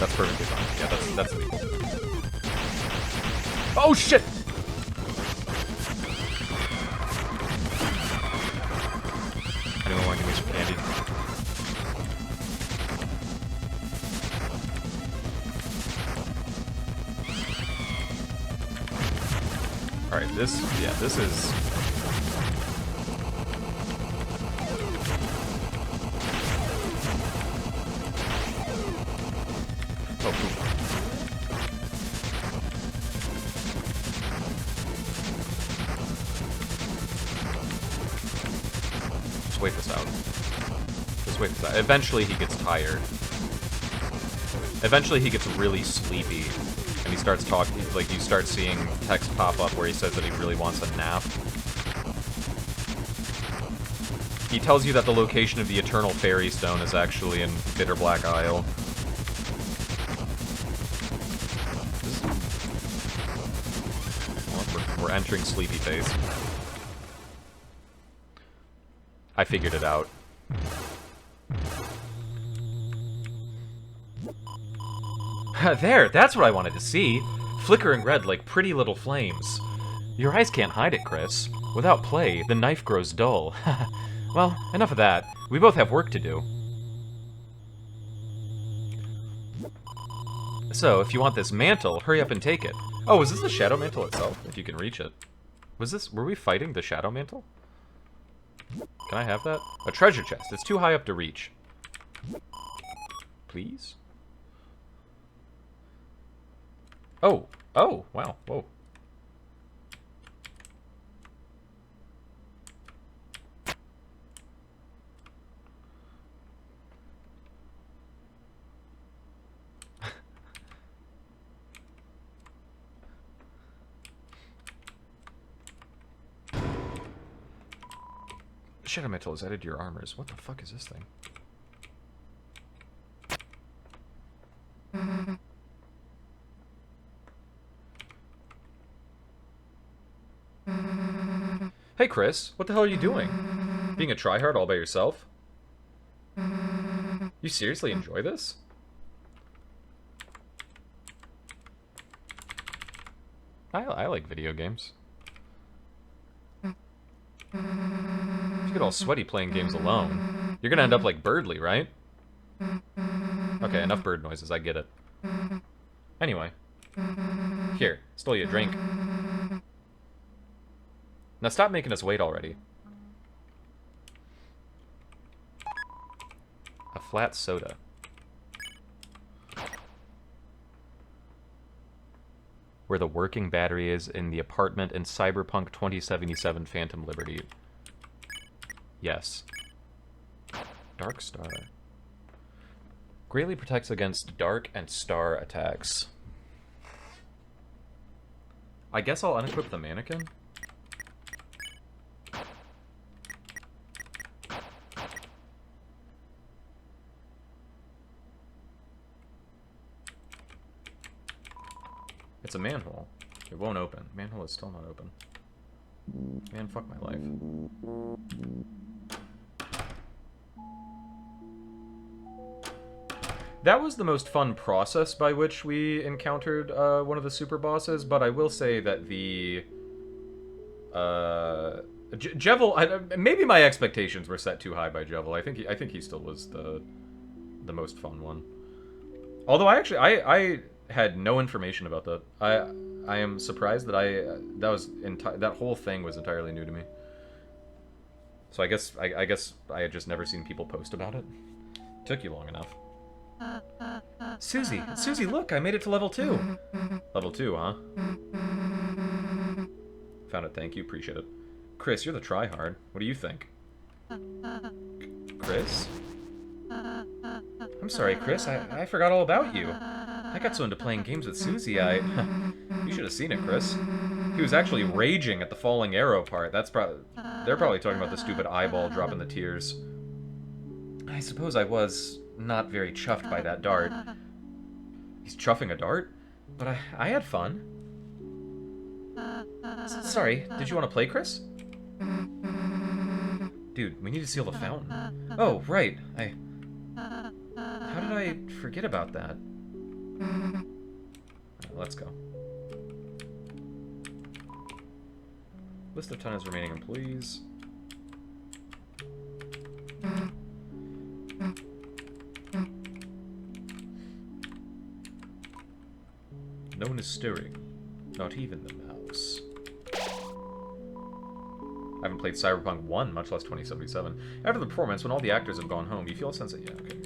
[SPEAKER 1] That's perfectly fine. Yeah, that's legal. Oh shit! Anyone want to give me some candy? Alright, this is... Oh, cool. Just wait this out. Just wait this out. Eventually he gets tired. Eventually he gets really sleepy. And he starts talking, like, you start seeing text pop up where he says that he really wants a nap. He tells you that the location of the Eternal Fairy Stone is actually in Bitter Black Isle. Well, we're entering sleepy phase. I figured it out. There, that's what I wanted to see. Flickering red like pretty little flames. Your eyes can't hide it, Chris. Without play, the knife grows dull. Well, enough of that. We both have work to do. So, if you want this mantle, hurry up and take it. Oh, is this the Shadow Mantle itself? If you can reach it. Were we fighting the Shadow Mantle? Can I have that? A treasure chest. It's too high up to reach. Please? Oh. Oh, wow. Whoa. Shadow Mantle is added to your armors. What the fuck is this thing? Hey Chris, what the hell are you doing? Being a tryhard all by yourself? You seriously enjoy this? I like video games. If you get all sweaty playing games alone, you're gonna end up like Birdly, right? Okay, enough bird noises, I get it. Anyway. Here, stole you a drink. Now stop making us wait already. A flat soda. Where the working battery is in the apartment in Cyberpunk 2077 Phantom Liberty. Yes. Dark Star. Greatly protects against dark and star attacks. I guess I'll unequip the mannequin. It's a manhole. It won't open. Manhole is still not open. Man, fuck my life. That was the most fun process by which we encountered one of the super bosses, but I will say that the... Jevel... maybe my expectations were set too high by Jevel. I think he still was the most fun one. Although I had no information about that. I am surprised that that whole thing was entirely new to me. So I guess I had just never seen people post about it. Took you long enough. Susie, look, I made it to level 2. Level 2, huh? Found it, thank you, appreciate it. Chris, you're the tryhard. What do you think? Chris? I'm sorry, Chris, I forgot all about you. I got so into playing games with Susie, you should have seen it, Chris. He was actually raging at the falling arrow part. They're probably talking about the stupid eyeball dropping the tears. I suppose I was not very chuffed by that dart. He's chuffing a dart? But I had fun. Sorry, did you want to play, Chris? Dude, we need to seal the fountain. Oh, right. How did I forget about that? Let's go. List of Tenna's remaining employees. No one is stirring. Not even the mouse. I haven't played Cyberpunk 1, much less 2077. After the performance, when all the actors have gone home, you feel a sense of... Yeah, okay.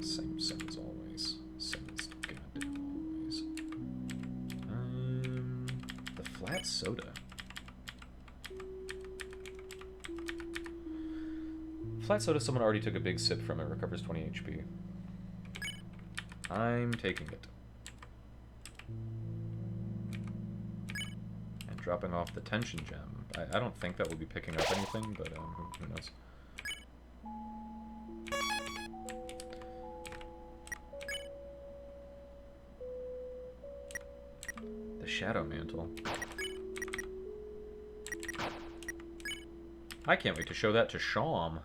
[SPEAKER 1] Same as always. Same as goddamn always. The flat soda. Flat soda, someone already took a big sip from it. Recovers 20 HP. I'm taking it. And dropping off the tension gem. I don't think that will be picking up anything, but who knows. The Shadow Mantle. I can't wait to show that to Shawm.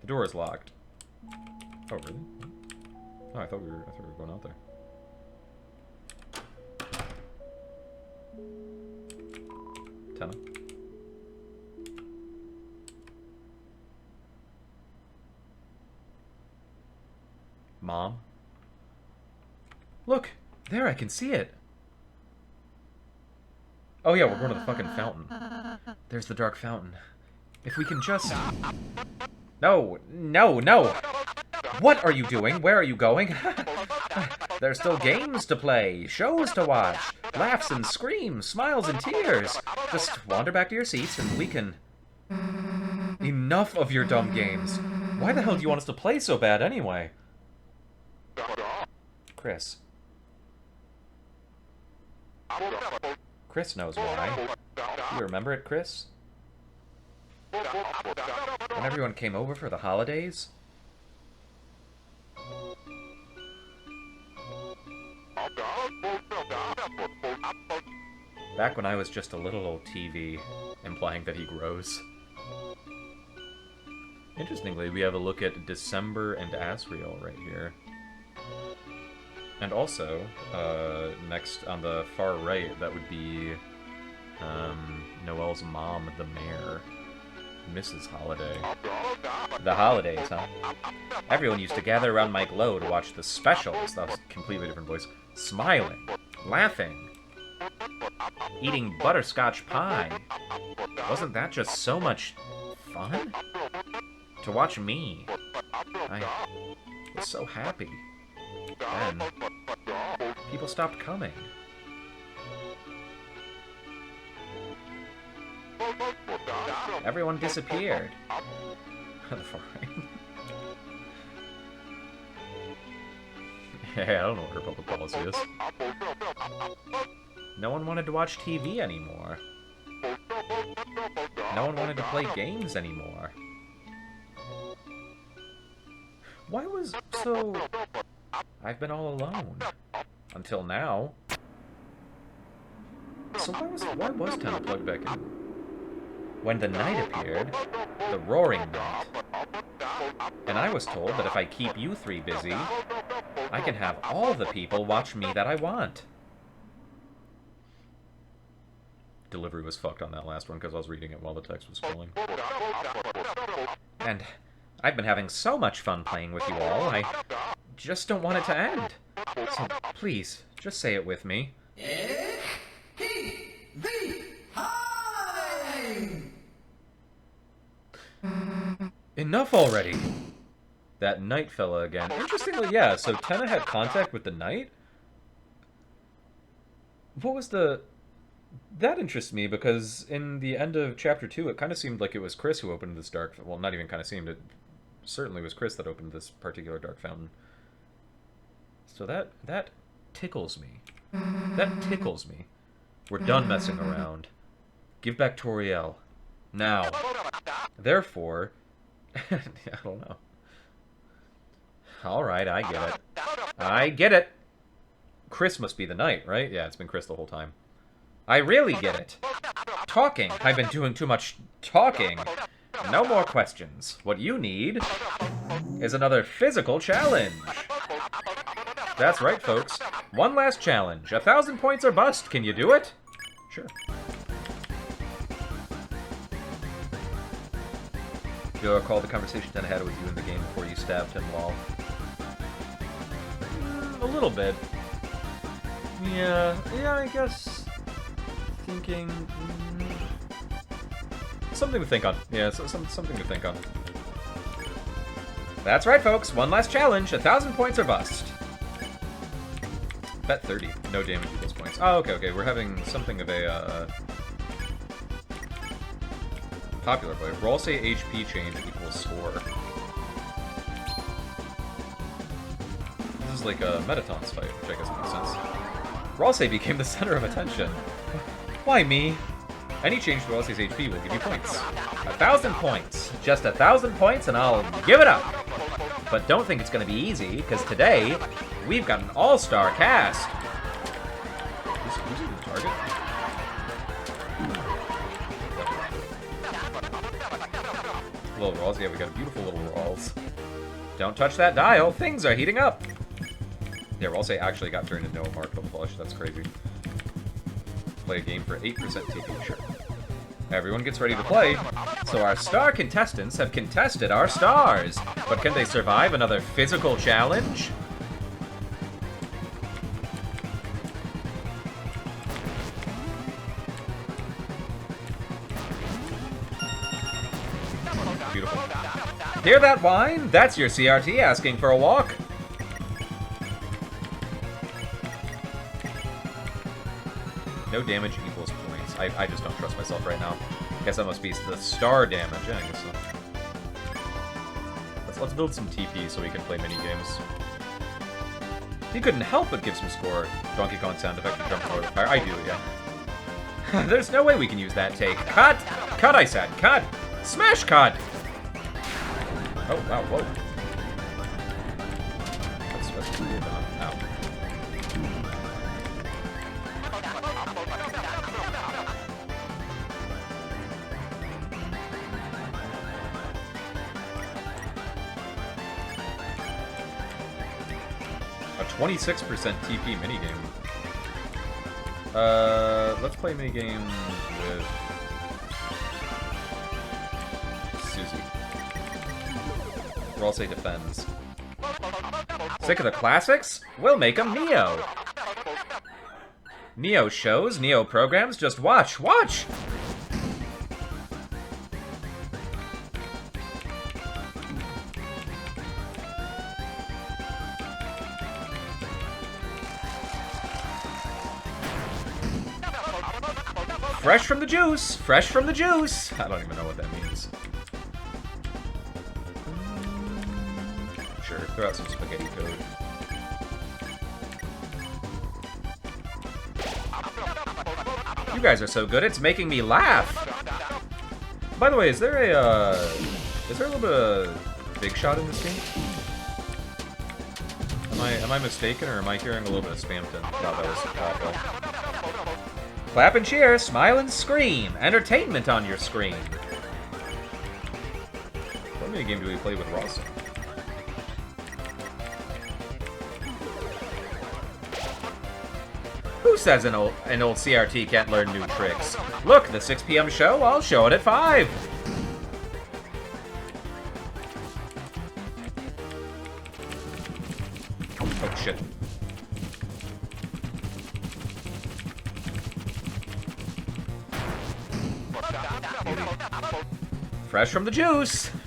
[SPEAKER 1] The door is locked. Oh, really? Oh, I thought we were going out there. Tenna. Mom? Look! There, I can see it! Oh yeah, we're going to the fucking fountain. There's the dark fountain. If we can just... No! No! No! What are you doing? Where are you going? There's still games to play, shows to watch, laughs and screams, smiles and tears. Just wander back to your seats and we can... Enough of your dumb games. Why the hell do you want us to play so bad anyway? Chris. Chris knows why. You remember it, Chris? When everyone came over for the holidays? Back when I was just a little old TV, implying that he grows. Interestingly, we have a look at December and Asriel right here. And also, next on the far right, that would be Noelle's mom, the mayor, Mrs. Holiday. The holidays, huh? Everyone used to gather around my glow to watch the specials. That was a completely different voice. Smiling, laughing, eating butterscotch pie. Wasn't that just so much fun? To watch me. I was so happy. Then, people stopped coming. Everyone disappeared. Hey, I don't know what her public policy is. No one wanted to watch TV anymore. No one wanted to play games anymore. Why was... So... I've been all alone. Until now. So why was Tenna plugged back in? When the night appeared, the roaring night, and I was told that if I keep you three busy, I can have all the people watch me that I want. Delivery was fucked on that last one because I was reading it while the text was scrolling. And I've been having so much fun playing with you all, I just don't want it to end. So please, just say it with me. Enough already! That Knight fella again. Interestingly, yeah, so Tenna had contact with the Knight? What was the... That interests me, because in the end of Chapter 2, it kind of seemed like it was Chris who opened this dark... Well, not even kind of seemed, it certainly was Chris that opened this particular dark fountain. So that tickles me. That tickles me. We're done messing around. Give back Toriel. Now. Therefore... I don't know. Alright, I get it. I get it! Chris must be the knight, right? Yeah, it's been Chris the whole time. I really get it. Talking. I've been doing too much talking. No more questions. What you need is another physical challenge. That's right, folks. One last challenge. 1,000 points or bust. Can you do it? Sure. Do you recall the conversation Ten had with you in the game before you stabbed him, lol? A little bit. Yeah, I guess... Thinking... Something to think on. Yeah, something to think on. That's right, folks. One last challenge. 1,000 points or bust. Bet 30. No damage equals points. Oh, okay. We're having something of a, popular play. Roll say HP change equals score. This is like a Metatons fight, which I guess makes sense. Ralsei became the center of attention. Why me? Any change to Ralsei's HP will give you points. 1,000 points. Just 1,000 points and I'll give it up. But don't think it's going to be easy, because today, we've got an all-star cast. Who's the target? Little Rawls, yeah, we got beautiful little Rawls. Don't touch that dial, things are heating up. Yeah, Ralsei actually got turned into a Mark Flush, that's crazy. Play a game for 8% TP, sure. Everyone gets ready to play, so our star contestants have contested our stars. But can they survive another physical challenge? Beautiful. Hear that whine? That's your CRT asking for a walk. No damage equals points. I just don't trust myself right now. Guess that must be the star damage. Yeah, I guess so. Let's build some TP so we can play mini games. He couldn't help but give some score. Donkey Kong sound effect and jump over the fire. I do, yeah. There's no way we can use that take. Cut! Cut, I said. Cut! Smash cut! Oh, wow, whoa. That's weird. Ow. A 26% TP minigame. Let's play a minigame with Susie. Ralsei defends. Sick of the classics? We'll make them Neo. Neo shows, Neo programs, just watch, watch! Fresh from the juice! Fresh from the juice! I don't even know what that means. Sure, throw out some spaghetti code. You guys are so good, it's making me laugh! By the way, is there a little bit of Big Shot in this game? Am I mistaken, or am I hearing a little bit of Spamton? No, that was awful. Clap and cheer, smile and scream. Entertainment on your screen. What minigame do we play with Ralsei? Who says an old CRT can't learn new tricks? Look, the 6 p.m. show, I'll show it at 5. Oh, shit. Fresh from the juice! What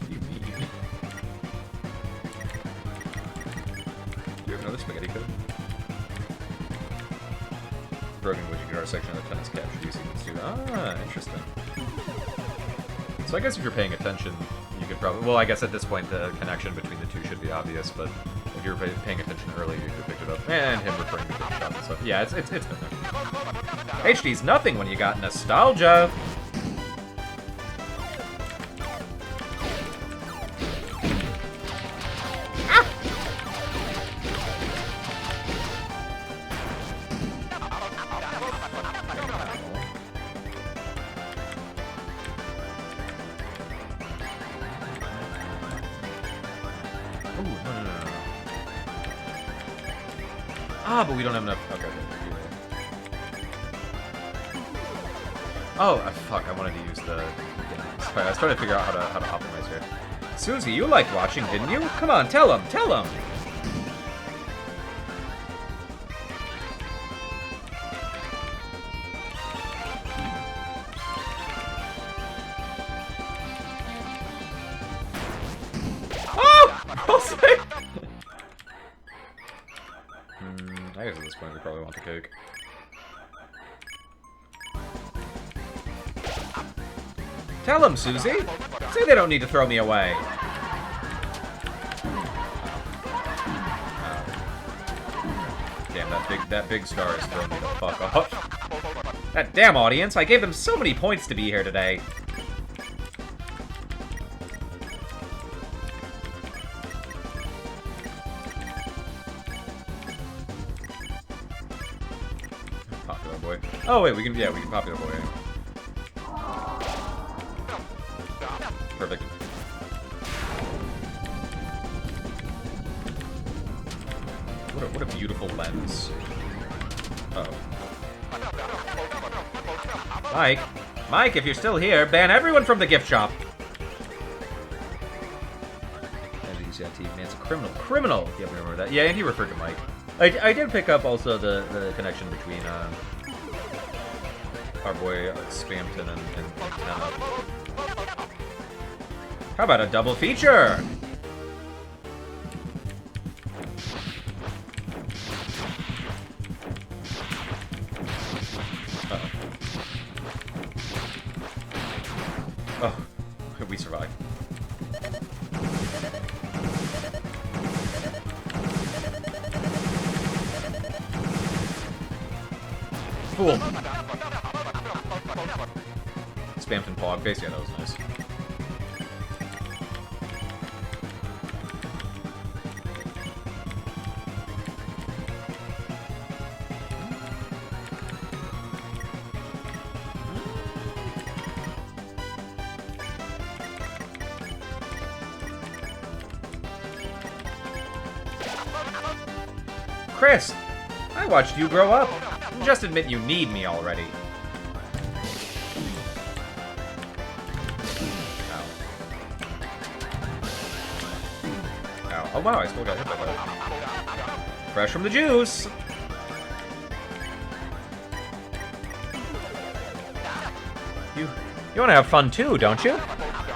[SPEAKER 1] do you mean? Do you have another spaghetti code? Broken widget guitar section of the tennis capture you sequence too. Ah, interesting. So I guess if you're paying attention, you could probably... Well, I guess at this point the connection between the two should be obvious, but if you were paying attention early, you could have picked it up. And him referring to Big Shot and stuff. Yeah, it's been there.
[SPEAKER 3] HD's nothing when you got nostalgia. Ah, but we don't have enough. Okay. Oh, fuck! I wanted to use the. Sorry, I was trying to figure out how to optimize here. Susie, you liked watching, didn't you? Come on, tell him, tell him. Oh! I'll say. I guess at this point we probably want the cake. Tell them, Susie. Say they don't need to throw me away. Damn, that big star is throwing me the fuck off. That damn audience! I gave them so many points to be here today. Popular boy. Oh wait, we can popular boy. Perfect. What a beautiful lens. Uh-oh. Mike, if you're still here, ban everyone from the gift shop. Man's a criminal. If you ever remember that. Yeah, and he referred to Mike. I did pick up also the connection between our boy Spamton and Tanner. How about a double feature? Uh-oh. Oh, we survived. Fool. Spamton Pog face, yeah, that was nice. Chris, I watched you grow up. Just admit you need me already. Ow. Ow. Oh wow, I still got hit by that. Fresh from the juice. You want to have fun too, don't you?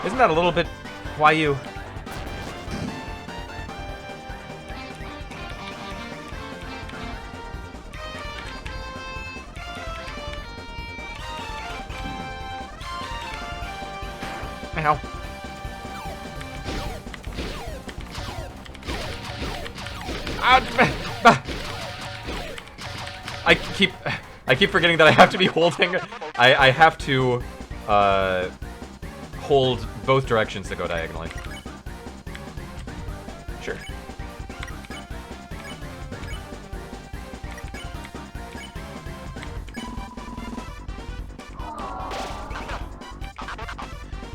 [SPEAKER 3] Isn't that a little bit why you... Ow. I keep forgetting that I have to be holding. I have to hold both directions to go diagonally. Sure.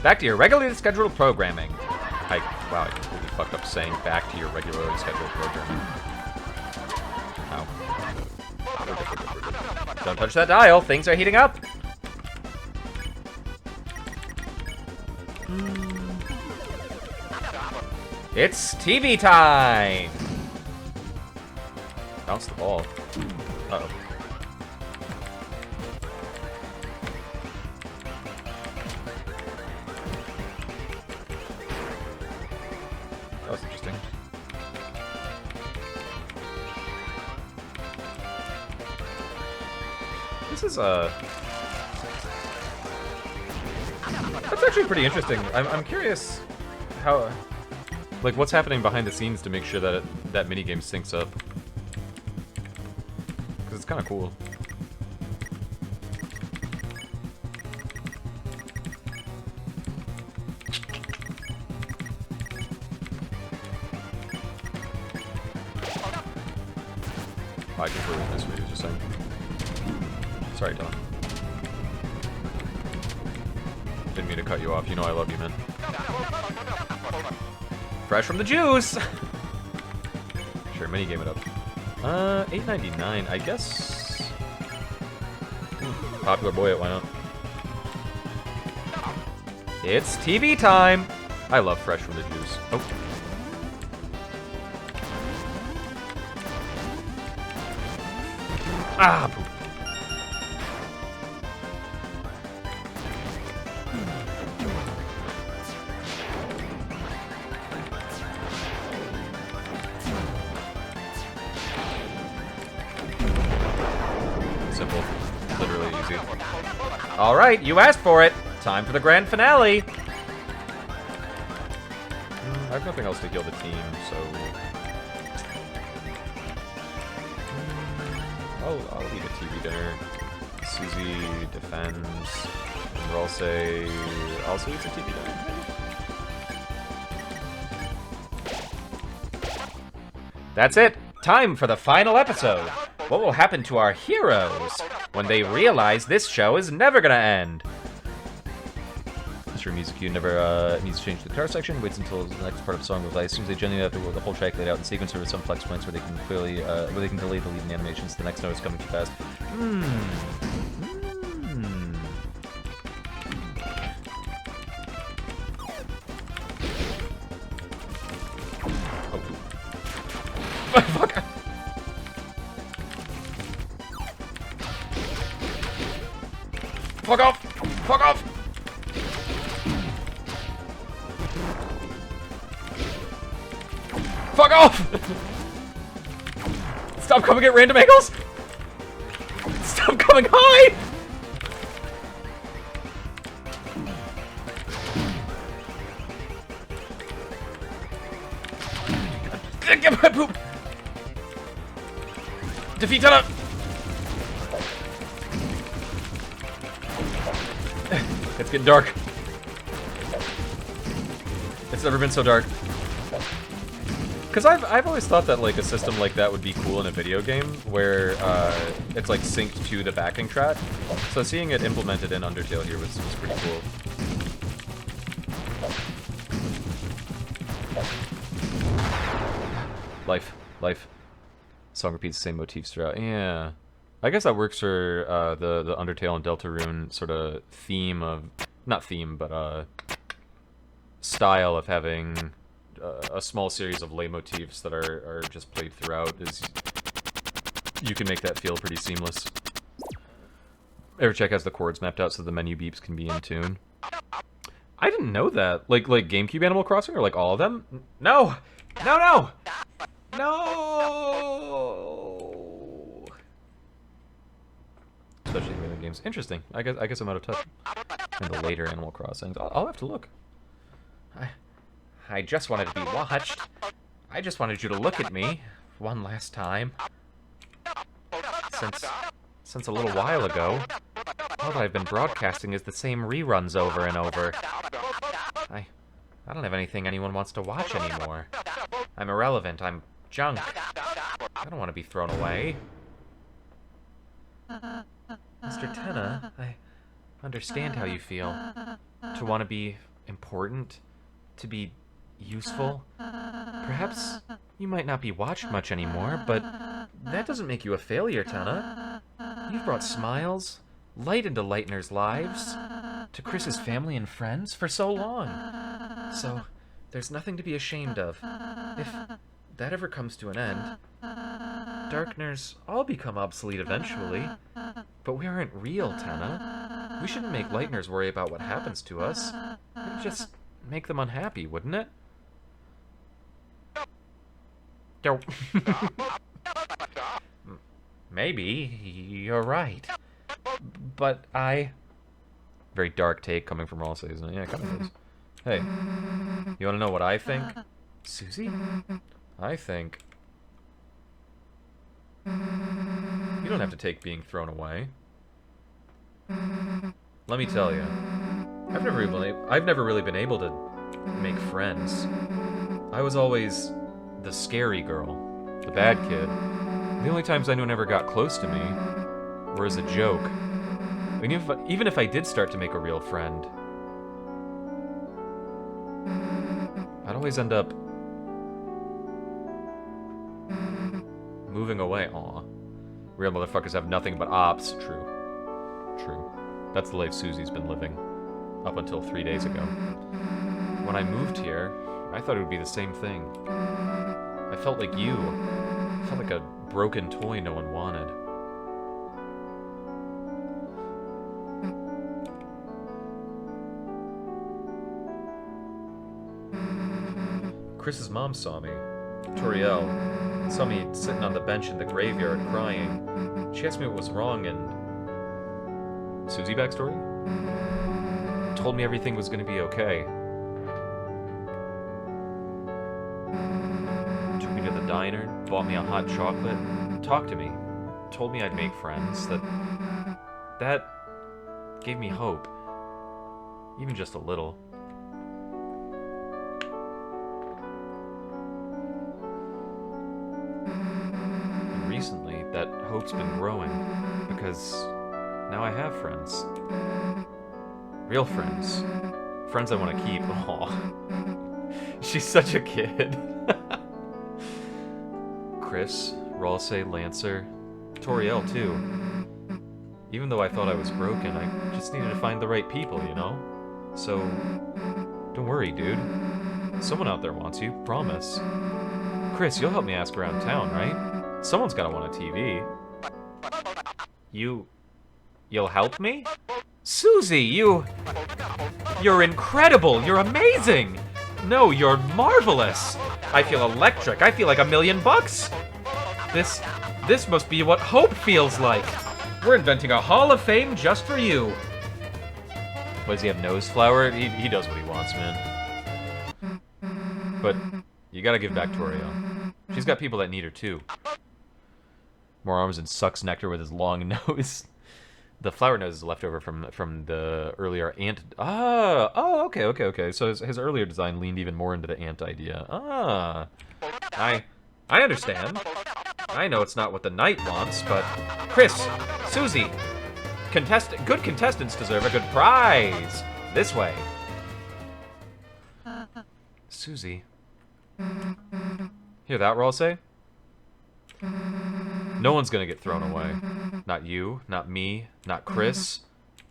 [SPEAKER 3] Back to your regularly scheduled programming. Wow, I completely fucked up saying back to your regularly scheduled programming. Ow. Don't touch that dial, things are heating up. It's TV time! Bounce the ball. Uh-oh. That was interesting. This is that's actually pretty interesting. I'm curious how, like, what's happening behind the scenes to make sure that that minigame syncs up. Because it's kind of cool.
[SPEAKER 1] I completely missed what he was just saying. Sorry, Tom. Didn't mean to cut you off. You know I love you, man. Fresh from the juice! Sure, minigame it up. $8.99. I guess... Popular boy, why not? It's TV time! I love Fresh from the Juice. Oh. Ah, poop. Simple. Literally easy. Alright, you asked for it! Time for the grand finale! I have nothing else to heal the team, so... I'll eat a TV dinner. Susie defends. And Rolse also eats a TV dinner. That's it! Time for the final episode! What will happen to our heroes when they realize this show is never gonna end? Mr. Music Cue never needs to change the guitar section, waits until the next part of the song goes live. As soon as they genuinely have the whole track laid out in sequence, there are some flex points where they can clearly, where they can delay the leading animations. The next note is coming too fast. Oh, fuck! Fuck off! Fuck off! Fuck off! Stop coming at random angles! Stop coming high! Get my poop! Defeat Tana! It's getting dark. It's never been so dark. Because I've always thought that like a system like that would be cool in a video game where it's like synced to the backing track. So seeing it implemented in Undertale here was pretty cool. Life. Song repeats the same motifs throughout. Yeah. I guess that works for the Undertale and Deltarune sort of theme of... Not theme, but style of having a small series of leitmotifs that are just played throughout. Is you can make that feel pretty seamless. EverCheck has the chords mapped out so the menu beeps can be in tune. I didn't know that. Like GameCube Animal Crossing, or like all of them? No! No! Especially in the games. Interesting. I guess I'm out of touch. And the later Animal Crossings. I'll have to look. I just wanted to be watched. I just wanted you to look at me one last time. Since a little while ago, all that I've been broadcasting is the same reruns over and over. I don't have anything anyone wants to watch anymore. I'm irrelevant. I'm junk. I don't want to be thrown away. Mr. Tenna, I understand how you feel. To want to be important, to be useful. Perhaps you might not be watched much anymore, but that doesn't make you a failure, Tenna. You've brought smiles, light into Lightner's lives, to Chris's family and friends for so long. So, there's nothing to be ashamed of. If that ever comes to an end, Darkners all become obsolete eventually. But we aren't real, Tenna. We shouldn't make Lightners worry about what happens to us. It would just make them unhappy, wouldn't it? Maybe. You're right. But I... Very dark take coming from Rolse, isn't it? Yeah, it kind of is. Hey, you want to know what I think? Susie? I think... You don't have to take being thrown away. Let me tell you, I've never really been able to make friends. I was always the scary girl, the bad kid. The only times anyone ever got close to me were as a joke. I mean, even if I did start to make a real friend, I'd always end up moving away. Aw. Real motherfuckers have nothing but ops. True. True. That's the life Susie's been living. Up until 3 days ago. When I moved here, I thought it would be the same thing. I felt like you. I felt like a broken toy no one wanted. Chris's mom saw me. Toriel saw me sitting on the bench in the graveyard crying. She asked me what was wrong and... Susie backstory? Told me everything was gonna be okay. Took me to the diner, bought me a hot chocolate, talked to me, told me I'd make friends, that gave me hope. Even just a little. And recently, that hope's been growing, because now I have friends. Real friends. Friends I want to keep. Aw. She's such a kid. Chris, Ralsei, Lancer, Toriel too. Even though I thought I was broken, I just needed to find the right people, you know? So, don't worry, dude. Someone out there wants you, promise. Chris, you'll help me ask around town, right? Someone's gotta want a TV. You'll help me? Susie, you're incredible! You're amazing! No, you're marvelous! I feel electric. I feel like $1,000,000! This must be what hope feels like! We're inventing a Hall of Fame just for you! What, does he have nose flower? He does what he wants, man. But you gotta give back Toriel. She's got people that need her, too. More arms and sucks nectar with his long nose. The flower nose is left over from the earlier ant. Oh, okay. So his earlier design leaned even more into the ant idea. I understand. I know it's not what the knight wants, but Chris, Susie, good contestants deserve a good prize. This way. Susie. Hear that, Ralsei? No one's gonna get thrown away. Not you, not me, not Chris.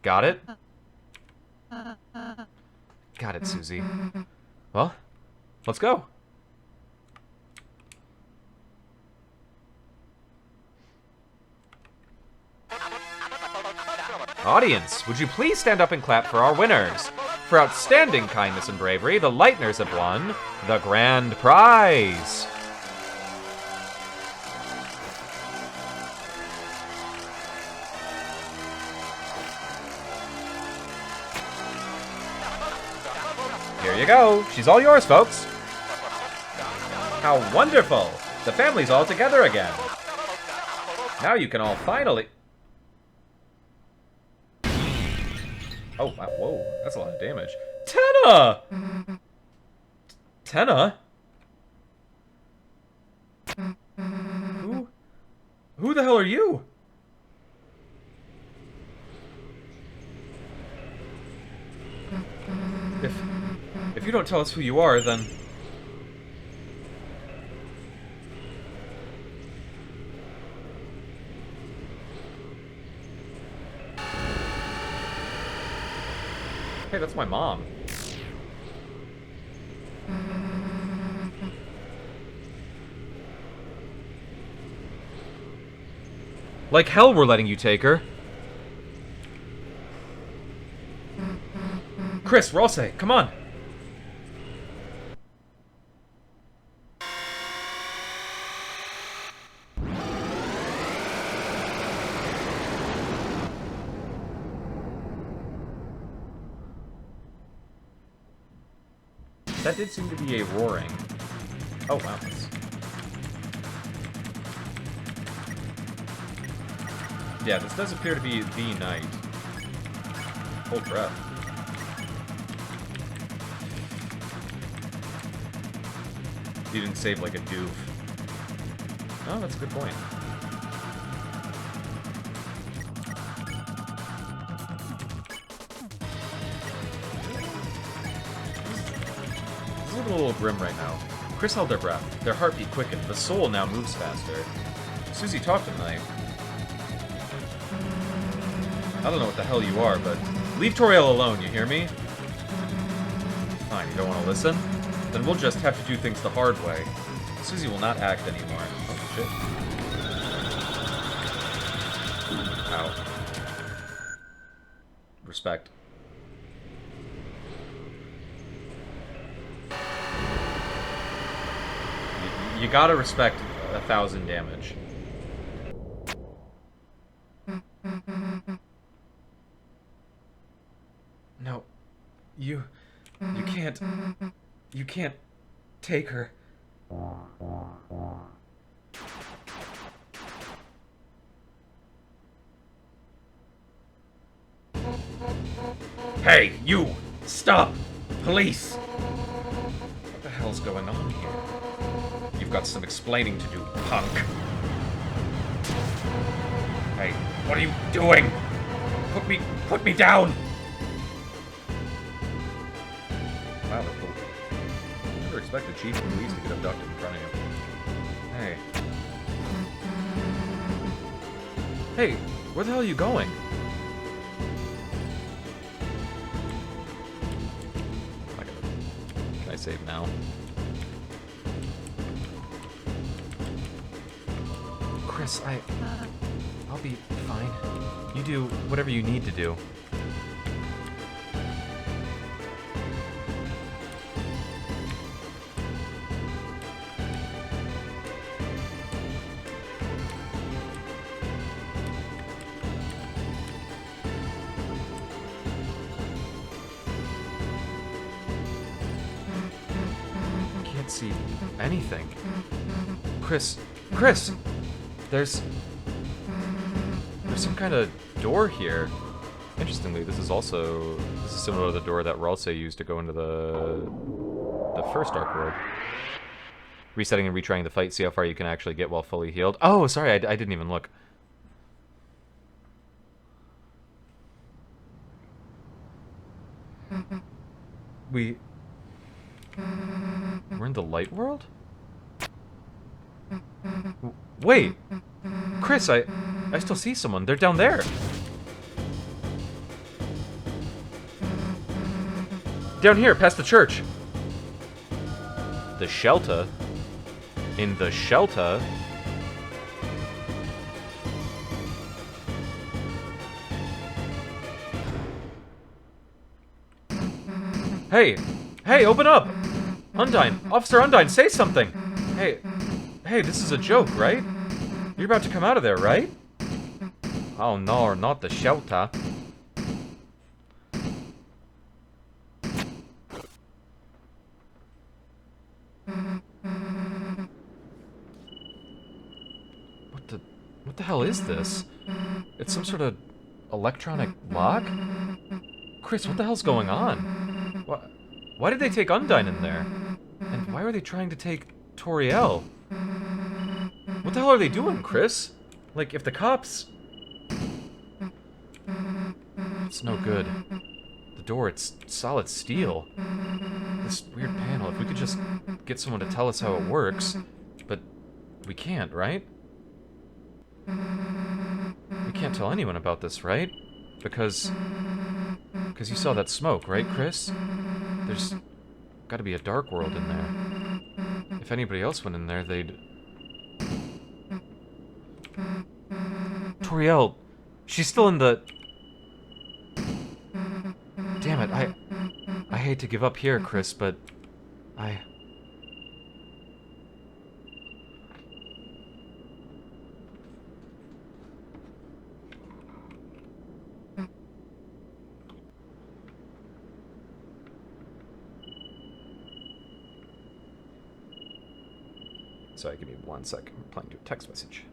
[SPEAKER 1] Got it? Got it, Susie. Well, let's go. Audience, would you please stand up and clap for our winners? For outstanding kindness and bravery, the Lightners have won the grand prize. Here you go. She's all yours, folks. How wonderful. The family's all together again. Now you can all finally... Oh, wow, whoa. That's a lot of damage. Tenna! Tenna? Who the hell are you? If you don't tell us who you are, then... Hey, that's my mom. Like hell we're letting you take her. Chris, Ralsei, come on. That did seem to be a roaring. Oh, wow. Yeah, this does appear to be the night. Hold breath. He didn't save like a doof. Oh, that's a good point.
[SPEAKER 3] It's looking a little grim right now. Chris held their breath. Their heartbeat quickened. The soul now moves faster. Susie talked tonight. I don't know what the hell you are, but leave Toriel alone, you hear me? Fine, you don't want to listen? Then we'll just have to do things the hard way. Susie will not act anymore. Oh, shit. Ow. Respect. You gotta respect 1,000 damage. No. You can't take her. Hey, you! Stop! Police! What the hell's going on here? You've got some explaining to do, punk. Hey, what are you doing? Put me down! Wow, that's cool. Never expected Chief of Police to get abducted in front of you. Hey. Hey, where the hell are you going? Can I save now? Chris, I'll be fine. You do whatever you need to do. Can't see anything. Chris! There's some kind of door here. Interestingly, this is similar to the door that Ralse used to go into the first Dark World. Resetting and retrying the fight, see how far you can actually get while fully healed. Oh, sorry, I didn't even look. We're in the light world? Wait! Chris, I still see someone. They're down there. Down here, past the church. The shelter? In the shelter? Hey! Hey, open up! Undyne! Officer Undyne, say something! Hey, this is a joke, right? You're about to come out of there, right? Oh no, not the shelter. What the hell is this? It's some sort of electronic lock? Chris, what the hell's going on? Why did they take Undyne in there? And why are they trying to take Toriel? What the hell are they doing, Chris? Like, if the cops... It's no good. The door, it's solid steel. This weird panel, if we could just get someone to tell us how it works. But we can't, right? We can't tell anyone about this, right? Because you saw that smoke, right, Chris? There's gotta be a dark world in there. If anybody else went in there, they'd... Toriel, she's still in the... Damn it, I hate to give up here, Chris, but Sorry, give me 1 sec. I'm replying to a text message.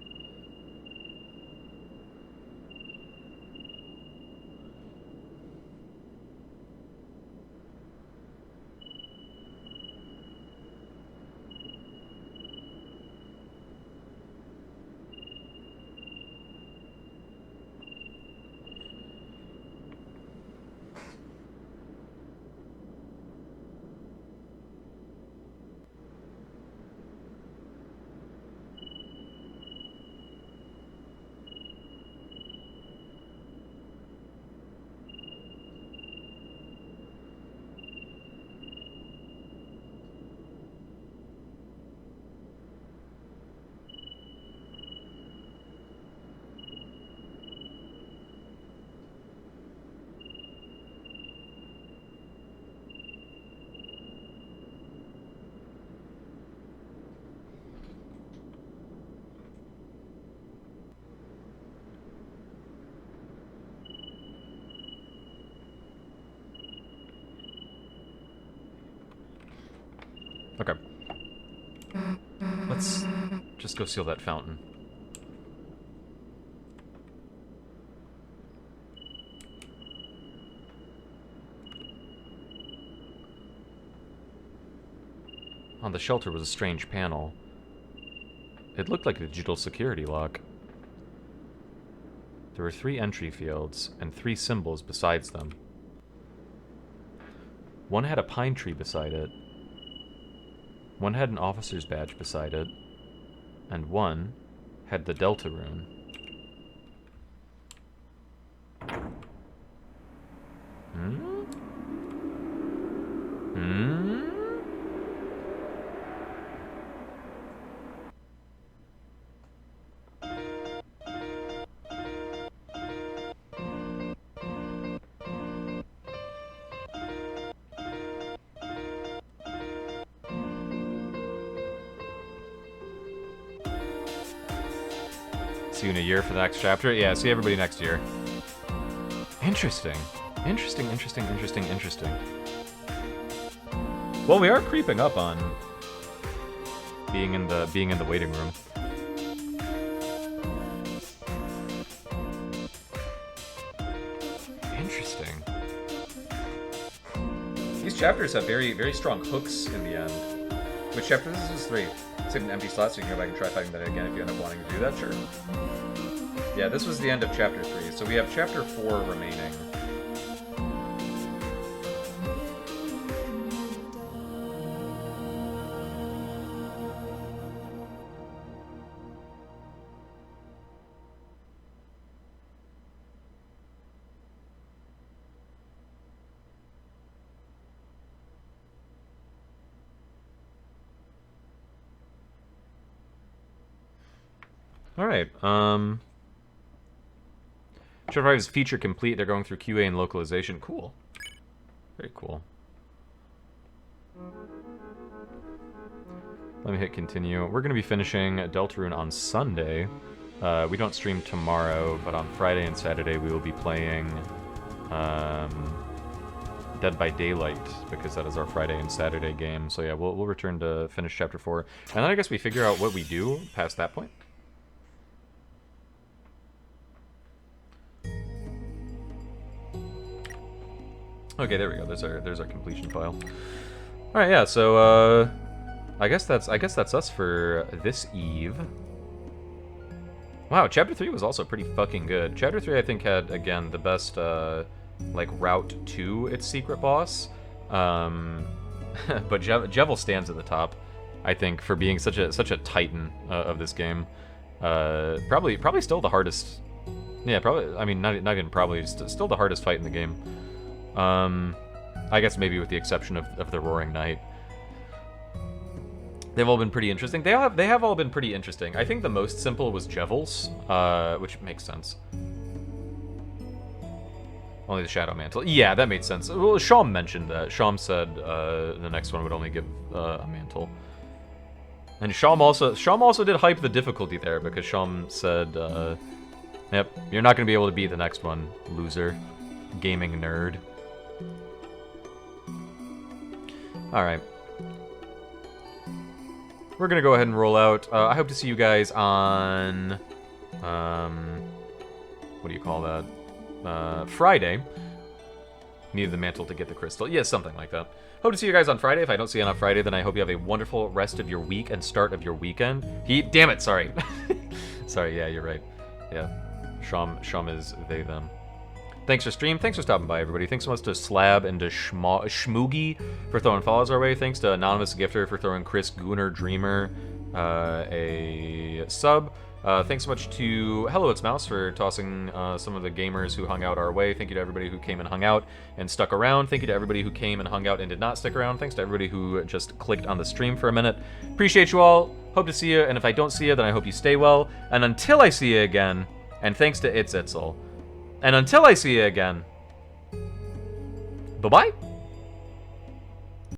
[SPEAKER 1] Okay. Let's just go seal that fountain. On the shelter was a strange panel. It looked like a digital security lock. There were 3 entry fields and 3 symbols besides them. One had a pine tree beside it. One had an officer's badge beside it. And one had the Deltarune. Hmm? Hmm? See you in a year for the next chapter? Yeah, see everybody next year. Interesting. Interesting. Well, we are creeping up on being in the waiting room. Interesting. These chapters have very strong hooks in the end. Which chapter? This is 3. It's an empty slot, so you can go back and try fighting that again if you end up wanting to do that, sure. Yeah, this was the end of chapter 3, so we have chapter 4 remaining. Alright, Chapter 5 is feature complete. They're going through QA and localization. Cool. Very cool. Let me hit continue. We're going to be finishing Deltarune on Sunday. We don't stream tomorrow, but on Friday and Saturday we will be playing Dead by Daylight, because that is our Friday and Saturday game. So yeah, we'll return to finish Chapter 4. And then I guess we figure out what we do past that point. Okay, there we go. There's our completion file. All right, yeah. So I guess that's us for this eve. Wow, Chapter 3 was also pretty fucking good. Chapter 3, I think, had again the best like route to its secret boss. But Jevil stands at the top, I think, for being such a titan of this game. Probably still the hardest. Yeah, probably. I mean, not even probably. Still the hardest fight in the game. I guess maybe with the exception of the Roaring Knight. They've all been pretty interesting. They have all been pretty interesting. I think the most simple was Jevil's, which makes sense. Only the Shadow Mantle. Yeah, that made sense. Well, Sham mentioned that. Sham said the next one would only give a mantle. And Sham also did hype the difficulty there, because Sham said, yep, you're not going to be able to beat the next one, loser. Gaming nerd. Alright. We're gonna go ahead and roll out. I hope to see you guys on... what do you call that? Friday. Needed the mantle to get the crystal. Yeah, something like that. Hope to see you guys on Friday. If I don't see you on Friday, then I hope you have a wonderful rest of your week and start of your weekend. Damn it, sorry. Sorry, yeah, you're right. Yeah. Sham is they, them. Thanks for stream. Thanks for stopping by, everybody. Thanks so much to Slab and to Schmoogie for throwing follows our way. Thanks to Anonymous Gifter for throwing Chris Gooner Dreamer a sub. Thanks so much to Hello It's Mouse for tossing some of the gamers who hung out our way. Thank you to everybody who came and hung out and stuck around. Thank you to everybody who came and hung out and did not stick around. Thanks to everybody who just clicked on the stream for a minute. Appreciate you all. Hope to see you. And if I don't see you, then I hope you stay well. And until I see you again, and thanks to It's Itzel. And until I see you again, bye-bye.